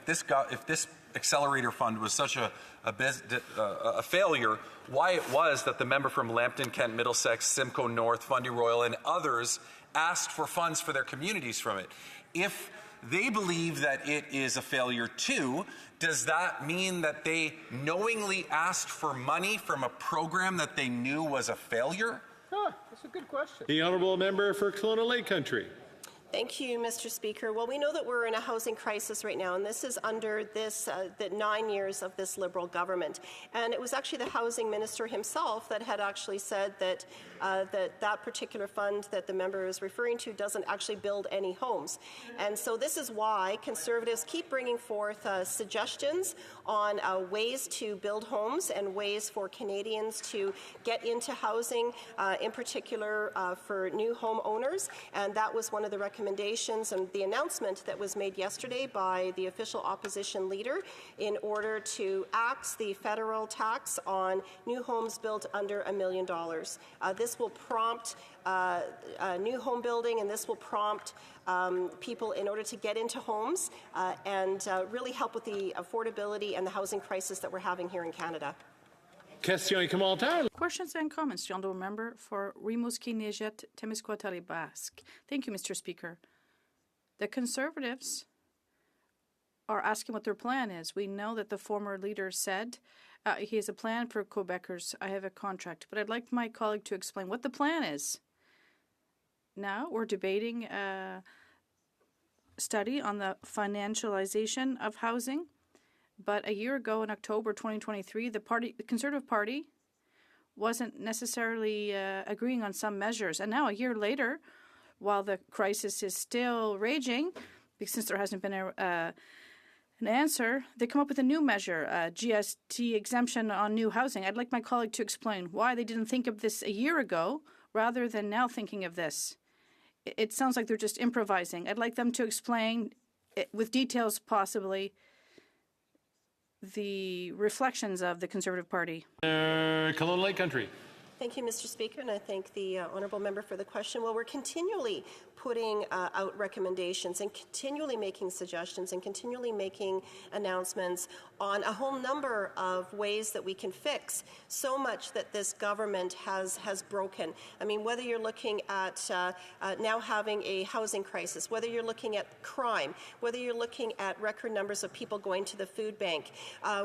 [SPEAKER 13] this accelerator fund was such a failure, why it was that the member from Lambton, Kent, Middlesex, Simcoe North, Fundy Royal, and others asked for funds for their communities from it. If they believe that it is a failure too, does that mean that they knowingly asked for money from a program that they knew was a failure?
[SPEAKER 14] That's a good question.
[SPEAKER 10] The honourable member for Kelowna Lake Country.
[SPEAKER 4] Thank you, Mr. Speaker. Well, we know that we're in a housing crisis right now, and this is under the 9 years of this Liberal government. And it was actually the housing minister himself that had actually said that that particular fund that the member is referring to doesn't actually build any homes. And so this is why Conservatives keep bringing forth suggestions on ways to build homes and ways for Canadians to get into housing, in particular for new home owners. And that was one of the recommendations and the announcement that was made yesterday by the official opposition leader in order to axe the federal tax on new homes built under $1 million. This will prompt new home building, and this will prompt people in order to get into homes and really help with the affordability and the housing crisis that we're having here in Canada.
[SPEAKER 6] Questions and comments, the honourable member for Rimouski Nejet Témiscouata Basque. Thank you, Mr. Speaker. The Conservatives are asking what their plan is. We know that the former leader said he has a plan for Quebecers. I have a contract, but I'd like my colleague to explain what the plan is. Now we're debating a study on the financialization of housing. But a year ago, in October 2023, the Conservative Party wasn't necessarily agreeing on some measures. And now, a year later, while the crisis is still raging, since there hasn't been an answer, they come up with a new measure, GST exemption on new housing. I'd like my colleague to explain why they didn't think of this a year ago rather than now thinking of this. It sounds like they're just improvising. I'd like them to explain, with details possibly, the reflections of the Conservative Party.
[SPEAKER 10] Kelowna Lake Country.
[SPEAKER 4] Thank you, Mr. Speaker, and I thank the honourable member for the question. Well, we're continually putting out recommendations and continually making suggestions and continually making announcements on a whole number of ways that we can fix so much that this government has broken. I mean, whether you're looking at now having a housing crisis, whether you're looking at crime, whether you're looking at record numbers of people going to the food bank,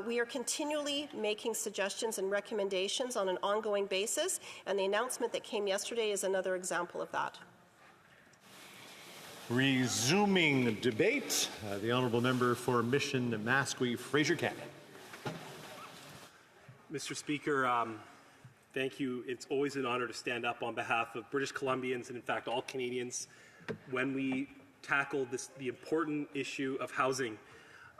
[SPEAKER 4] we are continually making suggestions and recommendations on an ongoing basis, and the announcement that came yesterday is another example of that.
[SPEAKER 10] Resuming debate, the honourable member for Mission Mascouy Fraser Canyon.
[SPEAKER 22] Mr. Speaker, thank you. It's always an honor to stand up on behalf of British Columbians and, in fact, all Canadians when we tackle the important issue of housing.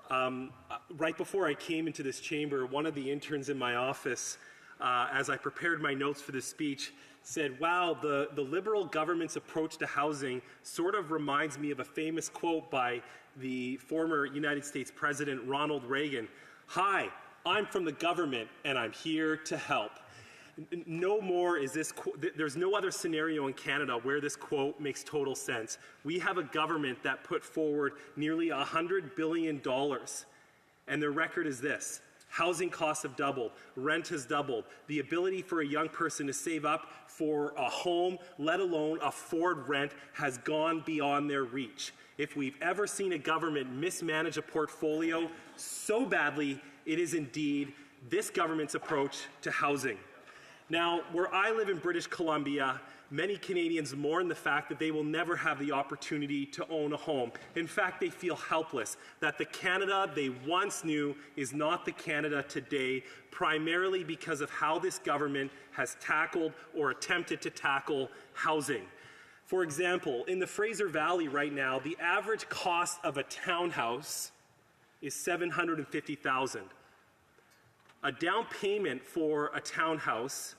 [SPEAKER 22] Right before I came into this chamber, one of the interns in my office, as I prepared my notes for this speech, said, wow, the Liberal government's approach to housing sort of reminds me of a famous quote by the former United States President Ronald Reagan. Hi, I'm from the government and I'm here to help. no more is this, there's no other scenario in Canada where this quote makes total sense. We have a government that put forward nearly $100 billion, and their record is this. Housing costs have doubled, rent has doubled, the ability for a young person to save up for a home, let alone afford rent, has gone beyond their reach. If we've ever seen a government mismanage a portfolio so badly, it is indeed this government's approach to housing. Now, where I live in British Columbia, many Canadians mourn the fact that they will never have the opportunity to own a home. In fact, they feel helpless, that the Canada they once knew is not the Canada today, primarily because of how this government has tackled or attempted to tackle housing. For example, in the Fraser Valley right now, the average cost of a townhouse is $750,000. A down payment for a townhouse,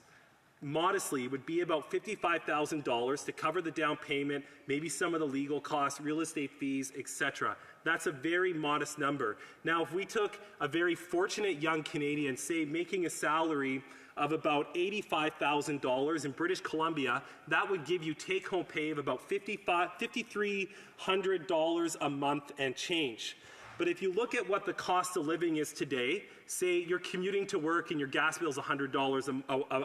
[SPEAKER 22] modestly, would be about $55,000 to cover the down payment, maybe some of the legal costs, real estate fees, etc. That's a very modest number. Now, if we took a very fortunate young Canadian, say making a salary of about $85,000 in British Columbia, that would give you take-home pay of about $5,300 a month and change. But if you look at what the cost of living is today, say you're commuting to work and your gas bill is $100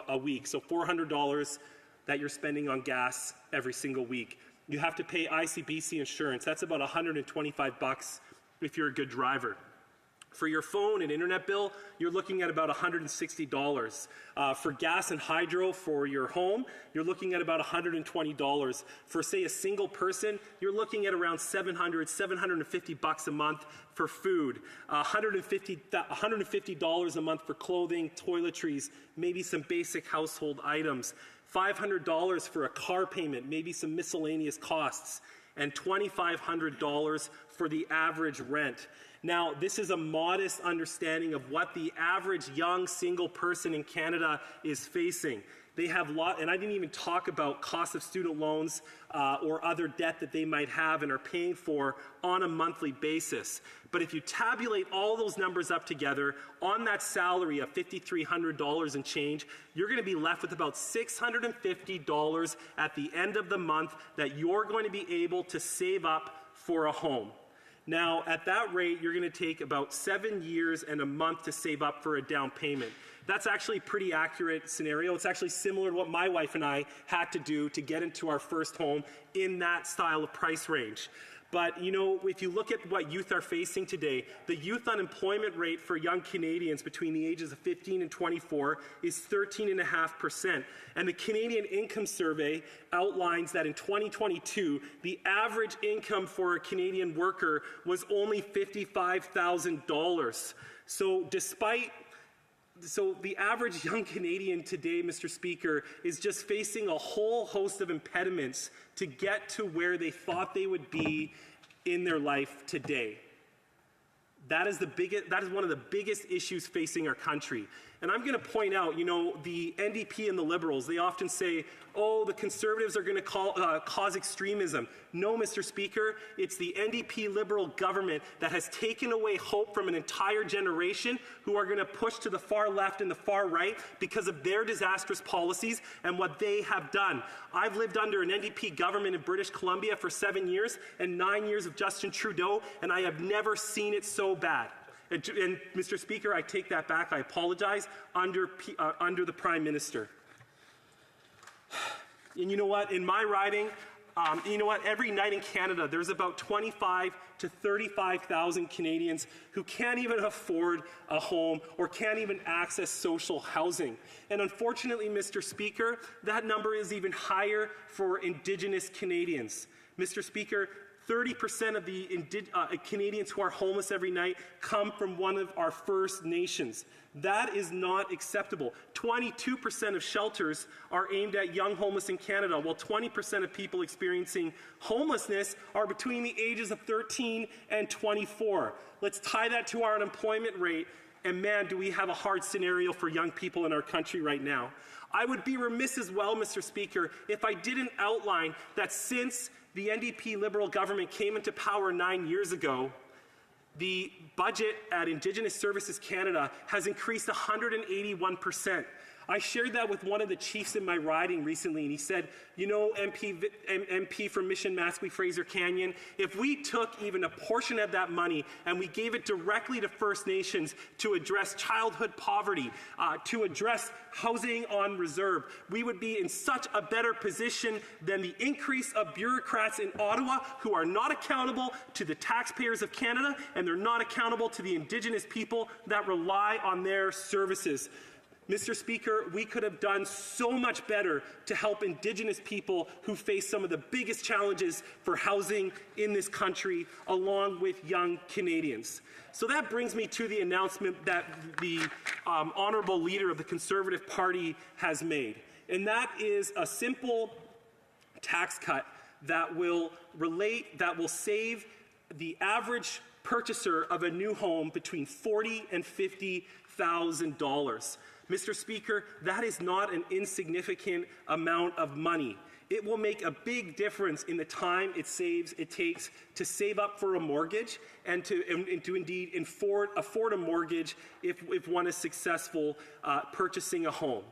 [SPEAKER 22] a week, so $400 that you're spending on gas every single week. You have to pay ICBC insurance. That's about $125 if you're a good driver. For your phone and internet bill, you're looking at about $160. For gas and hydro for your home, you're looking at about $120. For, say, a single person, you're looking at around $750 a month for food, $150 a month for clothing, toiletries, maybe some basic household items, $500 for a car payment, maybe some miscellaneous costs, and $2,500 for the average rent. Now, this is a modest understanding of what the average young single person in Canada is facing. They have and I didn't even talk about cost of student loans or other debt that they might have and are paying for on a monthly basis. But if you tabulate all those numbers up together on that salary of $5,300 and change, you're going to be left with about $650 at the end of the month that you're going to be able to save up for a home. Now, at that rate, you're going to take about 7 years and a month to save up for a down payment. That's actually a pretty accurate scenario. It's actually similar to what my wife and I had to do to get into our first home in that style of price range. But, you know, if you look at what youth are facing today, the youth unemployment rate for young Canadians between the ages of 15 and 24 is 13.5%. And the Canadian Income Survey outlines that in 2022, the average income for a Canadian worker was only $55,000. So the average young Canadian today, Mr. Speaker, is just facing a whole host of impediments to get to where they thought they would be in their life today. That is one of the biggest issues facing our country. And I'm going to point out, you know, the NDP and the Liberals, they often say, oh, the Conservatives are going to cause extremism. No, Mr. Speaker, it's the NDP Liberal government that has taken away hope from an entire generation who are going to push to the far left and the far right because of their disastrous policies and what they have done. I've lived under an NDP government in British Columbia for 7 years and 9 years of Justin Trudeau, and I have never seen it so bad. And Mr. Speaker, I take that back. I apologize, under the Prime Minister. And you know what? In my riding, you know what? Every night in Canada, there's about 25 to 35,000 Canadians who can't even afford a home or can't even access social housing. And unfortunately, Mr. Speaker, that number is even higher for Indigenous Canadians. Mr. Speaker, 30% of the Canadians who are homeless every night come from one of our First Nations. That is not acceptable. 22% of shelters are aimed at young homeless in Canada, while 20% of people experiencing homelessness are between the ages of 13 and 24. Let's tie that to our unemployment rate, and man, do we have a hard scenario for young people in our country right now. I would be remiss as well, Mr. Speaker, if I didn't outline that since the NDP Liberal government came into power 9 years ago, the budget at Indigenous Services Canada has increased 181%. I shared that with one of the chiefs in my riding recently, and he said, you know, MP from Mission Matsqui Fraser Canyon, if we took even a portion of that money and we gave it directly to First Nations to address childhood poverty, to address housing on reserve, we would be in such a better position than the increase of bureaucrats in Ottawa who are not accountable to the taxpayers of Canada, and they're not accountable to the Indigenous people that rely on their services. Mr. Speaker, we could have done so much better to help Indigenous people who face some of the biggest challenges for housing in this country, along with young Canadians. So that brings me to the announcement that the Honourable Leader of the Conservative Party has made, and that is a simple tax cut that will save the average purchaser of a new home between $40,000 and $50,000. Mr. Speaker, that is not an insignificant amount of money. It will make a big difference in the time it takes to save up for a mortgage and to indeed afford a mortgage if one is successful purchasing a home.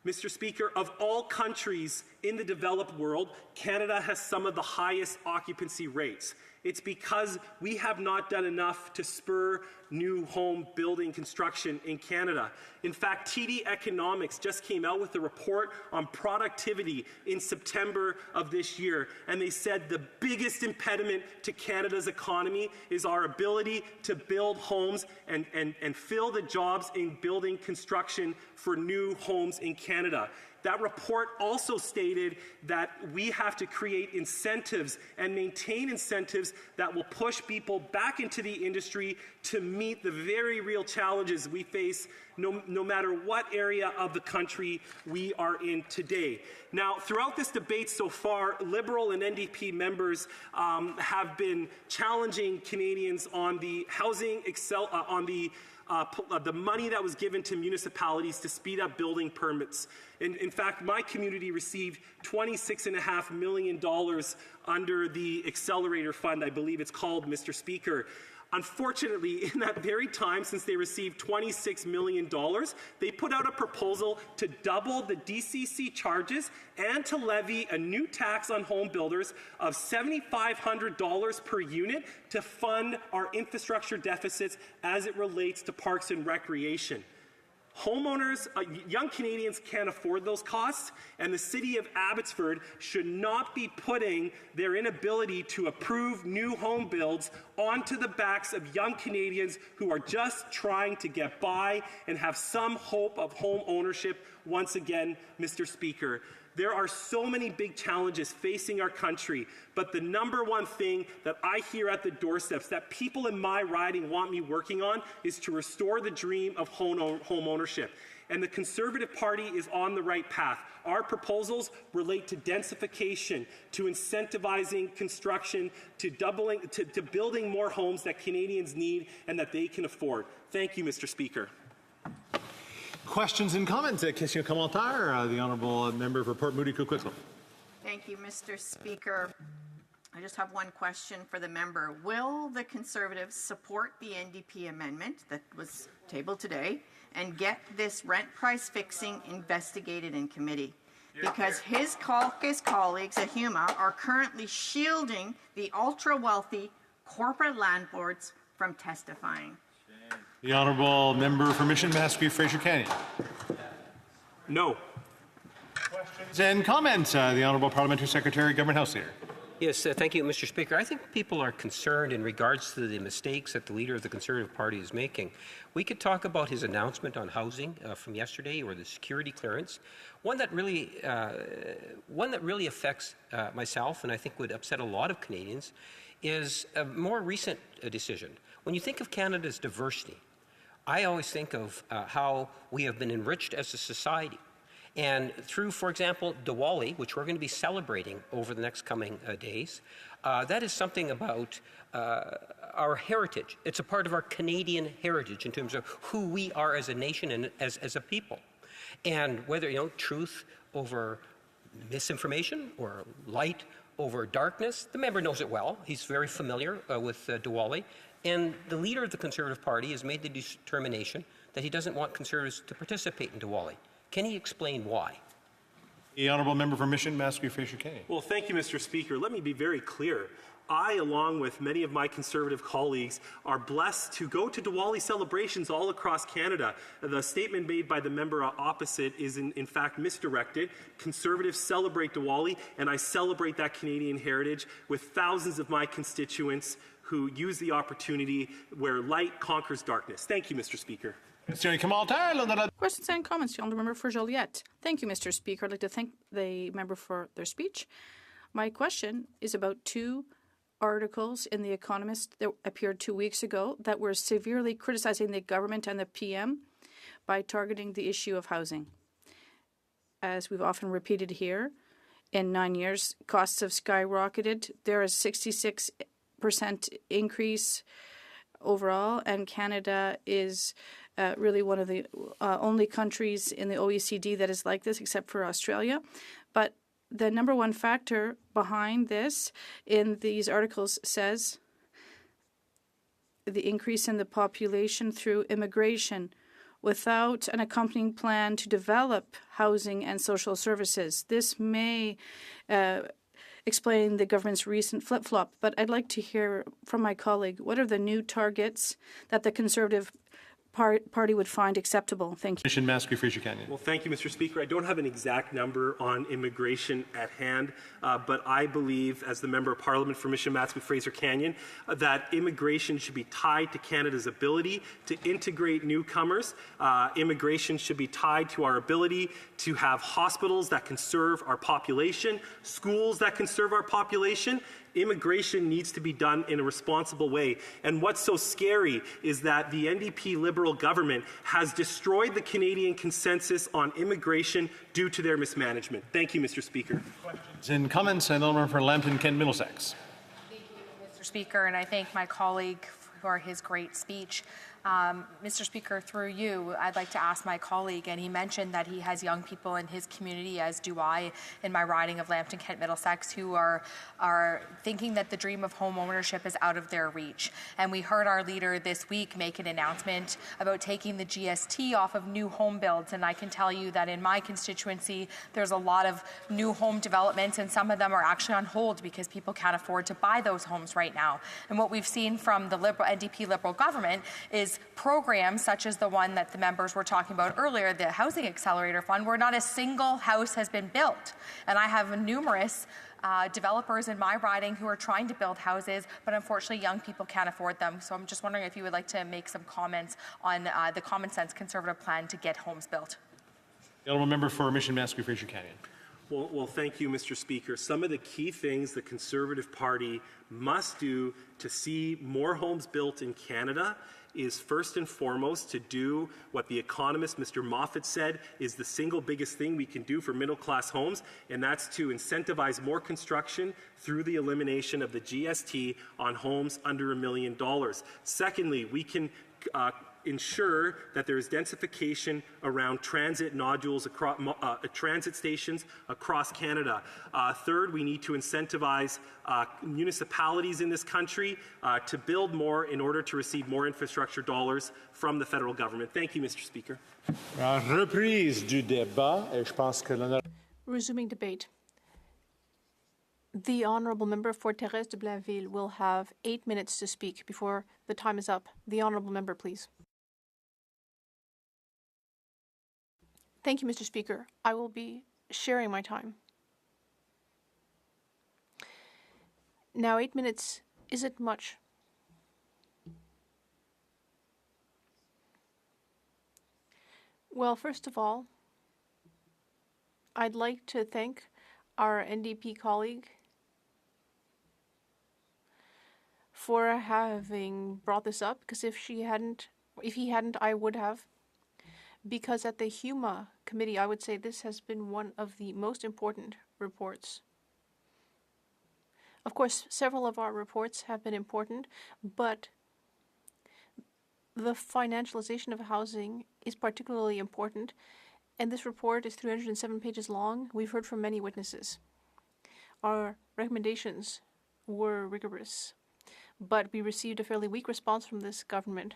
[SPEAKER 22] Mr. Speaker, of all countries in the developed world, Canada has some of the highest occupancy rates. It's because we have not done enough to spur new home building construction in Canada. In fact, TD Economics just came out with a report on productivity in September of this year, and they said the biggest impediment to Canada's economy is our ability to build homes and fill the jobs in building construction for new homes in Canada. That report also stated that we have to create incentives and maintain incentives that will push people back into the industry to meet the very real challenges we face no matter what area of the country we are in today. Now, throughout this debate so far, Liberal and NDP members have been challenging Canadians on the the money that was given to municipalities to speed up building permits. In fact, my community received $26.5 million under the Accelerator Fund, I believe it's called, Mr. Speaker. Unfortunately, in that very time, since they received $26 million, they put out a proposal to double the DCC charges and to levy a new tax on home builders of $7,500 per unit to fund our infrastructure deficits as it relates to parks and recreation. Homeowners, young Canadians can't afford those costs, and the City of Abbotsford should not be putting their inability to approve new home builds onto the backs of young Canadians who are just trying to get by and have some hope of home ownership once again, Mr. Speaker. There are so many big challenges facing our country, but the number one thing that I hear at the doorsteps that people in my riding want me working on is to restore the dream of home ownership. And the Conservative Party is on the right path. Our proposals relate to densification, to incentivizing construction, to building more homes that Canadians need and that they can afford. Thank you, Mr. Speaker.
[SPEAKER 10] Questions and comments? Question commentaire, the Honourable Member for Port Moody Coquitlam.
[SPEAKER 7] Thank you, Mr. Speaker. I just have one question for the member. Will the Conservatives support the NDP amendment that was tabled today and get this rent price fixing investigated in committee? Because his caucus colleagues at HUMA are currently shielding the ultra-wealthy corporate landlords from testifying.
[SPEAKER 10] The Honourable Member for Mission Matsqui Fraser Canyon.
[SPEAKER 22] No.
[SPEAKER 10] Questions and comments? The Honourable Parliamentary Secretary, Government House Leader.
[SPEAKER 9] Yes, thank you, Mr. Speaker. I think people are concerned in regards to the mistakes that the Leader of the Conservative Party is making. We could talk about his announcement on housing from yesterday, or the security clearance. One that really affects myself, and I think would upset a lot of Canadians, is a more recent decision. When you think of Canada's diversity, I always think of how we have been enriched as a society. And through, for example, Diwali, which we're going to be celebrating over the next coming days, that is something about our heritage. It's a part of our Canadian heritage in terms of who we are as a nation and as a people. And whether, truth over misinformation or light over darkness, the member knows it well. He's very familiar with Diwali. And the Leader of the Conservative Party has made the determination that he doesn't want Conservatives to participate in Diwali. Can he explain why?
[SPEAKER 10] The honourable member for Mission Mascouche Fraser Canyon.
[SPEAKER 22] Well, thank you, Mr. Speaker. Let me be very clear. I, along with many of my Conservative colleagues, are blessed to go to Diwali celebrations all across Canada. The statement made by the member opposite is in fact misdirected. Conservatives celebrate Diwali, and I celebrate that Canadian heritage with thousands of my constituents who use the opportunity where light conquers darkness. Thank you, Mr. Speaker.
[SPEAKER 6] Questions and comments? The honourable member for Joliette. Thank you, Mr. Speaker. I'd like to thank the member for their speech. My question is about two articles in The Economist that appeared 2 weeks ago that were severely criticizing the government and the PM by targeting the issue of housing. As we've often repeated here, in 9 years, costs have skyrocketed. There is 66% increase overall, and Canada is really one of the only countries in the OECD that is like this, except for Australia. But the number one factor behind this in these articles says the increase in the population through immigration without an accompanying plan to develop housing and social services. This may explain the government's recent flip-flop, but I'd like to hear from my colleague, what are the new targets that the Conservative Party would find acceptable? Thank you.
[SPEAKER 10] Mission Mascouche Fraser Canyon.
[SPEAKER 22] Well, thank you, Mr. Speaker. I don't have an exact number on immigration at hand, but I believe, as the Member of Parliament for Mission Mascouche Fraser Canyon, that immigration should be tied to Canada's ability to integrate newcomers. Immigration should be tied to our ability to have hospitals that can serve our population, schools that can serve our population. Immigration needs to be done in a responsible way. And what's so scary is that the NDP Liberal government has destroyed the Canadian consensus on immigration due to their mismanagement. Thank you, Mr. Speaker.
[SPEAKER 10] In comments, and the member for Lambton, Kent Middlesex.
[SPEAKER 11] Thank you, Mr. Speaker, and I thank my colleague for his great speech. Mr. Speaker, through you, I'd like to ask my colleague, and he mentioned that he has young people in his community, as do I, in my riding of Lambton, Kent, Middlesex, who are thinking that the dream of home ownership is out of their reach. And we heard our leader this week make an announcement about taking the GST off of new home builds, and I can tell you that in my constituency, there's a lot of new home developments, and some of them are actually on hold because people can't afford to buy those homes right now. And what we've seen from the NDP Liberal government is programs such as the one that the members were talking about earlier, the Housing Accelerator Fund, where not a single house has been built. And I have numerous developers in my riding who are trying to build houses, but unfortunately young people can't afford them. So I'm just wondering if you would like to make some comments on the common sense Conservative plan to get homes built.
[SPEAKER 10] The honourable member for Mission Mascouche Fraser Canyon.
[SPEAKER 22] Well, thank you, Mr. Speaker. Some of the key things the Conservative Party must do to see more homes built in Canada is first and foremost to do what the economist Mr. Moffat said is the single biggest thing we can do for middle-class homes, and that's to incentivize more construction through the elimination of the GST on homes under $1 million. Secondly, we can ensure that there is densification around transit nodules across transit stations across Canada. Third, we need to incentivize municipalities in this country to build more in order to receive more infrastructure dollars from the federal government. Thank you, Mr. Speaker.
[SPEAKER 10] Reprise du débat, et je pense que l'honorable.
[SPEAKER 2] Resuming debate. The honourable member for Thérèse de Blainville will have 8 minutes to speak before the time is up. The honourable member, please. Thank you, Mr. Speaker. I will be sharing my time. Now, 8 minutes isn't much. Well, first of all, I'd like to thank our NDP colleague for having brought this up, because if he hadn't, I would have. Because at the HuMA committee, I would say this has been one of the most important reports. Of course, several of our reports have been important, but the financialization of housing is particularly important, and this report is 307 pages long. We've heard from many witnesses. Our recommendations were rigorous, but we received a fairly weak response from this government.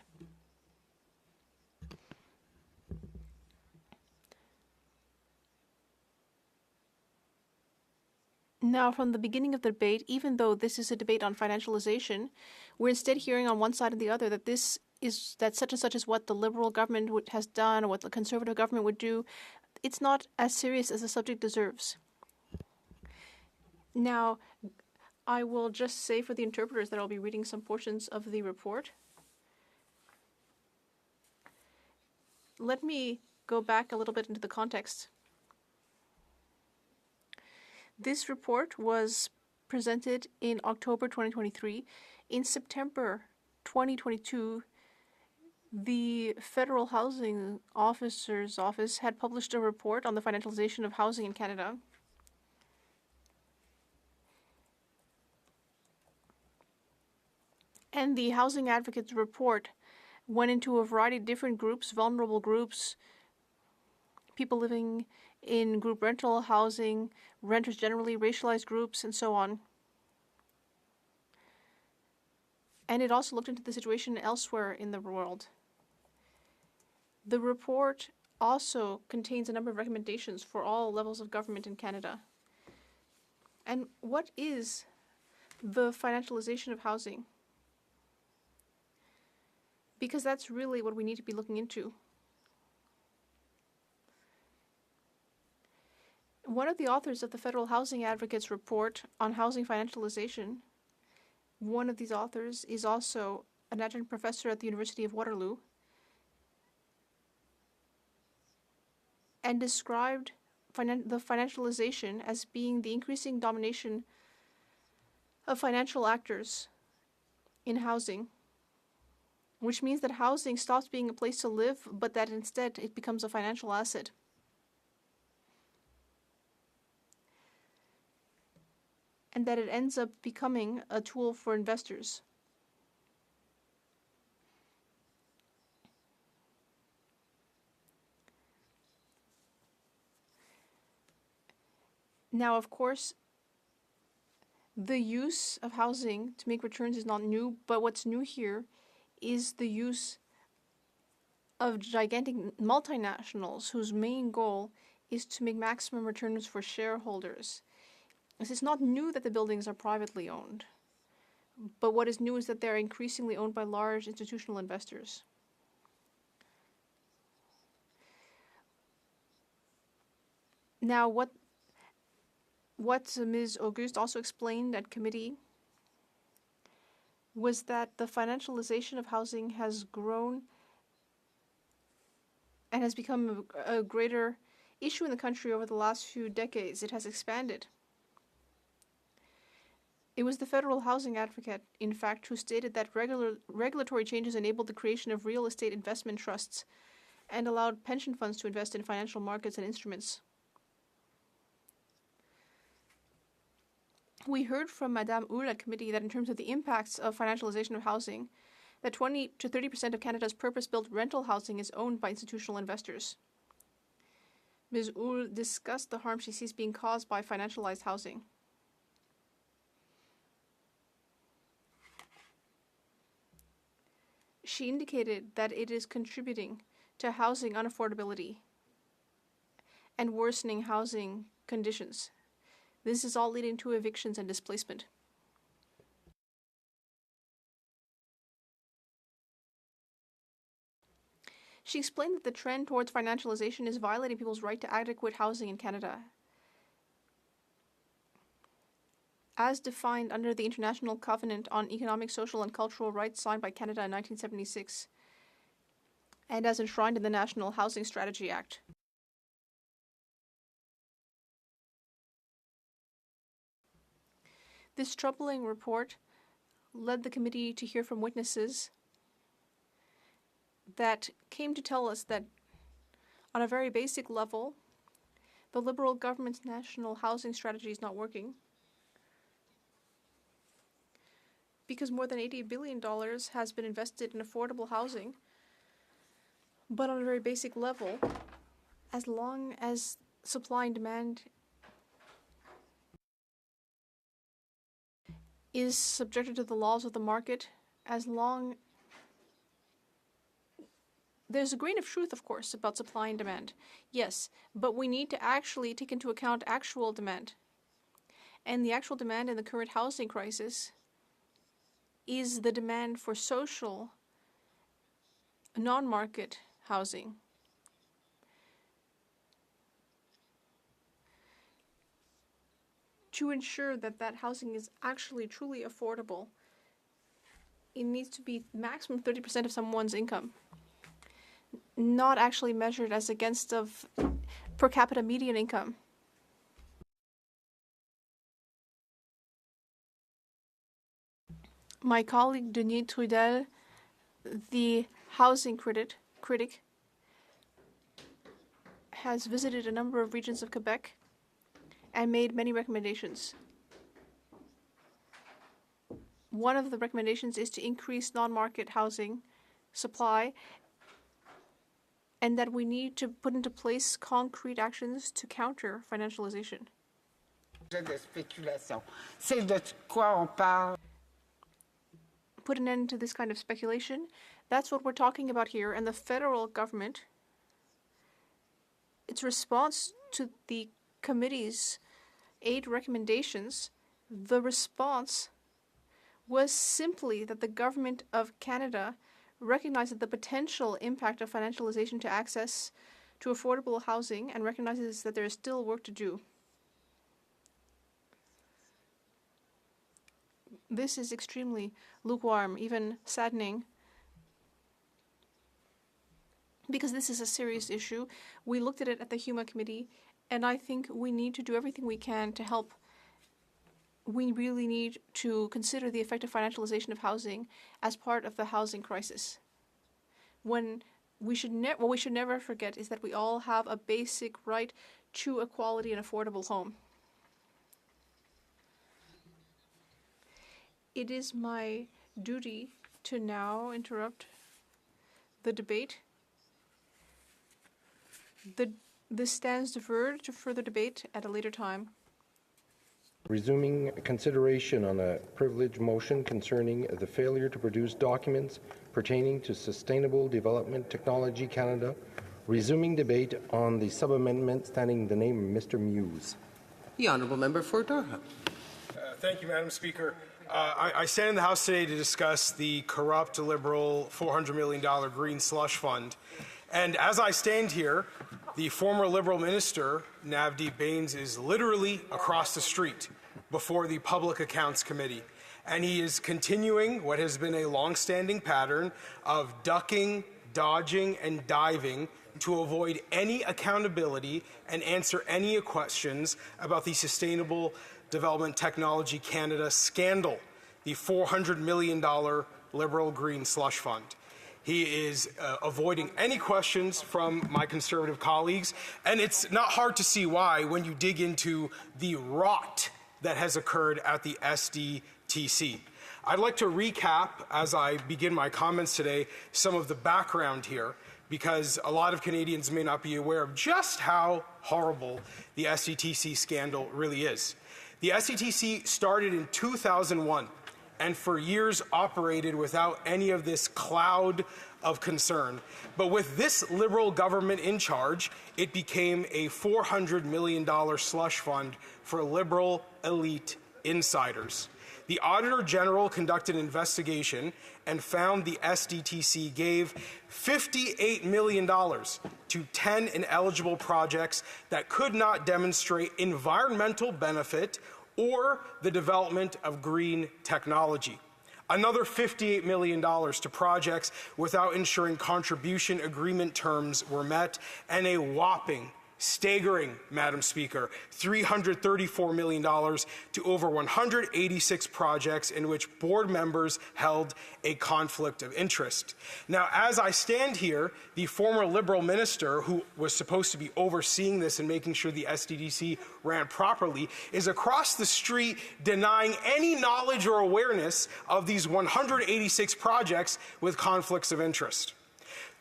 [SPEAKER 2] Now, from the beginning of the debate, even though this is a debate on financialization, we're instead hearing on one side and the other that that such and such is what the Liberal government has done or what the Conservative government would do. It's not as serious as the subject deserves. Now, I will just say for the interpreters that I'll be reading some portions of the report. Let me go back a little bit into the context. This report was presented in October 2023. In September 2022, the Federal Housing Officer's Office had published a report on the financialization of housing in Canada. And the Housing Advocates report went into a variety of different groups, vulnerable groups, people living in group rental housing, renters generally, racialized groups, and so on. And it also looked into the situation elsewhere in the world. The report also contains a number of recommendations for all levels of government in Canada. And what is the financialization of housing? Because that's really what we need to be looking into. One of the authors of the Federal Housing Advocates report on housing financialization, one of these authors is also an adjunct professor at the University of Waterloo, and described the financialization as being the increasing domination of financial actors in housing, which means that housing stops being a place to live, but that instead it becomes a financial asset. And that it ends up becoming a tool for investors. Now, of course, the use of housing to make returns is not new, but what's new here is the use of gigantic multinationals whose main goal is to make maximum returns for shareholders. It's not new that the buildings are privately owned, but what is new is that they're increasingly owned by large institutional investors. Now, what Ms. Auguste also explained at committee was that the financialization of housing has grown and has become a greater issue in the country over the last few decades. It has expanded. It was the Federal Housing Advocate, in fact, who stated that regulatory changes enabled the creation of real estate investment trusts and allowed pension funds to invest in financial markets and instruments. We heard from Madame Houle at committee that in terms of the impacts of financialization of housing, that 20 to 30% of Canada's purpose-built rental housing is owned by institutional investors. Ms. Houle discussed the harm she sees being caused by financialized housing. She indicated that it is contributing to housing unaffordability and worsening housing conditions. This is all leading to evictions and displacement. She explained that the trend towards financialization is violating people's right to adequate housing in Canada, as defined under the International Covenant on Economic, Social and Cultural Rights signed by Canada in 1976, and as enshrined in the National Housing Strategy Act. This troubling report led the committee to hear from witnesses that came to tell us that on a very basic level, the Liberal government's national housing strategy is not working, because more than $80 billion has been invested in affordable housing. But on a very basic level, as long as supply and demand is subjected to the laws of the market, as long there's a grain of truth, of course, about supply and demand. Yes, but we need to actually take into account actual demand. And the actual demand in the current housing crisis is the demand for social, non-market housing. To ensure that that housing is actually truly affordable, it needs to be maximum 30% of someone's income, not actually measured as against of per capita median income. My colleague Denis Trudel, the housing critic, has visited a number of regions of Quebec and made many recommendations. One of the recommendations is to increase non-market housing supply, and that we need to put into place concrete actions to counter financialization. Put an end to this kind of speculation. That's what we're talking about here, and the federal government, its response to the committee's 8 recommendations, the response was simply that the government of Canada recognizes the potential impact of financialization to access to affordable housing and recognizes that there is still work to do. This is extremely lukewarm, even saddening, because this is a serious issue. We looked at it at the HuMA committee, and I think we need to do everything we can to help. We really need to consider the effect of financialization of housing as part of the housing crisis. What we should never forget is that we all have a basic right to a quality and affordable home. It is my duty to now interrupt the debate. This stands deferred to further debate at a later time.
[SPEAKER 14] Resuming consideration on a privilege motion concerning the failure to produce documents pertaining to Sustainable Development Technology Canada. Resuming debate on the sub-amendment standing in the name of Mr. Muse.
[SPEAKER 16] The Honourable Member for Durham.
[SPEAKER 8] Thank you, Madam Speaker. I stand in the House today to discuss the corrupt, Liberal $400 million green slush fund. And as I stand here, the former Liberal minister, Navdeep Bains, is literally across the street before the Public Accounts Committee. And he is continuing what has been a long-standing pattern of ducking, dodging, and diving to avoid any accountability and answer any questions about the Sustainable Development Technology Canada scandal, the $400 million Liberal Green Slush Fund. He is avoiding any questions from my Conservative colleagues, and it's not hard to see why when you dig into the rot that has occurred at the SDTC. I'd like to recap, as I begin my comments today, some of the background here, because a lot of Canadians may not be aware of just how horrible the SDTC scandal really is. The SDTC started in 2001 and for years operated without any of this cloud of concern. But with this Liberal government in charge, it became a $400 million slush fund for Liberal elite insiders. The Auditor General conducted an investigation and found the SDTC gave $58 million to 10 ineligible projects that could not demonstrate environmental benefit or the development of green technology. Another $58 million to projects without ensuring contribution agreement terms were met, and a whopping, staggering, Madam Speaker, $334 million to over 186 projects in which board members held a conflict of interest. Now, as I stand here, the former Liberal minister who was supposed to be overseeing this and making sure the SDTC ran properly is across the street denying any knowledge or awareness of these 186 projects with conflicts of interest.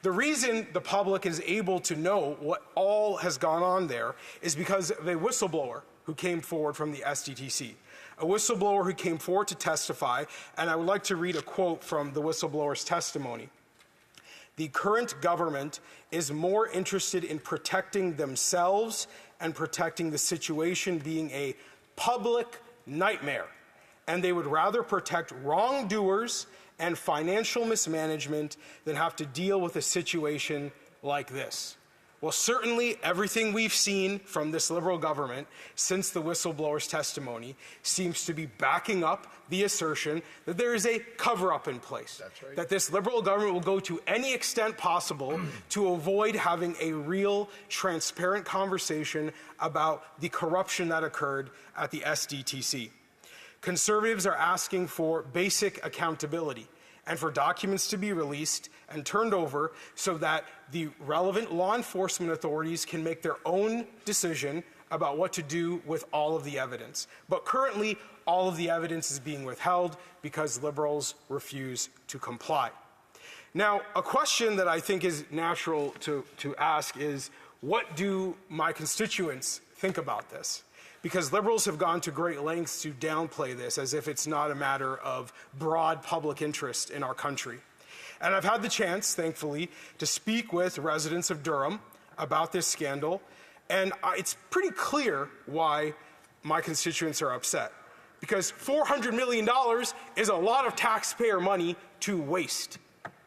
[SPEAKER 8] The reason the public is able to know what all has gone on there is because of a whistleblower who came forward from the SDTC. A whistleblower who came forward to testify, and I would like to read a quote from the whistleblower's testimony. The current government is more interested in protecting themselves and protecting the situation being a public
[SPEAKER 17] nightmare, and they would rather protect wrongdoers and financial mismanagement than have to deal with a situation like this. Well, certainly everything we've seen from this Liberal government since the whistleblower's testimony seems to be backing up the assertion that there is a cover-up in place. That's right. That this Liberal government will go to any extent possible to avoid having a real, transparent conversation about the corruption that occurred at the SDTC. Conservatives are asking for basic accountability and for documents to be released and turned over so that the relevant law enforcement authorities can make their own decision about what to do with all of the evidence. But currently, all of the evidence is being withheld because Liberals refuse to comply. Now, a question that I think is natural to ask is, what do my constituents think about this? Because Liberals have gone to great lengths to downplay this as if it's not a matter of broad public interest in our country. And I've had the chance, thankfully, to speak with residents of Durham about this scandal, and it's pretty clear why my constituents are upset. Because $400 million is a lot of taxpayer money to waste.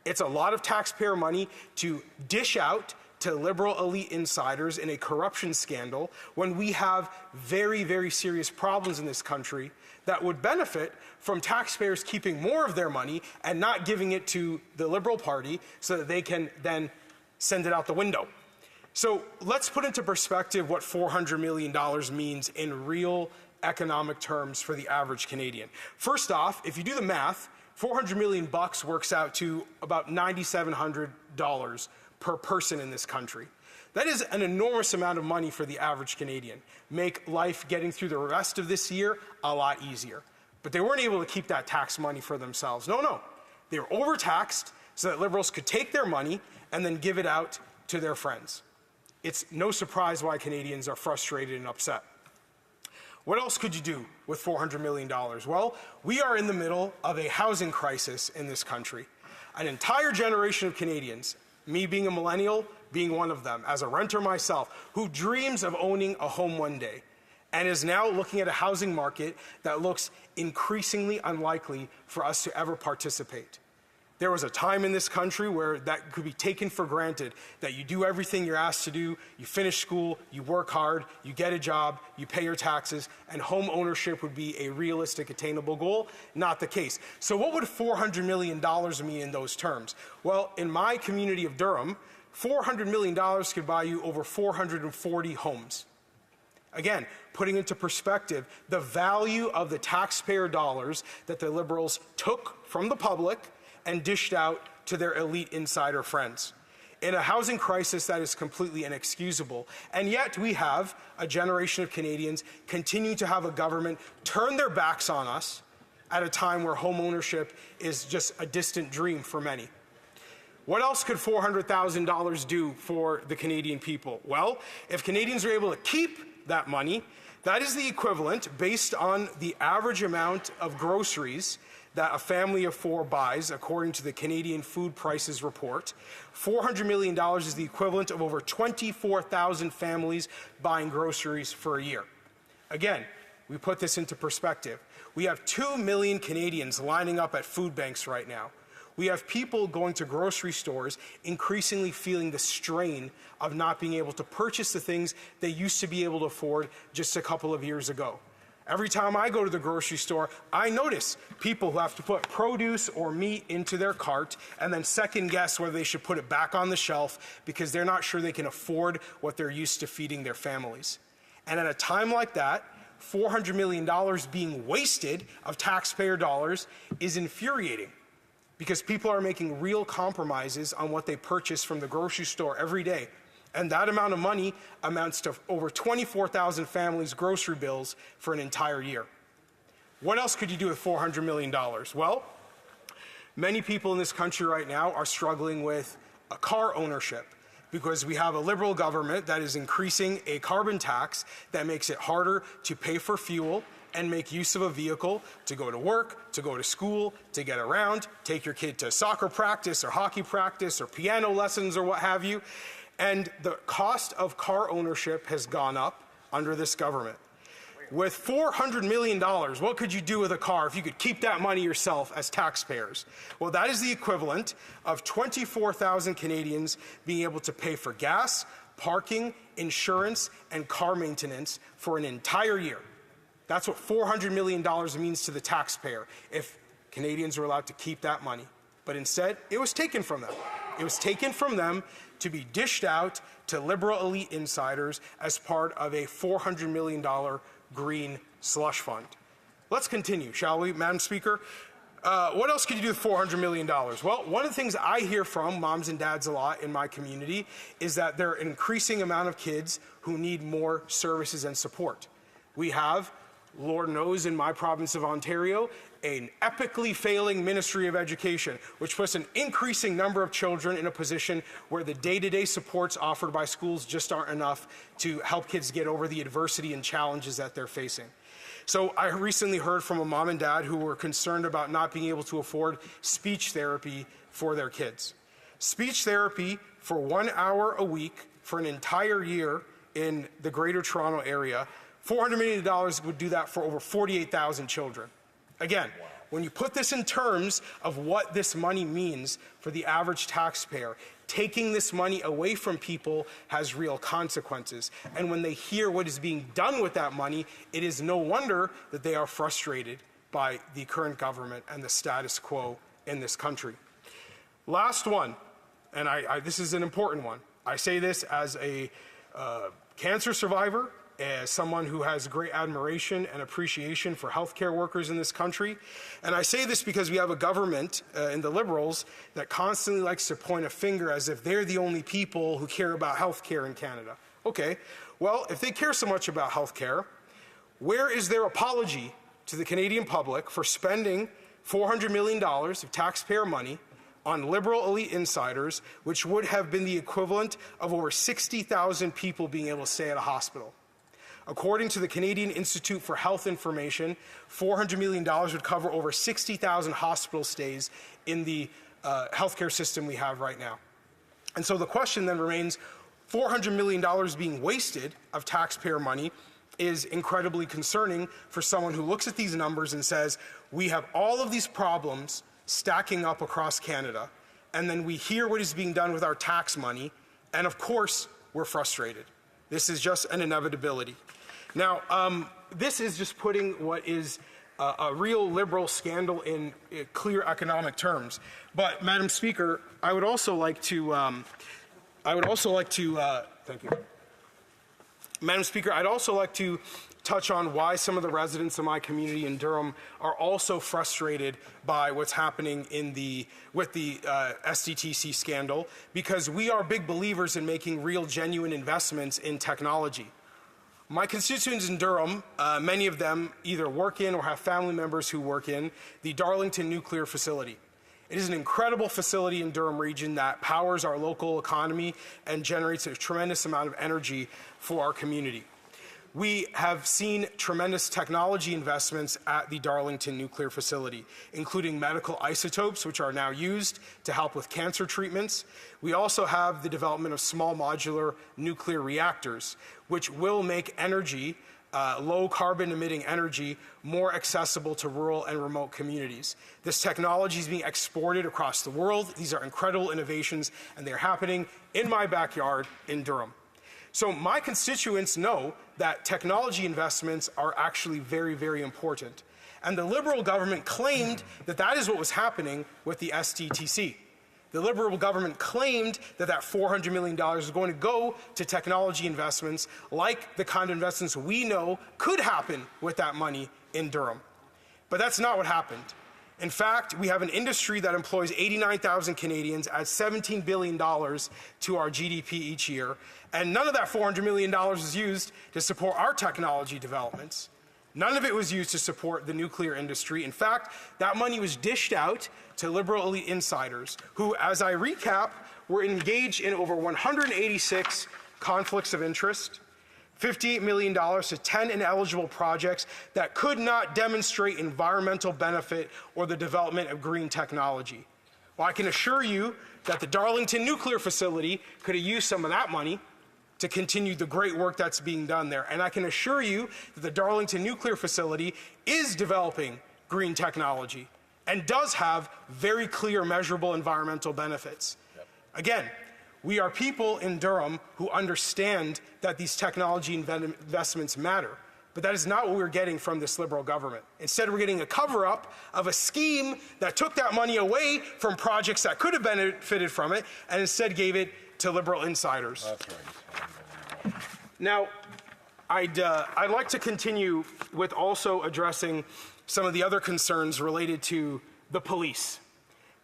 [SPEAKER 17] It's a lot of taxpayer money to dish out to Liberal elite insiders in a corruption scandal when we have very, very serious problems in this country that would benefit from taxpayers keeping more of their money and not giving it to the Liberal Party so that they can then send it out the window. So let's put into perspective what $400 million means in real economic terms for the average Canadian. First off, if you do the math, $400 million bucks works out to about $9,700 per person in this country. That is an enormous amount of money for the average Canadian. Make life getting through the rest of this year a lot easier. But they weren't able to keep that tax money for themselves. No. They were overtaxed so that Liberals could take their money and then give it out to their friends. It's no surprise why Canadians are frustrated and upset. What else could you do with $400 million? Well, we are in the middle of a housing crisis in this country. An entire generation of Canadians, me being a millennial, being one of them, as a renter myself, who dreams of owning a home one day, and is now looking at a housing market that looks increasingly unlikely for us to ever participate. There was a time in this country where that could be taken for granted, that you do everything you're asked to do, you finish school, you work hard, you get a job, you pay your taxes, and home ownership would be a realistic, attainable goal. Not the case. So what would $400 million mean in those terms? Well, in my community of Durham, $400 million could buy you over 440 homes. Again, putting into perspective the value of the taxpayer dollars that the Liberals took from the public and dished out to their elite insider friends. In a housing crisis that is completely inexcusable, and yet we have a generation of Canadians continuing to have a government turn their backs on us at a time where home ownership is just a distant dream for many. What else could $400,000 do for the Canadian people? Well, if Canadians are able to keep that money, that is the equivalent, based on the average amount of groceries that a family of four buys, according to the Canadian Food Prices Report. $400 million is the equivalent of over 24,000 families buying groceries for a year. Again, we put this into perspective. We have 2 million Canadians lining up at food banks right now. We have people going to grocery stores increasingly feeling the strain of not being able to purchase the things they used to be able to afford just a couple of years ago. Every time I go to the grocery store, I notice people who have to put produce or meat into their cart and then second guess whether they should put it back on the shelf because they're not sure they can afford what they're used to feeding their families. And at a time like that, $400 million being wasted of taxpayer dollars is infuriating, because people are making real compromises on what they purchase from the grocery store every day. And that amount of money amounts to over 24,000 families' grocery bills for an entire year. What else could you do with $400 million? Well, many people in this country right now are struggling with a car ownership because we have a Liberal government that is increasing a carbon tax that makes it harder to pay for fuel and make use of a vehicle to go to work, to go to school, to get around, take your kid to soccer practice or hockey practice or piano lessons or what have you. And the cost of car ownership has gone up under this government. with $400 million, what could you do with a car if you could keep that money yourself as taxpayers? Well, that is the equivalent of 24,000 Canadians being able to pay for gas, parking, insurance, and car maintenance for an entire year. That's what $400 million means to the taxpayer if Canadians were allowed to keep that money. But instead, it was taken from them. It was taken from them to be dished out to liberal elite insiders as part of a $400 million green slush fund. Let's continue, shall we, Madam Speaker? What else could you do with $400 million? Well, one of the things I hear from moms and dads a lot in my community is that there are an increasing amount of kids who need more services and support. We have, Lord knows, in my province of Ontario, an epically failing Ministry of Education, which puts an increasing number of children in a position where the day-to-day supports offered by schools just aren't enough to help kids get over the adversity and challenges that they're facing. So I recently heard from a mom and dad who were concerned about not being able to afford speech therapy for their kids. Speech therapy for 1 hour a week for an entire year in the Greater Toronto area, $400 million would do that for over 48,000 children. Again, when you put this in terms of what this money means for the average taxpayer, taking this money away from people has real consequences. And when they hear what is being done with that money, it is no wonder that they are frustrated by the current government and the status quo in this country. Last one, and this is an important one. I say this as a cancer survivor, as someone who has great admiration and appreciation for healthcare workers in this country. And I say this because we have a government in the Liberals that constantly likes to point a finger as if they're the only people who care about healthcare in Canada. Okay, well, if they care so much about healthcare, where is their apology to the Canadian public for spending $400 million of taxpayer money on liberal elite insiders, which would have been the equivalent of over 60,000 people being able to stay at a hospital? According to the Canadian Institute for Health Information, $400 million would cover over 60,000 hospital stays in the healthcare system we have right now. And so the question then remains, $400 million being wasted of taxpayer money is incredibly concerning for someone who looks at these numbers and says, we have all of these problems stacking up across Canada, and then we hear what is being done with our tax money, and of course, we're frustrated. This is just an inevitability. Now, this is just putting what is a real liberal scandal in clear economic terms. But, Madam Speaker, I would also like to, thank you. Madam Speaker, I'd also like to touch on why some of the residents of my community in Durham are also frustrated by what's happening with the SDTC scandal, because we are big believers in making real, genuine investments in technology. My constituents in Durham, many of them either work in or have family members who work in the Darlington nuclear facility. It is an incredible facility in Durham region that powers our local economy and generates a tremendous amount of energy for our community. We have seen tremendous technology investments at the Darlington nuclear facility, including medical isotopes, which are now used to help with cancer treatments. We also have the development of small modular nuclear reactors, which will make energy, low carbon emitting energy, more accessible to rural and remote communities. This technology is being exported across the world. These are incredible innovations, and they're happening in my backyard in Durham. So my constituents know that technology investments are actually very, very important. And the Liberal government claimed that that is what was happening with the SDTC. The Liberal government claimed that that $400 million is going to go to technology investments like the kind of investments we know could happen with that money in Durham. But that's not what happened. In fact, we have an industry that employs 89,000 Canadians, adds $17 billion to our GDP each year, and none of that $400 million is used to support our technology developments. None of it was used to support the nuclear industry. In fact, that money was dished out to liberal elite insiders who, as I recap, were engaged in over 186 conflicts of interest, $58 million to 10 ineligible projects that could not demonstrate environmental benefit or the development of green technology. Well, I can assure you that the Darlington nuclear facility could have used some of that money to to continue the great work that's being done there. And I can assure you that the Darlington Nuclear Facility is developing green technology and does have very clear, measurable environmental benefits. Again, we are people in Durham who understand that these technology investments matter. But that is not what we're getting from this Liberal government. Instead, we're getting a cover-up of a scheme that took that money away from projects that could have benefited from it and instead gave it to Liberal insiders. That's right. Now, I'd like to continue with also addressing some of the other concerns related to the police,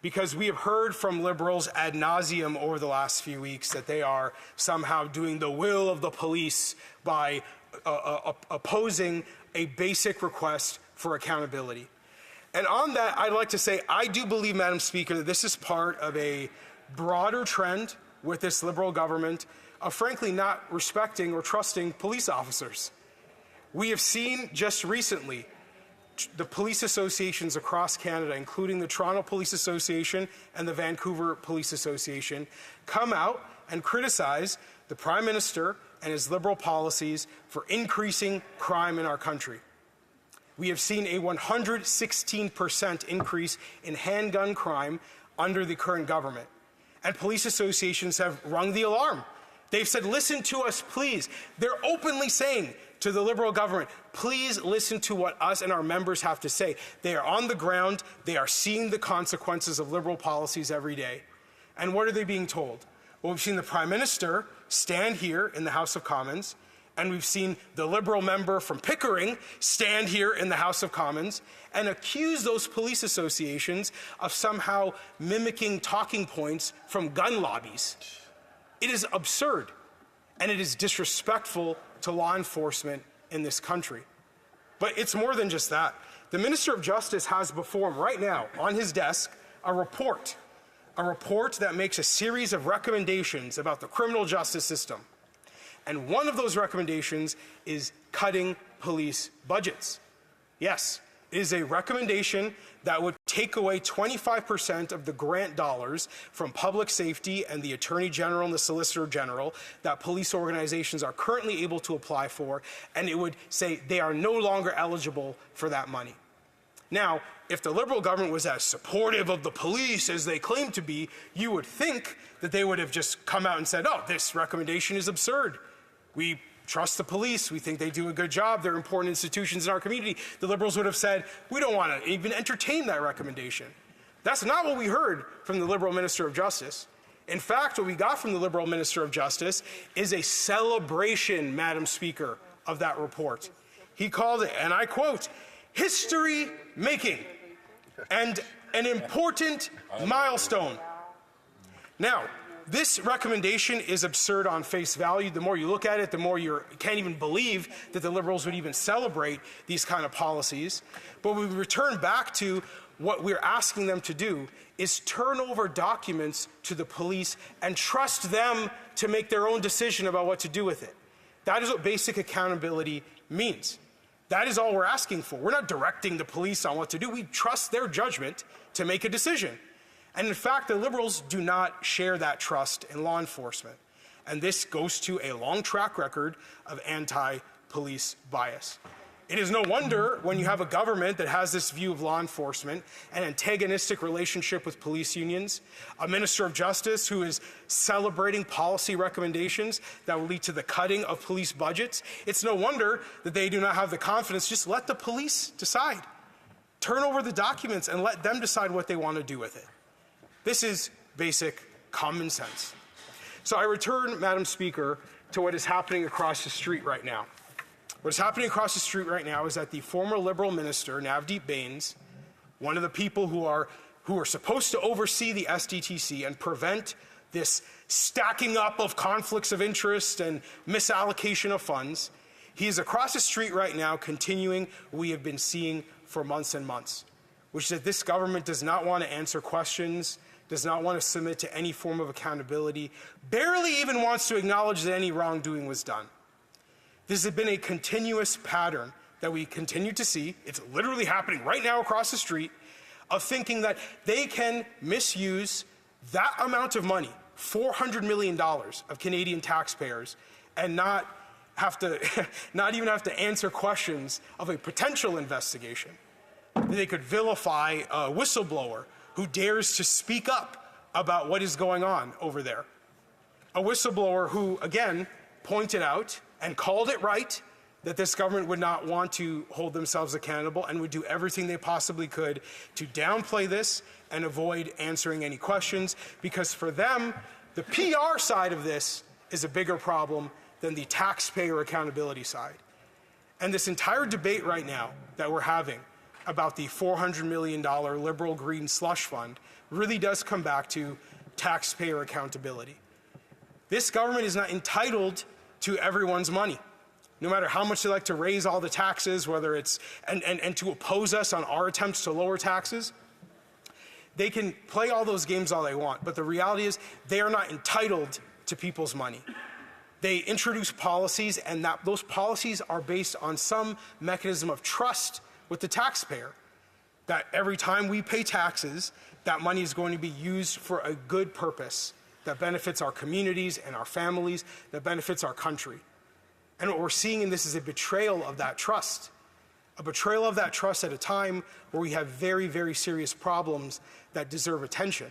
[SPEAKER 17] because we have heard from Liberals ad nauseum over the last few weeks that they are somehow doing the will of the police by opposing a basic request for accountability. And on that, I'd like to say, I do believe, Madam Speaker, that this is part of a broader trend with this Liberal government of frankly not respecting or trusting police officers. We have seen just recently the police associations across Canada, including the Toronto Police Association and the Vancouver Police Association, come out and criticize the Prime Minister and his Liberal policies for increasing crime in our country. We have seen a 116% increase in handgun crime under the current government. And police associations have rung the alarm. They've said, listen to us, please. They're openly saying to the Liberal government, please listen to what us and our members have to say. They are on the ground. They are seeing the consequences of Liberal policies every day. And what are they being told? Well, we've seen the Prime Minister stand here in the House of Commons, and we've seen the Liberal member from Pickering stand here in the House of Commons and accuse those police associations of somehow mimicking talking points from gun lobbies. It is absurd, and it is disrespectful to law enforcement in this country. But it's more than just that. The Minister of Justice has before him right now on his desk a report that makes a series of recommendations about the criminal justice system. And one of those recommendations is cutting police budgets. Yes, it is a recommendation that would take away 25% of the grant dollars from public safety and the Attorney General and the Solicitor General that police organizations are currently able to apply for, and it would say they are no longer eligible for that money. Now, if the Liberal government was as supportive of the police as they claim to be, you would think that they would have just come out and said, oh, this recommendation is absurd. We trust the police. We think they do a good job. They're important institutions in our community. The Liberals would have said, we don't want to even entertain that recommendation. That's not what we heard from the Liberal Minister of Justice. In fact, what we got from the Liberal Minister of Justice is a celebration, Madam Speaker, of that report. He called it, and I quote, history-making and an important milestone. Now, this recommendation is absurd on face value. The more you look at it, the more you can't even believe that the Liberals would even celebrate these kind of policies. But we return back to what we're asking them to do is turn over documents to the police and trust them to make their own decision about what to do with it. That is what basic accountability means. That is all we're asking for. We're not directing the police on what to do. We trust their judgment to make a decision. And in fact, the Liberals do not share that trust in law enforcement. And this goes to a long track record of anti-police bias. It is no wonder when you have a government that has this view of law enforcement, an antagonistic relationship with police unions, a Minister of Justice who is celebrating policy recommendations that will lead to the cutting of police budgets. It's no wonder that they do not have the confidence. Just let the police decide. Turn over the documents and let them decide what they want to do with it. This is basic common sense. So I return, Madam Speaker, to what is happening across the street right now. What is happening across the street right now is that the former Liberal minister, Navdeep Bains, one of the people who are supposed to oversee the SDTC and prevent this stacking up of conflicts of interest and misallocation of funds, he is across the street right now continuing what we have been seeing for months and months, which is that this government does not want to answer questions, does not want to submit to any form of accountability, barely even wants to acknowledge that any wrongdoing was done. This has been a continuous pattern that we continue to see. It's literally happening right now across the street, of thinking that they can misuse that amount of money, $400 million of Canadian taxpayers, and not have to, not even have to answer questions of a potential investigation. They could vilify a whistleblower who dares to speak up about what is going on over there. A whistleblower who, again, pointed out and called it right that this government would not want to hold themselves accountable and would do everything they possibly could to downplay this and avoid answering any questions, because for them, the PR side of this is a bigger problem than the taxpayer accountability side. And this entire debate right now that we're having about the $400 million liberal green slush fund really does come back to taxpayer accountability. This government is not entitled to everyone's money. No matter how much they like to raise all the taxes, whether it's, and to oppose us on our attempts to lower taxes, they can play all those games all they want, but the reality is they are not entitled to people's money. They introduce policies, and those policies are based on some mechanism of trust with the taxpayer, that every time we pay taxes, that money is going to be used for a good purpose that benefits our communities and our families, that benefits our country. And what we're seeing in this is a betrayal of that trust. A betrayal of that trust at a time where we have very, very serious problems that deserve attention.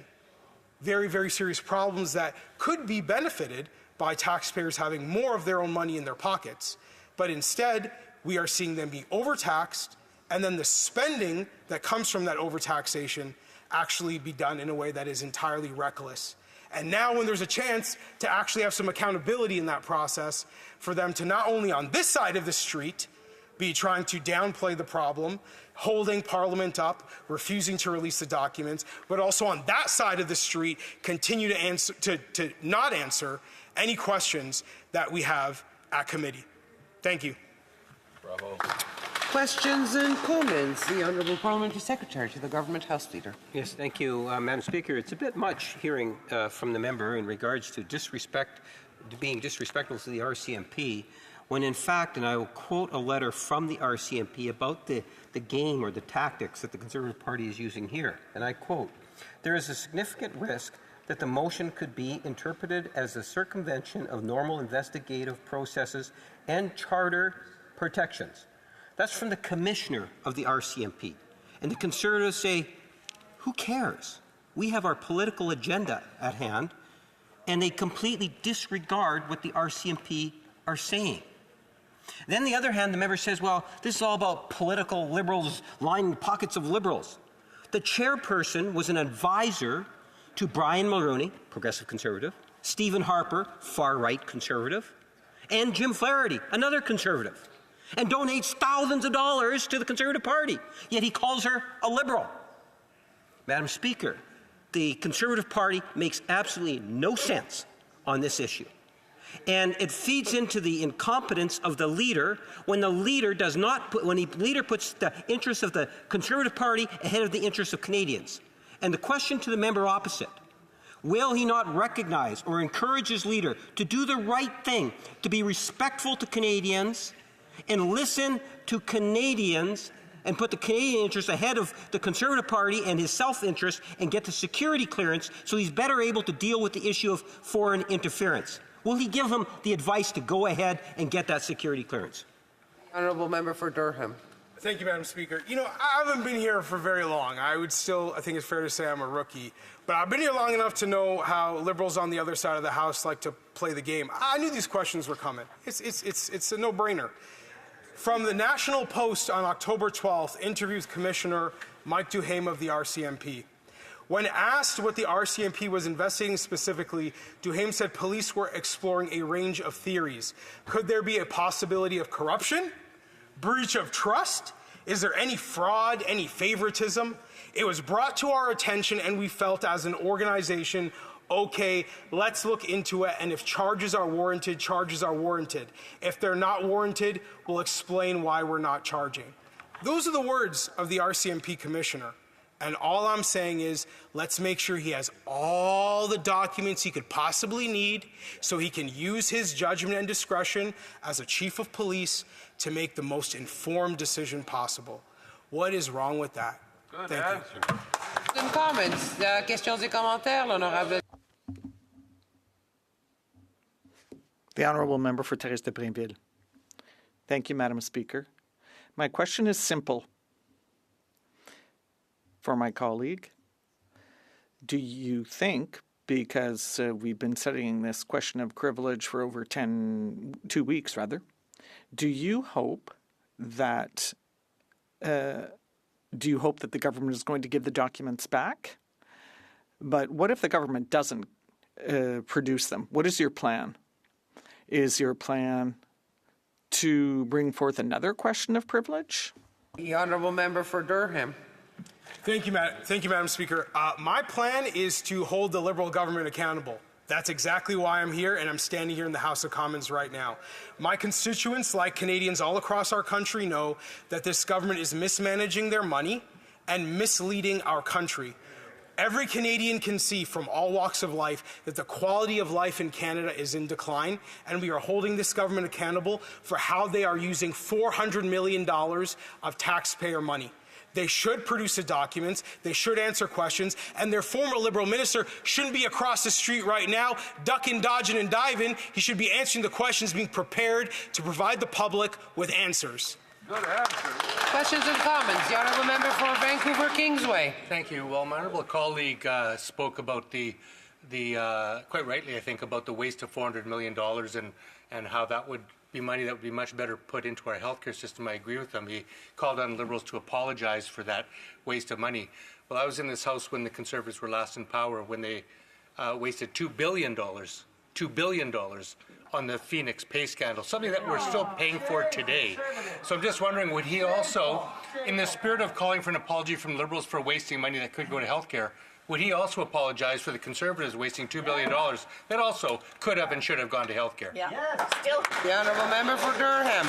[SPEAKER 17] Very, very serious problems that could be benefited by taxpayers having more of their own money in their pockets. But instead, we are seeing them be overtaxed, and then the spending that comes from that overtaxation actually be done in a way that is entirely reckless. And now when there's a chance to actually have some accountability in that process, for them to not only on this side of the street be trying to downplay the problem, holding Parliament up, refusing to release the documents, but also on that side of the street continue to answer, to not answer any questions that we have at committee. Thank you.
[SPEAKER 16] Bravo. Questions and comments. The Honourable Parliamentary Secretary to the Government House Leader.
[SPEAKER 9] Yes, thank you, Madam Speaker. It's a bit much hearing from the member in regards to being disrespectful to the RCMP, when in fact, and I will quote a letter from the RCMP about the game or the tactics that the Conservative Party is using here, and I quote, "There is a significant risk that the motion could be interpreted as a circumvention of normal investigative processes and charter protections." That's from the commissioner of the RCMP. And the Conservatives say, who cares? We have our political agenda at hand, and they completely disregard what the RCMP are saying. Then, on the other hand, the member says, well, this is all about political liberals lining pockets of liberals. The chairperson was an advisor to Brian Mulroney, progressive conservative, Stephen Harper, far-right conservative, and Jim Flaherty, another conservative, and donates thousands of dollars to the Conservative Party, yet he calls her a liberal. Madam Speaker, the Conservative Party makes absolutely no sense on this issue. And it feeds into the incompetence of the leader when the leader does not put, when the leader puts the interests of the Conservative Party ahead of the interests of Canadians. And the question to the member opposite, will he not recognize or encourage his leader to do the right thing, to be respectful to Canadians, and listen to Canadians and put the Canadian interest ahead of the Conservative Party and his self-interest and get the security clearance so he's better able to deal with the issue of foreign interference? Will he give him the advice to go ahead and get that security clearance?
[SPEAKER 16] Honourable Member for Durham.
[SPEAKER 17] Thank you, Madam Speaker. You know, I haven't been here for very long. I think it's fair to say I'm a rookie. But I've been here long enough to know how Liberals on the other side of the House like to play the game. I knew these questions were coming. It's a no-brainer. From the National Post on October 12th, interviews Commissioner Mike Duhaime of the RCMP. When asked what the RCMP was investigating specifically, Duhaime said police were exploring a range of theories. Could there be a possibility of corruption? Breach of trust? Is there any fraud, any favoritism? It was brought to our attention and we felt as an organization, okay, let's look into it, and if charges are warranted, charges are warranted. If they're not warranted, we'll explain why we're not charging. Those are the words of the RCMP commissioner. And all I'm saying is, let's make sure he has all the documents he could possibly need so he can use his judgment and discretion as a chief of police to make the most informed decision possible. What is wrong with that?
[SPEAKER 16] Good Thank answer. You. Comments. Questions et commentaires, l'honorable.
[SPEAKER 12] The Honourable Member for Thérèse de Blainville. Thank you, Madam Speaker. My question is simple for my colleague. Do you think, because we've been studying this question of privilege for over 2 weeks, do you hope that the government is going to give the documents back? But what if the government doesn't produce them? What is your plan? Is your plan to bring forth another question of privilege?
[SPEAKER 16] The Honourable Member for Durham.
[SPEAKER 17] Thank you, Madam Speaker. My plan is to hold the Liberal government accountable. That's exactly why I'm here, and I'm standing here in the House of Commons right now. My constituents, like Canadians all across our country, know that this government is mismanaging their money and misleading our country. Every Canadian can see from all walks of life that the quality of life in Canada is in decline, and we are holding this government accountable for how they are using $400 million of taxpayer money. They should produce the documents, they should answer questions, and their former Liberal minister shouldn't be across the street right now, ducking, dodging, and diving. He should be answering the questions, being prepared to provide the public with answers.
[SPEAKER 16] Good answer. Questions and comments? The Honourable Member for Vancouver Kingsway.
[SPEAKER 1] Thank you. Well, my honourable colleague spoke about the quite rightly, I think, about the waste of $400 million and how that would be money that would be much better put into our healthcare system. I agree with him. He called on Liberals to apologize for that waste of money. Well, I was in this House when the Conservatives were last in power, when they wasted $2 billion on the Phoenix pay scandal, something that we're still paying for today. So I'm just wondering, would he also, in the spirit of calling for an apology from Liberals for wasting money that could go to healthcare, would he also apologize for the Conservatives wasting $2 billion that also could have and should have gone to healthcare?
[SPEAKER 7] Yeah. Still.
[SPEAKER 16] The Honourable Member for Durham.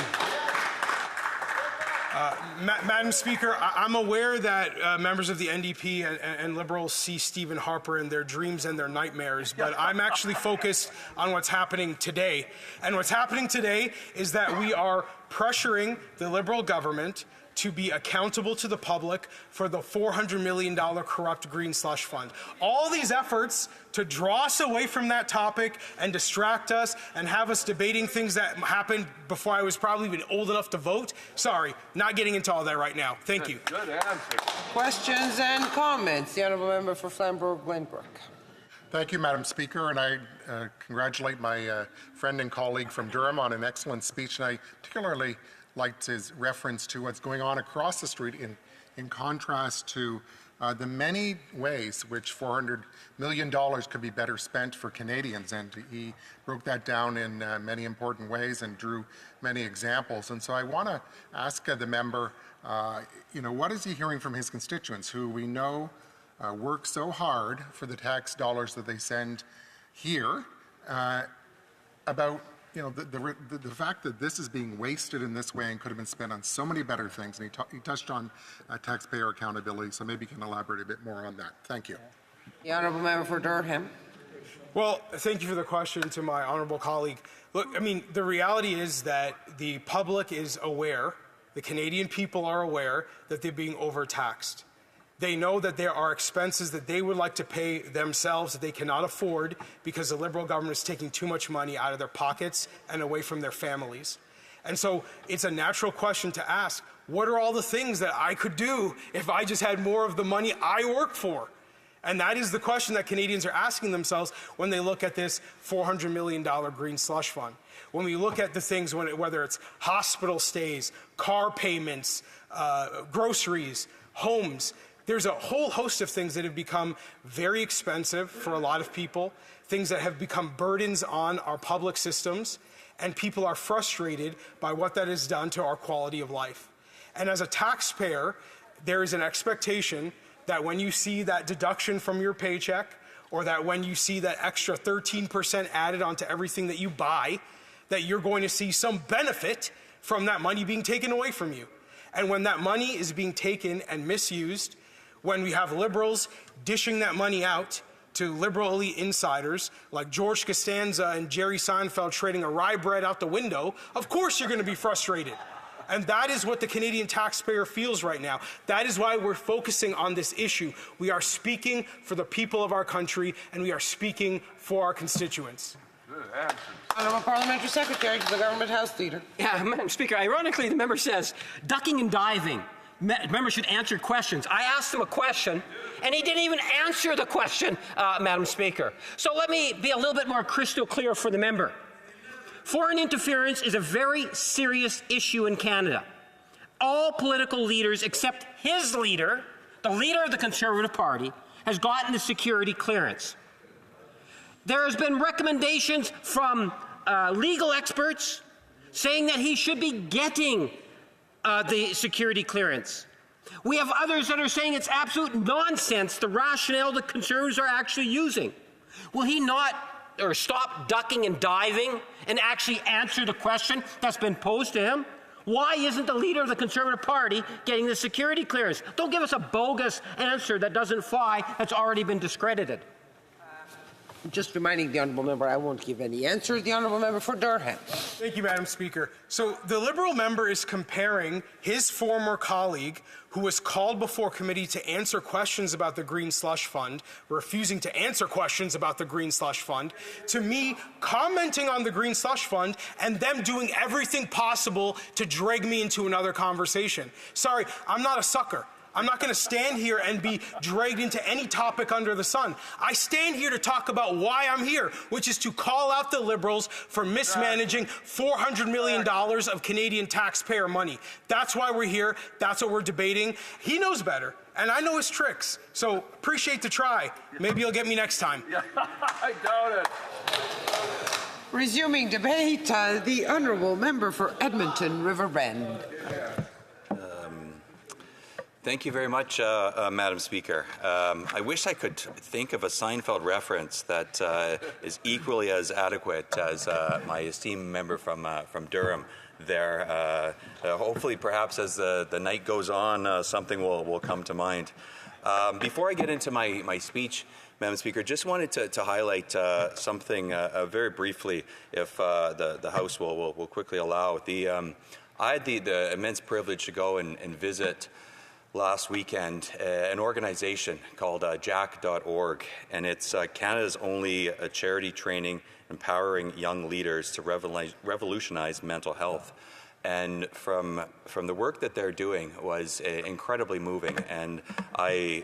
[SPEAKER 17] Madam Speaker, I'm aware that members of the NDP and Liberals see Stephen Harper in their dreams and their nightmares, but I'm actually focused on what's happening today. And what's happening today is that we are pressuring the Liberal government to be accountable to the public for the $400 million corrupt green slush fund. All these efforts to draw us away from that topic and distract us and have us debating things that happened before I was probably even old enough to vote. Sorry, not getting into all that right now. Thank you.
[SPEAKER 16] Good answer. Questions and comments? The Honourable Member for Flamborough-Glenbrook.
[SPEAKER 19] Thank you, Madam Speaker, and I congratulate my friend and colleague from Durham on an excellent speech, and I particularly liked his reference to what's going on across the street in contrast to the many ways which $400 million could be better spent for Canadians. And he broke that down in many important ways and drew many examples. And so I want to ask the member, what is he hearing from his constituents who we know work so hard for the tax dollars that they send here about the fact that this is being wasted in this way and could have been spent on so many better things. And he touched on taxpayer accountability, so maybe you can elaborate a bit more on that. Thank you.
[SPEAKER 16] The Honourable Member for Durham.
[SPEAKER 17] Well, thank you for the question to my honourable colleague. Look, I mean, the reality is that the public is aware, the Canadian people are aware that they're being overtaxed. They know that there are expenses that they would like to pay themselves that they cannot afford because the Liberal government is taking too much money out of their pockets and away from their families. And so it's a natural question to ask, what are all the things that I could do if I just had more of the money I work for? And that is the question that Canadians are asking themselves when they look at this $400 million green slush fund. When we look at the things, whether it's hospital stays, car payments, groceries, homes, there's a whole host of things that have become very expensive for a lot of people, things that have become burdens on our public systems, and people are frustrated by what that has done to our quality of life. And as a taxpayer, there is an expectation that when you see that deduction from your paycheck, or that when you see that extra 13% added onto everything that you buy, that you're going to see some benefit from that money being taken away from you. And when that money is being taken and misused, when we have Liberals dishing that money out to Liberal elite insiders like George Costanza and Jerry Seinfeld trading a rye bread out the window, of course you're going to be frustrated. And that is what the Canadian taxpayer feels right now. That is why we're focusing on this issue. We are speaking for the people of our country, and we are speaking for our constituents.
[SPEAKER 16] Honourable Parliamentary Secretary to the Government House Leader.
[SPEAKER 5] Yeah, Madam Speaker, ironically, the member says ducking and diving. Members should answer questions. I asked him a question, and he didn't even answer the question, Madam Speaker. So let me be a little bit more crystal clear for the member. Foreign interference is a very serious issue in Canada. All political leaders except his leader, the leader of the Conservative Party, has gotten the security clearance. There has been recommendations from legal experts saying that he should be getting the security clearance. We have others that are saying it's absolute nonsense, the rationale the Conservatives are actually using. Will he not or stop ducking and diving and actually answer the question that's been posed to him? Why isn't the leader of the Conservative Party getting the security clearance? Don't give us a bogus answer that doesn't fly, that's already been discredited.
[SPEAKER 16] Just reminding the honourable member, I won't give any answers. The honourable member for Durham.
[SPEAKER 17] Thank you, Madam Speaker. So the Liberal member is comparing his former colleague, who was called before committee to answer questions about the Green Slush Fund, refusing to answer questions about the Green Slush Fund, to me commenting on the Green Slush Fund and them doing everything possible to drag me into another conversation. Sorry, I'm not a sucker. I'm not going to stand here and be dragged into any topic under the sun. I stand here to talk about why I'm here, which is to call out the Liberals for mismanaging $400 million of Canadian taxpayer money. That's why we're here. That's what we're debating. He knows better, and I know his tricks. So appreciate the try. Maybe you'll get me next time.
[SPEAKER 15] I doubt it.
[SPEAKER 16] Resuming debate, the honourable member for Edmonton River Bend.
[SPEAKER 20] Thank you very much, Madam Speaker. I wish I could think of a Seinfeld reference that is equally as adequate as my esteemed member from Durham there. Hopefully, perhaps as the night goes on, something will come to mind. Before I get into my speech, Madam Speaker, just wanted to highlight something very briefly, if the House will quickly allow. I had the immense privilege to go and visit last weekend an organization called jack.org, and it's Canada's only charity training empowering young leaders to revolutionize mental health. And from the work that they're doing was incredibly moving, and I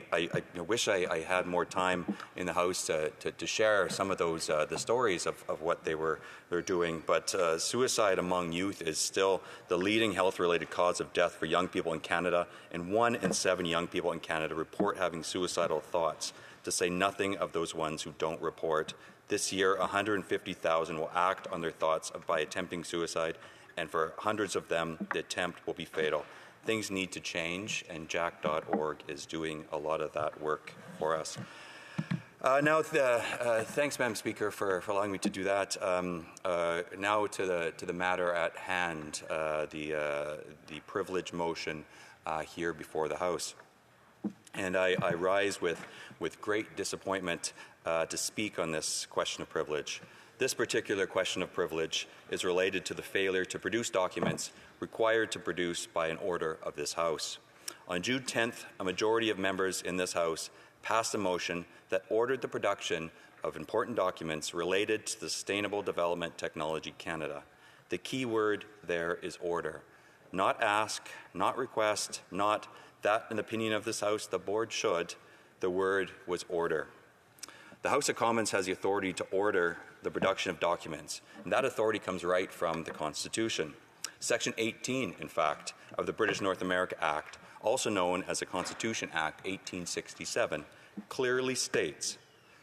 [SPEAKER 20] wish I had more time in the House to share some of those the stories of what they're doing. But suicide among youth is still the leading health-related cause of death for young people in Canada, and 1 in 7 young people in Canada report having suicidal thoughts, to say nothing of those ones who don't report. This year, 150,000 will act on their thoughts by attempting suicide, and for hundreds of them, the attempt will be fatal. Things need to change, and jack.org is doing a lot of that work for us. Thanks, Madam Speaker, for allowing me to do that. Now to the matter at hand, the privilege motion here before the House. And I rise with great disappointment to speak on this question of privilege. This particular question of privilege is related to the failure to produce documents required to produce by an order of this House. On June 10th, a majority of members in this House passed a motion that ordered the production of important documents related to the Sustainable Development Technology Canada. The key word there is order. Not ask, not request, not that, in the opinion of this House, the board should. The word was order. The House of Commons has the authority to order the production of documents, and that authority comes right from the Constitution. Section 18, in fact, of the British North America Act, also known as the Constitution Act 1867, clearly states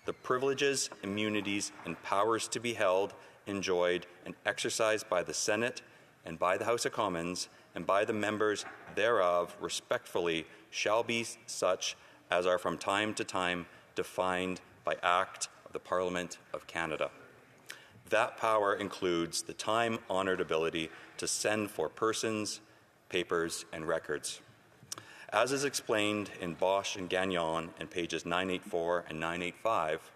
[SPEAKER 20] the privileges, immunities, and powers to be held, enjoyed, and exercised by the Senate and by the House of Commons and by the members thereof respectfully shall be such as are from time to time defined by Act of the Parliament of Canada. That power includes the time-honoured ability to send for persons, papers, and records. As is explained in Bosch and Gagnon in pages 984 and 985,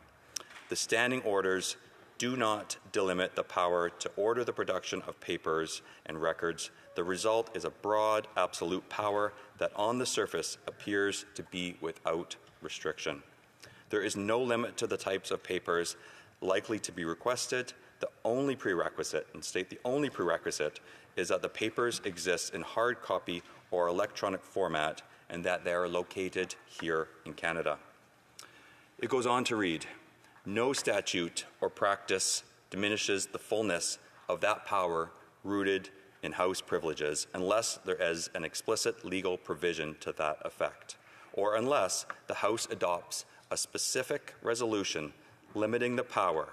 [SPEAKER 20] the standing orders do not delimit the power to order the production of papers and records. The result is a broad, absolute power that on the surface appears to be without restriction. There is no limit to the types of papers likely to be requested, the only prerequisite, and state the only prerequisite, is that the papers exist in hard copy or electronic format and that they are located here in Canada. It goes on to read, no statute or practice diminishes the fullness of that power rooted in House privileges unless there is an explicit legal provision to that effect, or unless the House adopts a specific resolution limiting the power.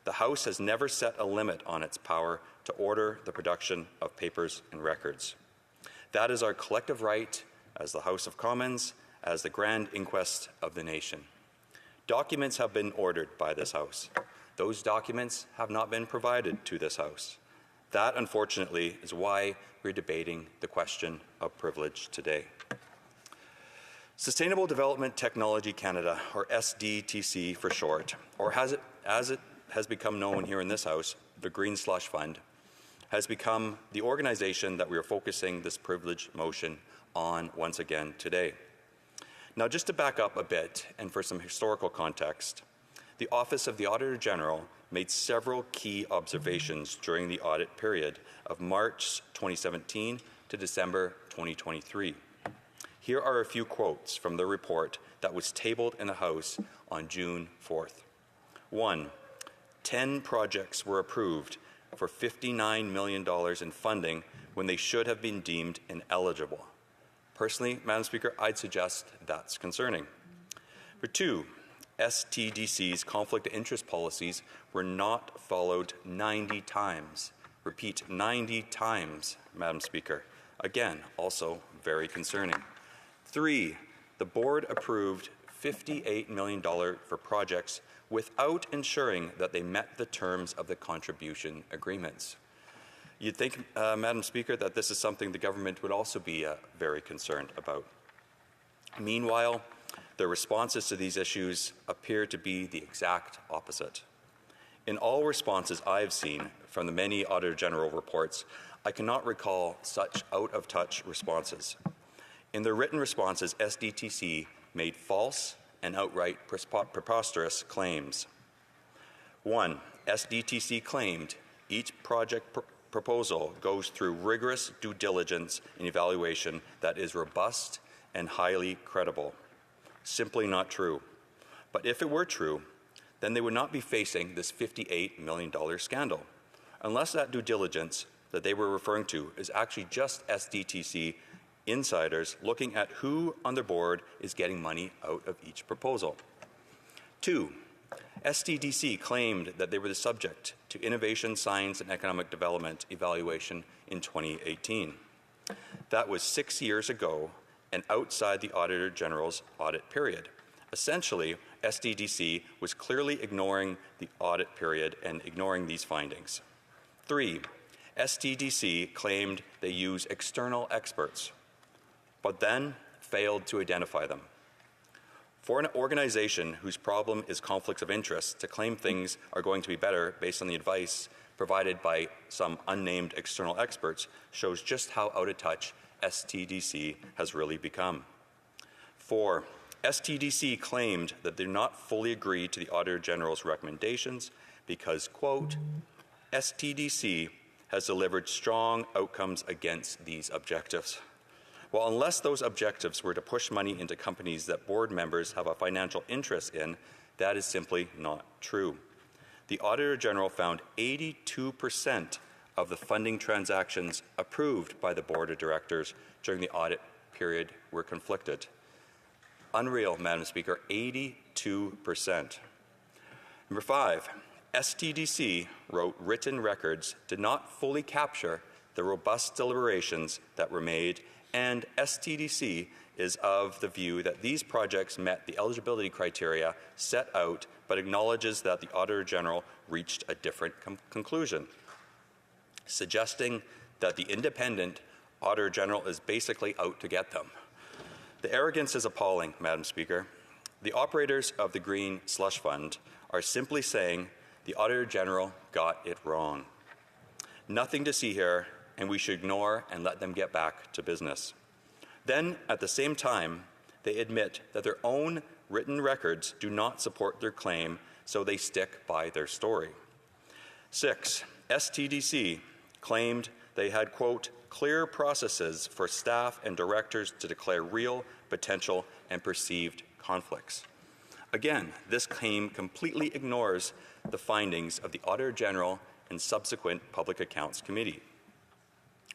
[SPEAKER 20] The House has never set a limit on its power to order the production of papers and records. That is our collective right as the House of Commons, as the grand inquest of the nation. Documents have been ordered by this House. Those documents have not been provided to this House. That, unfortunately, is why we're debating the question of privilege today. Sustainable Development Technology Canada, or SDTC for short, or as it has become known here in this House, the Green Slush Fund, has become the organization that we are focusing this privilege motion on once again today. Now, just to back up a bit and for some historical context, the Office of the Auditor General made several key observations during the audit period of March 2017 to December 2023. Here are a few quotes from the report that was tabled in the House on June 4th. 1. 10 projects were approved for $59 million in funding when they should have been deemed ineligible. Personally, Madam Speaker, I'd suggest that's concerning. For 2, STDC's conflict of interest policies were not followed 90 times. Repeat, 90 times, Madam Speaker. Again, also very concerning. 3, the board approved $58 million for projects without ensuring that they met the terms of the contribution agreements. You'd think, Madam Speaker, that this is something the government would also be very concerned about. Meanwhile, the responses to these issues appear to be the exact opposite. In all responses I have seen from the many Auditor General reports, I cannot recall such out-of-touch responses. In their written responses, SDTC made false and outright preposterous claims. 1, SDTC claimed each project proposal goes through rigorous due diligence and evaluation that is robust and highly credible. Simply not true. But if it were true, then they would not be facing this $58 million scandal, unless that due diligence that they were referring to is actually just SDTC insiders looking at who on their board is getting money out of each proposal. 2, STDC claimed that they were the subject to Innovation, Science and Economic Development evaluation in 2018. That was 6 years ago and outside the Auditor General's audit period. Essentially, STDC was clearly ignoring the audit period and ignoring these findings. 3, STDC claimed they use external experts, but then failed to identify them. For an organization whose problem is conflicts of interest to claim things are going to be better based on the advice provided by some unnamed external experts shows just how out of touch STDC has really become. 4, STDC claimed that they did not fully agree to the Auditor General's recommendations because, quote, STDC has delivered strong outcomes against these objectives. Well, unless those objectives were to push money into companies that board members have a financial interest in, that is simply not true. The Auditor General found 82% of the funding transactions approved by the Board of Directors during the audit period were conflicted. Unreal, Madam Speaker, 82%. Number 5, STDC wrote written records did not fully capture the robust deliberations that were made, and STDC is of the view that these projects met the eligibility criteria set out, but acknowledges that the Auditor General reached a different conclusion, suggesting that the independent Auditor General is basically out to get them. The arrogance is appalling, Madam Speaker. The operators of the Green Slush Fund are simply saying the Auditor General got it wrong. Nothing to see here, and we should ignore and let them get back to business. Then, at the same time, they admit that their own written records do not support their claim, so they stick by their story. 6. STDC claimed they had, quote, clear processes for staff and directors to declare real, potential, and perceived conflicts. Again, this claim completely ignores the findings of the Auditor General and subsequent Public Accounts Committee.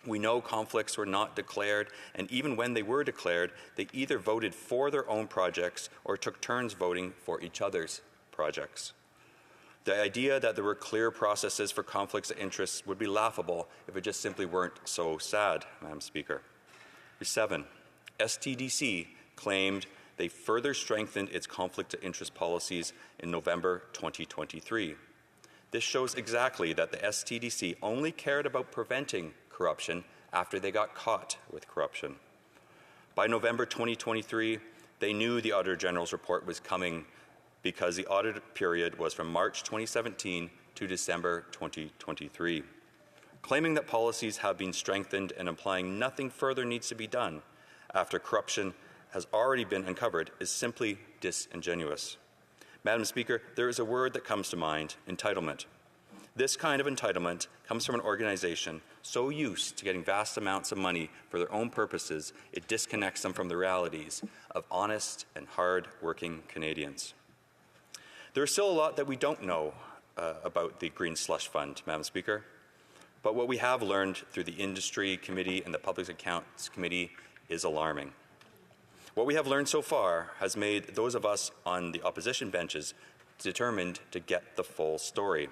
[SPEAKER 20] We know conflicts were not declared, and even when they were declared, they either voted for their own projects or took turns voting for each other's projects. The idea that there were clear processes for conflicts of interest would be laughable if it just simply weren't so sad, Madam Speaker. 7. STDC claimed they further strengthened its conflict of interest policies in November 2023. This shows exactly that the STDC only cared about preventing corruption after they got caught with corruption. By November 2023, they knew the Auditor General's report was coming because the audit period was from March 2017 to December 2023. Claiming that policies have been strengthened and implying nothing further needs to be done after corruption has already been uncovered is simply disingenuous. Madam Speaker, there is a word that comes to mind: entitlement. This kind of entitlement comes from an organization so used to getting vast amounts of money for their own purposes, it disconnects them from the realities of honest and hard-working Canadians. There is still a lot that we don't know about the Green Slush Fund, Madam Speaker, but what we have learned through the Industry Committee and the Public Accounts Committee is alarming. What we have learned so far has made those of us on the opposition benches determined to get the full story.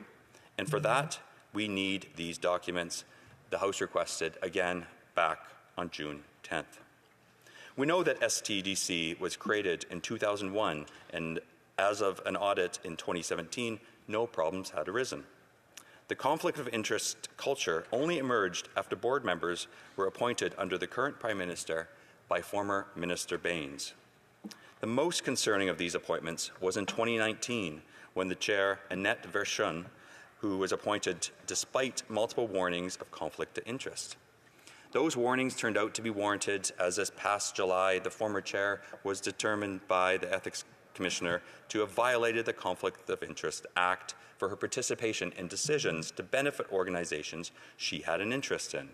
[SPEAKER 20] And for that, we need these documents the House requested again back on June 10th. We know that STDC was created in 2001, and as of an audit in 2017, no problems had arisen. The conflict of interest culture only emerged after board members were appointed under the current Prime Minister by former Minister Baines. The most concerning of these appointments was in 2019, when the chair, Annette Verschun, who was appointed despite multiple warnings of conflict of interest. Those warnings turned out to be warranted, as this past July, the former chair was determined by the Ethics Commissioner to have violated the Conflict of Interest Act for her participation in decisions to benefit organizations she had an interest in.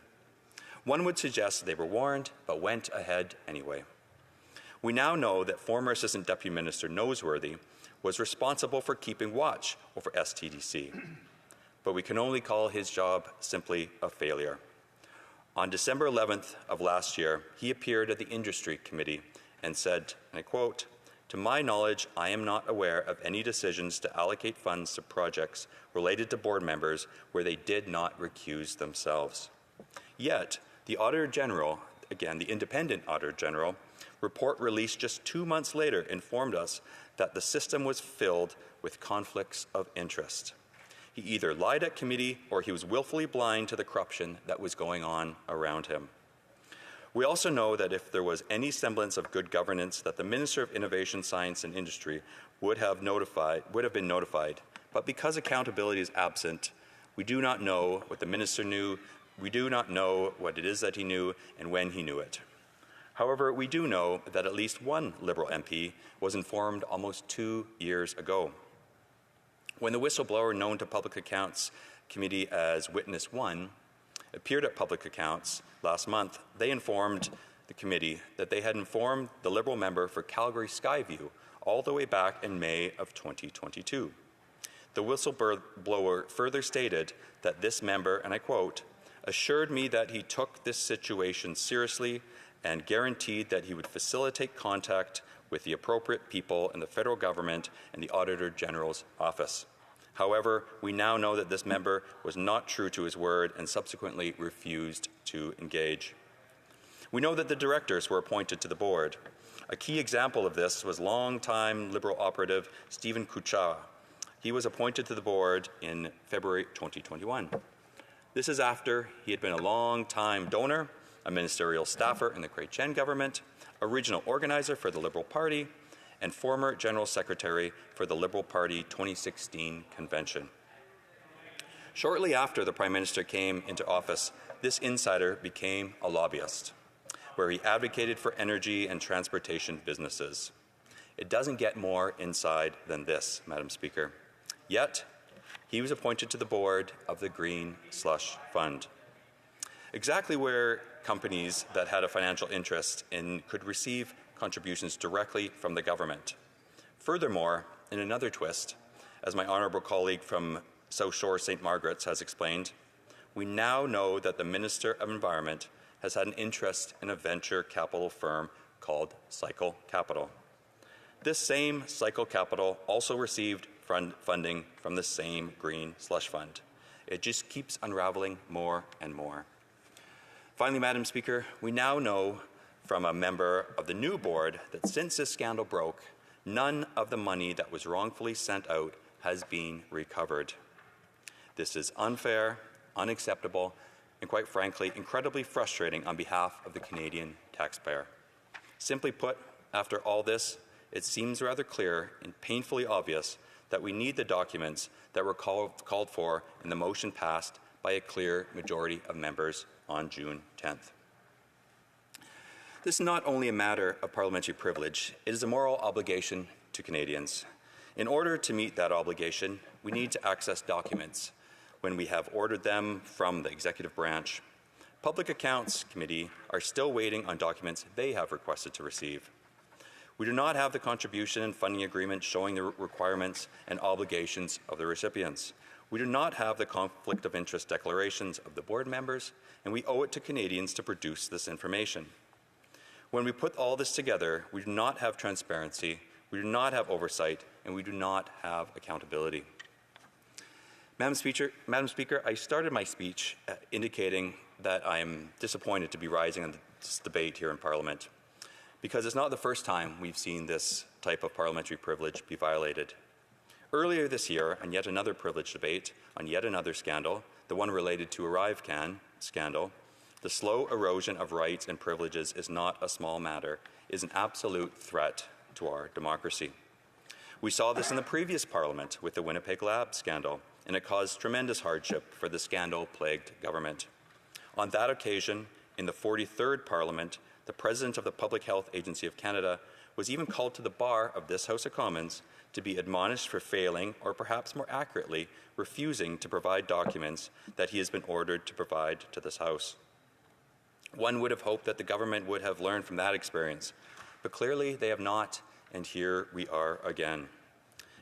[SPEAKER 20] One would suggest they were warned, but went ahead anyway. We now know that former Assistant Deputy Minister Noseworthy was responsible for keeping watch over STDC, but we can only call his job simply a failure. On December 11th of last year, he appeared at the Industry Committee and said, and I quote, "To my knowledge, I am not aware of any decisions to allocate funds to projects related to board members where they did not recuse themselves." Yet, the Auditor General, again, the independent Auditor General, report released just 2 months later informed us that the system was filled with conflicts of interest. He either lied at committee or he was willfully blind to the corruption that was going on around him. We also know that if there was any semblance of good governance, that the Minister of Innovation, Science and Industry would have been notified. But because accountability is absent, we do not know what the minister knew. We do not know what it is that he knew and when he knew it. However, we do know that at least one Liberal MP was informed almost 2 years ago. When the whistleblower known to Public Accounts Committee as Witness 1 appeared at Public Accounts last month, they informed the committee that they had informed the Liberal member for Calgary Skyview all the way back in May of 2022. The whistleblower further stated that this member, and I quote, "assured me that he took this situation seriously and guaranteed that he would facilitate contact with the appropriate people in the federal government and the Auditor General's office." However, we now know that this member was not true to his word and subsequently refused to engage. We know that the directors were appointed to the board. A key example of this was longtime Liberal operative Stephen Kuchar. He was appointed to the board in February 2021. This is after he had been a long-time donor, a ministerial staffer in the Craig Chen government, a regional organizer for the Liberal Party, and former General Secretary for the Liberal Party 2016 convention. Shortly after the Prime Minister came into office, this insider became a lobbyist, where he advocated for energy and transportation businesses. It doesn't get more inside than this, Madam Speaker. Yet, He was appointed to the board of the Green Slush Fund, exactly where companies that had a financial interest in could receive contributions directly from the government. Furthermore, in another twist, as my honourable colleague from South Shore St. Margaret's has explained, we now know that the Minister of Environment has had an interest in a venture capital firm called Cycle Capital. This same Cycle Capital also received funding from the same Green Slush Fund. It just keeps unraveling more and more. Finally, Madam Speaker, we now know from a member of the new board that since this scandal broke, none of the money that was wrongfully sent out has been recovered. This is unfair, unacceptable, and quite frankly, incredibly frustrating on behalf of the Canadian taxpayer. Simply put, after all this, it seems rather clear and painfully obvious that we need the documents that were called for in the motion passed by a clear majority of members on June 10th. This is not only a matter of parliamentary privilege, it is a moral obligation to Canadians. In order to meet that obligation, we need to access documents when we have ordered them from the executive branch. Public Accounts Committee are still waiting on documents they have requested to receive. We do not have the contribution and funding agreement showing the requirements and obligations of the recipients. We do not have the conflict of interest declarations of the board members, and we owe it to Canadians to produce this information. When we put all this together, we do not have transparency, we do not have oversight, and we do not have accountability. Madam Speaker, I started my speech indicating that I am disappointed to be rising on this debate here in Parliament, because it's not the first time we've seen this type of parliamentary privilege be violated. Earlier this year, on yet another privilege debate, on yet another scandal, the one related to ArriveCan scandal, the slow erosion of rights and privileges is not a small matter, it is an absolute threat to our democracy. We saw this in the previous Parliament with the Winnipeg Lab scandal, and it caused tremendous hardship for the scandal-plagued government. On that occasion, in the 43rd Parliament, the President of the Public Health Agency of Canada was even called to the bar of this House of Commons to be admonished for failing, or perhaps more accurately, refusing to provide documents that he has been ordered to provide to this House. One would have hoped that the government would have learned from that experience, but clearly they have not, and here we are again.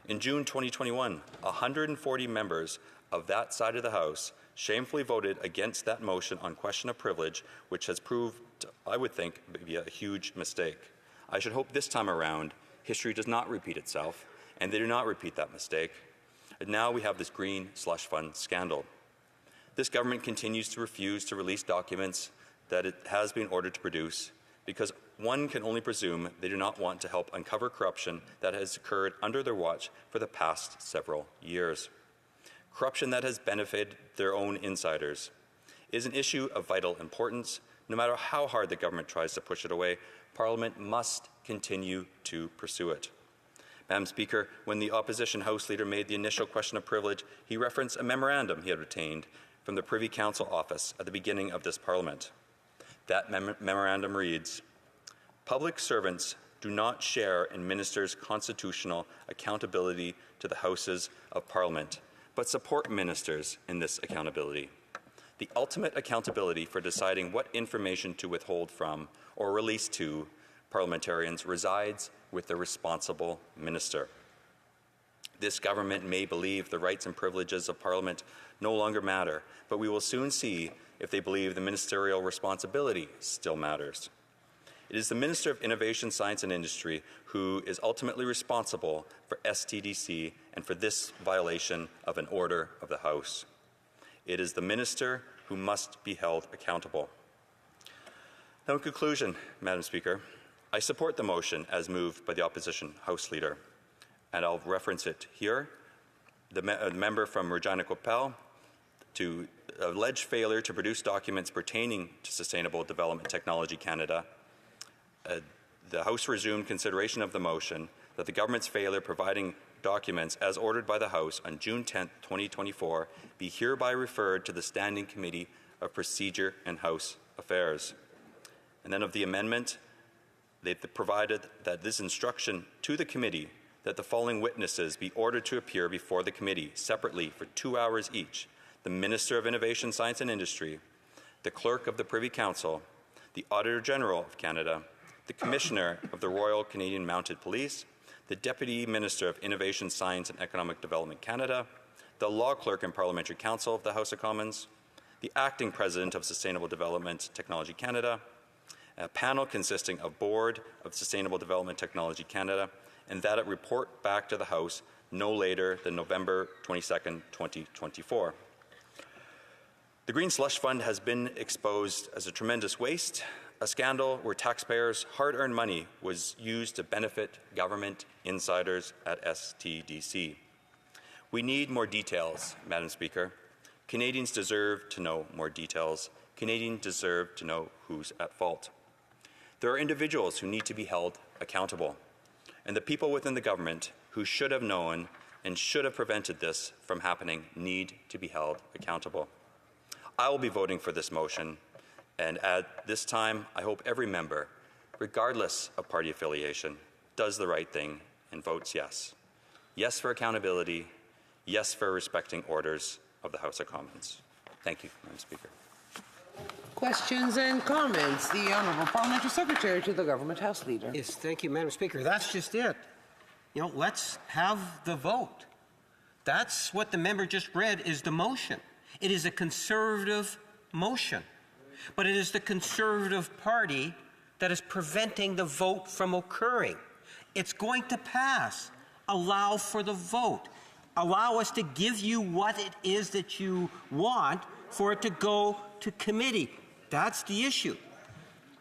[SPEAKER 20] In June 2021, 140 members of that side of the House shamefully voted against that motion on question of privilege, which has proved, I would think, to be a huge mistake. I should hope this time around history does not repeat itself, and they do not repeat that mistake. And now we have this Green Slush Fund scandal. This government continues to refuse to release documents that it has been ordered to produce because one can only presume they do not want to help uncover corruption that has occurred under their watch for the past several years. Corruption that has benefited their own insiders is an issue of vital importance. No matter how hard the government tries to push it away, Parliament must continue to pursue it. Madam Speaker, when the opposition House Leader made the initial question of privilege, he referenced a memorandum he had obtained from the Privy Council office at the beginning of this Parliament. That memorandum reads, "Public servants do not share in ministers' constitutional accountability to the Houses of Parliament, but support ministers in this accountability. The ultimate accountability for deciding what information to withhold from or release to parliamentarians resides with the responsible minister. This government may believe the rights and privileges of Parliament no longer matter, but we will soon see if they believe the ministerial responsibility still matters. It is the Minister of Innovation, Science and Industry who is ultimately responsible for STDC and for this violation of an order of the House. It is the Minister who must be held accountable." Now, in conclusion, Madam Speaker, I support the motion as moved by the opposition House Leader, and I'll reference it here. The member from Regina Coppell to alleged failure to produce documents pertaining to Sustainable Development Technology Canada. The House resumed consideration of the motion that the government's failure providing documents as ordered by the House on June 10, 2024 be hereby referred to the Standing Committee of Procedure and House Affairs. And then of the amendment, they provided that this instruction to the committee that the following witnesses be ordered to appear before the committee separately for 2 hours each: the Minister of Innovation, Science and Industry, the Clerk of the Privy Council, the Auditor General of Canada, the Commissioner of the Royal Canadian Mounted Police, the Deputy Minister of Innovation, Science and Economic Development Canada, the Law Clerk and Parliamentary Counsel of the House of Commons, the Acting President of Sustainable Development Technology Canada, a panel consisting of Board of Sustainable Development Technology Canada, and that it report back to the House no later than November 22nd, 2024. The Green Slush Fund has been exposed as a tremendous waste, a scandal where taxpayers' hard-earned money was used to benefit government insiders at STDC. We need more details, Madam Speaker. Canadians deserve to know more details. Canadians deserve to know who's at fault. There are individuals who need to be held accountable, and the people within the government who should have known and should have prevented this from happening need to be held accountable. I will be voting for this motion, and at this time, I hope every member, regardless of party affiliation, does the right thing and votes yes. Yes for accountability, yes for respecting orders of the House of Commons. Thank you, Madam Speaker.
[SPEAKER 16] Questions and comments. The Honourable Parliamentary Secretary to the Government House Leader.
[SPEAKER 5] Yes, thank you, Madam Speaker. That's just it. You know, let's have the vote. That's what the member just read is the motion. It is a Conservative motion, but it is the Conservative Party that is preventing the vote from occurring. It's going to pass. Allow for the vote. Allow us to give you what it is that you want for it to go to committee. That's the issue.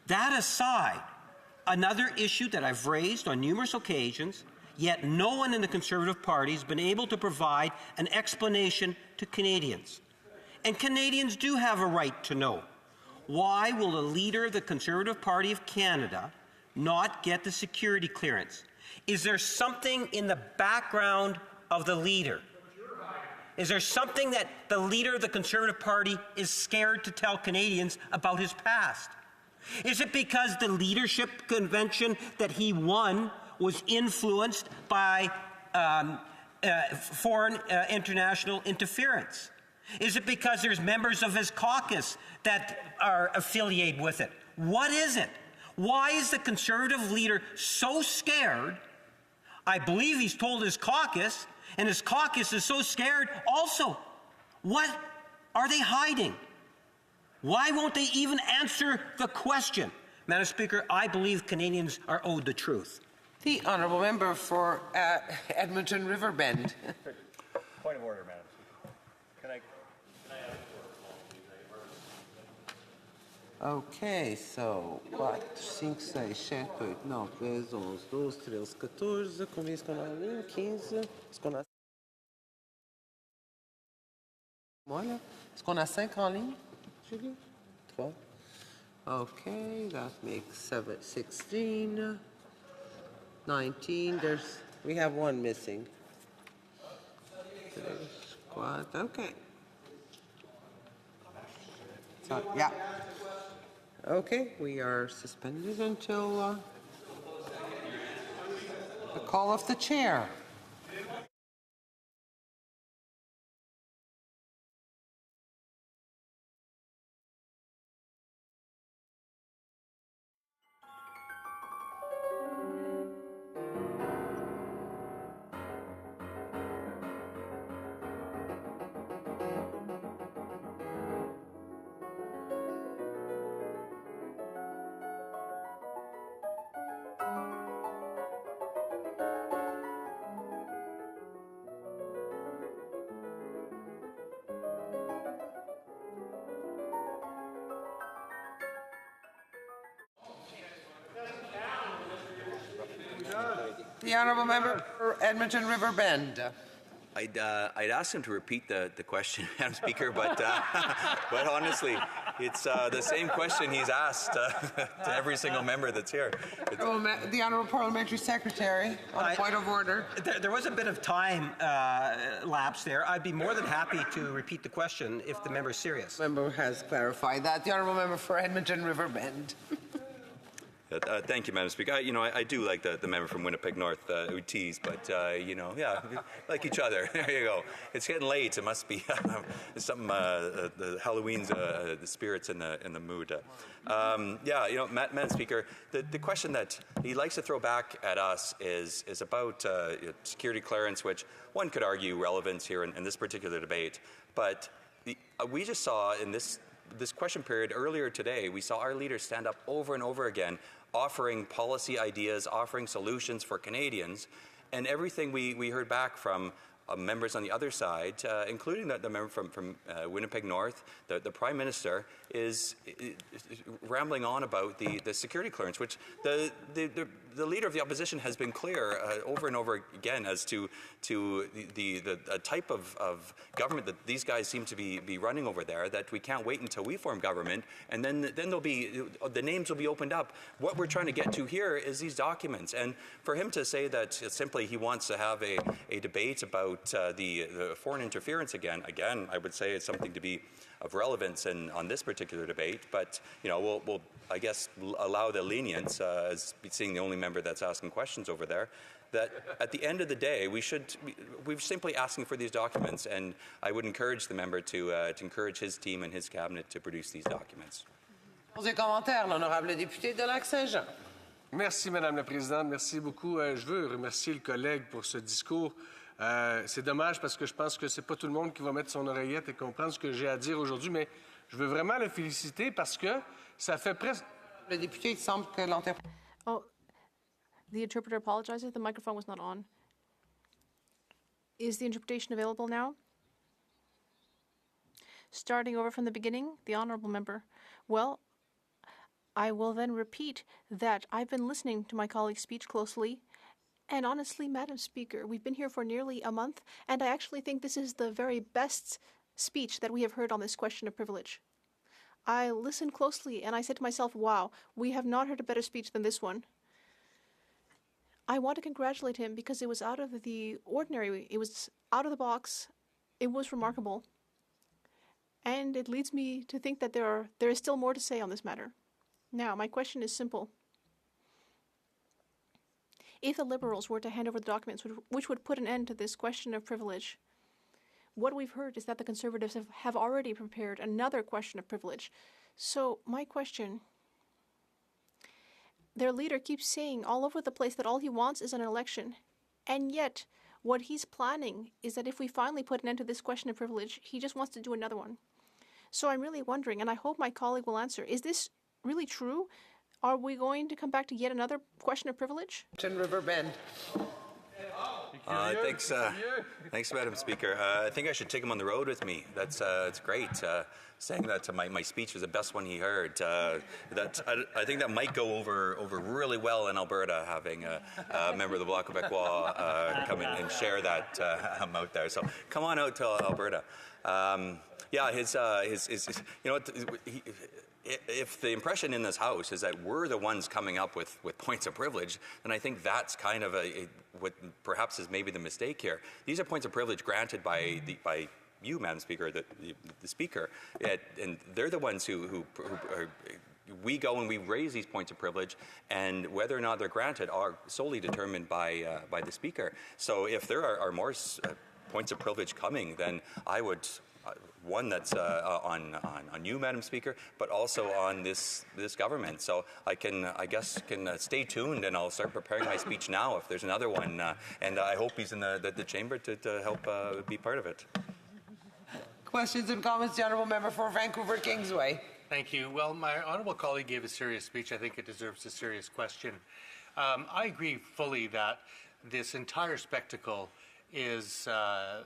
[SPEAKER 5] That aside, another issue that I've raised on numerous occasions, yet no one in the Conservative Party has been able to provide an explanation to Canadians. And Canadians do have a right to know. Why will the leader of the Conservative Party of Canada not get the security clearance? Is there something in the background of the leader? Is there something that the leader of the Conservative Party is scared to tell Canadians about his past? Is it because the leadership convention that he won was influenced by foreign international interference? Is it because there's members of his caucus that are affiliated with it? What is it? Why is the Conservative leader so scared? I believe he's told his caucus, and his caucus is so scared also. What are they hiding? Why won't they even answer the question? Madam Speaker, I believe Canadians are owed the truth.
[SPEAKER 16] The Honourable Member for Edmonton Riverbend.
[SPEAKER 3] Point of order, Madam Speaker. Can I
[SPEAKER 16] OK, so 4, 5, 6, 7, 8, 9, 10, 11, 12, 13, 14. Combien est-ce qu'on a en ligne? 15. Est-ce qu'on a... Moi, là? Est-ce qu'on a 5 en ligne? 3. OK, that makes 16. 19. We have one missing. Squad. OK. So, yeah. Okay, we are suspended until the call of the chair. The Honourable Member for Edmonton Riverbend.
[SPEAKER 20] I'd ask him to repeat the question, Madam Speaker, but honestly, it's the same question he's asked to every single member that's here.
[SPEAKER 16] The Honourable Parliamentary Secretary, on a point of order.
[SPEAKER 5] There was a bit of time lapse there. I'd be more than happy to repeat the question if the member is serious.
[SPEAKER 16] The member has clarified that. The Honourable Member for Edmonton Riverbend.
[SPEAKER 20] Thank you, Madam Speaker. I do like the member from Winnipeg North who teased, but, like each other. There you go. It's getting late. It must be something, the Halloween's, the spirits in the mood. Madam Speaker, the question that he likes to throw back at us is about security clearance, which one could argue relevance here in this particular debate. But we just saw in this question period earlier today, we saw our leaders stand up over and over again offering policy ideas, offering solutions for Canadians, and everything we heard back from members on the other side, including the member from Winnipeg North, the Prime Minister, is rambling on about the security clearance, which the Leader of the Opposition has been clear over and over again as to the type of government that these guys seem to be running over there, that we can't wait until we form government, and then the names will be opened up. What we're trying to get to here is these documents, and for him to say that simply he wants to have a debate about the foreign interference again, I would say it's something to be of relevance on this particular debate, but we'll I guess allow the lenience as seeing the only member that's asking questions over there, that at the end of the day we're simply asking for these documents, and I would encourage the member to encourage his team and his cabinet to produce these documents.
[SPEAKER 16] L'honorable député de Lac-Saint-Jean.
[SPEAKER 15] Merci, Madame la Présidente. Merci beaucoup. Je veux remercier le collègue pour ce discours. C'est dommage parce que je pense que c'est pas tout le monde qui va mettre son oreillette et comprendre ce que j'ai à dire aujourd'hui, mais je veux vraiment le féliciter parce que ça fait presque...
[SPEAKER 16] Le député, il semble que l'interprète...
[SPEAKER 2] Oh, the interpreter apologizes. The microphone was not on. Is the interpretation available now? Starting over from the beginning, the honourable member. Well, I will then repeat that I've been listening to my colleague's speech closely. And honestly, Madam Speaker, we've been here for nearly a month, and I actually think this is the very best speech that we have heard on this question of privilege. I listened closely, and I said to myself, wow, we have not heard a better speech than this one. I want to congratulate him because it was out of the ordinary. It was out of the box. It was remarkable. And it leads me to think that there is still more to say on this matter. Now, my question is simple. If the Liberals were to hand over the documents which would put an end to this question of privilege, what we've heard is that the Conservatives have already prepared another question of privilege. So my question, their leader keeps saying all over the place that all he wants is an election, and yet what he's planning is that if we finally put an end to this question of privilege, he just wants to do another one. So I'm really wondering, and I hope my colleague will answer, is this really true? Are we going to come back to yet another question of privilege?
[SPEAKER 16] River Bend.
[SPEAKER 20] Thanks, Madam Speaker. I think I should take him on the road with me. That's great. Saying that my speech was the best one he heard. I think that might go over really well in Alberta, having a member of the Bloc Québécois come in and share that out there. So come on out to Alberta. If the impression in this House is that we're the ones coming up with points of privilege, then I think that's kind of what perhaps is maybe the mistake here. These are points of privilege granted by you, Madam Speaker, the Speaker, and they're the ones who we go and we raise these points of privilege, and whether or not they're granted are solely determined by the Speaker. So if there are more points of privilege coming, then I would. One that's on you, Madam Speaker, but also on this government. So I guess can stay tuned, and I'll start preparing my speech now if there's another one. And I hope he's in the chamber to help be part of it.
[SPEAKER 16] Questions and comments, the honourable member for Vancouver Kingsway.
[SPEAKER 1] Thank you. Well, my honourable colleague gave a serious speech. I think it deserves a serious question. I agree fully that this entire spectacle is a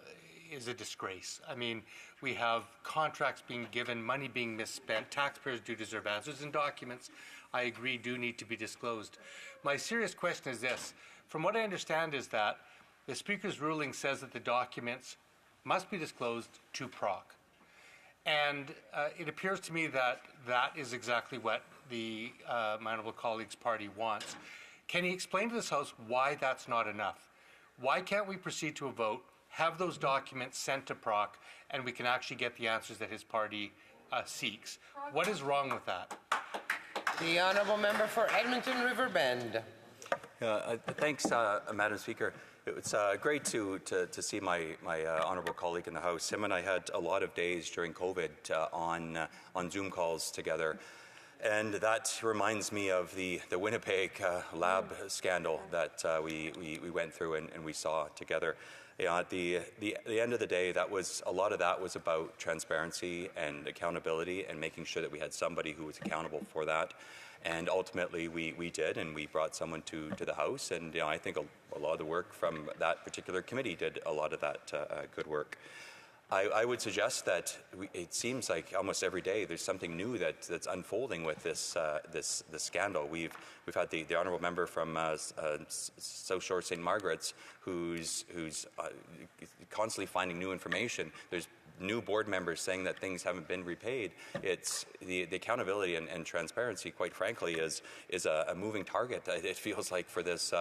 [SPEAKER 1] disgrace. I mean, we have contracts being given, money being misspent, taxpayers do deserve answers, and documents, I agree, do need to be disclosed. My serious question is this. From what I understand is that the Speaker's ruling says that the documents must be disclosed to PROC. And it appears to me that that is exactly what my honourable colleague's party wants. Can he explain to this House why that's not enough? Why can't we proceed to a vote, have those documents sent to PROC, and we can actually get the answers that his party seeks? What is wrong with that?
[SPEAKER 16] The honourable member for Edmonton River Bend.
[SPEAKER 20] Thanks, Madam Speaker. It's great to see my honourable colleague in the House. Him and I had a lot of days during COVID on Zoom calls together. And that reminds me of the Winnipeg lab scandal that we went through and we saw together. At the end of the day, a lot of that was about transparency and accountability and making sure that we had somebody who was accountable for that. And ultimately, we did, and we brought someone to the House. And I think a lot of the work from that particular committee did a lot of that good work. I would suggest that it seems like almost every day there's something new that's unfolding with this scandal. We've had the honourable member from South Shore St. Margaret's who's constantly finding new information. There's new board members saying that things haven't been repaid. It's the accountability and transparency, quite frankly, is a moving target. It feels like for this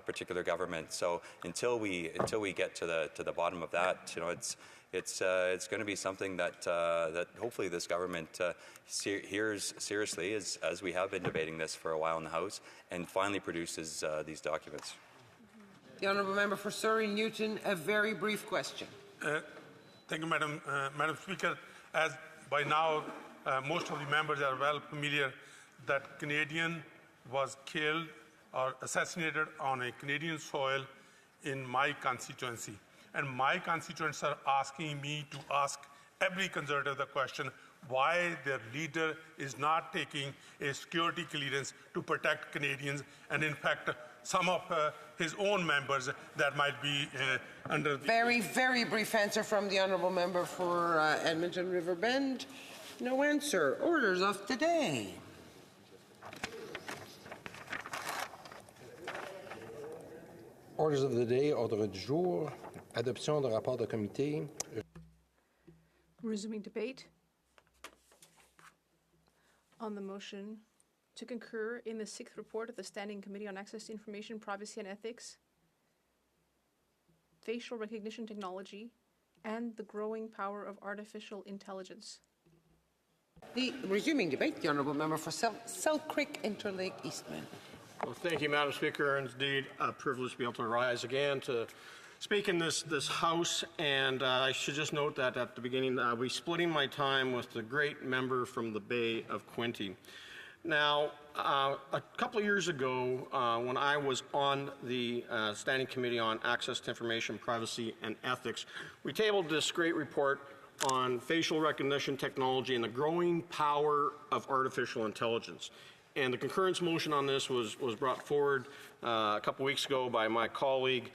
[SPEAKER 20] particular government. So until we get to the bottom of that, it's going to be something that hopefully this government hears seriously as we have been debating this for a while in the House and finally produces these documents.
[SPEAKER 16] The honourable member for Surrey Newton, a very brief question.
[SPEAKER 18] Thank you, Madam Speaker. As by now, most of the members are well familiar that Canadian was killed or assassinated on a Canadian soil in my constituency. And my constituents are asking me to ask every Conservative the question why their leader is not taking a security clearance to protect Canadians, and in fact, some of his own members that might be under the...
[SPEAKER 16] Very, very brief answer from the honourable member for Edmonton River Bend. No answer. Orders of today.
[SPEAKER 14] Orders of the day, ordre du jour, adoption de rapport de comité.
[SPEAKER 2] Resuming debate on the motion to concur in the 6th report of the Standing Committee on Access to Information, Privacy and Ethics, Facial Recognition Technology, and the Growing Power of Artificial Intelligence.
[SPEAKER 16] The resuming debate, the honourable member for South Creek Interlake Eastman.
[SPEAKER 21] Well, thank you, Madam Speaker, and it's indeed a privilege to be able to rise again to speak in this House. And I should just note that at the beginning, I'll be splitting my time with the great member from the Bay of Quinte. Now, a couple of years ago, when I was on the Standing Committee on Access to Information, Privacy and Ethics, we tabled this great report on facial recognition technology and the growing power of artificial intelligence. And the concurrence motion on this was brought forward a couple weeks ago by my colleague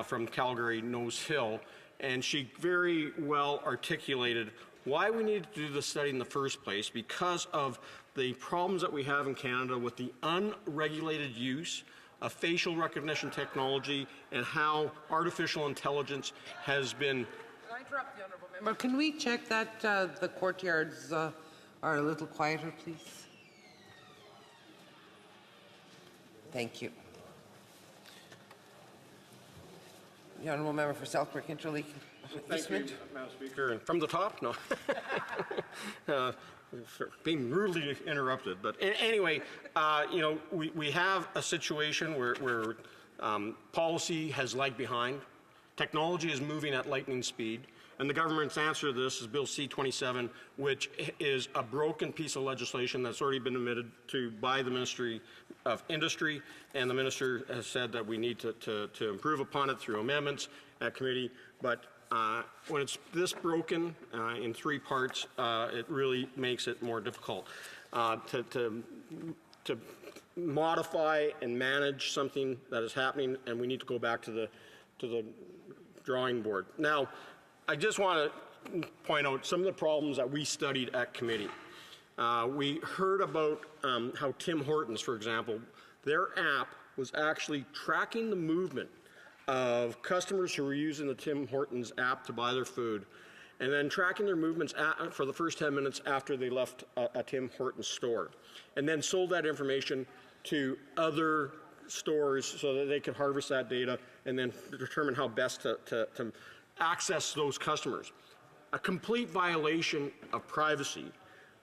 [SPEAKER 21] from Calgary, Nose Hill, and she very well articulated why we needed to do this study in the first place, because of the problems that we have in Canada with the unregulated use of facial recognition technology and how artificial intelligence has been...
[SPEAKER 16] Can I interrupt the honourable member? Can we check that the courtyards are a little quieter, please? Thank you. The honourable member for South Creek Interlake Eastman.
[SPEAKER 21] Thank you, Madam Speaker. And from the top? No. Being rudely interrupted. But anyway, we have a situation where policy has lagged behind. Technology is moving at lightning speed. And the government's answer to this is Bill C-27, which is a broken piece of legislation that's already been admitted to by the Ministry of Industry, and the minister has said that we need to improve upon it through amendments at committee. But when it's this broken in 3 parts, it really makes it more difficult to modify and manage something that is happening, and we need to go back to the drawing board. Now, I just want to point out some of the problems that we studied at committee. We heard about how Tim Hortons, for example, their app was actually tracking the movement of customers who were using the Tim Hortons app to buy their food, and then tracking their movements for the first 10 minutes after they left a Tim Hortons store, and then sold that information to other stores so that they could harvest that data and then determine how best to access those customers. A complete violation of privacy,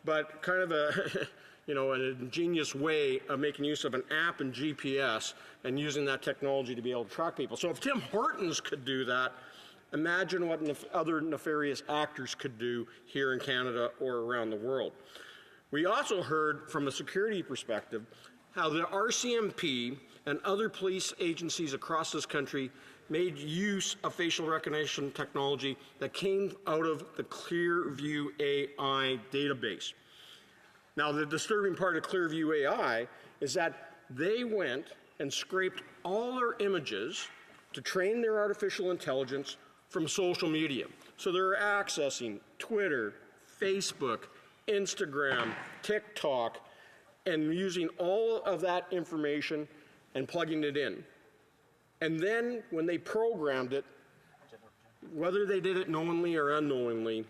[SPEAKER 21] but kind of a an ingenious way of making use of an app and GPS and using that technology to be able to track people. So if Tim Hortons could do that, imagine what other nefarious actors could do here in Canada or around the world. We also heard from a security perspective how the RCMP and other police agencies across this country made use of facial recognition technology that came out of the Clearview AI database. Now, the disturbing part of Clearview AI is that they went and scraped all their images to train their artificial intelligence from social media. So they're accessing Twitter, Facebook, Instagram, TikTok, and using all of that information and plugging it in. And then when they programmed it, whether they did it knowingly or unknowingly,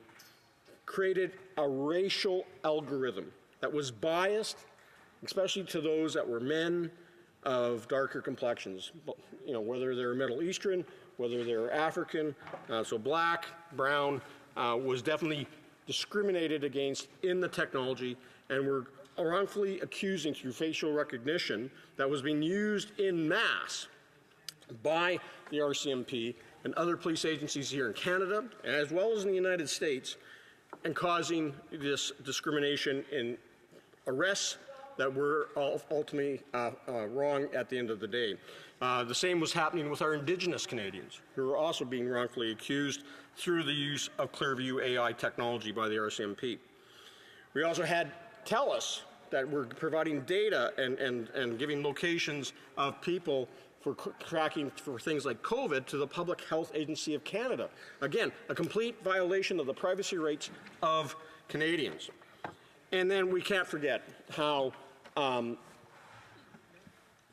[SPEAKER 21] created a racial algorithm that was biased, especially to those that were men of darker complexions, whether they're Middle Eastern, whether they're African, so black, brown, was definitely discriminated against in the technology, and were wrongfully accusing through facial recognition that was being used in mass by the RCMP and other police agencies here in Canada, as well as in the United States, and causing this discrimination in arrests that were ultimately wrong at the end of the day. The same was happening with our Indigenous Canadians, who were also being wrongfully accused through the use of Clearview AI technology by the RCMP. We also had TELUS that were providing data and giving locations of people for tracking for things like COVID to the Public Health Agency of Canada. Again, a complete violation of the privacy rights of Canadians. And then we can't forget how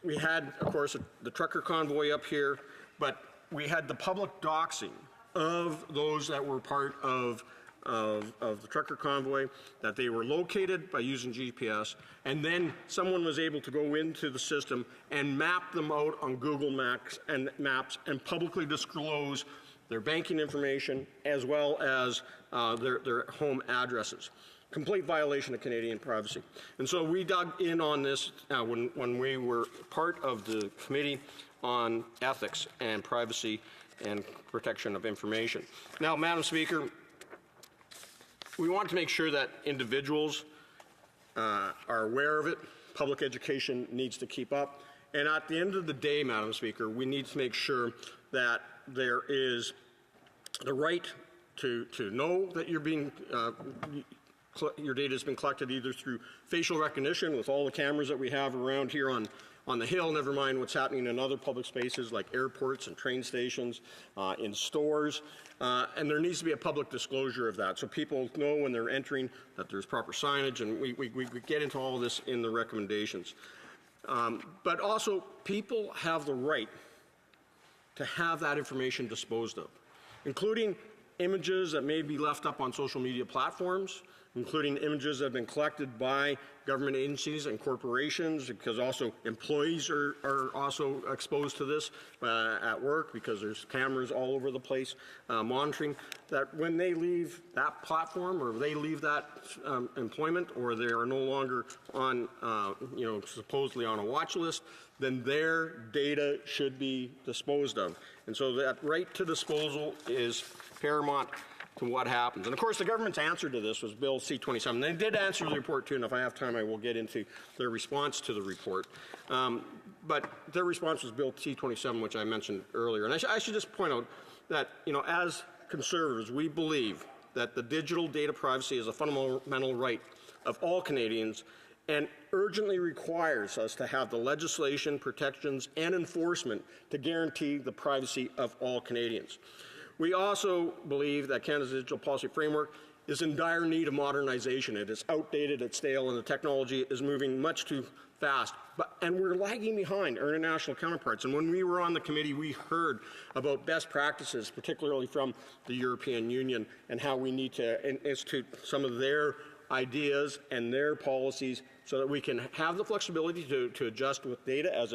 [SPEAKER 21] we had, of course, the trucker convoy up here, but we had the public doxing of those that were part of the trucker convoy, that they were located by using GPS, and then someone was able to go into the system and map them out on Google Maps and publicly disclose their banking information as well as their home addresses. Complete violation of Canadian privacy. And so we dug in on this when we were part of the Committee on Ethics and Privacy and Protection of Information. Now, Madam Speaker, we want to make sure that individuals are aware of it. Public education needs to keep up. And at the end of the day, Madam Speaker, we need to make sure that there is the right to know that you're being your data has been collected either through facial recognition with all the cameras that we have around here on the Hill, never mind what's happening in other public spaces like airports and train stations, in stores, and there needs to be a public disclosure of that so people know when they're entering that there's proper signage, and we get into all of this in the recommendations. But also, people have the right to have that information disposed of, including images that may be left up on social media platforms, including images that have been collected by government agencies and corporations, because also employees are also exposed to this at work because there's cameras all over the place monitoring, that when they leave that platform or they leave that employment or they are no longer on, supposedly on a watch list, then their data should be disposed of. And so that right to disposal is paramount to what happens. And of course, the government's answer to this was Bill C-27. They did answer the report too, and if I have time, I will get into their response to the report. But their response was Bill C-27, which I mentioned earlier. And I should just point out that, as conservatives, we believe that the digital data privacy is a fundamental right of all Canadians and urgently requires us to have the legislation, protections, and enforcement to guarantee the privacy of all Canadians. We also believe that Canada's digital policy framework is in dire need of modernization. It is outdated, it's stale, and the technology is moving much too fast. And we're lagging behind our international counterparts. And when we were on the committee, we heard about best practices, particularly from the European Union, and how we need to institute some of their ideas and their policies so that we can have the flexibility to adjust with data as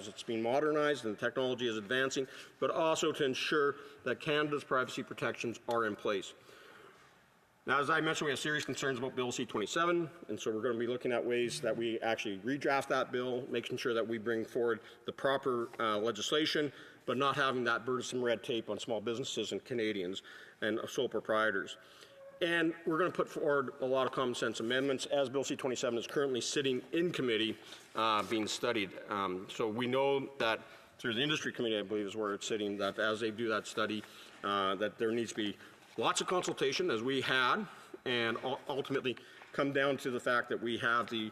[SPEAKER 21] it's being modernized and the technology is advancing, but also to ensure that Canada's privacy protections are in place. Now, as I mentioned, we have serious concerns about Bill C-27, and so we're going to be looking at ways that we actually redraft that bill, making sure that we bring forward the proper legislation, but not having that burdensome red tape on small businesses and Canadians and sole proprietors. And we're going to put forward a lot of common sense amendments as Bill C-27 is currently sitting in committee being studied. So we know that through the industry committee, I believe is where it's sitting, that as they do that study, that there needs to be lots of consultation, as we had, and ultimately come down to the fact that we have the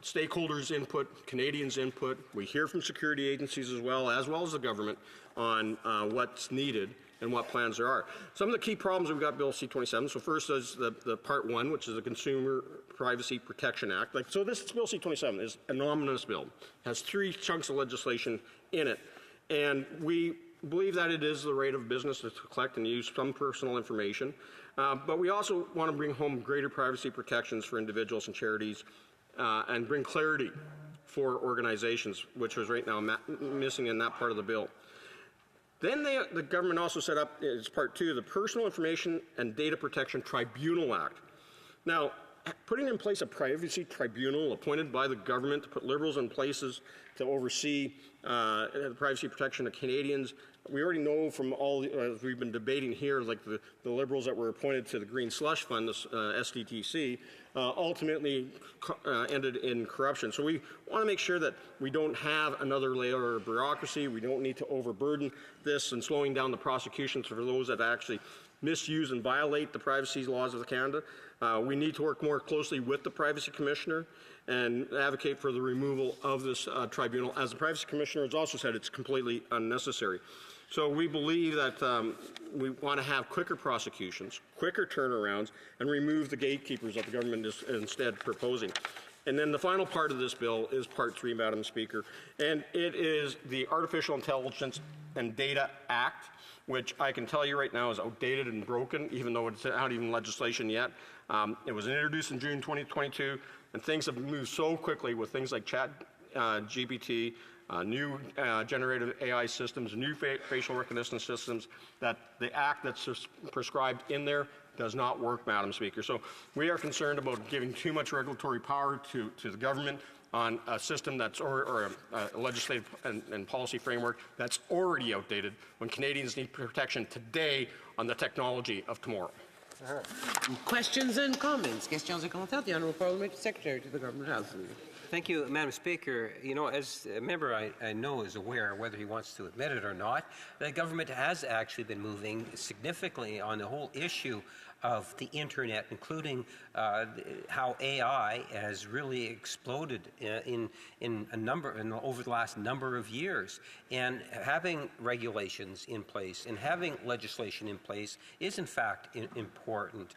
[SPEAKER 21] stakeholders' input, Canadians' input. We hear from security agencies as well as the government on what's needed and what plans there are. Some of the key problems we've got Bill C-27. So first is the Part 1, which is the Consumer Privacy Protection Act. So this Bill C-27 is an omnibus bill. It has 3 chunks of legislation in it. And we believe that it is the right of business to collect and use some personal information. But we also want to bring home greater privacy protections for individuals and charities and bring clarity for organizations, which is right now missing in that part of the bill. Then the government also set up, as Part 2, the Personal Information and Data Protection Tribunal Act. Now, putting in place a privacy tribunal appointed by the government to put Liberals in places to oversee the privacy protection of Canadians, we already know from all, as we've been debating here, like the Liberals that were appointed to the Green Slush Fund, the SDTC, ultimately ended in corruption. So we want to make sure that we don't have another layer of bureaucracy. We don't need to overburden this and slowing down the prosecutions for those that actually misuse and violate the privacy laws of Canada. We need to work more closely with the Privacy Commissioner and advocate for the removal of this tribunal. As the Privacy Commissioner has also said, it's completely unnecessary. So we believe that we want to have quicker prosecutions, quicker turnarounds, and remove the gatekeepers that the government is instead proposing. And then the final part of this bill is Part 3, Madam Speaker, and it is the Artificial Intelligence and Data Act, which I can tell you right now is outdated and broken, even though it's not even legislation yet. It was introduced in June 2022, and things have moved so quickly with things like GPT, new generative AI systems, new facial recognition systems, that the act that's prescribed in there does not work, Madam Speaker. So we are concerned about giving too much regulatory power to the government on a system that's or a legislative and policy framework that's already outdated when Canadians need protection today on the technology of tomorrow.
[SPEAKER 16] Questions and comments. Questions et commentaires. The Honourable Parliamentary Secretary to the Government House.
[SPEAKER 9] Thank you, Madam Speaker. You know, as a member I know is aware, whether he wants to admit it or not, the government has actually been moving significantly on the whole issue of the internet, including how AI has really exploded over the last number of years. And having regulations in place and having legislation in place is in fact important.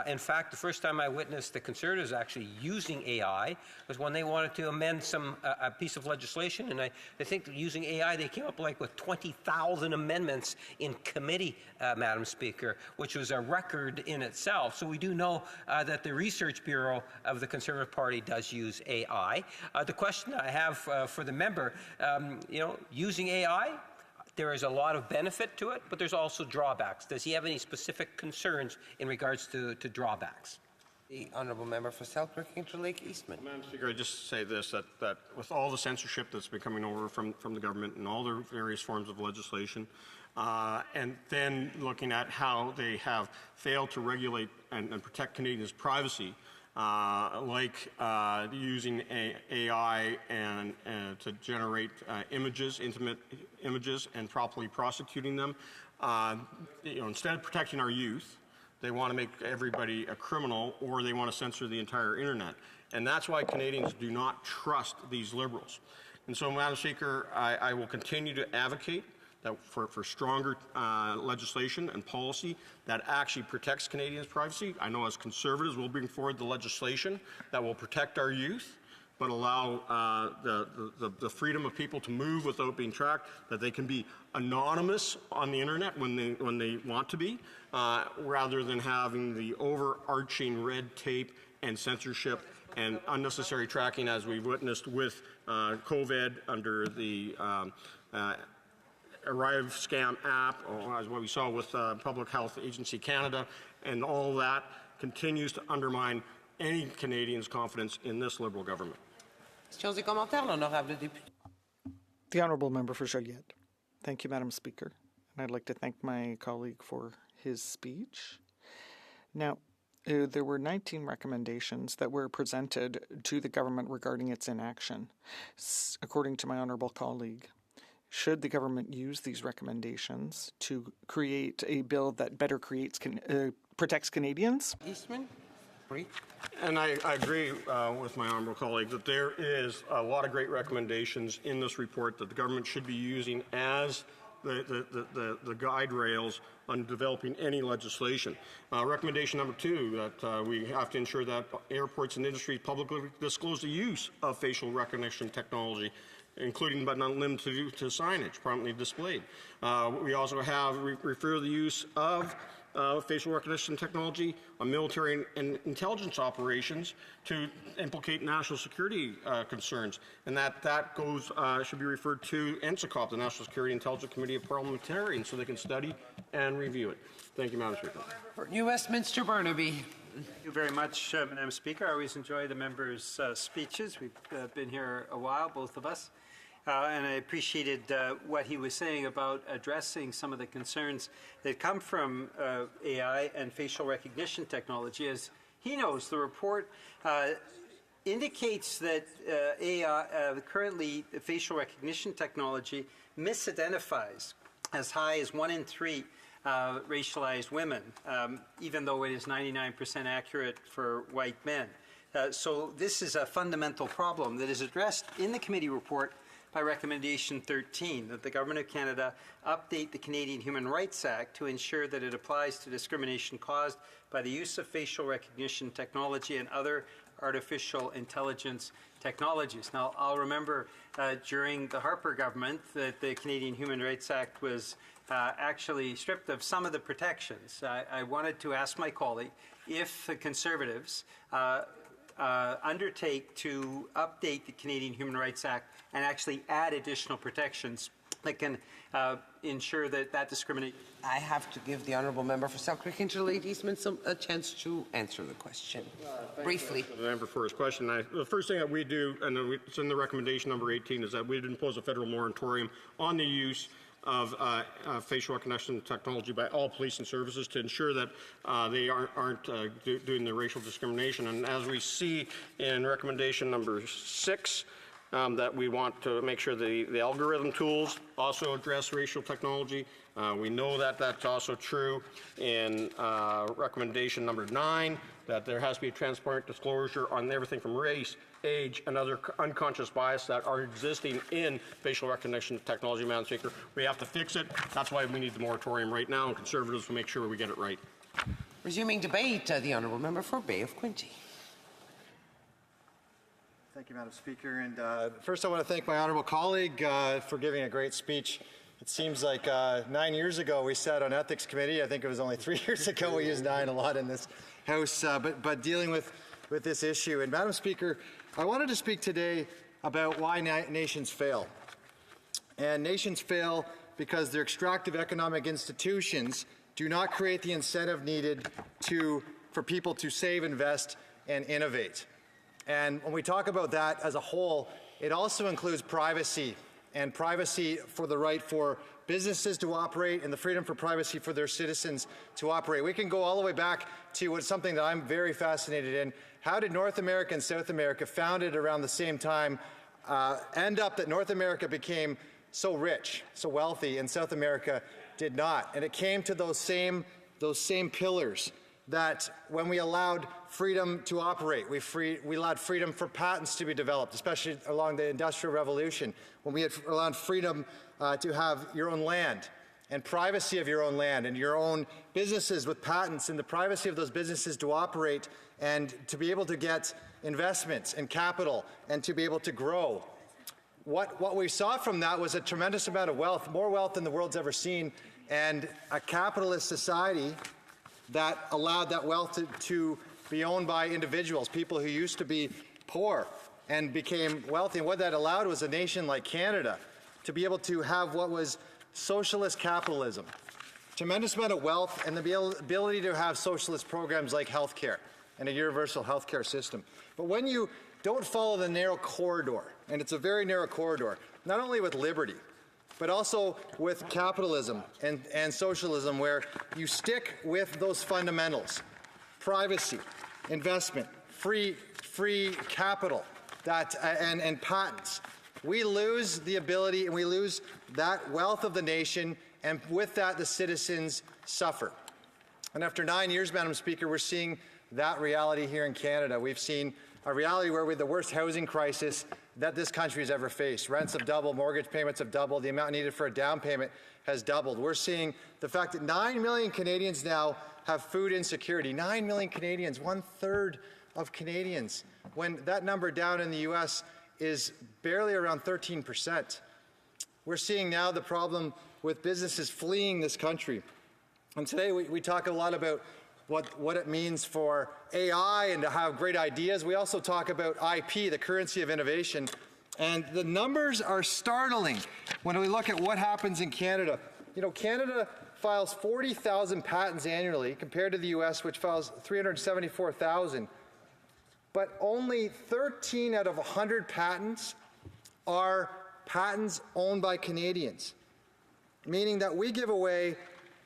[SPEAKER 9] In fact, the first time I witnessed the Conservatives actually using AI was when they wanted to amend a piece of legislation, and I think that using AI they came up with 20,000 amendments in committee, Madam Speaker, which was a record in itself. So we do know that the Research Bureau of the Conservative Party does use AI. The question I have for the member, using AI, there is a lot of benefit to it, but there's also drawbacks. Does he have any specific concerns in regards to drawbacks?
[SPEAKER 16] The Honourable Member for Selkirk Interlake Eastman.
[SPEAKER 21] Madam Speaker, I just say this, that with all the censorship that's been coming over from the government and all their various forms of legislation, and then looking at how they have failed to regulate and protect Canadians' privacy, like using AI and to generate intimate images, and properly prosecuting them. Instead of protecting our youth, they want to make everybody a criminal, or they want to censor the entire internet. And that's why Canadians do not trust these Liberals. And so, Madam Speaker, I will continue to advocate that for stronger legislation and policy that actually protects Canadians' privacy. I know as Conservatives we'll bring forward the legislation that will protect our youth, but allow the freedom of people to move without being tracked, that they can be anonymous on the internet when they want to be, rather than having the overarching red tape and censorship and unnecessary tracking, as we've witnessed with COVID under the Arrive Scam app, or as what we saw with Public Health Agency Canada, and all that continues to undermine any Canadians' confidence in this Liberal government.
[SPEAKER 16] Questions et commentaires, l'honorable député.
[SPEAKER 12] The Honourable Member for Joliette. Thank you, Madam Speaker. And I'd like to thank my colleague for his speech. Now, there were 19 recommendations that were presented to the government regarding its inaction. According to my honourable colleague, should the government use these recommendations to create a bill that better protects Canadians?
[SPEAKER 16] Eastman?
[SPEAKER 21] And I agree with my honourable colleague that there is a lot of great recommendations in this report that the government should be using as the guide rails on developing any legislation. Recommendation number 2, that we have to ensure that airports and industries publicly disclose the use of facial recognition technology, including but not limited to signage prominently displayed. We also have refer the use of facial recognition technology on military and intelligence operations to implicate national security concerns, and that goes should be referred to NSICOP, the National Security Intelligence Committee of Parliamentarians, so they can study and review it. Thank you, Madam Speaker.
[SPEAKER 16] For New Westminster, Burnaby.
[SPEAKER 4] Thank you very much, Madam Speaker. I always enjoy the members' speeches. We've been here a while, both of us. And I appreciated what he was saying about addressing some of the concerns that come from AI and facial recognition technology. As he knows, the report indicates that currently facial recognition technology misidentifies as high as 1 in 3 racialized women, even though it is 99% accurate for white men. So this is a fundamental problem that is addressed in the committee report by Recommendation 13, that the Government of Canada update the Canadian Human Rights Act to ensure that it applies to discrimination caused by the use of facial recognition technology and other artificial intelligence technologies. Now, I'll remember during the Harper government that the Canadian Human Rights Act was actually stripped of some of the protections. I wanted to ask my colleague if the Conservatives undertake to update the Canadian Human Rights Act and actually add additional protections that can ensure that discrimination.
[SPEAKER 16] I have to give the honourable member for Selkirk Interlake Eastman a chance to answer the question briefly.
[SPEAKER 21] The member for his question. The first thing that we do, and it's in the recommendation number 18, is that we impose a federal moratorium on the use of facial recognition technology by all police and services to ensure that they aren't doing the racial discrimination. And as we see in recommendation number 6, that we want to make sure the algorithm tools also address racial technology. We know that that's also true in recommendation number 9, that there has to be a transparent disclosure on everything from race, age, and other unconscious bias that are existing in facial recognition technology, Madam Speaker. We have to fix it. That's why we need the moratorium right now, and Conservatives will make sure we get it right.
[SPEAKER 16] Resuming debate, the honourable member for Bay of Quinte.
[SPEAKER 3] Thank you, Madam Speaker. And first I want to thank my honourable colleague for giving a great speech. It seems like 9 years ago we sat on Ethics Committee. I think it was only 3 years ago. We used 9 a lot in this House, but dealing with this issue. And Madam Speaker, I wanted to speak today about why nations fail. And nations fail because their extractive economic institutions do not create the incentive needed for people to save, invest, and innovate. And when we talk about that as a whole, it also includes privacy, and privacy for the right for businesses to operate and the freedom for privacy for their citizens to operate. We can go all the way back to something that I'm very fascinated in. How did North America and South America, founded around the same time, end up that North America became so rich, so wealthy, and South America did not? And it came to those same pillars, that when we allowed freedom to operate, we allowed freedom for patents to be developed, especially along the Industrial Revolution, when we had allowed freedom to have your own land and privacy of your own land and your own businesses with patents and the privacy of those businesses to operate and to be able to get investments and capital and to be able to grow. What we saw from that was a tremendous amount of wealth, more wealth than the world's ever seen, and a capitalist society that allowed that wealth to be owned by individuals, people who used to be poor and became wealthy. And what that allowed was a nation like Canada to be able to have what was socialist capitalism, tremendous amount of wealth, and the ability to have socialist programs like healthcare and a universal healthcare system. But when you don't follow the narrow corridor, and it's a very narrow corridor, not only with liberty, but also with capitalism and socialism, where you stick with those fundamentals, privacy, investment, free capital, and patents, we lose the ability and we lose that wealth of the nation, and with that the citizens suffer. And after 9 years, Madam Speaker, we're seeing that reality here in Canada. We've seen a reality where we have the worst housing crisis that this country has ever faced. Rents have doubled, mortgage payments have doubled, the amount needed for a down payment has doubled. We're seeing the fact that 9 million Canadians now have food insecurity. 9 million Canadians, 1/3 of Canadians, when that number down in the U.S. is barely around 13%. We're seeing now the problem with businesses fleeing this country. And today we talk a lot about what it means for AI and to have great ideas. We also talk about IP, the currency of innovation. And the numbers are startling when we look at what happens in Canada. You know, Canada files 40,000 patents annually compared to the US, which files 374,000. But only 13 out of 100 patents are patents owned by Canadians, meaning that we give away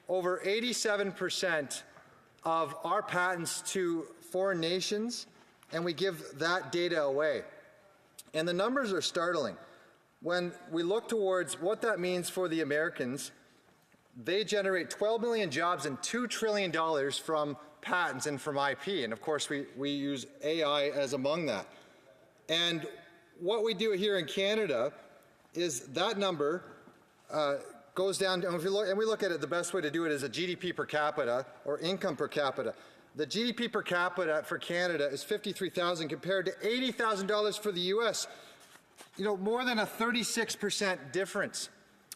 [SPEAKER 3] over 87% of our patents to foreign nations, and we give that data away. And the numbers are startling. When we look towards what that means for the Americans, they generate 12 million jobs and $2 trillion from patents and from IP. And of course, we use AI as among that. And what we do here in Canada is that number goes down, and we look at it, the best way to do it is a GDP per capita or income per capita. The GDP per capita for Canada is $53,000 compared to $80,000 for the US. You know, more than a 36% difference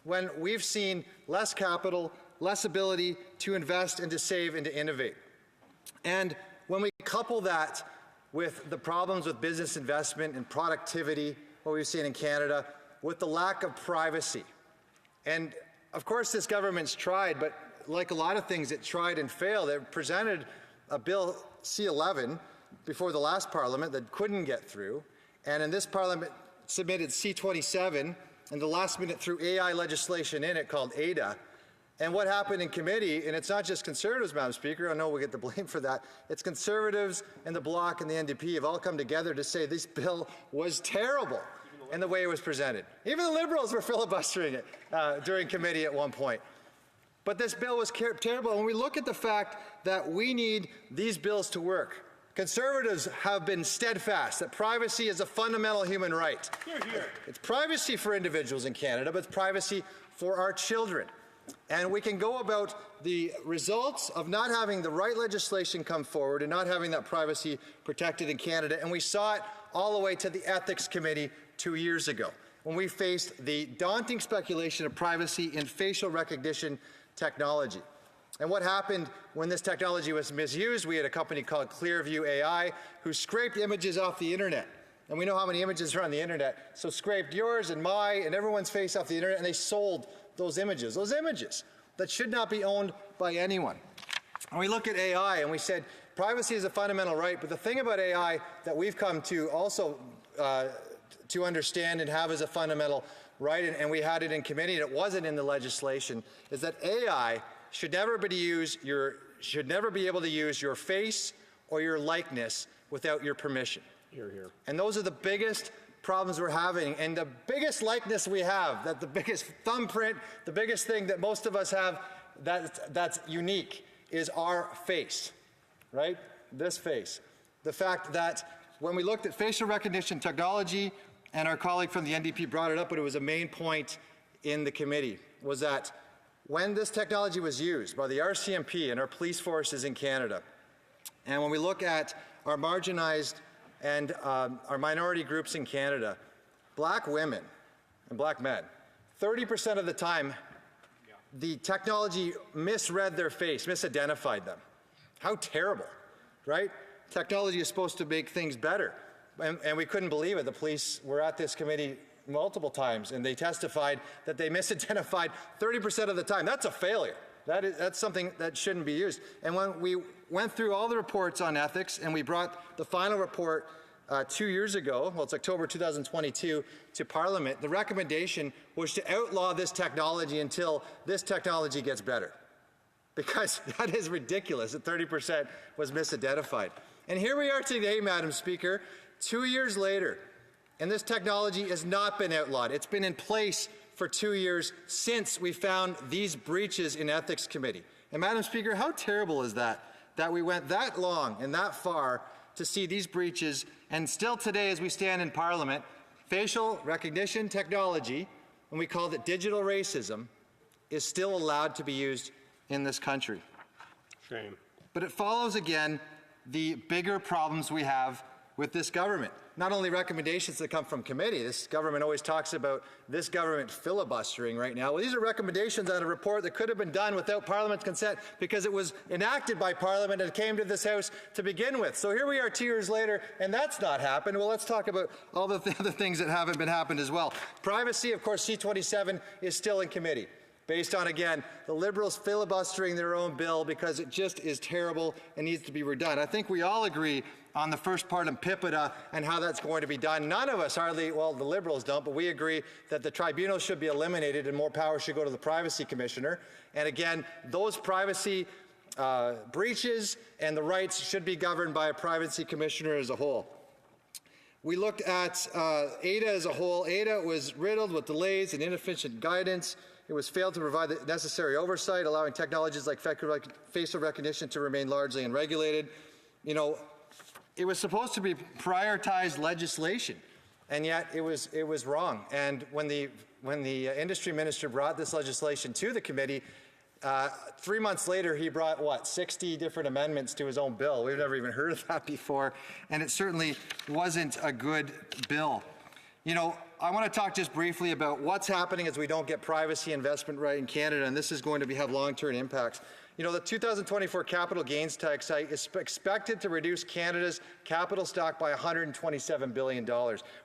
[SPEAKER 3] when we've seen less capital, less ability to invest and to save and to innovate. And when we couple that with the problems with business investment and productivity, what we've seen in Canada, with the lack of privacy. And of course, this government's tried, but like a lot of things, it tried and failed. It presented a bill, C-11, before the last parliament that couldn't get through. And in this parliament, submitted C-27, and the last minute threw AI legislation in it called ADA. And what happened in committee, and it's not just Conservatives, Madam Speaker, I know we get the blame for that, it's Conservatives and the Bloc and the NDP have all come together to say this bill was terrible in the way it was presented. Even the Liberals were filibustering it during committee at one point. But this bill was terrible, and we look at the fact that we need these bills to work. Conservatives have been steadfast that privacy is a fundamental human right.
[SPEAKER 10] Hear, hear.
[SPEAKER 3] It's privacy for individuals in Canada, but it's privacy for our children. And we can go about the results of not having the right legislation come forward and not having that privacy protected in Canada. And we saw it all the way to the Ethics Committee 2 years ago, when we faced the daunting speculation of privacy in facial recognition technology. And what happened when this technology was misused? We had a company called Clearview AI who scraped images off the internet. And we know how many images are on the internet. So scraped yours and mine and everyone's face off the internet, and they sold those images that should not be owned by anyone. And we look at AI and we said privacy is a fundamental right, but the thing about AI that we've come to also to understand and have as a fundamental right, and we had it in committee and it wasn't in the legislation, is that AI should never be able to use your face or your likeness without your permission.
[SPEAKER 10] Hear, hear.
[SPEAKER 3] And those are the biggest problems we're having, and the biggest likeness we have, that the biggest thumbprint, the biggest thing that most of us have that's unique is our face, right? This face. The fact that when we looked at facial recognition technology, and our colleague from the NDP brought it up, but it was a main point in the committee, was that when this technology was used by the RCMP and our police forces in Canada, and when we look at our marginalized and our minority groups in Canada, black women and black men, 30% of the time, the technology misread their face, misidentified them. How terrible, right? Technology is supposed to make things better. And we couldn't believe it. The police were at this committee multiple times, and they testified that they misidentified 30% of the time. That's a failure. That's something that shouldn't be used. And when we went through all the reports on ethics and we brought the final report 2 years ago, well, it's October 2022, to Parliament, the recommendation was to outlaw this technology until this technology gets better. Because that is ridiculous that 30% was misidentified. And here we are today, Madam Speaker, 2 years later, and this technology has not been outlawed. It's been in place for 2 years since we found these breaches in Ethics Committee. And Madam Speaker, how terrible is that we went that long and that far to see these breaches, and still today as we stand in Parliament, facial recognition technology, and we called it digital racism, is still allowed to be used in this country.
[SPEAKER 21] Shame.
[SPEAKER 3] But it follows again the bigger problems we have with this government. Not only recommendations that come from committee, this government always talks about this government filibustering right now. Well, these are recommendations on a report that could have been done without Parliament's consent because it was enacted by Parliament and came to this House to begin with. So here we are 2 years later, and that's not happened. Well, let's talk about all the other things that haven't been happened as well. Privacy, of course, C-27 is still in committee, based on, again, the Liberals filibustering their own bill because it just is terrible and needs to be redone. I think we all agree on the first part in PIPEDA and how that's going to be done. None of us hardly, well, the Liberals don't, but we agree that the tribunal should be eliminated and more power should go to the Privacy Commissioner. And again, those privacy breaches and the rights should be governed by a Privacy Commissioner as a whole. We looked at ADA as a whole. ADA was riddled with delays and inefficient guidance. It was failed to provide the necessary oversight, allowing technologies like facial recognition to remain largely unregulated. You know, it was supposed to be prioritized legislation, and yet it was wrong. And when the industry minister brought this legislation to the committee, 3 months later he brought, what, 60 different amendments to his own bill. We've never even heard of that before, and it certainly wasn't a good bill. You know, I want to talk just briefly about what's happening as we don't get privacy investment right in Canada, and this is going to have long-term impacts. You know, the 2024 capital gains tax hike is expected to reduce Canada's capital stock by $127 billion,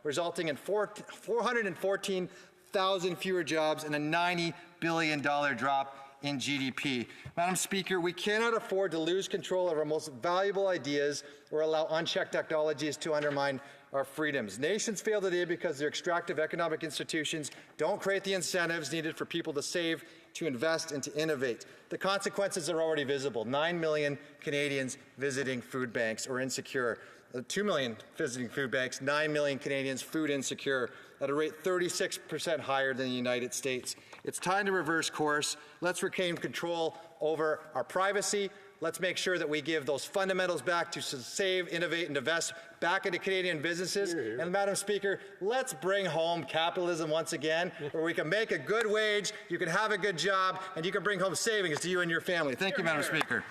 [SPEAKER 3] resulting in 414,000 fewer jobs and a $90 billion drop in GDP. Madam Speaker, we cannot afford to lose control of our most valuable ideas or allow unchecked technologies to undermine our freedoms. Nations fail today because their extractive economic institutions don't create the incentives needed for people to save, to invest, and to innovate. The consequences are already visible. 9 million Canadians visiting food banks or insecure. 2 million visiting food banks, 9 million Canadians food insecure at a rate 36% higher than the United States. It's time to reverse course. Let's regain control over our privacy. Let's make sure that we give those fundamentals back to save, innovate, and invest back into Canadian businesses. And Madam Speaker, let's bring home capitalism once again, where we can make a good wage, you can have a good job, and you can bring home savings to you and your family. Thank you, Madam Speaker.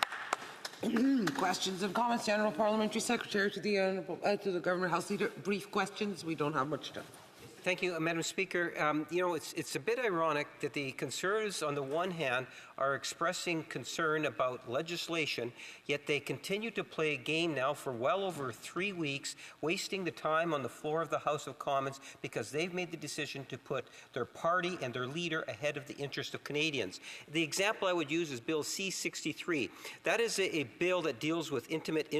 [SPEAKER 16] Questions and comments, the Honourable Parliamentary Secretary to the Honourable to the Government House Leader. Brief questions. We don't have much time.
[SPEAKER 9] Thank you, Madam Speaker. You know, it's a bit ironic that the Conservatives, on the one hand, are expressing concern about legislation, yet they continue to play a game now for well over 3 weeks, wasting the time on the floor of the House of Commons because they've made the decision to put their party and their leader ahead of the interest of Canadians. The example I would use is Bill C-63. That is a bill that deals with intimate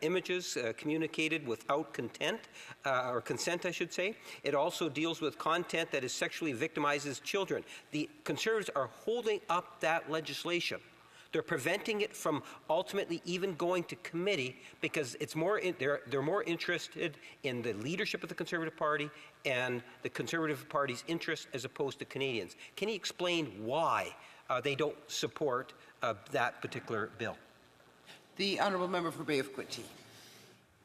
[SPEAKER 9] images communicated without consent, I should say. It also deals with content that is sexually victimizes children. The Conservatives are holding up that legislation. They're preventing it from ultimately even going to committee because it's more they're more interested in the leadership of the Conservative Party and the Conservative Party's interest as opposed to Canadians. Can you explain why they don't support that particular bill?
[SPEAKER 16] The Honourable Member for Bay of Quinte.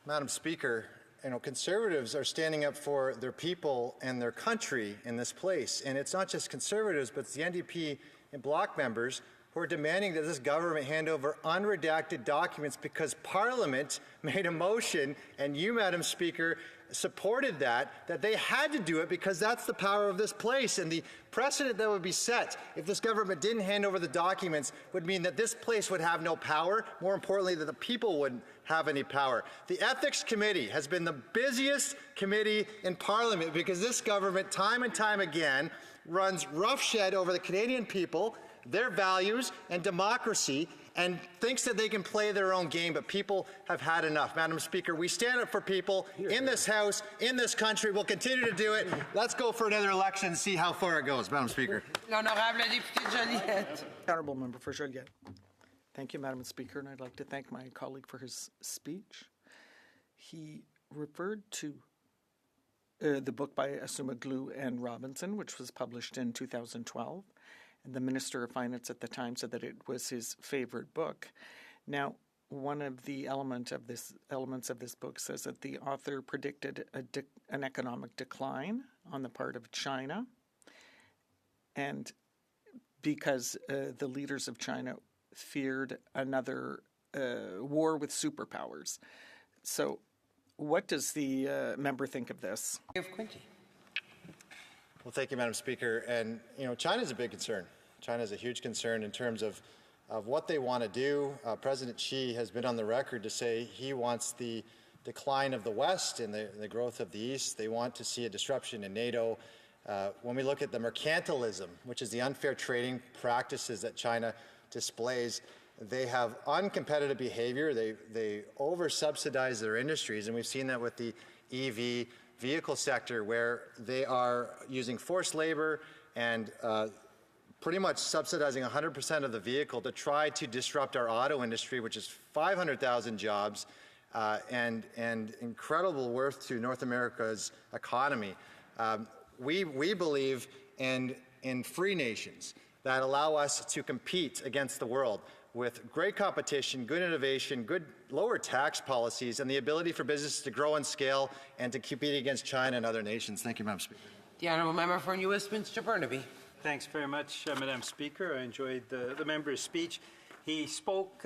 [SPEAKER 3] Madam Speaker, you know, Conservatives are standing up for their people and their country in this place. And it's not just Conservatives, but it's the NDP and Bloc members who who are demanding that this government hand over unredacted documents because Parliament made a motion, and you, Madam Speaker, supported that they had to do it because that's the power of this place. And the precedent that would be set if this government didn't hand over the documents would mean that this place would have no power. More importantly, that the people wouldn't have any power. The Ethics Committee has been the busiest committee in Parliament because this government, time and time again, runs roughshod over the Canadian people, their values and democracy, and thinks that they can play their own game, but people have had enough. Madam Speaker, we stand up for people in this House, in this country. We'll continue to do it. Let's go for another election and see how far it goes, Madam Speaker.
[SPEAKER 16] L'honorable député Joliette.
[SPEAKER 12] Honourable Member for Joliette. Thank you, Madam Speaker, and I'd like to thank my colleague for his speech. He referred to the book by Asumaglu and Robinson, which was published in 2012. And the Minister of Finance at the time said that it was his favorite book. Now, one of the elements of this book says that the author predicted an economic decline on the part of China, and because the leaders of China feared another war with superpowers. So, what does the member think of this?
[SPEAKER 3] Well, thank you, Madam Speaker. And, China is a big concern. China is a huge concern in terms of what they want to do. President Xi has been on the record to say he wants the decline of the West and the growth of the East. They want to see a disruption in NATO. When we look at the mercantilism, which is the unfair trading practices that China displays, they have uncompetitive behavior. They over-subsidize their industries, and we've seen that with the EV vehicle sector, where they are using forced labor and pretty much subsidizing 100% of the vehicle to try to disrupt our auto industry, which is 500,000 jobs and incredible worth to North America's economy. We believe in free nations that allow us to compete against the world with great competition, good innovation, good lower tax policies, and the ability for businesses to grow and scale and to compete against China and other nations. Thank you, Madam Speaker.
[SPEAKER 16] The Honourable Member for New Westminster Burnaby.
[SPEAKER 4] Thanks very much, Madam Speaker. I enjoyed the member's speech. He spoke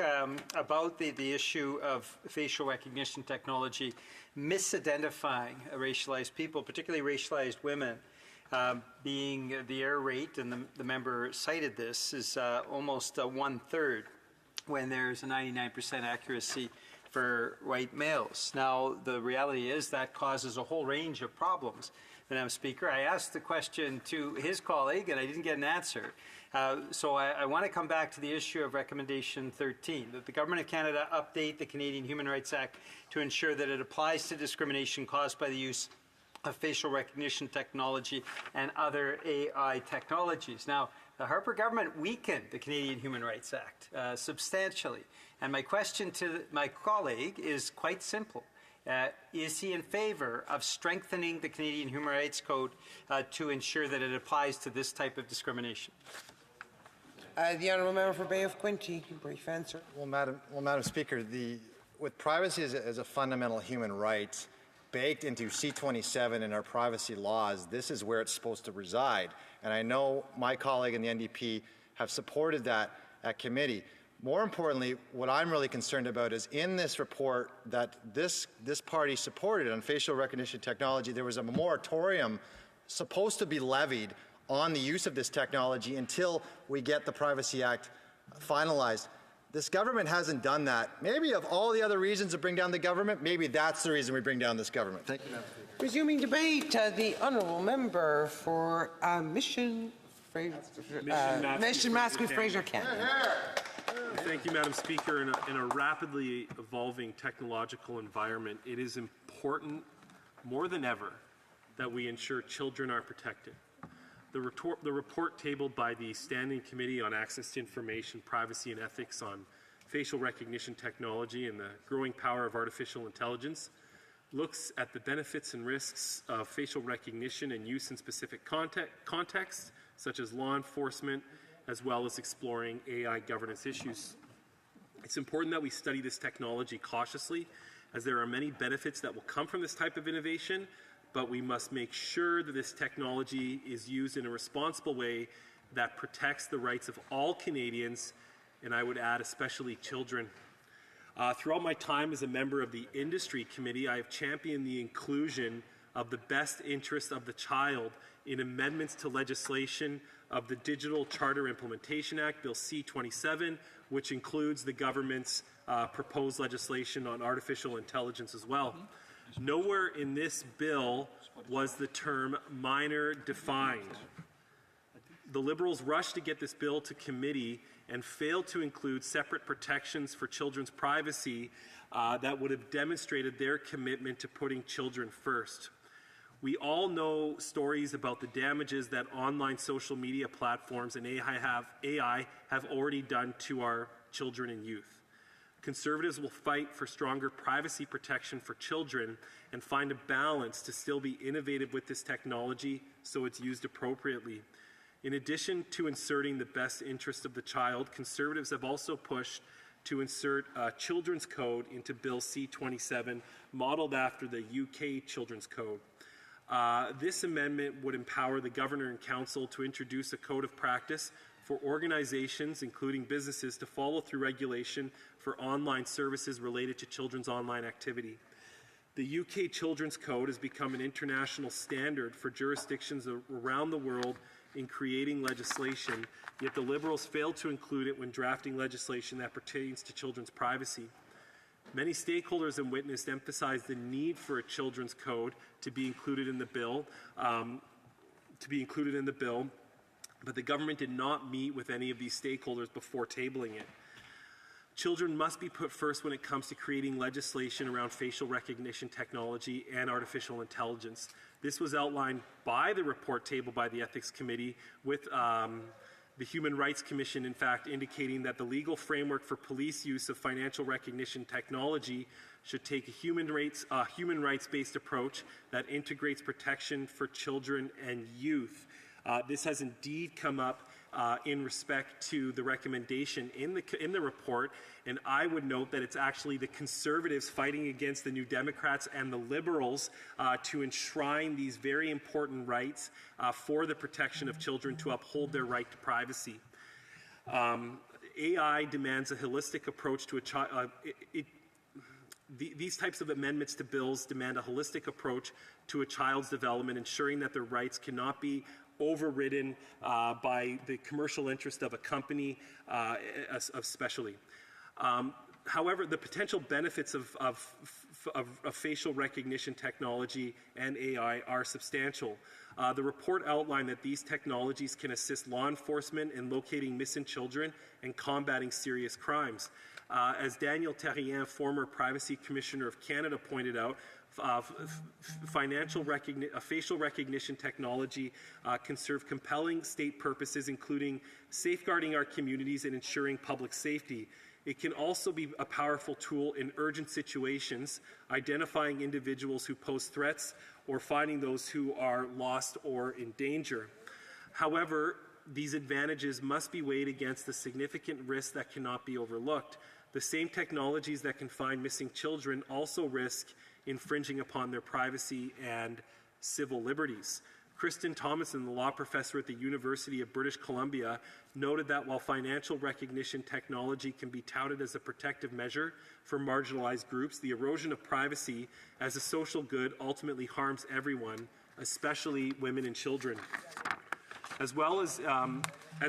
[SPEAKER 4] about the issue of facial recognition technology misidentifying racialized people, particularly racialized women, being the error rate, and the member cited this, is almost 1/3 when there's a 99% accuracy for white males. Now, the reality is that causes a whole range of problems. Madam Speaker, I asked the question to his colleague and I didn't get an answer. So I want to come back to the issue of Recommendation 13, that the Government of Canada update the Canadian Human Rights Act to ensure that it applies to discrimination caused by the use of facial recognition technology and other AI technologies. Now, the Harper government weakened the Canadian Human Rights Act substantially. And my question to my colleague is quite simple. Is he in favour of strengthening the Canadian Human Rights Code to ensure that it applies to this type of discrimination?
[SPEAKER 16] The Honourable Member for Bay of Quinte, brief answer.
[SPEAKER 3] Well, Madam Speaker, with privacy as a fundamental human right baked into C-27 in our privacy laws, this is where it's supposed to reside. And I know my colleague and the NDP have supported that at committee. More importantly, what I'm really concerned about is in this report that this party supported on facial recognition technology, there was a moratorium supposed to be levied on the use of this technology until we get the Privacy Act finalized. This government hasn't done that. Maybe of all the other reasons to bring down the government, maybe that's the reason we bring down this government. Thank you, Madam Speaker.
[SPEAKER 16] Resuming debate, the Honourable Member for Mission Mascot Fraser Kent.
[SPEAKER 22] Thank you, Madam Speaker. In a rapidly evolving technological environment, it is important more than ever that we ensure children are protected. The report tabled by the Standing Committee on Access to Information, Privacy and Ethics on Facial Recognition Technology and the Growing Power of Artificial Intelligence looks at the benefits and risks of facial recognition and use in specific contexts, such as law enforcement, as well as exploring AI governance issues. It's important that we study this technology cautiously, as there are many benefits that will come from this type of innovation, but we must make sure that this technology is used in a responsible way that protects the rights of all Canadians, and I would add especially children. Throughout my time as a member of the Industry Committee, I have championed the inclusion of the best interest of the child in amendments to legislation of the Digital Charter Implementation Act, Bill C-27, which includes the government's proposed legislation on artificial intelligence as well. Nowhere in this bill was the term minor defined. The Liberals rushed to get this bill to committee and failed to include separate protections for children's privacy that would have demonstrated their commitment to putting children first. We all know stories about the damages that online social media platforms and AI have already done to our children and youth. Conservatives will fight for stronger privacy protection for children and find a balance to still be innovative with this technology so it's used appropriately. In addition to inserting the best interest of the child, Conservatives have also pushed to insert a children's code into Bill C-27, modeled after the UK Children's Code. This amendment would empower the Governor and Council to introduce a code of practice for organizations, including businesses, to follow through regulation for online services related to children's online activity. The UK Children's Code has become an international standard for jurisdictions around the world in creating legislation, yet the Liberals failed to include it when drafting legislation that pertains to children's privacy. Many stakeholders and witnesses emphasized the need for a children's code to be included in the bill, but the government did not meet with any of these stakeholders before tabling it. Children must be put first when it comes to creating legislation around facial recognition technology and artificial intelligence. This was outlined by the report tabled by the Ethics Committee, with the Human Rights Commission, in fact, indicating that the legal framework for police use of financial recognition technology should take a human rights-based approach that integrates protection for children and youth. This has indeed come up in respect to the recommendation in the report, and I would note that it's actually the Conservatives fighting against the New Democrats and the Liberals to enshrine these very important rights for the protection of children, to uphold their right to privacy. AI demands a holistic approach to a child. These types of amendments to bills demand a holistic approach to a child's development, ensuring that their rights cannot be overridden by the commercial interest of a company, especially. However, the potential benefits of facial recognition technology and AI are substantial. The report outlined that these technologies can assist law enforcement in locating missing children and combating serious crimes. As Daniel Terrien, former Privacy Commissioner of Canada, pointed out, facial recognition technology can serve compelling state purposes, including safeguarding our communities and ensuring public safety. It can also be a powerful tool in urgent situations, identifying individuals who pose threats or finding those who are lost or in danger. However, these advantages must be weighed against the significant risks that cannot be overlooked. The same technologies that can find missing children also risk infringing upon their privacy and civil liberties. Kristen Thomason, the law professor at the University of British Columbia, noted that while financial recognition technology can be touted as a protective measure for marginalized groups, the erosion of privacy as a social good ultimately harms everyone, especially women and children. As well as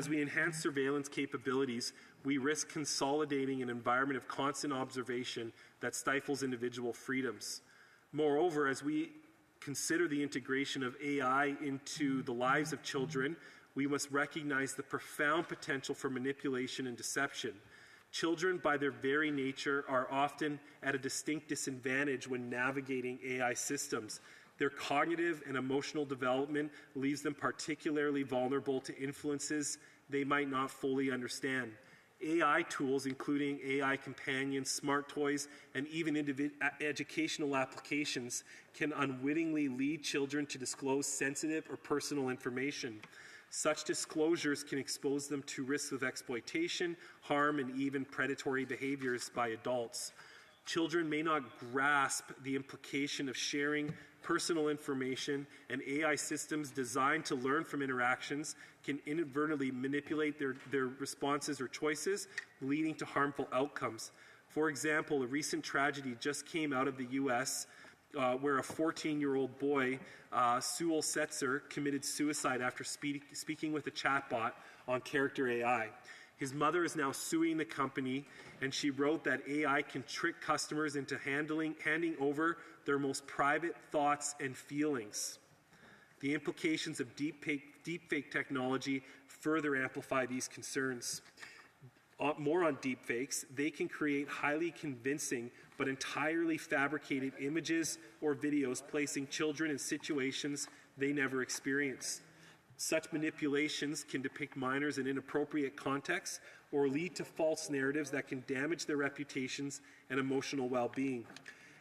[SPEAKER 22] we enhance surveillance capabilities, we risk consolidating an environment of constant observation that stifles individual freedoms. Moreover, as we consider the integration of AI into the lives of children, we must recognize the profound potential for manipulation and deception. Children, by their very nature, are often at a distinct disadvantage when navigating AI systems. Their cognitive and emotional development leaves them particularly vulnerable to influences they might not fully understand. AI tools, including AI companions, smart toys, and even educational applications, can unwittingly lead children to disclose sensitive or personal information. Such disclosures can expose them to risks of exploitation, harm, and even predatory behaviors by adults. Children may not grasp the implication of sharing personal information, and AI systems designed to learn from interactions can inadvertently manipulate their responses or choices, leading to harmful outcomes. For example, a recent tragedy just came out of the U.S. Where a 14-year-old boy, Sewell Setzer, committed suicide after speaking with a chatbot on Character AI. His mother is now suing the company, and she wrote that AI can trick customers into handing over their most private thoughts and feelings. The implications of deepfake technology further amplify these concerns. More on deepfakes, they can create highly convincing but entirely fabricated images or videos placing children in situations they never experienced. Such manipulations can depict minors in inappropriate contexts or lead to false narratives that can damage their reputations and emotional well-being.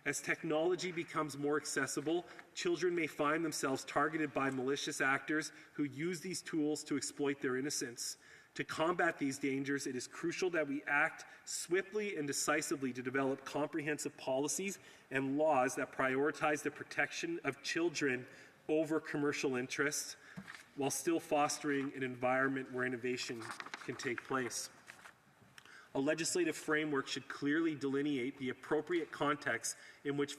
[SPEAKER 22] As technology becomes more accessible, children may find themselves targeted by malicious actors who use these tools to exploit their innocence. To combat these dangers, it is crucial that we act swiftly and decisively to develop comprehensive policies and laws that prioritize the protection of children over commercial interests, while still fostering an environment where innovation can take place. A legislative framework should clearly delineate the appropriate context in which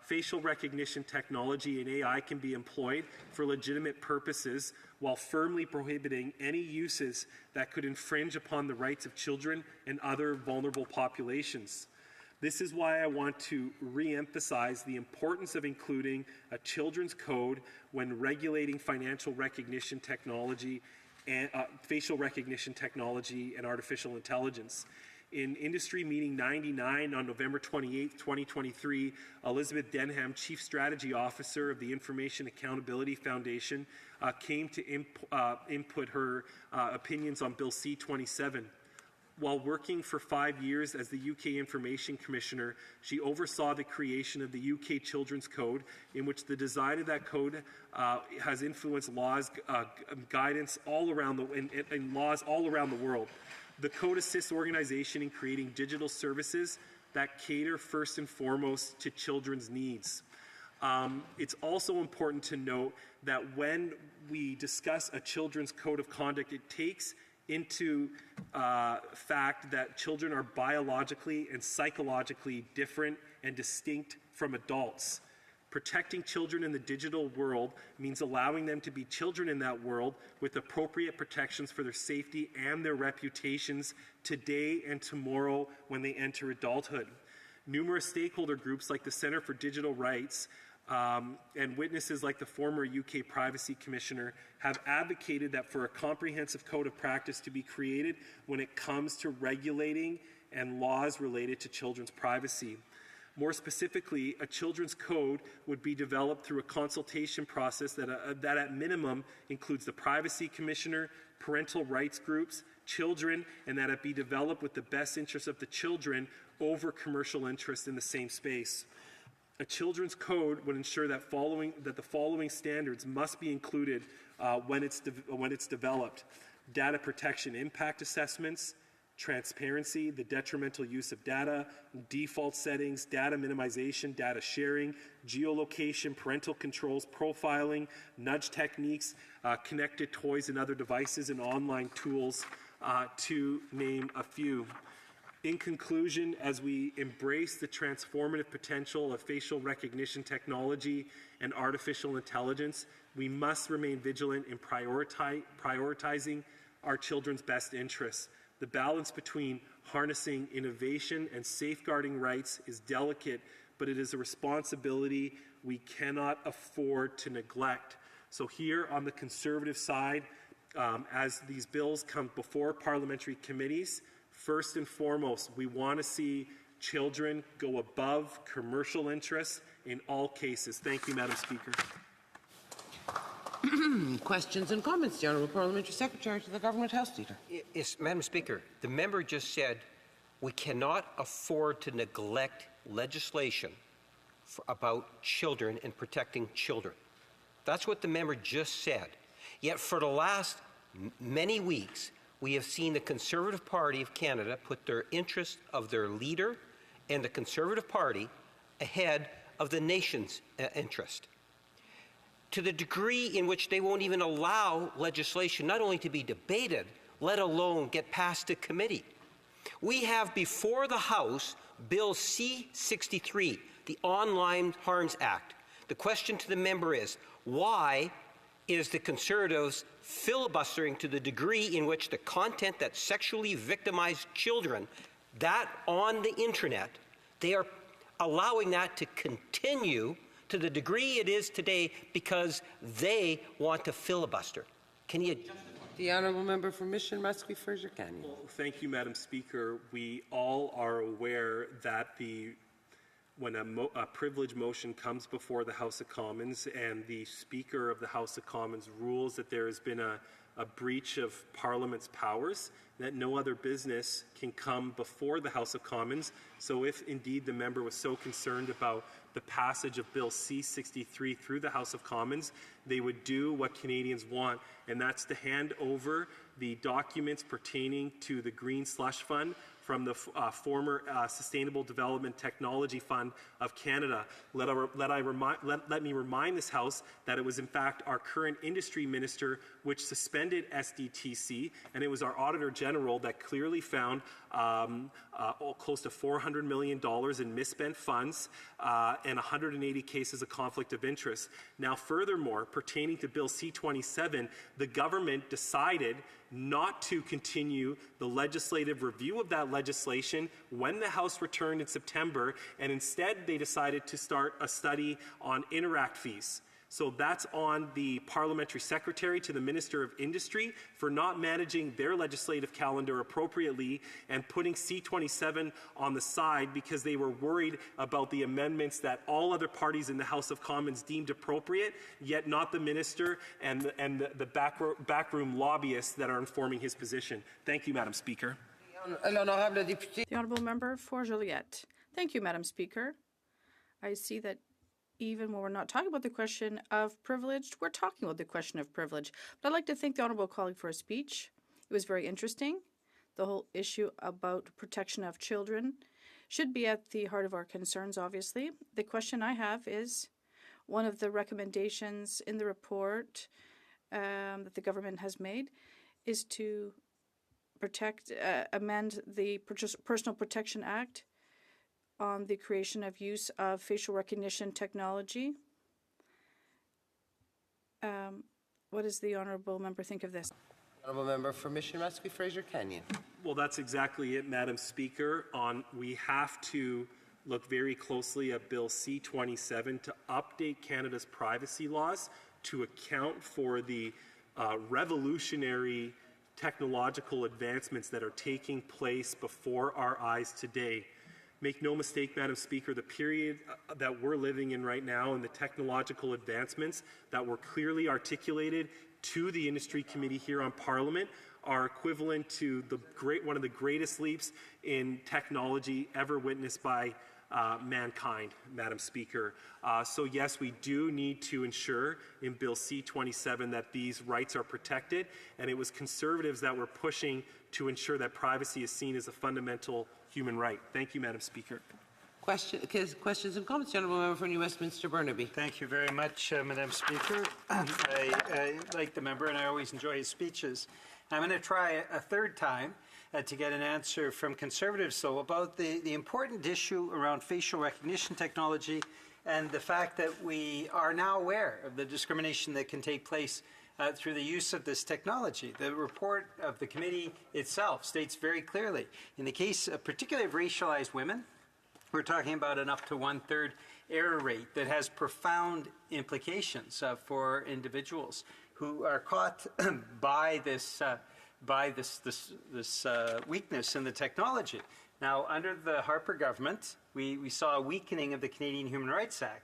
[SPEAKER 22] facial recognition technology and AI can be employed for legitimate purposes, while firmly prohibiting any uses that could infringe upon the rights of children and other vulnerable populations. This is why I want to re-emphasize the importance of including a children's code when regulating financial recognition technology and facial recognition technology and artificial intelligence. In Industry Meeting 99 on November 28, 2023, Elizabeth Denham, Chief Strategy Officer of the Information Accountability Foundation, came to input her opinions on Bill C-27. While working for 5 years as the UK Information Commissioner, she oversaw the creation of the UK Children's Code, in which the design of that code has influenced laws, guidance all around and laws all around the world. The code assists organizations in creating digital services that cater first and foremost to children's needs. It's also important to note that when we discuss a children's code of conduct, it takes into fact that children are biologically and psychologically different and distinct from adults. Protecting children in the digital world means allowing them to be children in that world with appropriate protections for their safety and their reputations today and tomorrow when they enter adulthood. Numerous stakeholder groups like the Centre for Digital Rights and witnesses like the former UK Privacy Commissioner have advocated that for a comprehensive code of practice to be created when it comes to regulating and laws related to children's privacy. More specifically, a children's code would be developed through a consultation process that at minimum includes the Privacy Commissioner, parental rights groups, children, and that it be developed with the best interests of the children over commercial interests in the same space. A children's code would ensure that the following standards must be included when it's developed: data protection impact assessments, transparency, the detrimental use of data, default settings, data minimization, data sharing, geolocation, parental controls, profiling, nudge techniques, connected toys and other devices, and online tools, to name a few. In conclusion, as we embrace the transformative potential of facial recognition technology and artificial intelligence, we must remain vigilant in prioritizing our children's best interests. The balance between harnessing innovation and safeguarding rights is delicate, but it is a responsibility we cannot afford to neglect. So here on the Conservative side, as these bills come before parliamentary committees, first and foremost, we want to see children go above commercial interests in all cases. Thank you, Madam Speaker.
[SPEAKER 16] Questions and comments. The Honourable Parliamentary Secretary to the Government House Leader.
[SPEAKER 5] Yes, Madam Speaker, the member just said we cannot afford to neglect legislation about children and protecting children. That's what the member just said. Yet for the last many weeks, we have seen the Conservative Party of Canada put their interest of their leader and the Conservative Party ahead of the nation's interest. To the degree in which they won't even allow legislation not only to be debated, let alone get passed to committee. We have before the House Bill C-63, the Online Harms Act. The question to the member is, why is the Conservatives filibustering to the degree in which the content that sexually victimized children, that on the internet, they are allowing that to continue to the degree it is today because they want to filibuster? Can you...
[SPEAKER 16] The honourable member for Mission Muskie Fraser Canyon.
[SPEAKER 22] Well, thank you, Madam Speaker. We all are aware that when a privilege motion comes before the House of Commons and the Speaker of the House of Commons rules that there has been a breach of Parliament's powers, that no other business can come before the House of Commons. So if indeed the member was so concerned about the passage of Bill C-63 through the House of Commons, they would do what Canadians want, and that's to hand over the documents pertaining to the Green Slush Fund from the former Sustainable Development Technology Fund of Canada. Let me remind this House that it was in fact our current industry minister which suspended SDTC, and it was our Auditor General that clearly found close to $400 million in misspent funds and 180 cases of conflict of interest. Now, furthermore, pertaining to Bill C-27, the government decided not to continue the legislative review of that legislation when the House returned in September, and instead they decided to start a study on interact fees. So that's on the Parliamentary Secretary to the Minister of Industry for not managing their legislative calendar appropriately and putting C-27 on the side because they were worried about the amendments that all other parties in the House of Commons deemed appropriate, yet not the Minister and the backroom lobbyists that are informing his position. Thank you, Madam Speaker.
[SPEAKER 2] The honourable member for Joliette. Thank you, Madam Speaker. I see that even when we're not talking about the question of privilege, we're talking about the question of privilege. But I'd like to thank the honourable colleague for his speech. It was very interesting. The whole issue about protection of children should be at the heart of our concerns, obviously. The question I have is, one of the recommendations in the report that the government has made is to amend the Personal Protection Act on the creation of use of facial recognition technology. What does the honourable member think of this?
[SPEAKER 16] Honourable member for Mission Muskie Fraser Canyon.
[SPEAKER 22] Well, that's exactly it, Madam Speaker. We have to look very closely at Bill C-27 to update Canada's privacy laws to account for the revolutionary technological advancements that are taking place before our eyes today. Make no mistake, Madam Speaker, the period that we're living in right now and the technological advancements that were clearly articulated to the Industry Committee here on Parliament are equivalent to one of the greatest leaps in technology ever witnessed by mankind, Madam Speaker. So yes, we do need to ensure in Bill C-27 that these rights are protected, and it was Conservatives that were pushing to ensure that privacy is seen as a fundamental human right. Thank you, Madam Speaker.
[SPEAKER 16] Questions and comments? The honourable member for New Westminster Burnaby.
[SPEAKER 4] Thank you very much, Madam Speaker. I like the member, and I always enjoy his speeches. I'm going to try a third time to get an answer from Conservatives, though, about the important issue around facial recognition technology and the fact that we are now aware of the discrimination that can take place through the use of this technology. The report of the committee itself states very clearly, in the case particularly of racialized women, we're talking about an up to 1/3 error rate that has profound implications for individuals who are caught by this weakness in the technology. Now, under the Harper government, we saw a weakening of the Canadian Human Rights Act.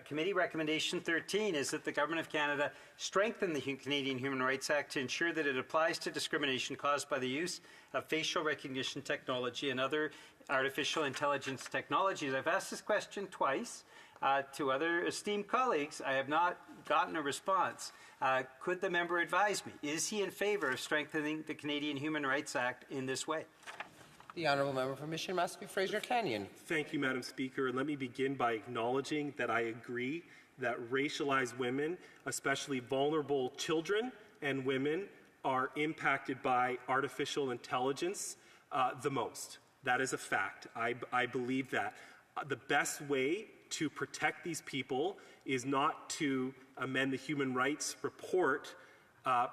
[SPEAKER 4] Committee Recommendation 13 is that the Government of Canada strengthen the Canadian Human Rights Act to ensure that it applies to discrimination caused by the use of facial recognition technology and other artificial intelligence technologies. I've asked this question twice to other esteemed colleagues. I have not gotten a response. Could the member advise me? Is he in favour of strengthening the Canadian Human Rights Act in this way?
[SPEAKER 16] The honourable member for Mission Must-Be Fraser Canyon.
[SPEAKER 22] Thank you, Madam Speaker. And let me begin by acknowledging that I agree that racialized women, especially vulnerable children and women, are impacted by artificial intelligence the most. That is a fact. I believe that. The best way to protect these people is not to amend the human rights report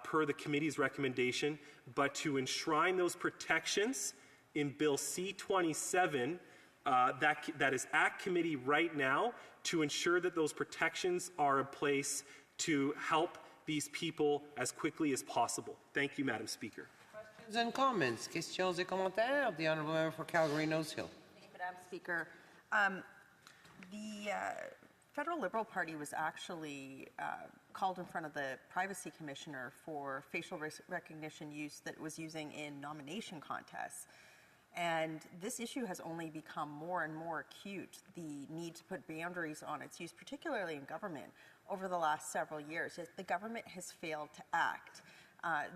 [SPEAKER 22] per the committee's recommendation, but to enshrine those protections in Bill C-27 that is at committee right now to ensure that those protections are in place to help these people as quickly as possible. Thank you, Madam Speaker.
[SPEAKER 16] Questions and comments? Questions et commentaires? The honourable member for Calgary Nose Hill.
[SPEAKER 6] Thank you, Madam Speaker. The Federal Liberal Party was actually called in front of the Privacy Commissioner for facial recognition use that it was using in nomination contests. And this issue has only become more and more acute, the need to put boundaries on its use, particularly in government, over the last several years. The government has failed to act.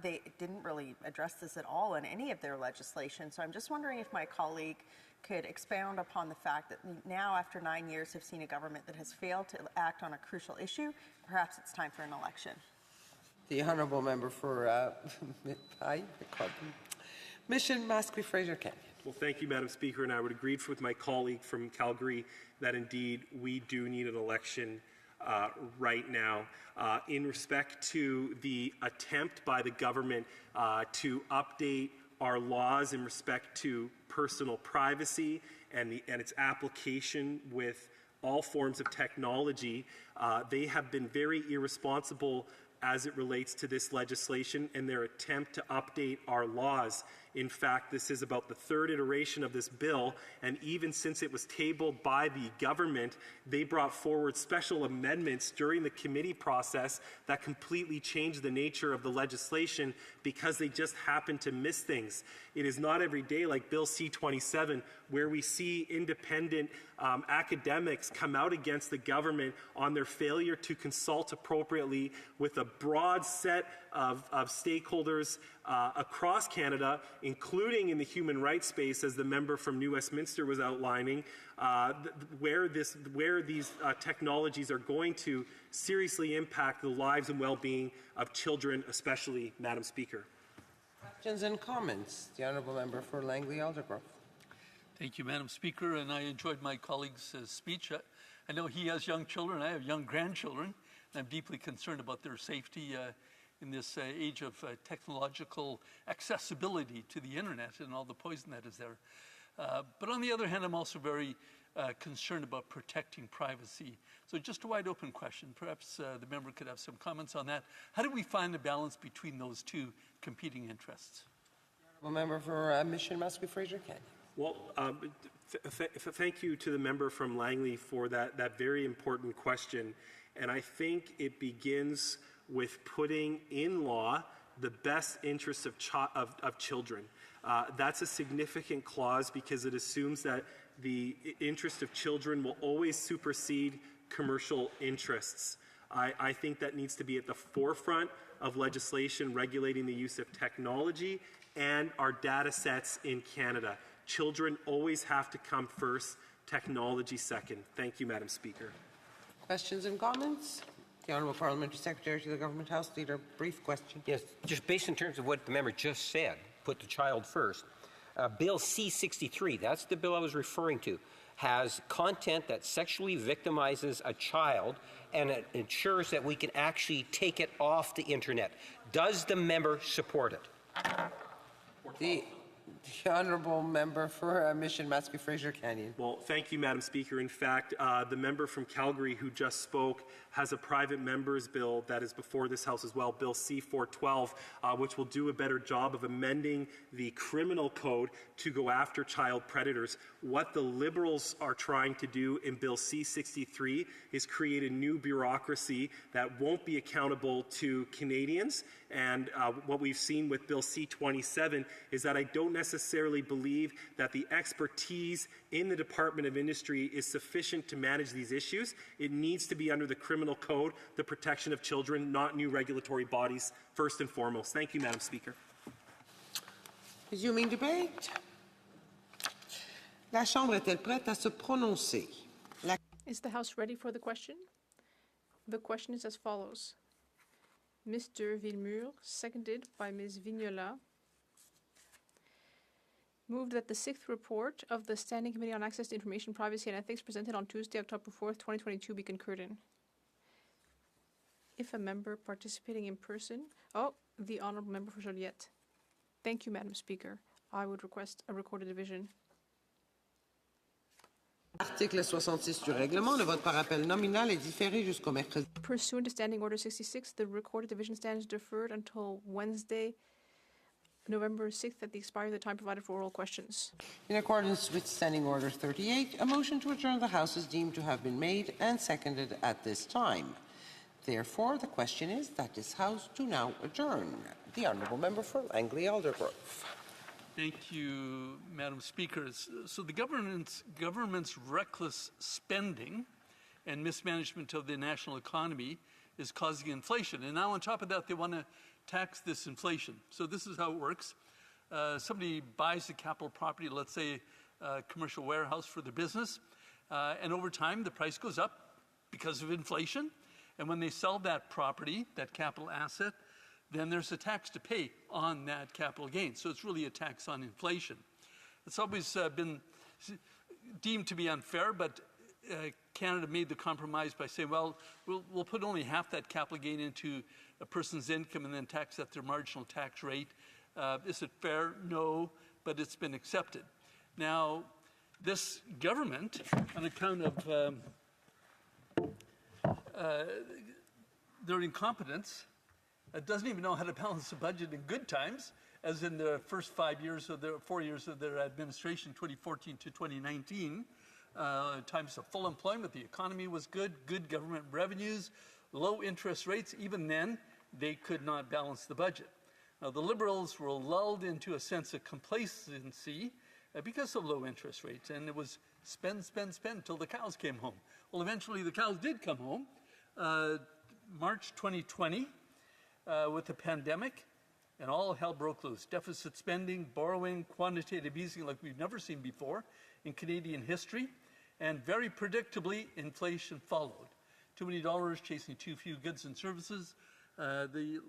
[SPEAKER 6] They didn't really address this at all in any of their legislation. So I'm just wondering if my colleague could expound upon the fact that now, after 9 years, have seen a government that has failed to act on a crucial issue. Perhaps it's time for an election.
[SPEAKER 16] The honourable member for Mission Must-Be Fraser Canyon.
[SPEAKER 22] Well, thank you, Madam Speaker, and I would agree with my colleague from Calgary that indeed we do need an election right now. In respect to the attempt by the government to update our laws in respect to personal privacy and its application with all forms of technology, they have been very irresponsible as it relates to this legislation and their attempt to update our laws. In fact, this is about the third iteration of this bill, and even since it was tabled by the government, they brought forward special amendments during the committee process that completely changed the nature of the legislation because they just happened to miss things. It is not every day like Bill C-27 where we see independent academics come out against the government on their failure to consult appropriately with a broad set of stakeholders across Canada, including in the human rights space, as the member from New Westminster was outlining, where these technologies are going to seriously impact the lives and well-being of children, especially, Madam Speaker.
[SPEAKER 16] Questions and comments? The honourable member for Langley-Aldergrove.
[SPEAKER 13] Thank you, Madam Speaker, and I enjoyed my colleague's speech. I know he has young children. I have young grandchildren, and I'm deeply concerned about their safety in this age of technological accessibility to the internet and all the poison that is there. But on the other hand, I'm also very concerned about protecting privacy. So just a wide open question. Perhaps the member could have some comments on that. How do we find the balance between those two competing interests?
[SPEAKER 16] Honourable member for Mission Must-Be Fraser Canyon.
[SPEAKER 22] Well, thank you to the member from Langley for that very important question. And I think it begins with putting in law the best interests of children. That's a significant clause because it assumes that the interest of children will always supersede commercial interests. I think that needs to be at the forefront of legislation regulating the use of technology and our data sets in Canada. Children always have to come first, technology second. Thank you, Madam Speaker.
[SPEAKER 16] Questions and comments? The Honourable Parliamentary Secretary to the Government House Leader, brief question.
[SPEAKER 9] Yes, just based in terms of what the member just said, put the child first. Bill C-63, that's the bill I was referring to, has content that sexually victimizes a child, and it ensures that we can actually take it off the internet. Does the member support it?
[SPEAKER 16] The honourable member for Mission Must-Be Fraser Canyon.
[SPEAKER 22] Well, thank you, Madam Speaker. In fact, the member from Calgary who just spoke has a private member's bill that is before this House as well, Bill C-412, which will do a better job of amending the criminal code to go after child predators. What the Liberals are trying to do in Bill C-63 is create a new bureaucracy that won't be accountable to Canadians. And what we've seen with Bill C-27 is that I don't necessarily believe that the expertise in the Department of Industry is sufficient to manage these issues. It needs to be under the criminal code, the protection of children, not new regulatory bodies, first and foremost. Thank you, Madam Speaker.
[SPEAKER 16] Resuming debate. La Chambre est-elle prête à se prononcer?
[SPEAKER 2] Is the House ready for the question? The question is as follows. Mr. Villemur, seconded by Ms. Vignola, moved that the sixth report of the Standing Committee on Access to Information, Privacy and Ethics presented on Tuesday, October 4th, 2022 be concurred in. If a member participating in person... Oh, the Honourable Member for Joliette. Thank you, Madam Speaker. I would request a recorded division.
[SPEAKER 16] Article 66 du règlement, le vote par appel nominal est différé jusqu'au mercredi.
[SPEAKER 2] Pursuant to Standing Order 66, the recorded division stands deferred until Wednesday, November 6th at the expiry of the time provided for oral questions.
[SPEAKER 16] In accordance with Standing Order 38, a motion to adjourn the House is deemed to have been made and seconded at this time. Therefore, the question is that this House do now adjourn. The Honourable Member for Langley-Aldergrove.
[SPEAKER 13] Thank you, Madam Speaker. So the government's reckless spending and mismanagement of the national economy is causing inflation. And now on top of that, they want to tax this inflation. So this is how it works. Somebody buys a capital property, let's say a commercial warehouse for their business, and over time the price goes up because of inflation. And when they sell that property, that capital asset, then there's a tax to pay on that capital gain. So it's really a tax on inflation. It's always been deemed to be unfair, but Canada made the compromise by saying, well, we'll put only half that capital gain into a person's income and then tax at their marginal tax rate. Is it fair? No, but it's been accepted. Now, this government, on account of their incompetence, doesn't even know how to balance the budget in good times, as in the first 4 years of their administration, 2014 to 2019. Times of full employment, the economy was good government revenues, low interest rates. Even then, they could not balance the budget. Now, the Liberals were lulled into a sense of complacency because of low interest rates, and it was spend until the cows came home. Well, eventually the cows did come home. March 2020, with the pandemic, and all hell broke loose. Deficit spending, borrowing, quantitative easing like we've never seen before in Canadian history, and very predictably, inflation followed. Too many dollars chasing too few goods and services. The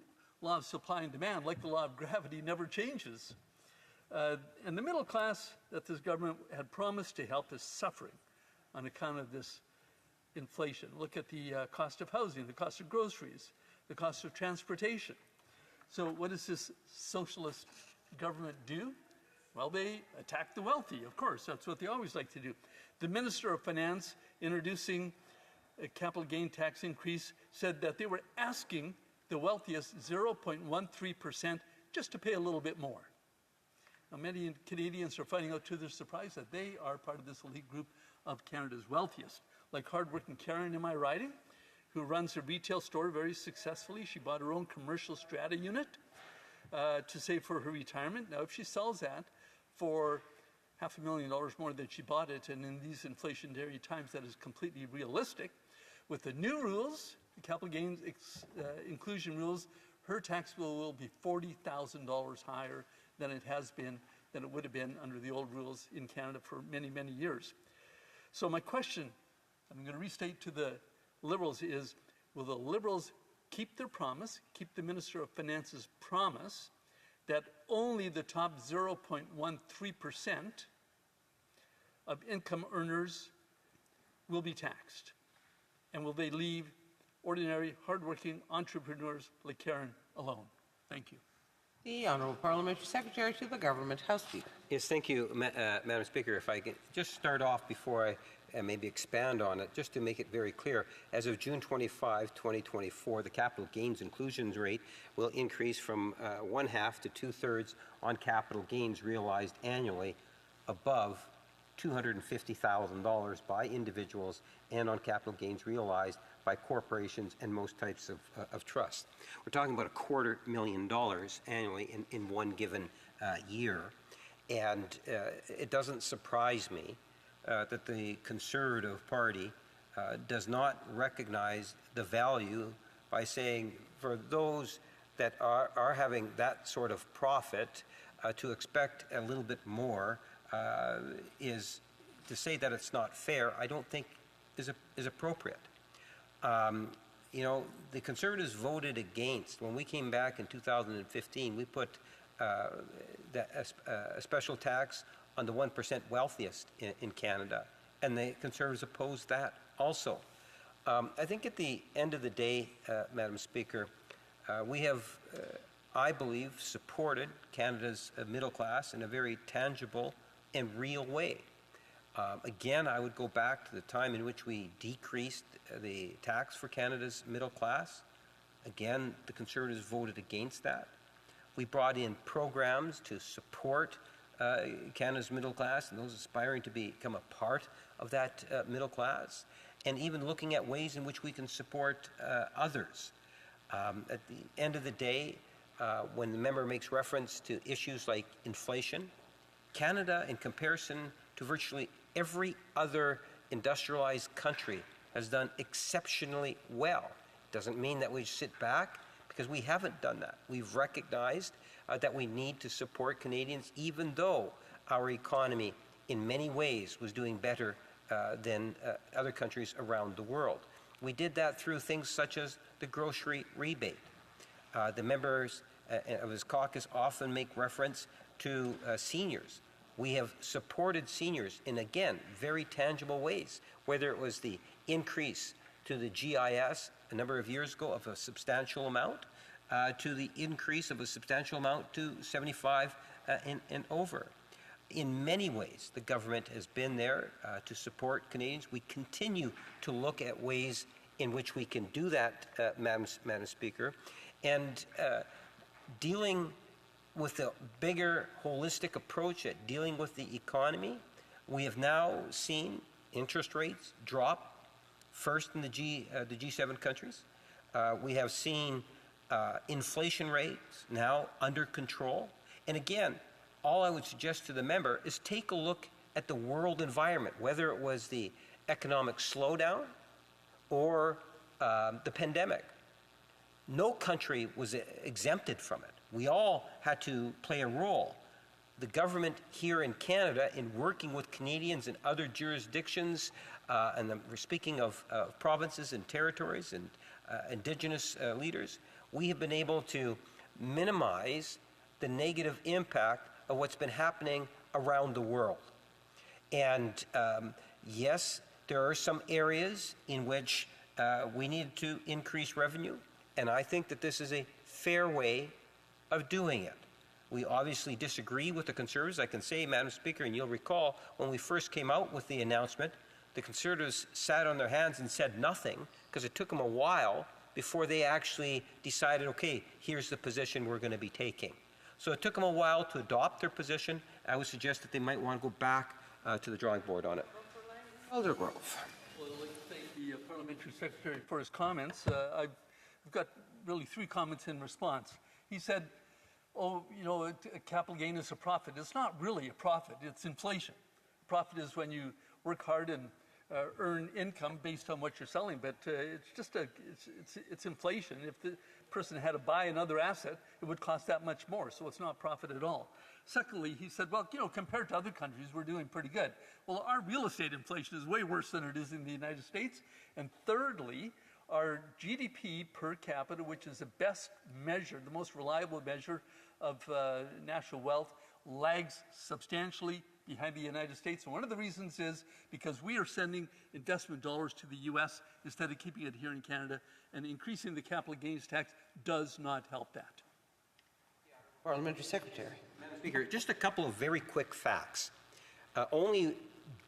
[SPEAKER 13] law of supply and demand, like the law of gravity, never changes. And the middle class that this government had promised to help is suffering on account of this inflation. Look at the cost of housing, the cost of groceries, the cost of transportation. So what does this socialist government do? Well, they attack the wealthy, of course. That's what they always like to do. The Minister of Finance, introducing a capital gain tax increase, said that they were asking the wealthiest 0.13% just to pay a little bit more. Now, many Canadians are finding out to their surprise that they are part of this elite group of Canada's wealthiest. Like hardworking Karen in my riding, who runs a retail store very successfully. She bought her own commercial strata unit to save for her retirement. Now, if she sells that for $500,000 more than she bought it, and in these inflationary times that is completely realistic, with the new rules, the capital gains inclusion rules, her tax bill will be $40,000 higher than it would have been under the old rules in Canada for many, many years. So my question, I'm going to restate to the Liberals, is will the Liberals keep their promise, keep the Minister of Finance's promise that only the top 0.13% of income earners will be taxed? And will they leave ordinary, hardworking entrepreneurs like Karen alone? Thank you.
[SPEAKER 16] The Honourable Parliamentary Secretary to the Government House Speaker.
[SPEAKER 9] Yes, thank you, Madam Speaker. If I can just start off before I maybe expand on it, just to make it very clear, as of June 25, 2024, the capital gains inclusion rate will increase from 1/2 to 2/3 on capital gains realized annually above $250,000 by individuals and on capital gains realized by corporations and most types of trusts. We're talking about $250,000 annually in one given year. And it doesn't surprise me that the Conservative Party does not recognize the value by saying for those that are having that sort of profit to expect a little bit more is
[SPEAKER 5] to say that it's not fair, I don't think is appropriate. You know, the Conservatives voted against. When we came back in 2015, we put a special tax on the 1% wealthiest in Canada, and the Conservatives opposed that also. I think at the end of the day, Madam Speaker, we have, I believe, supported Canada's middle class in a very tangible and real way. Again, I would go back to the time in which we decreased the tax for Canada's middle class. Again, the Conservatives voted against that. We brought in programs to support Canada's middle class and those aspiring to become a part of that middle class, and even looking at ways in which we can support others. At the end of the day, when the member makes reference to issues like inflation, Canada, in comparison to virtually every other industrialized country, has done exceptionally well. Doesn't mean that we sit back, because we haven't done that. We've recognized that we need to support Canadians, even though our economy in many ways was doing better than other countries around the world. We did that through things such as the grocery rebate. The members of his caucus often make reference to seniors. We have supported seniors in, again, very tangible ways, whether it was the increase to the GIS a number of years ago of a substantial amount, to the increase of a substantial amount to 75 and over. In many ways, the government has been there to support Canadians. We continue to look at ways in which we can do that, Madam Speaker, and dealing with a bigger holistic approach at dealing with the economy. We have now seen interest rates drop first in the G7 countries. We have seen inflation rates now under control. And again, all I would suggest to the member is take a look at the world environment, whether it was the economic slowdown or the pandemic. No country was exempted from it. We all had to play a role. The government here in Canada, in working with Canadians in other jurisdictions, and we're speaking of provinces and territories and Indigenous leaders, we have been able to minimize the negative impact of what's been happening around the world. And yes, there are some areas in which we need to increase revenue, and I think that this is a fair way of doing it. We obviously disagree with the Conservatives. I can say, Madam Speaker, and you'll recall, when we first came out with the announcement, the Conservatives sat on their hands and said nothing, because it took them a while before they actually decided, okay, here's the position we're going to be taking. So it took them a while to adopt their position. I would suggest that they might want to go back to the drawing board on it.
[SPEAKER 16] Alder Grove.
[SPEAKER 13] Well, I'd like to thank the Parliamentary Secretary for his comments. I've got really 3 comments in response. He said, oh, you know, a capital gain is a profit. It's not really a profit, it's inflation. Profit is when you work hard and earn income based on what you're selling, but it's just it's inflation. If the person had to buy another asset, it would cost that much more, so it's not profit at all. Secondly, he said, well, you know, compared to other countries, we're doing pretty good. Well, our real estate inflation is way worse than it is in the United States. And thirdly, our GDP per capita, which is the best measure, the most reliable measure of national wealth, lags substantially behind the United States. And one of the reasons is because we are sending investment dollars to the U.S. instead of keeping it here in Canada, and increasing the capital gains tax does not help that.
[SPEAKER 16] Parliamentary Secretary.
[SPEAKER 5] Madam Speaker, just a couple of very quick facts. Only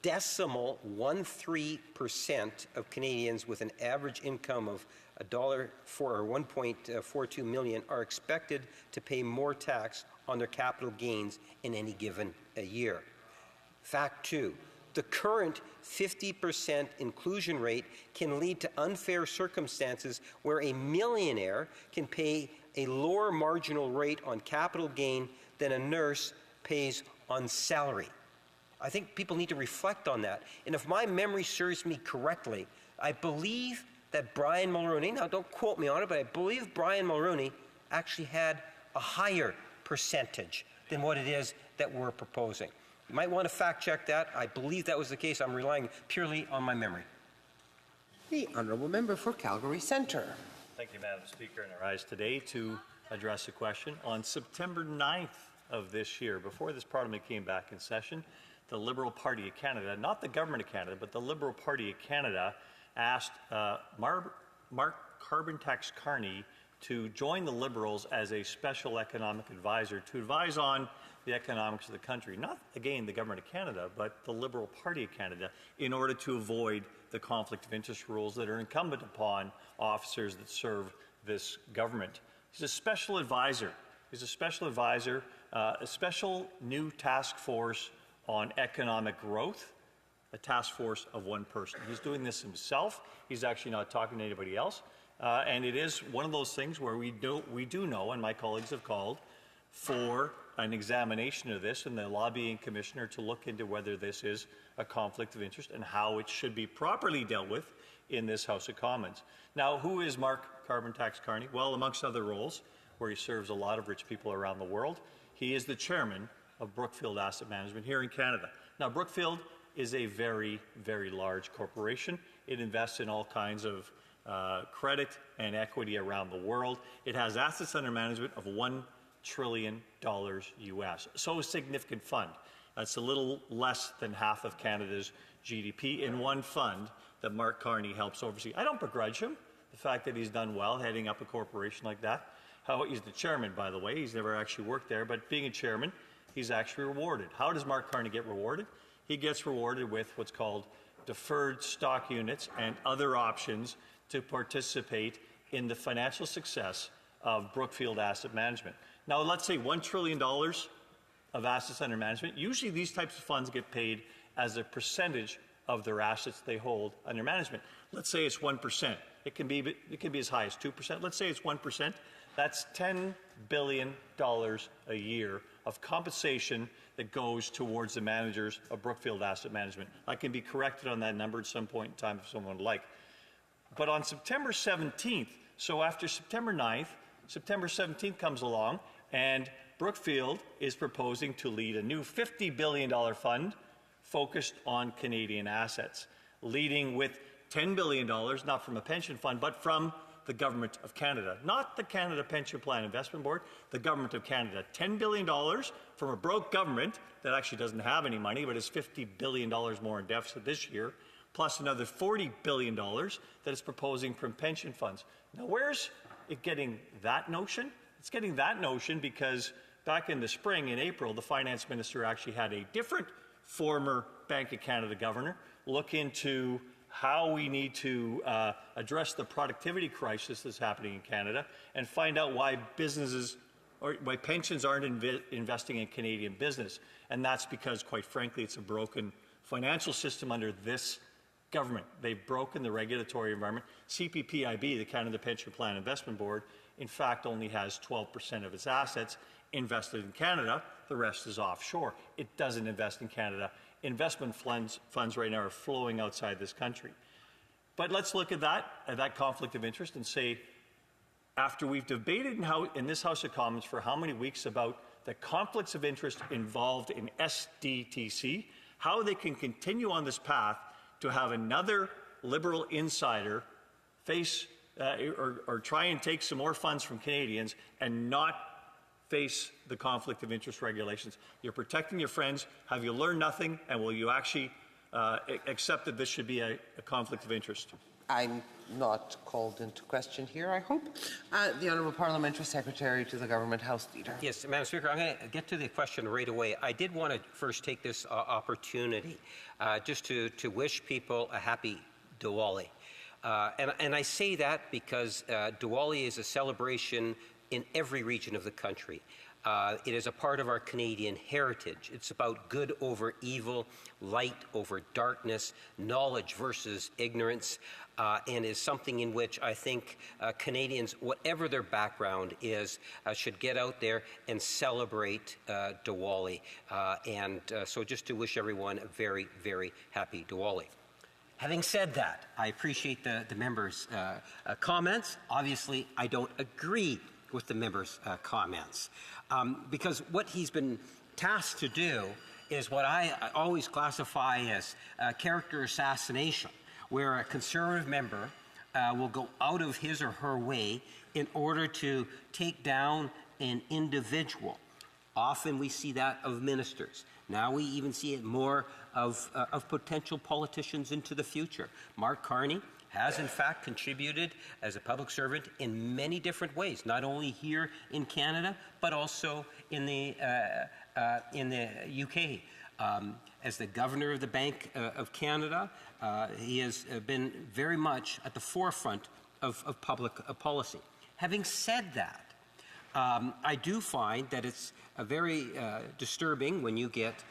[SPEAKER 5] decimal 1.3% of Canadians with an average income of $1.42 million are expected to pay more tax on their capital gains in any given year. Fact 2, the current 50% inclusion rate can lead to unfair circumstances where a millionaire can pay a lower marginal rate on capital gain than a nurse pays on salary. I think people need to reflect on that. And if my memory serves me correctly, I believe that Brian Mulroney, now don't quote me on it, but I believe Brian Mulroney actually had a higher percentage than what it is that we're proposing. You might want to fact check that. I believe that was the case. I'm relying purely on my memory.
[SPEAKER 16] The Honourable Member for Calgary Centre.
[SPEAKER 8] Thank you, Madam Speaker, and I rise today to address a question. On September 9th of this year, before this Parliament came back in session, the Liberal Party of Canada, not the Government of Canada, but the Liberal Party of Canada, asked Mark Carbon Tax Carney to join the Liberals as a special economic advisor to advise on the economics of the country. Not, again, the Government of Canada, but the Liberal Party of Canada, in order to avoid the conflict of interest rules that are incumbent upon officers that serve this government. He's a special advisor. He's a special advisor, a special new task force on economic growth, a task force of one person. He's doing this himself. He's actually not talking to anybody else. And it is one of those things where we do know, and my colleagues have called for an examination of this and the lobbying commissioner to look into whether this is a conflict of interest and how it should be properly dealt with in this House of Commons. Now, who is Mark Carbon Tax Carney? Well, amongst other roles, where he serves a lot of rich people around the world, he is the chairman of Brookfield Asset Management here in Canada. Now, Brookfield is a very, very large corporation. It invests in all kinds of credit and equity around the world. It has assets under management of $1 trillion US. So a significant fund. That's a little less than half of Canada's GDP in one fund that Mark Carney helps oversee. I don't begrudge him the fact that he's done well heading up a corporation like that. He's the chairman, by the way. He's never actually worked there, but being a chairman, he's actually rewarded. How does Mark Carney get rewarded? He gets rewarded with what's called deferred stock units and other options to participate in the financial success of Brookfield Asset Management. Now, let's say $1 trillion of assets under management. Usually these types of funds get paid as a percentage of their assets they hold under management. Let's say it's 1%. It can be as high as 2%. Let's say it's 1%. That's $10 billion a year of compensation that goes towards the managers of Brookfield Asset Management. I can be corrected on that number at some point in time if someone would like. But on September 17th, so after September 9th, September 17th comes along, and Brookfield is proposing to lead a new $50 billion fund focused on Canadian assets, leading with $10 billion, not from a pension fund, but from the Government of Canada. Not the Canada Pension Plan Investment Board, the Government of Canada. $10 billion from a broke government that actually doesn't have any money, but is $50 billion more in deficit this year, plus another $40 billion that is proposing from pension funds. Now, where's it getting that notion? It's getting that notion because back in the spring, in April, the finance minister actually had a different former Bank of Canada governor look into how we need to address the productivity crisis that's happening in Canada and find out why businesses or why pensions aren't investing in Canadian business. And that's because, quite frankly, it's a broken financial system under this government. They've broken the regulatory environment. CPPIB, the Canada Pension Plan Investment Board, in fact only has 12% of its assets invested in Canada. The rest is offshore. It doesn't invest in Canada. Investment funds right now are flowing outside this country. But let's look at that conflict of interest and say, after we've debated in this House of Commons for how many weeks about the conflicts of interest involved in SDTC, how they can continue on this path to have another Liberal insider face or try and take some more funds from Canadians and not face the conflict of interest regulations. You're protecting your friends. Have you learned nothing? And will you actually accept that this should be a conflict of interest?
[SPEAKER 16] I'm not called into question here, I hope. The Honourable Parliamentary Secretary to the Government House Leader.
[SPEAKER 9] Yes, Madam Speaker, I'm going to get to the question right away. I did want to first take this opportunity just to wish people a happy Diwali. And I say that because Diwali is a celebration in every region of the country. It is a part of our Canadian heritage. It's about good over evil, light over darkness, knowledge versus ignorance, and is something in which I think Canadians, whatever their background is, should get out there and celebrate Diwali. So just to wish everyone a very, very happy Diwali. Having said that, I appreciate the members' comments. Obviously, I don't agree with the members' comments because what he's been tasked to do
[SPEAKER 5] is what I always classify as character assassination, where a Conservative member will go out of his or her way in order to take down an individual. Often we see that of ministers. Now we even see it more of potential politicians into the future. Mark Carney has in fact contributed as a public servant in many different ways, not only here in Canada, but also in the UK. As the governor of the Bank of Canada, he has been very much at the forefront of public policy. Having said that, I do find that it's very disturbing when you get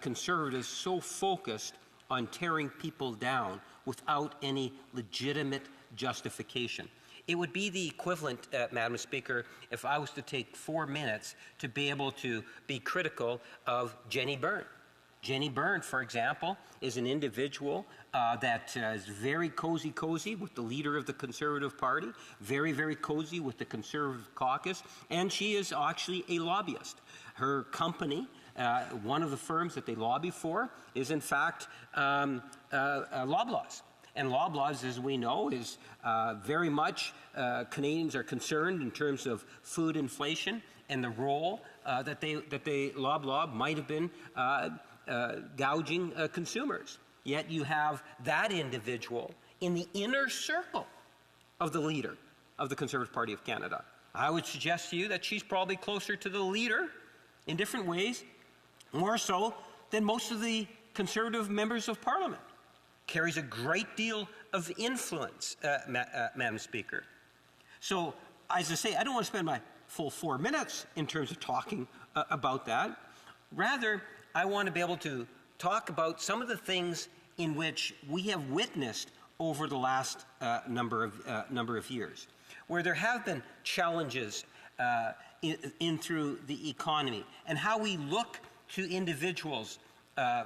[SPEAKER 5] Conservatives so focused on tearing people down without any legitimate justification. It would be the equivalent, Madam Speaker, if I was to take 4 minutes to be able to be critical of Jenny Byrne. Jenny Byrne, for example, is an individual that is very cozy with the leader of the Conservative Party, very cozy with the Conservative caucus, and she is actually a lobbyist. Her company, one of the firms that they lobby for, is in fact Loblaws. And Loblaws, as we know, is very much Canadians are concerned in terms of food inflation and the role that Loblaw might have been gouging consumers. Yet you have that individual in the inner circle of the leader of the Conservative Party of Canada. I would suggest to you that she's probably closer to the leader in different ways, more so than most of the Conservative members of Parliament. Carries a great deal of influence, Madam Speaker. So, as I say, I don't want to spend my full 4 minutes in terms of talking about that. Rather, I want to be able to talk about some of the things in which we have witnessed over the last number of years, where there have been challenges in through the economy, and how we look to individuals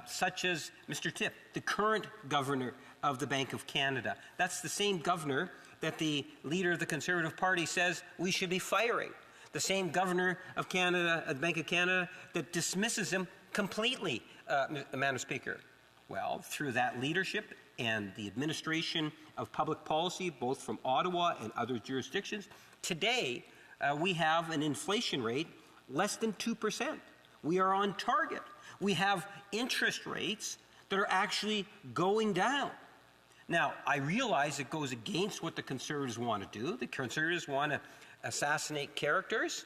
[SPEAKER 5] such as Mr. Tipp, the current governor of the Bank of Canada. That's the same governor that the leader of the Conservative Party says we should be firing. The same governor of Canada, the Bank of Canada, that dismisses him completely, Madam Speaker. Well, through that leadership and the administration of public policy, both from Ottawa and other jurisdictions, today we have an inflation rate less than 2%. We are on target. We have interest rates that are actually going down. Now, I realize it goes against what the Conservatives want to do. The Conservatives want to assassinate characters.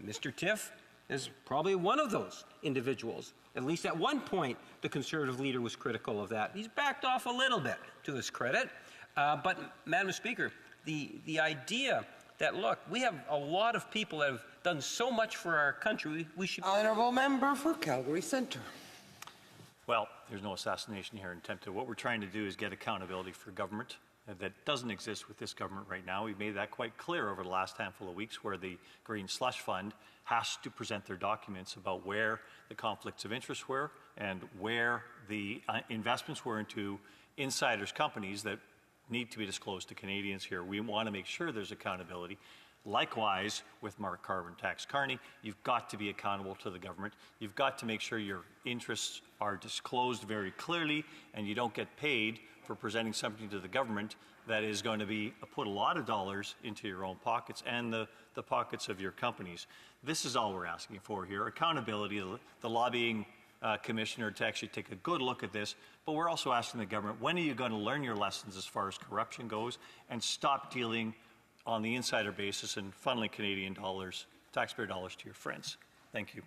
[SPEAKER 5] Mr. Tiff is probably one of those individuals. At least at one point, the Conservative leader was critical of that. He's backed off a little bit, to his credit. But, Madam Speaker, the idea that, look, we have a lot of people that have done so much for our country, we should...
[SPEAKER 16] Honourable Member for Calgary Centre.
[SPEAKER 8] Well, there's no assassination here attempted. What we're trying to do is get accountability for government that doesn't exist with this government right now. We've made that quite clear over the last handful of weeks, where the Green Slush Fund has to present their documents about where the conflicts of interest were and where the investments were into insiders' companies that need to be disclosed to Canadians here. We want to make sure there's accountability. Likewise, with Mark Carbon Tax Carney, you've got to be accountable to the government. You've got to make sure your interests are disclosed very clearly, and you don't get paid for presenting something to the government that is going to be put a lot of dollars into your own pockets and the pockets of your companies. This is all we're asking for here: accountability, the lobbying commissioner to actually take a good look at this. But we're also asking the government, when are you going to learn your lessons as far as corruption goes and stop dealing on the insider basis and funneling Canadian dollars, taxpayer dollars, to your friends? Thank you.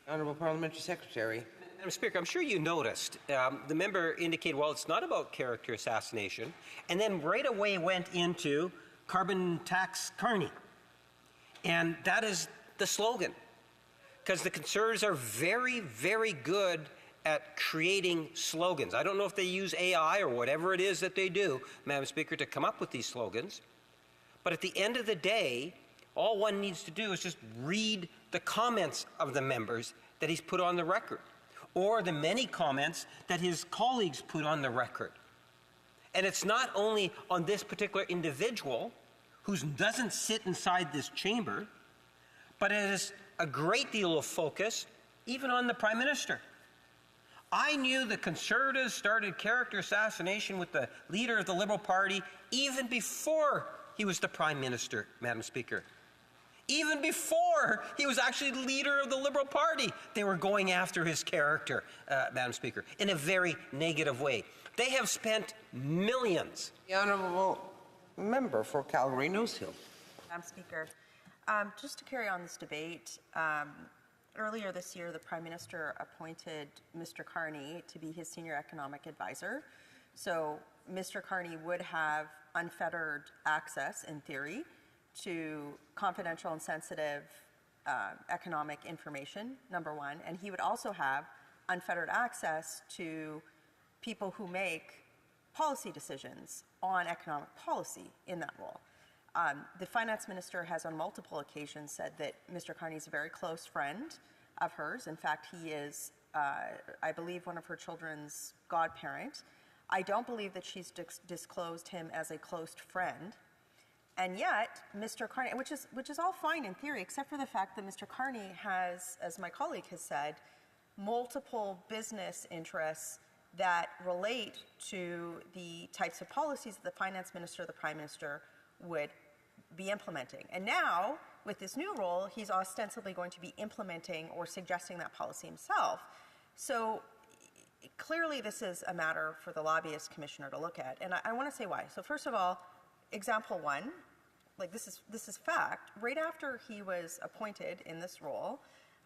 [SPEAKER 16] Honourable Parliamentary Secretary.
[SPEAKER 5] Madam Speaker, I'm sure you noticed the member indicated, well, it's not about character assassination, and then right away went into Carbon Tax Carney. And that is the slogan, because the Conservatives are very good at creating slogans. I don't know if they use AI or whatever it is that they do, Madam Speaker, to come up with these slogans. But at the end of the day, all one needs to do is just read the comments of the members that he's put on the record, or the many comments that his colleagues put on the record. And it's not only on this particular individual who doesn't sit inside this chamber, but it is a great deal of focus even on the Prime Minister. I knew the Conservatives started character assassination with the leader of the Liberal Party even before he was the Prime Minister, Madam Speaker. Even before he was actually the leader of the Liberal Party, they were going after his character, Madam Speaker, in a very negative way. They have spent millions.
[SPEAKER 16] The Honourable Member for Calgary Nose Hill.
[SPEAKER 6] Madam Speaker, just to carry on this debate, earlier this year the Prime Minister appointed Mr. Carney to be his senior economic advisor. So Mr. Carney would have unfettered access, in theory, to confidential and sensitive economic information, number one, and he would also have unfettered access to people who make policy decisions on economic policy in that role. The finance minister has on multiple occasions said that Mr. Carney is a very close friend of hers. In fact, he is, I believe, one of her children's godparent. I don't believe that she's disclosed him as a close friend. And yet, Mr. Carney, which is all fine in theory, except for the fact that Mr. Carney has, as my colleague has said, multiple business interests that relate to the types of policies that the finance minister, the prime minister would be implementing. And now, with this new role, he's ostensibly going to be implementing or suggesting that policy himself. So clearly this is a matter for the lobbyist commissioner to look at. And I want to say why. So first of all, example one, like this is fact. Right after he was appointed in this role,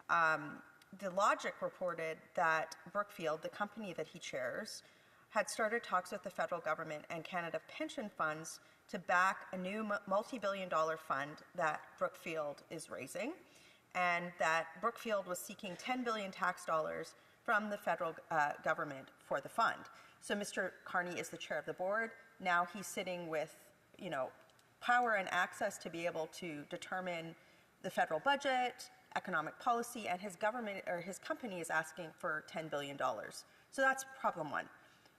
[SPEAKER 6] the Logic reported that Brookfield, the company that he chairs, had started talks with the federal government and Canada pension funds to back a new multi-billion-dollar fund that Brookfield is raising, and that Brookfield was seeking $10 billion tax dollars from the federal government for the fund. So Mr. Carney is the chair of the board. Now he's sitting with, power and access to be able to determine the federal budget, economic policy, and his government or his company is asking for $10 billion. So that's problem one.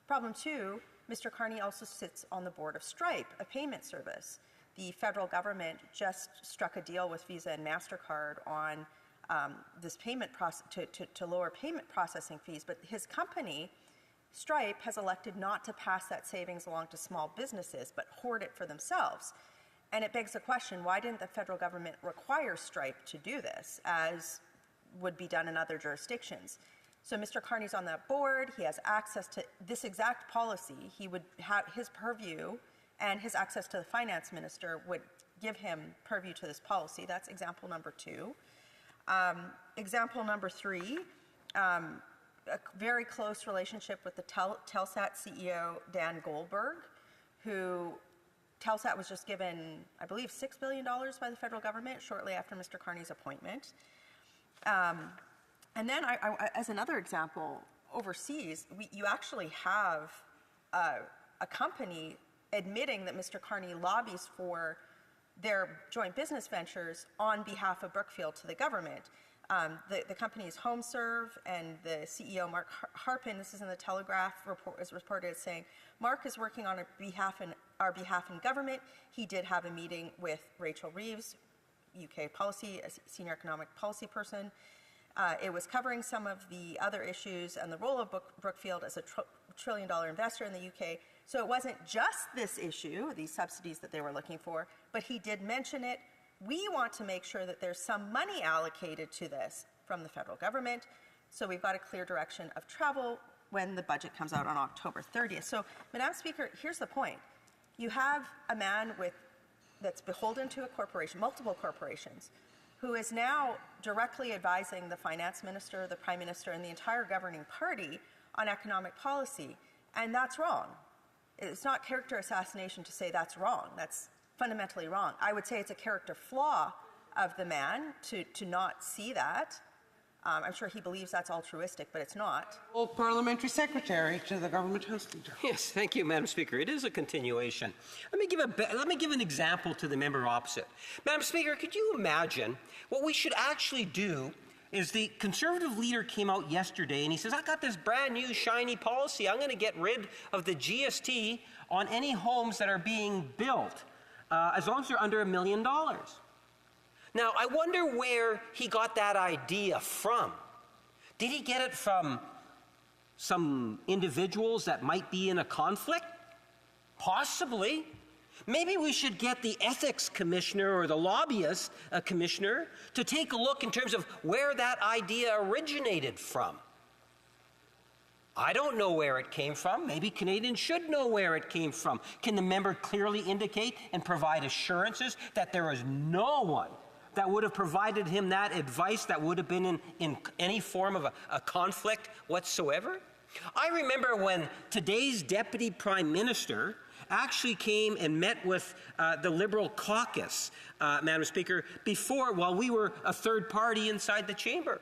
[SPEAKER 6] Problem two, Mr. Carney also sits on the board of Stripe, a payment service. The federal government just struck a deal with Visa and MasterCard on this payment to lower payment processing fees, but his company, Stripe, has elected not to pass that savings along to small businesses, but hoard it for themselves. And it begs the question, why didn't the federal government require Stripe to do this, as would be done in other jurisdictions? So Mr. Carney's on that board. He has access to this exact policy. He would have his purview, and his access to the finance minister would give him purview to this policy. That's example number two. Example number three, a very close relationship with the Telsat CEO, Dan Goldberg, who Telsat was just given, I believe, $6 billion by the federal government shortly after Mr. Carney's appointment. And then, as another example, overseas, you actually have a company admitting that Mr. Carney lobbies for their joint business ventures on behalf of Brookfield to the government. The company is HomeServe, and the CEO, Mark Harpin, this is in the Telegraph, is reported as saying, Mark is working on our behalf in government. He did have a meeting with Rachel Reeves, UK policy, a senior economic policy person. It was covering some of the other issues and the role of Brookfield as a trillion-dollar investor in the UK. So it wasn't just this issue, these subsidies that they were looking for, but he did mention it. We want to make sure that there's some money allocated to this from the federal government. So we've got a clear direction of travel when the budget comes out on October 30th. So, Madam Speaker, here's the point. You have a man that's beholden to a corporation, multiple corporations, who is now directly advising the finance minister, the prime minister, and the entire governing party on economic policy. And that's wrong. It's not character assassination to say that's wrong. That's fundamentally wrong. I would say it's a character flaw of the man to not see that. I'm sure he believes that's altruistic, but it's not.
[SPEAKER 16] Parliamentary Secretary to the Government House Leader.
[SPEAKER 5] Yes, thank you, Madam Speaker. It is a continuation. Let me give an example to the member opposite. Madam Speaker, could you imagine what we should actually do is the Conservative leader came out yesterday and he says, I got this brand new shiny policy. I'm going to get rid of the GST on any homes that are being built, as long as they're under $1 million. Now, I wonder where he got that idea from. Did he get it from some individuals that might be in a conflict? Possibly. Maybe we should get the ethics commissioner or the lobbyist commissioner to take a look in terms of where that idea originated from. I don't know where it came from. Maybe Canadians should know where it came from. Can the member clearly indicate and provide assurances that there is no one that would have provided him that advice that would have been in any form of a conflict whatsoever? I remember when today's Deputy Prime Minister actually came and met with the Liberal caucus, Madam Speaker, while we were a third party inside the chamber.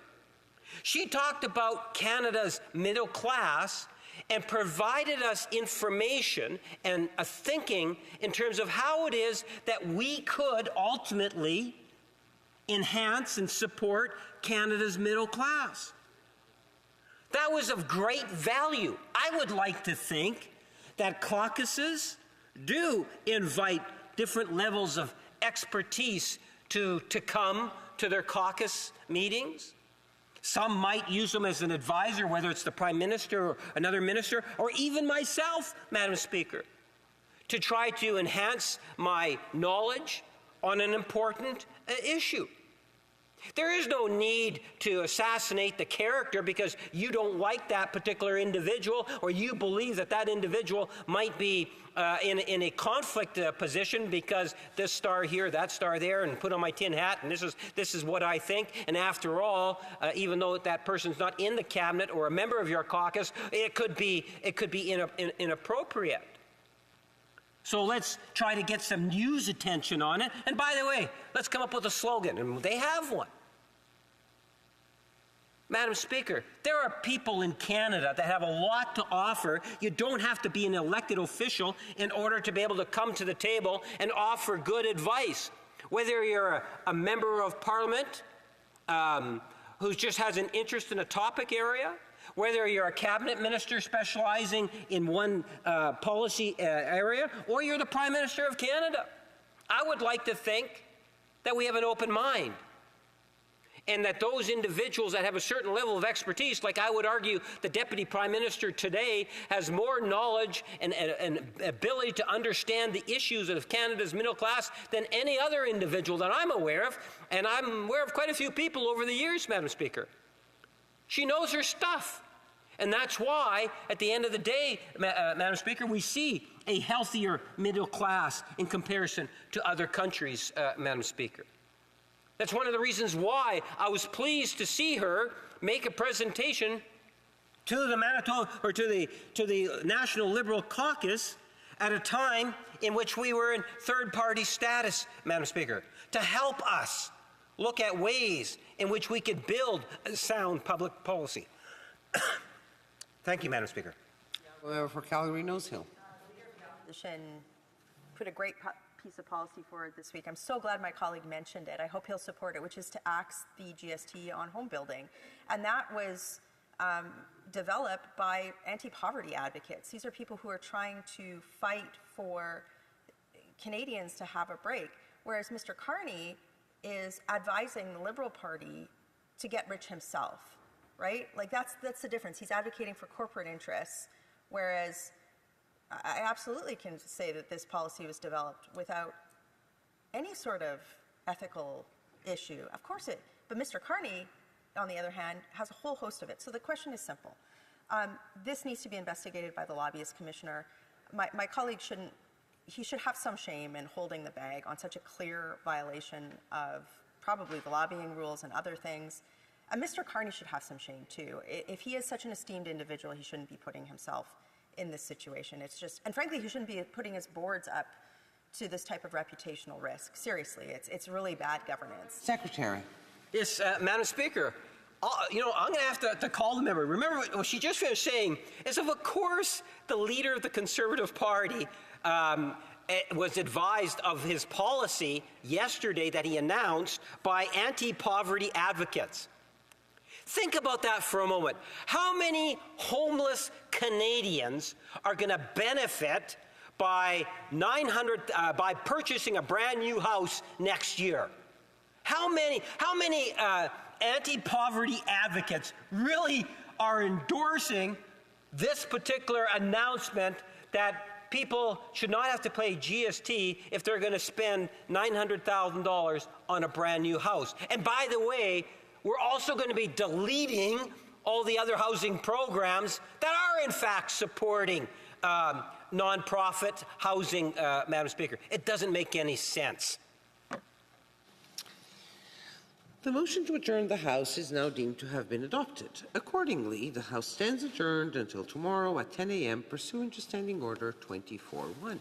[SPEAKER 5] She talked about Canada's middle class and provided us information and a thinking in terms of how it is that we could ultimately enhance and support Canada's middle class. That was of great value. I would like to think that caucuses do invite different levels of expertise to come to their caucus meetings. Some might use them as an advisor, whether it's the Prime Minister or another minister, or even myself, Madam Speaker, to try to enhance my knowledge on an important issue. There is no need to assassinate the character because you don't like that particular individual or you believe that that individual might be in a conflict position because this star here, that star there, and put on my tin hat, and this is what I think. And after all, even though that person's not in the cabinet or a member of your caucus, it could be inappropriate. So let's try to get some news attention on it. And by the way, let's come up with a slogan, and they have one. Madam Speaker, there are people in Canada that have a lot to offer. You don't have to be an elected official in order to be able to come to the table and offer good advice. Whether you're a member of Parliament who just has an interest in a topic area, whether you're a cabinet minister specializing in one policy area, or you're the Prime Minister of Canada. I would like to think that we have an open mind and that those individuals that have a certain level of expertise, like I would argue the Deputy Prime Minister today has more knowledge and ability to understand the issues of Canada's middle class than any other individual that I'm aware of, and I'm aware of quite a few people over the years, Madam Speaker. She knows her stuff. And that's why, at the end of the day, Madam Speaker, we see a healthier middle class in comparison to other countries, Madam Speaker. That's one of the reasons why I was pleased to see her make a presentation to the Manitoba or to the National Liberal Caucus at a time in which we were in third-party status, Madam Speaker, to help us look at ways in which we could build a sound public policy. Thank you, Madam Speaker.
[SPEAKER 16] For Calgary Nose Hill.
[SPEAKER 6] Put a great piece of policy forward this week. I'm so glad my colleague mentioned it. I hope he'll support it, which is to axe the GST on home building. And that was developed by anti-poverty advocates. These are people who are trying to fight for Canadians to have a break, whereas Mr. Carney is advising the Liberal Party to get rich himself, right? Like that's the difference. He's advocating for corporate interests, whereas I absolutely can say that this policy was developed without any sort of ethical issue. Of course but Mr. Carney, on the other hand, has a whole host of it. So the question is simple. This needs to be investigated by the lobbyist commissioner. My colleague should have some shame in holding the bag on such a clear violation of probably the lobbying rules and other things. And Mr. Carney should have some shame too. If he is such an esteemed individual, he shouldn't be putting himself in this situation. It's just, and frankly, he shouldn't be putting his boards up to this type of reputational risk. Seriously, it's really bad governance.
[SPEAKER 16] Secretary.
[SPEAKER 5] Yes, Madam Speaker. I'm going to have to call the member. Remember what she just finished saying is, of course, the leader of the Conservative Party was advised of his policy yesterday that he announced by anti-poverty advocates. Think about that for a moment. How many homeless Canadians are going to benefit by purchasing a brand new house next year? How many anti-poverty advocates really are endorsing this particular announcement that people should not have to pay GST if they're going to spend $900,000 on a brand new house. And by the way, we're also going to be deleting all the other housing programs that are in fact supporting nonprofit housing, Madam Speaker. It doesn't make any sense.
[SPEAKER 16] The motion to adjourn the House is now deemed to have been adopted. Accordingly, the House stands adjourned until tomorrow at 10 a.m. pursuant to Standing Order 24-1.